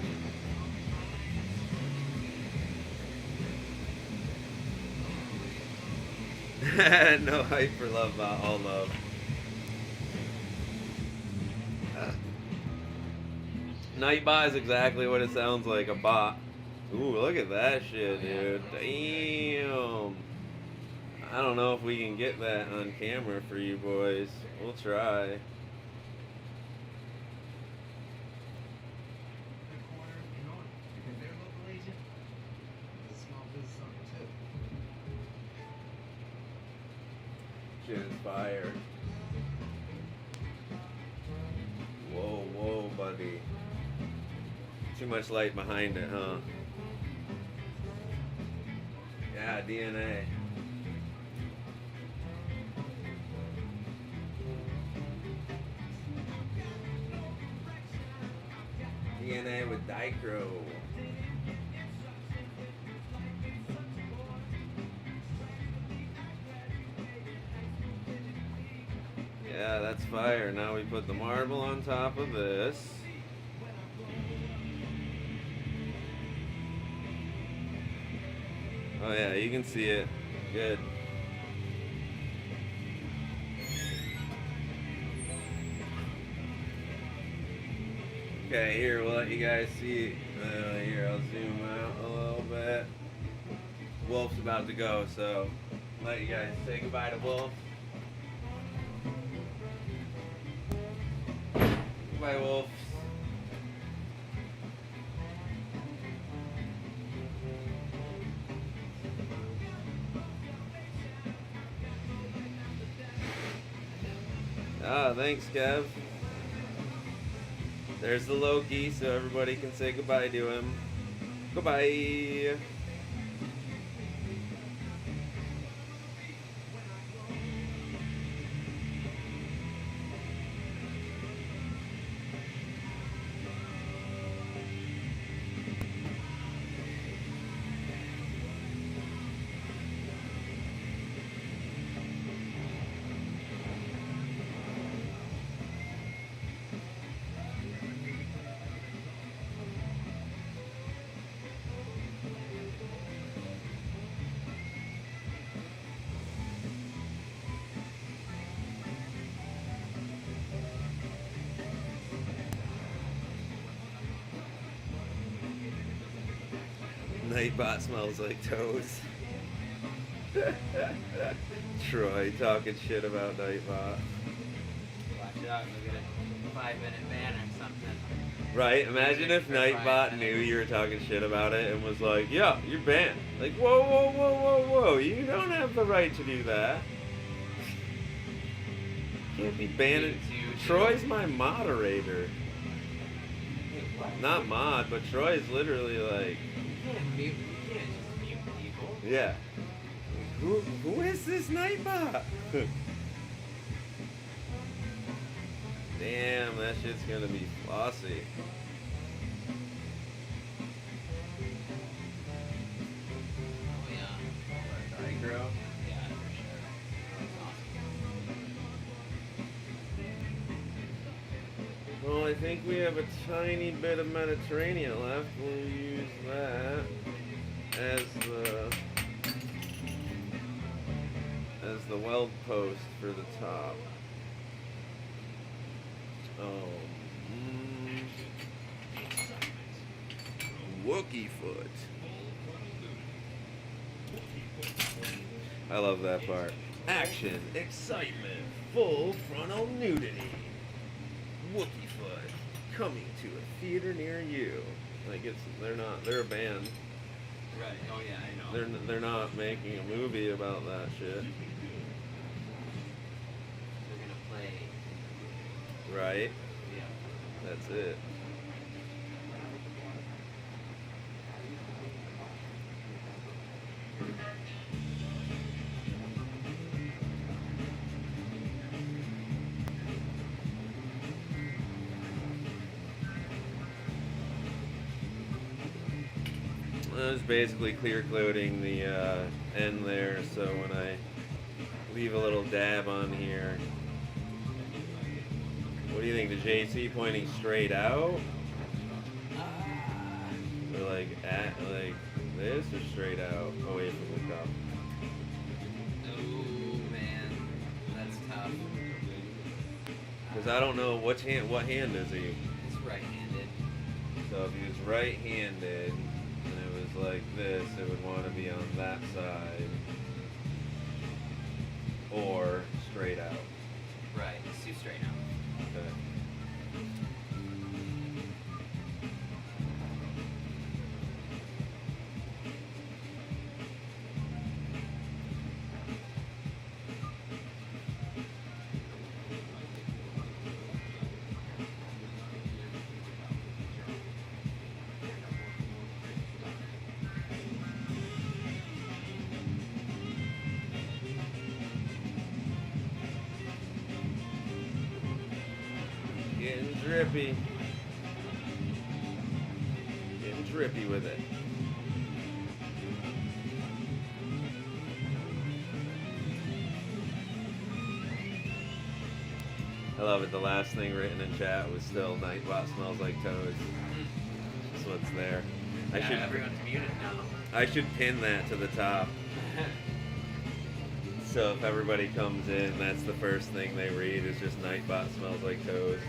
No hype for love bot, all love. Nightbot is exactly what it sounds like, a bot. Ooh, look at that shit, dude. Damn. I don't know if we can get that on camera for you boys. We'll try. The corner, you know, because they're local agent, it's a small business owner too. Shit is fire. Whoa, whoa, buddy. Too much light behind it, huh? Yeah, DNA. DNA with Dichro. Yeah, that's fire. Now we put the marble on top of this. Oh yeah, you can see it. Good. Okay, here, we'll let you guys see. Here, I'll zoom out a little bit. Wolf's about to go, so let you guys say goodbye to Wolf. Goodbye, Wolf. Ah, thanks, Kev. There's the Loki, so everybody can say goodbye to him. Goodbye. Nightbot smells like toes. Troy talking shit about Nightbot. Watch out, you'll get a 5-minute ban or something. Right? Imagine if Nightbot knew you were talking shit about it and was like, yeah, you're banned. Like, whoa, whoa, whoa, whoa, whoa. You don't have the right to do that. You can't be banning. Troy's my moderator. Not mod, but Troy's literally like, You can't just mute people. yeah. Who is this Nightbot? Damn, that shit's gonna be flossy. Oh yeah. Micro. Yeah, for sure. That's awesome. Well, I think we have a tiny bit of Mediterranean left. We'll use that as the weld post for the top. Oh, Wookie foot. I love that part. Action, excitement, full frontal nudity. Wookie foot coming to a theater near you. Like they're a band. Right. Oh yeah, I know. They're not making a movie about that shit. They're gonna play. Right? Yeah. That's it. I was basically clear coating the end there, so when I leave a little dab on here. What do you think? The JC pointing straight out? Or like at like this or straight out away from the cup? Oh man, that's tough. Because I don't know what hand is he? He's right-handed. So if he was right-handed and it was like this, it would want to be on that side or straight out. Right. Let's do straight out. Okay. Getting drippy. Getting drippy with it. I love it. The last thing written in chat was still Nightbot smells like toes. That's what's there. I Yeah, should everyone's muted now. I should pin that to the top. So if everybody comes in, that's the first thing they read is just Nightbot smells like toes.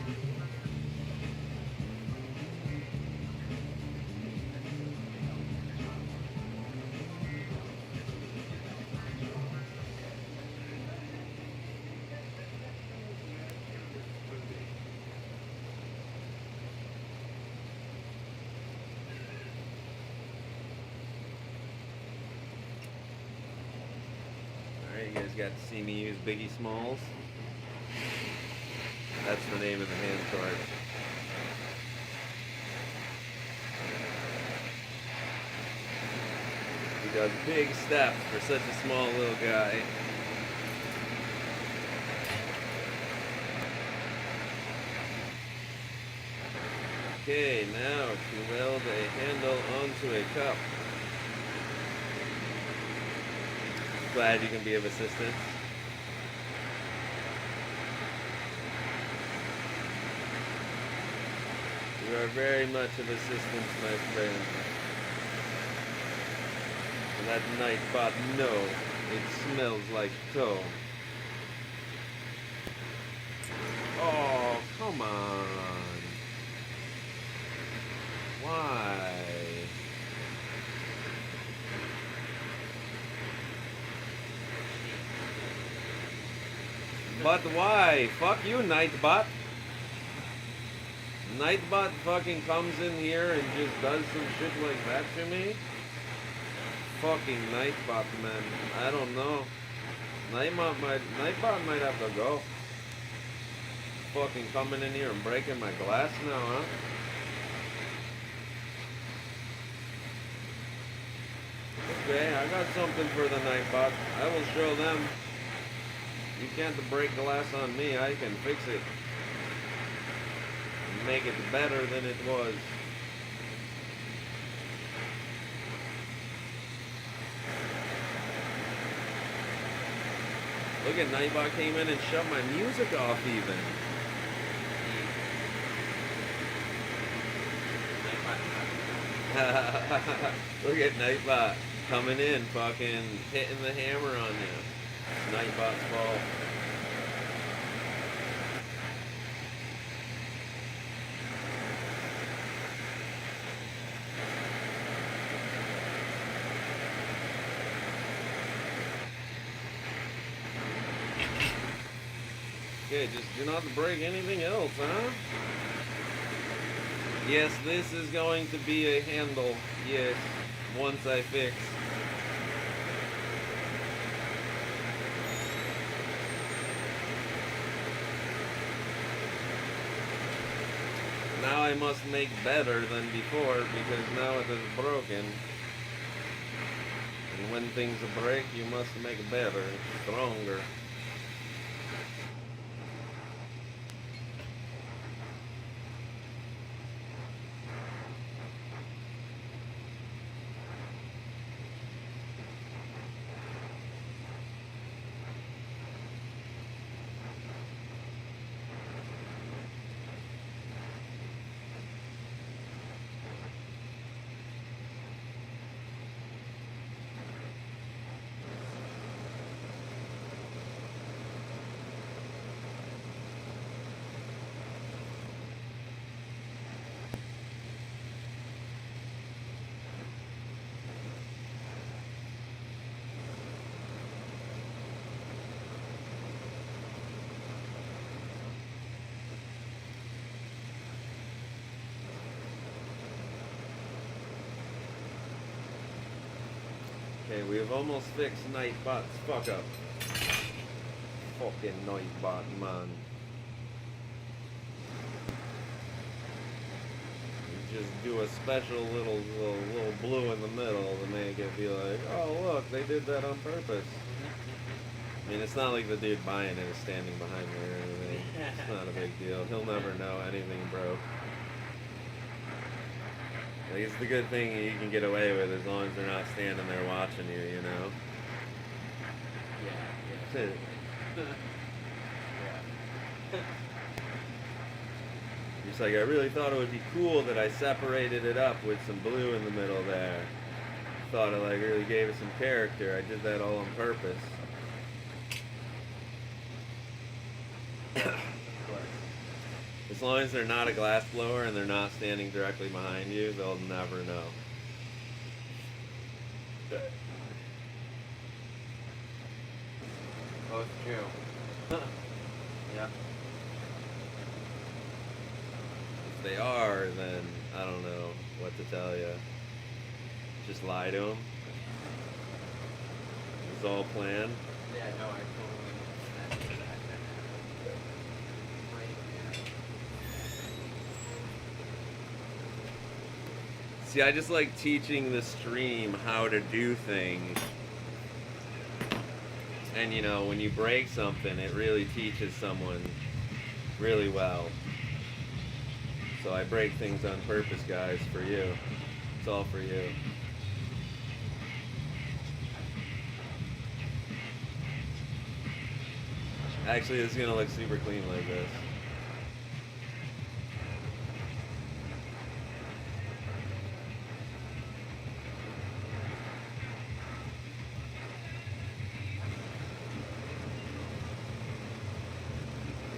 Alright, you guys got to see me use Biggie Smalls. That's the name of the hand torch. He does big steps for such a small little guy. Okay, now to weld a handle onto a cup. Glad you can be of assistance. You are very much of assistance, my friend. And that Nightbot, no, it smells like toe. Oh, come on. Why? But why? Fuck you, Nightbot. Nightbot fucking comes in here and just does some shit like that to me? Fucking Nightbot, man. I don't know. Nightbot might have to go. Fucking coming in here and breaking my glass now, huh? Okay, I got something for the Nightbot. I will show them. You can't break glass on me. I can fix it. Make it better than it was. Look at Nightbot came in and shut my music off even. Look at Nightbot coming in, fucking hitting the hammer on you. It's Nightbot's fault. Okay, just do not break anything else, huh? Yes, this is going to be a handle. Yes, once I fix. Now I must make better than before because now it is broken. And when things break, you must make better, stronger. Okay, we have almost fixed Nightbot's fuck up. Fucking Nightbot, man. You just do a special little blue in the middle to make it be like, oh look, they did that on purpose. I mean, it's not like the dude buying it is standing behind me or anything. It's not a big deal. He'll never know anything broke. Like, it's the good thing you can get away with as long as they're not standing there watching you, you know? Yeah. just like, I really thought it would be cool that I separated it up with some blue in the middle there. Thought it like really gave it some character. I did that all on purpose. As long as they're not a glass blower and they're not standing directly behind you, they'll never know. Oh, it's true. Yep. If they are, then I don't know what to tell you. Just lie to them. It's all planned. Yeah, no, I totally understand that. Right. See, I just like teaching the stream how to do things. And you know, when you break something, it really teaches someone really well. So I break things on purpose, guys, for you. It's all for you. Actually, this is gonna look super clean like this.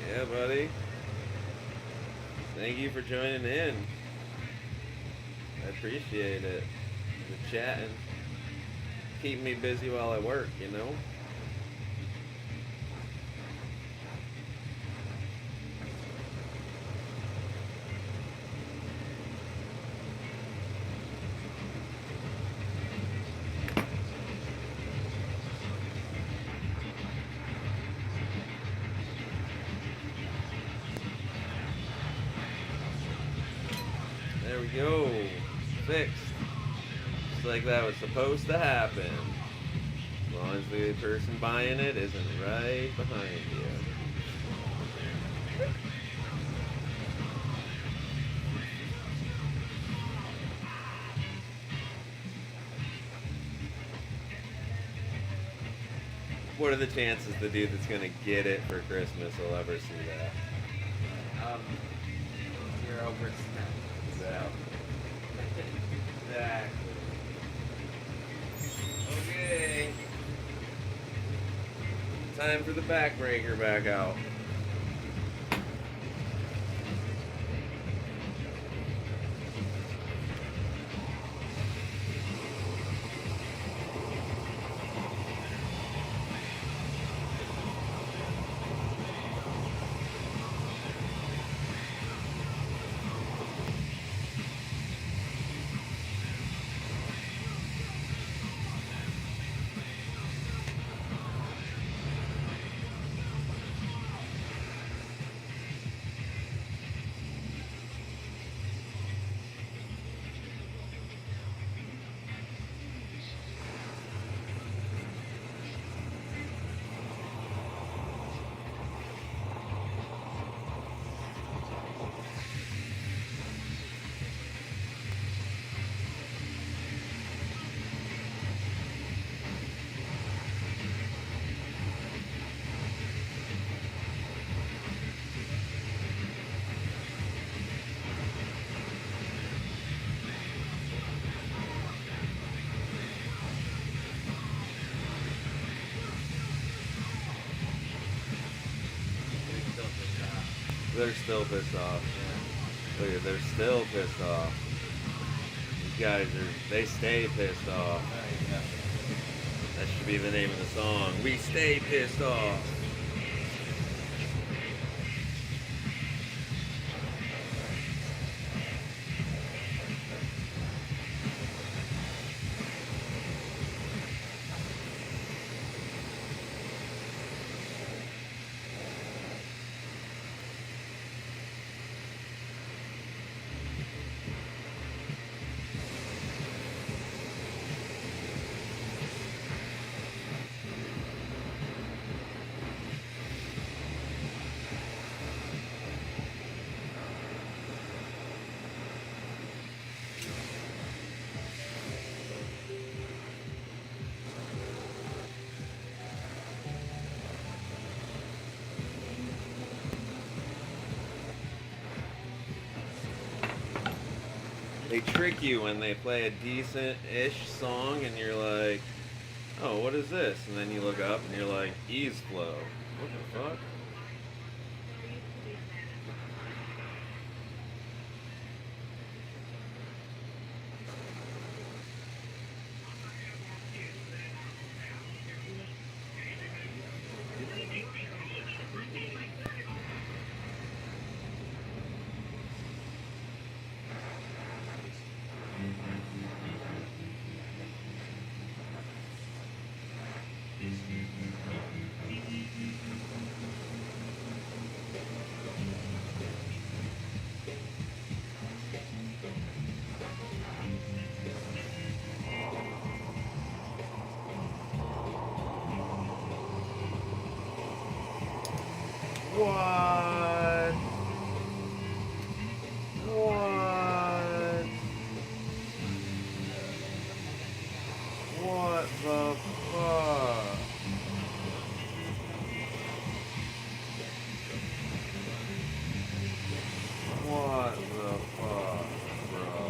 Yeah, buddy. Thank you for joining in. I appreciate it. The chatting. Keep me busy while I work, you know? There we go. Fixed. Just like that was supposed to happen. As long as the person buying it isn't right behind you. What are the chances the dude that's gonna get it for Christmas will ever see that? 0%. Exactly. Okay. Time for the backbreaker back out. They're still pissed off. Look at, they're still pissed off. These guys they stay pissed off. That should be the name of the song. We stay pissed off. they trick you when they play a decent-ish song and you're like, oh, what is this? And then you look up and you're like, Ease Flow. What the fuck? What? What? What the fuck? What the fuck, bro?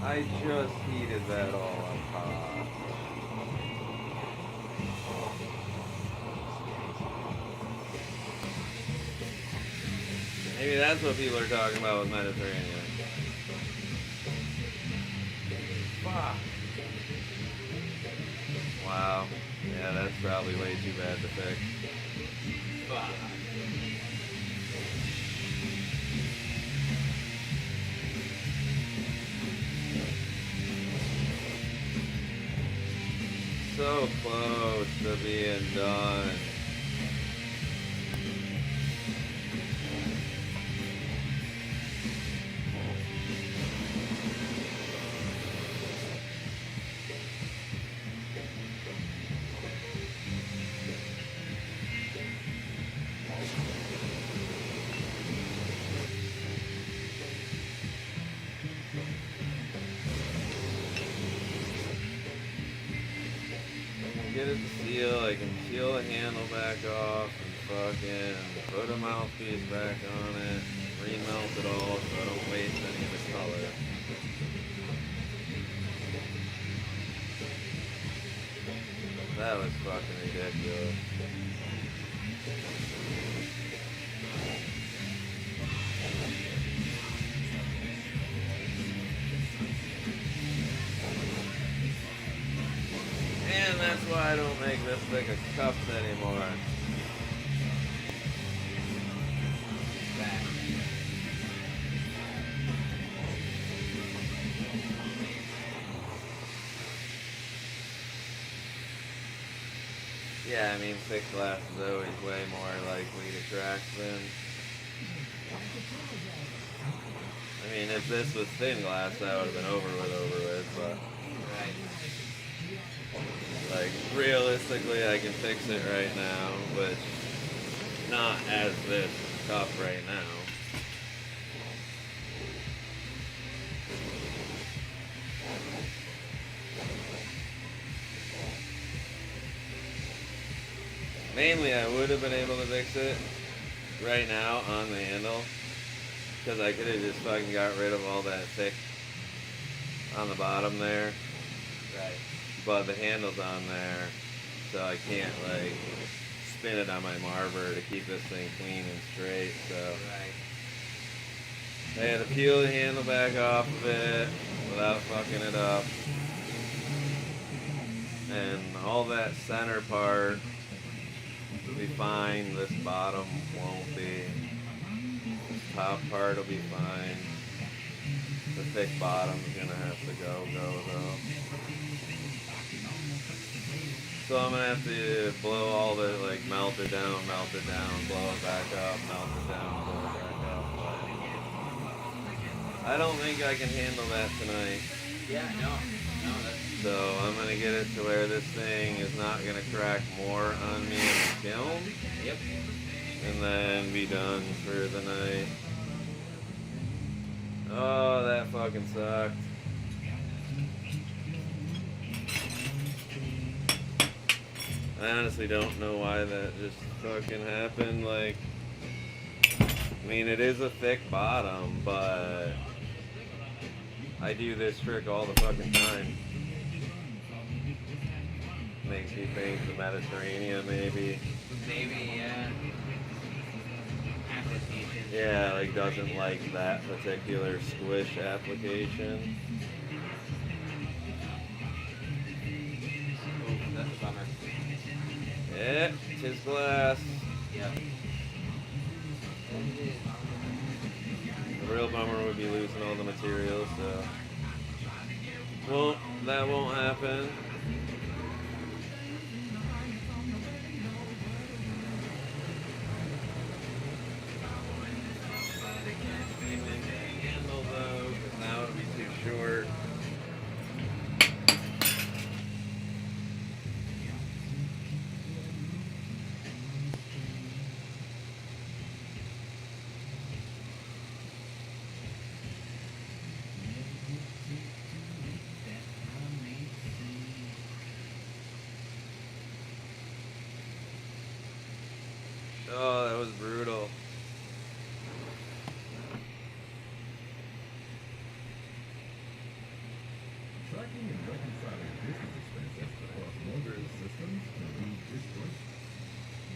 I just heated that all up hot. Maybe that's what people are talking about with Mediterranean. Fuck. Wow. Yeah, that's probably way too bad to fix. Fuck. So close to being done. Get it to seal, I can peel the handle back off and fucking put a mouthpiece back on it, remelt it all so I don't waste any of the color. That was fucking ridiculous. And that's why I don't make this thick of cups anymore. Back. Yeah, I mean, thick glass is always way more likely to crack than... I mean, if this was thin glass, that would have been over with, but... Right. Like, realistically, I can fix it right now, which not as this cup right now. Mainly, I would have been able to fix it right now on the handle, because I could have just fucking got rid of all that thick on the bottom there. Right. But the handle's on there, so I can't like spin it on my marver to keep this thing clean and straight. So Right. I had to peel the handle back off of it without fucking it up, and all that center part will be fine. This bottom won't be. This top part will be fine. The thick bottom's gonna have to go though. So I'm gonna have to blow all the, like, melt it down, blow it back up, melt it down, blow it back up. But I don't think I can handle that tonight. Yeah, no, that's... So I'm gonna get it to where this thing is not gonna crack more on me in the kiln. Yep. And then be done for the night. Oh, that fucking sucked. I honestly don't know why that just fucking happened. Like, I mean, it is a thick bottom, but I do this trick all the fucking time. Makes me think the Mediterranean, maybe. Maybe, yeah. Application. Yeah, like doesn't like that particular squish application. Ooh, that's a bummer. Yeah, tis glass. Yep. The real bummer would be losing all the materials, so. Well, that won't happen. Handle though, because now it'll be too short. Oh, that was brutal. Tracking and reconciling business expenses across multiple systems can be disjointed.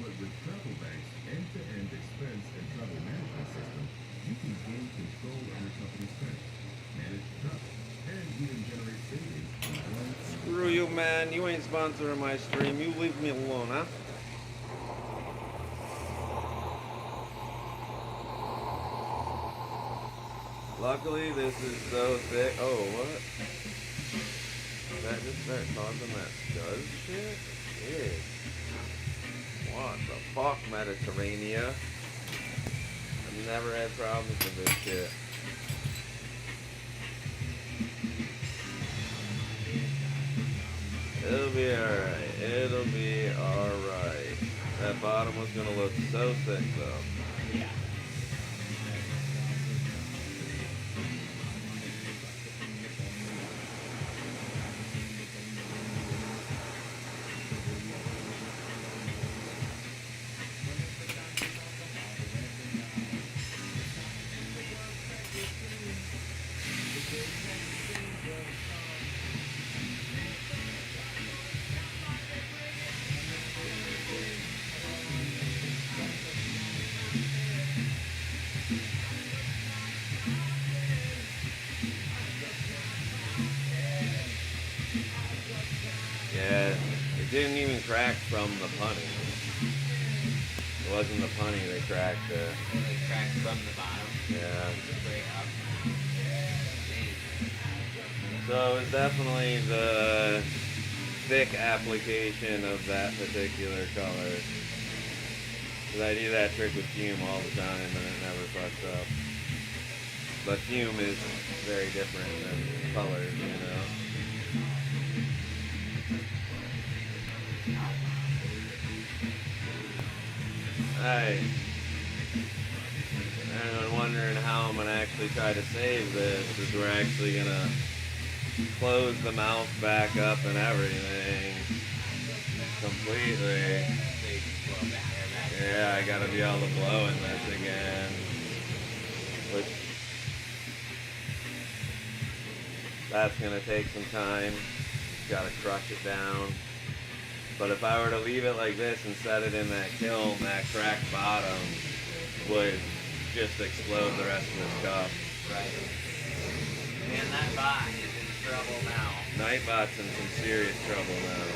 But with TravelBank's end-to-end expense and travel management system, you can gain control of your company's spending, manage travel, and even generate savings on one. Screw you, man. You ain't sponsoring my stream. You leave me alone, huh? Luckily, this is so thick. Oh, what? Did that just start causing that scuzz shit? Ew. What the fuck, Mediterranean? I've never had problems with this shit. It'll be alright. It'll be alright. That bottom was gonna look so sick, though. Yeah. Yeah, it didn't even crack from the punny. It wasn't the punny that cracked it. It like cracked from the bottom. Yeah. Straight up. So it's definitely the thick application of that particular color. Because I do that trick with fume all the time and it never fucks up. But fume is very different than colors, you know. Hey, I'm wondering how I'm gonna actually try to save this, because we're actually gonna close the mouth back up and everything completely. So you can blow back air back. Yeah, I gotta be able to blow in this again. Which, that's gonna take some time. Gotta crush it down. But if I were to leave it like this and set it in that kiln, that cracked bottom would just explode the rest of this cup. Right. Man, that bot is in trouble now. Nightbot's in some serious trouble now.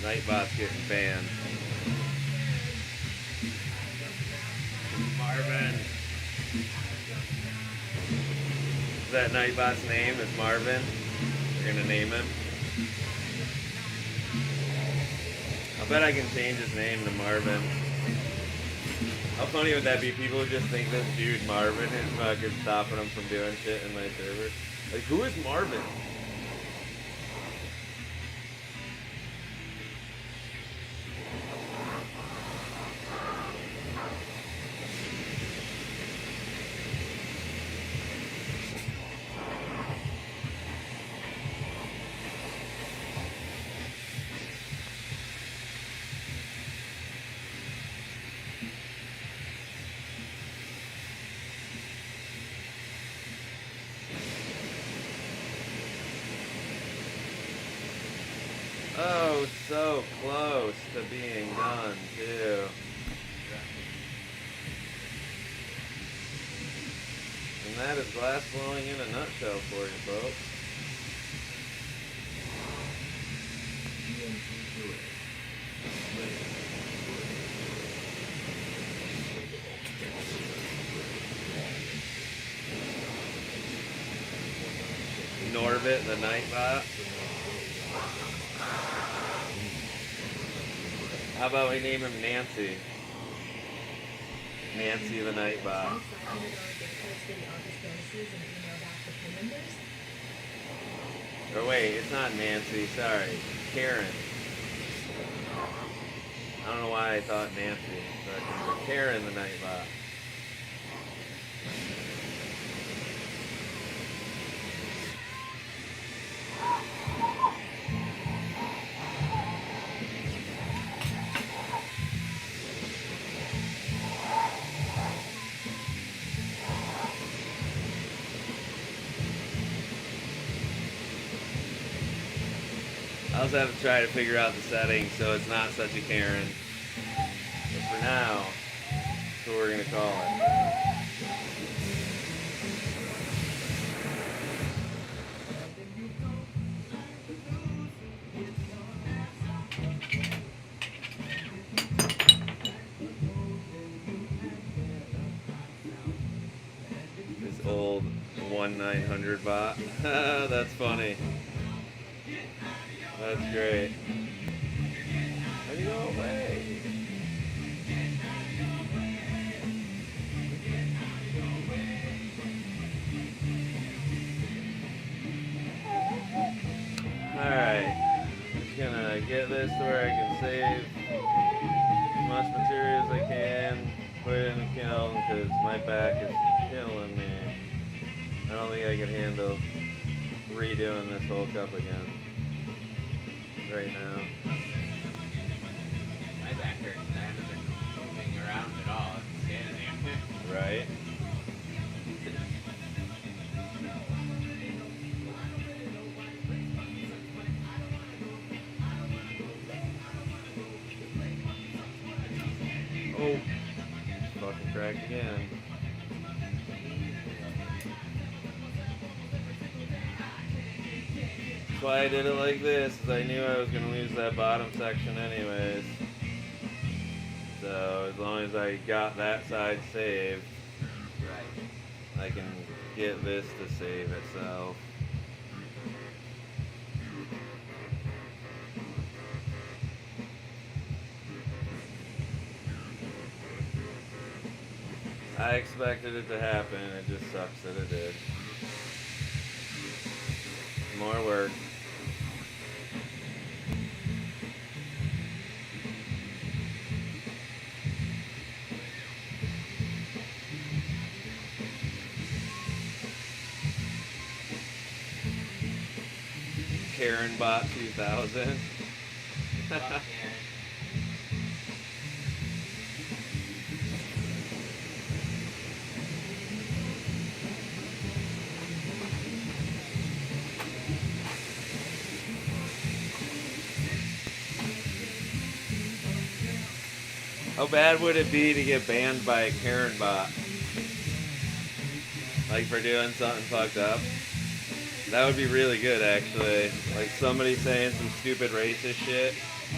Nightbot's getting banned. Marvin. Is that Nightbot's name? Is Marvin? We're gonna name him. I bet I can change his name to Marvin. How funny would that be? People would just think this dude Marvin is fucking stopping him from doing shit in my server. Like, who is Marvin? so close to being done, too. And that is glass blowing in a nutshell for you, folks. Norbit, the Nightbot. How about we name him Nancy? Nancy the Nightbot. Or wait, it's not Nancy, sorry. Karen. I don't know why I thought Nancy. But Karen the Nightbot. I also have to try to figure out the settings so it's not such a Karen. But for now, that's what we're going to call it. This old 1-900 bot. That's funny. That's great. How do you go away? Alright. Just gonna get this to where I can save as much material as I can. Put it in the kiln because my back is killing me. I don't think I can handle redoing this whole cup again. Right now. My back hurts and I haven't been moving around at all. I'm standing there. Right? Oh, fucking cracked again. That's why I did it like this, is I knew I was going to lose that bottom section anyways. So as long as I got that side saved, I can get this to save itself. I expected it to happen, it just sucks that it did. More work. Karen Bot 2000. Fuck yeah. How bad would it be to get banned by a Karen bot? Like for doing something fucked up? That would be really good actually. Like somebody saying some stupid racist shit,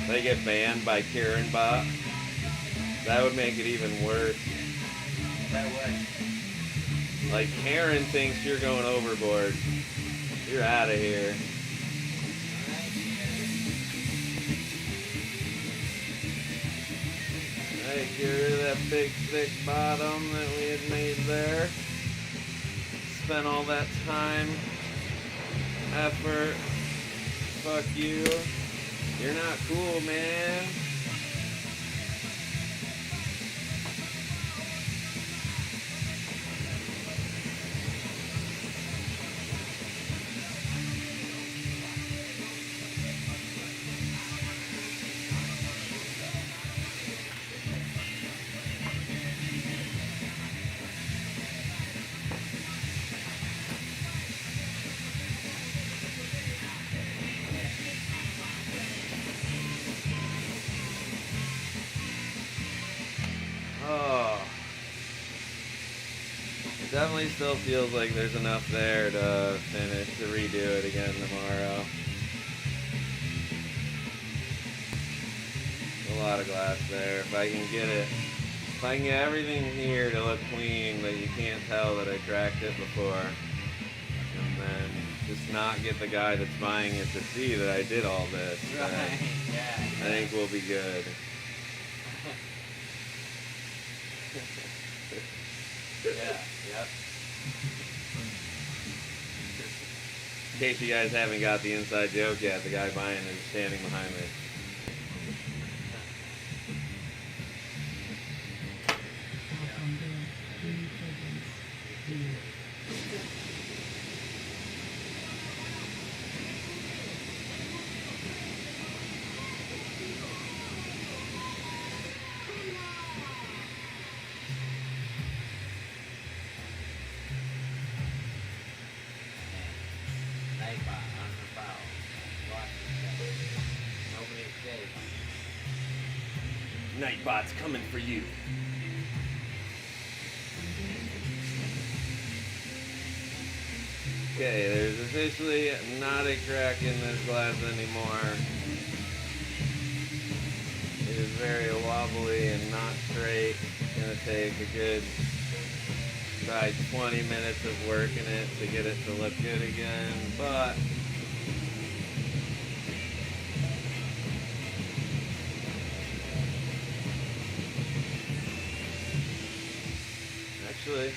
they get banned by Karen bot. That would make it even worse. That would. Like Karen thinks you're going overboard. You're out of here. Hey, get rid of that big thick bottom that we had made there. Spent all that time, effort. Fuck you. You're not cool, man. definitely still feels like there's enough there to finish, to redo it again tomorrow. A lot of glass there. If I can get it, if I can get everything here to look clean, that you can't tell that I cracked it before, and then just not get the guy that's buying it to see that I did all this, then Right. Yeah. I think we'll be good. Yeah. Yep. In case you guys haven't got the inside joke yet, the guy buying it is standing behind me. Nightbot on the foul. Washington. Nobody's safe. Nightbot's coming for you. Okay, there's officially not a crack in this glass anymore. It is very wobbly and not straight. It's gonna take a good about 20 minutes of working it to get it to look good again, but actually,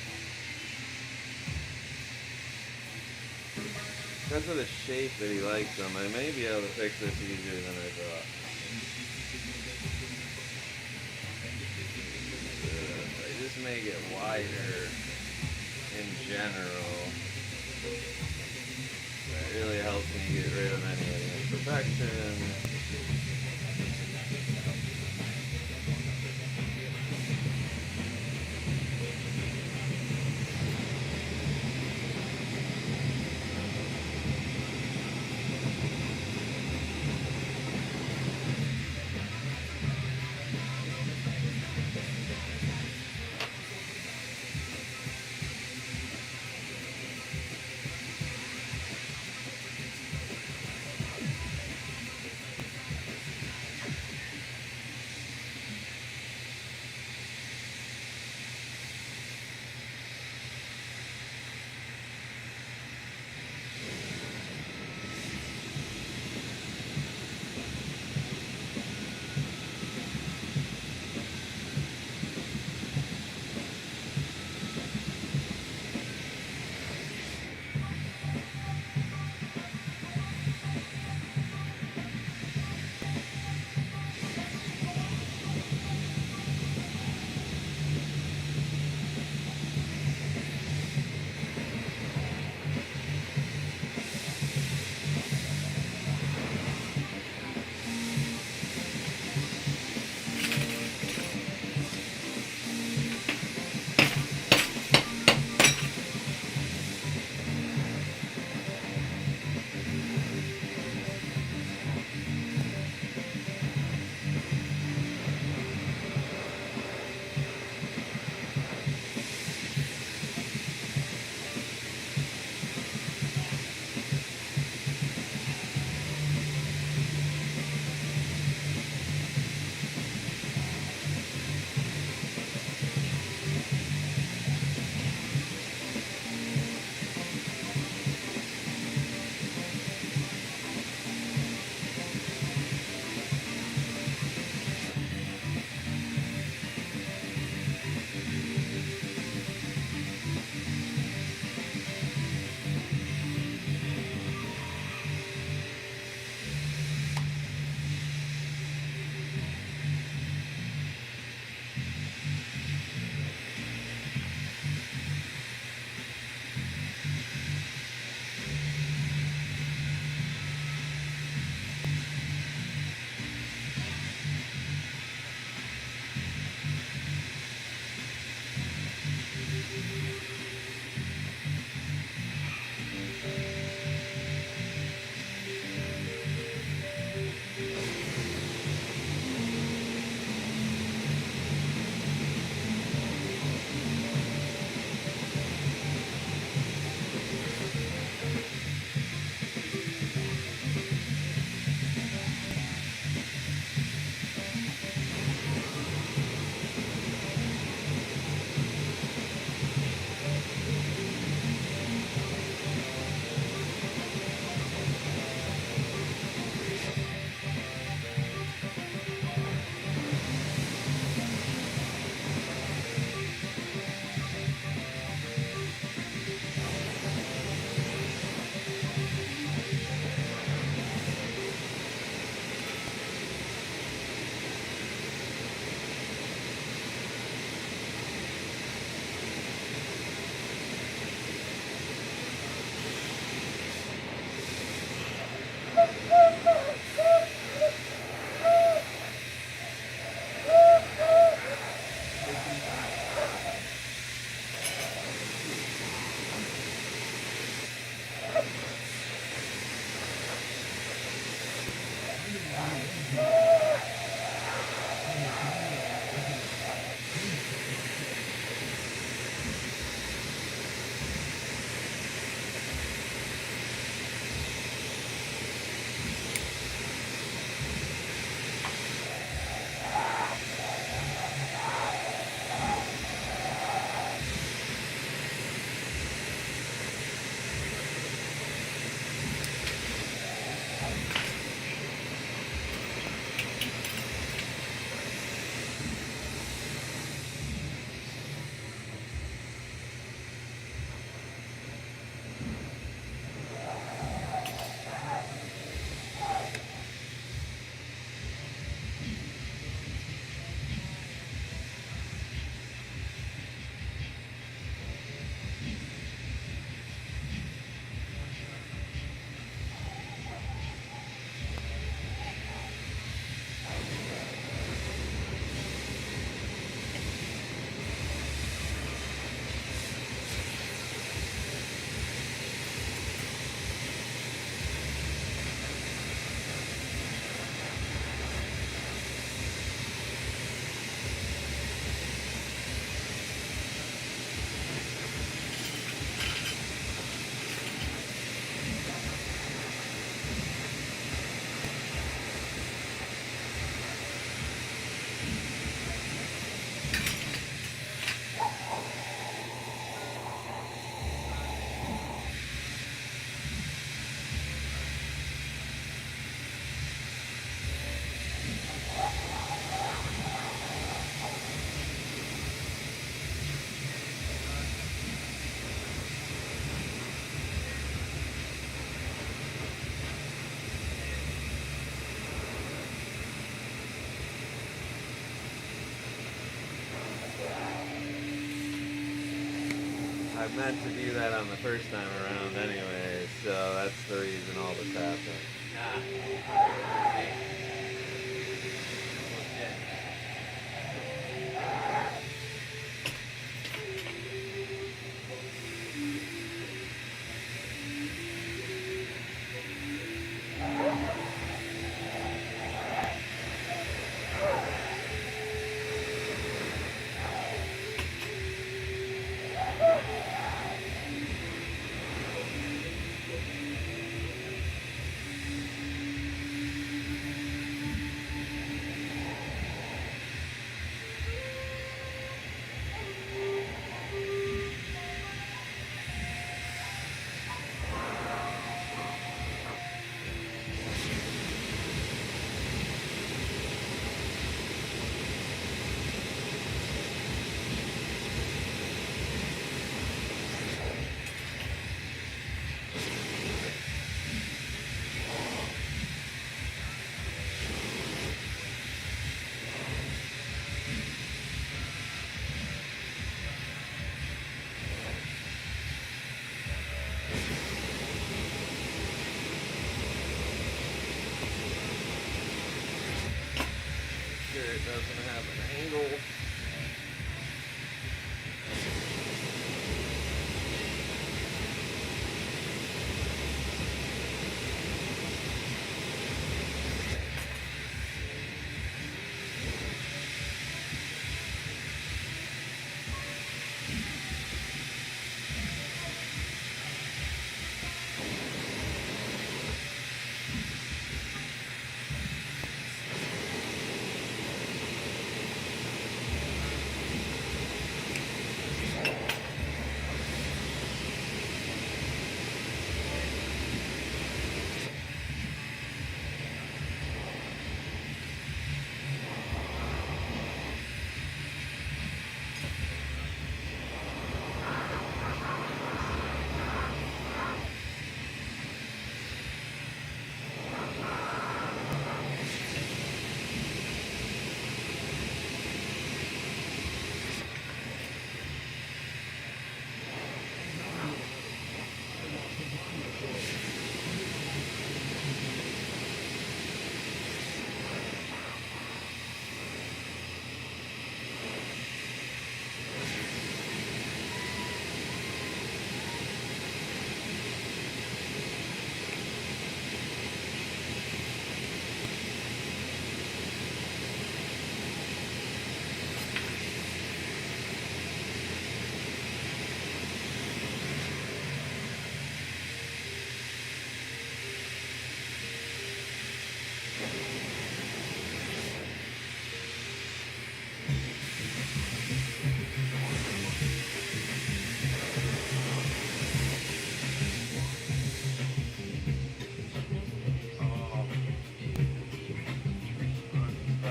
because of the shape that he likes them, I may be able to fix this easier than I thought. I just make it wider in general. That really helps me get rid of any of the imperfections. I meant to do that on the first time around anyway, so that's the reason all this happened. Ah. Hey. Legit. Sure, it doesn't have an angle.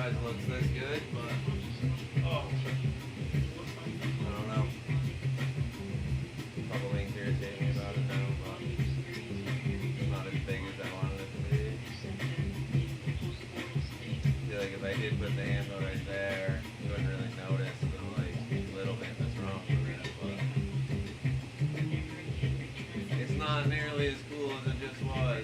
Surprised it looks this good, but I don't know. A couple things irritate me about it now, but it's not as big as I wanted it to be. I feel like if I did put the handle right there, you wouldn't really notice the like little bit that's wrong with it, but it's not nearly as cool as it just was.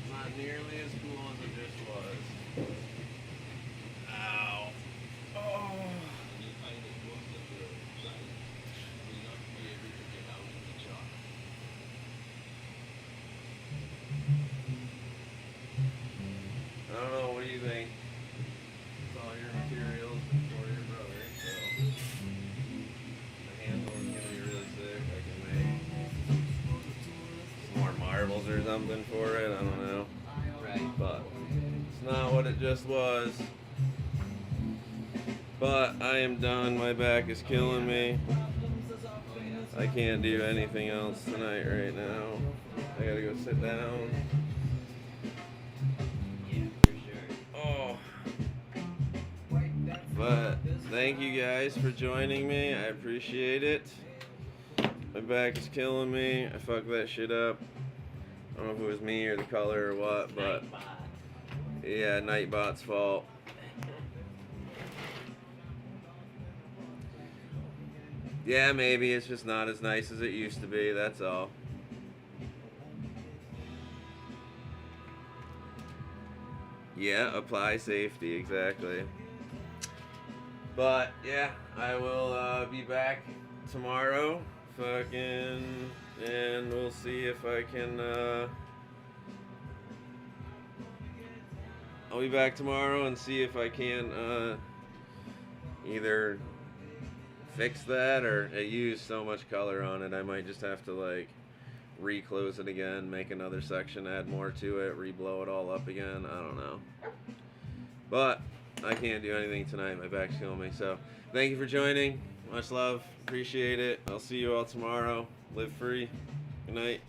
Not nearly as cool as it just was. Ow. Oh. I don't know, what do you think? It's all your materials for your brother, so the handle is gonna be really sick. I can make some more marbles or something for it, I don't know. Right. But it's not what it just was. But I am done. My back is killing me. I can't do anything else tonight right now. I gotta go sit down. Yeah, for sure. Oh. But thank you guys for joining me. I appreciate it. My back is killing me. I fucked that shit up. I don't know if it was me or the color or what, but Nightbot. Yeah, Nightbot's fault. Yeah, maybe it's just not as nice as it used to be, that's all. Yeah, apply safety, exactly. But, yeah, I will be back tomorrow. Fucking, and we'll see if I can, I'll be back tomorrow and see if I can, either fix that, or it used so much color on it, I might just have to, like, reclose it again, make another section, add more to it, re-blow it all up again. I don't know. But I can't do anything tonight. My back's killing me. So thank you for joining. Much love. Appreciate it. I'll see you all tomorrow. Live free. Good night.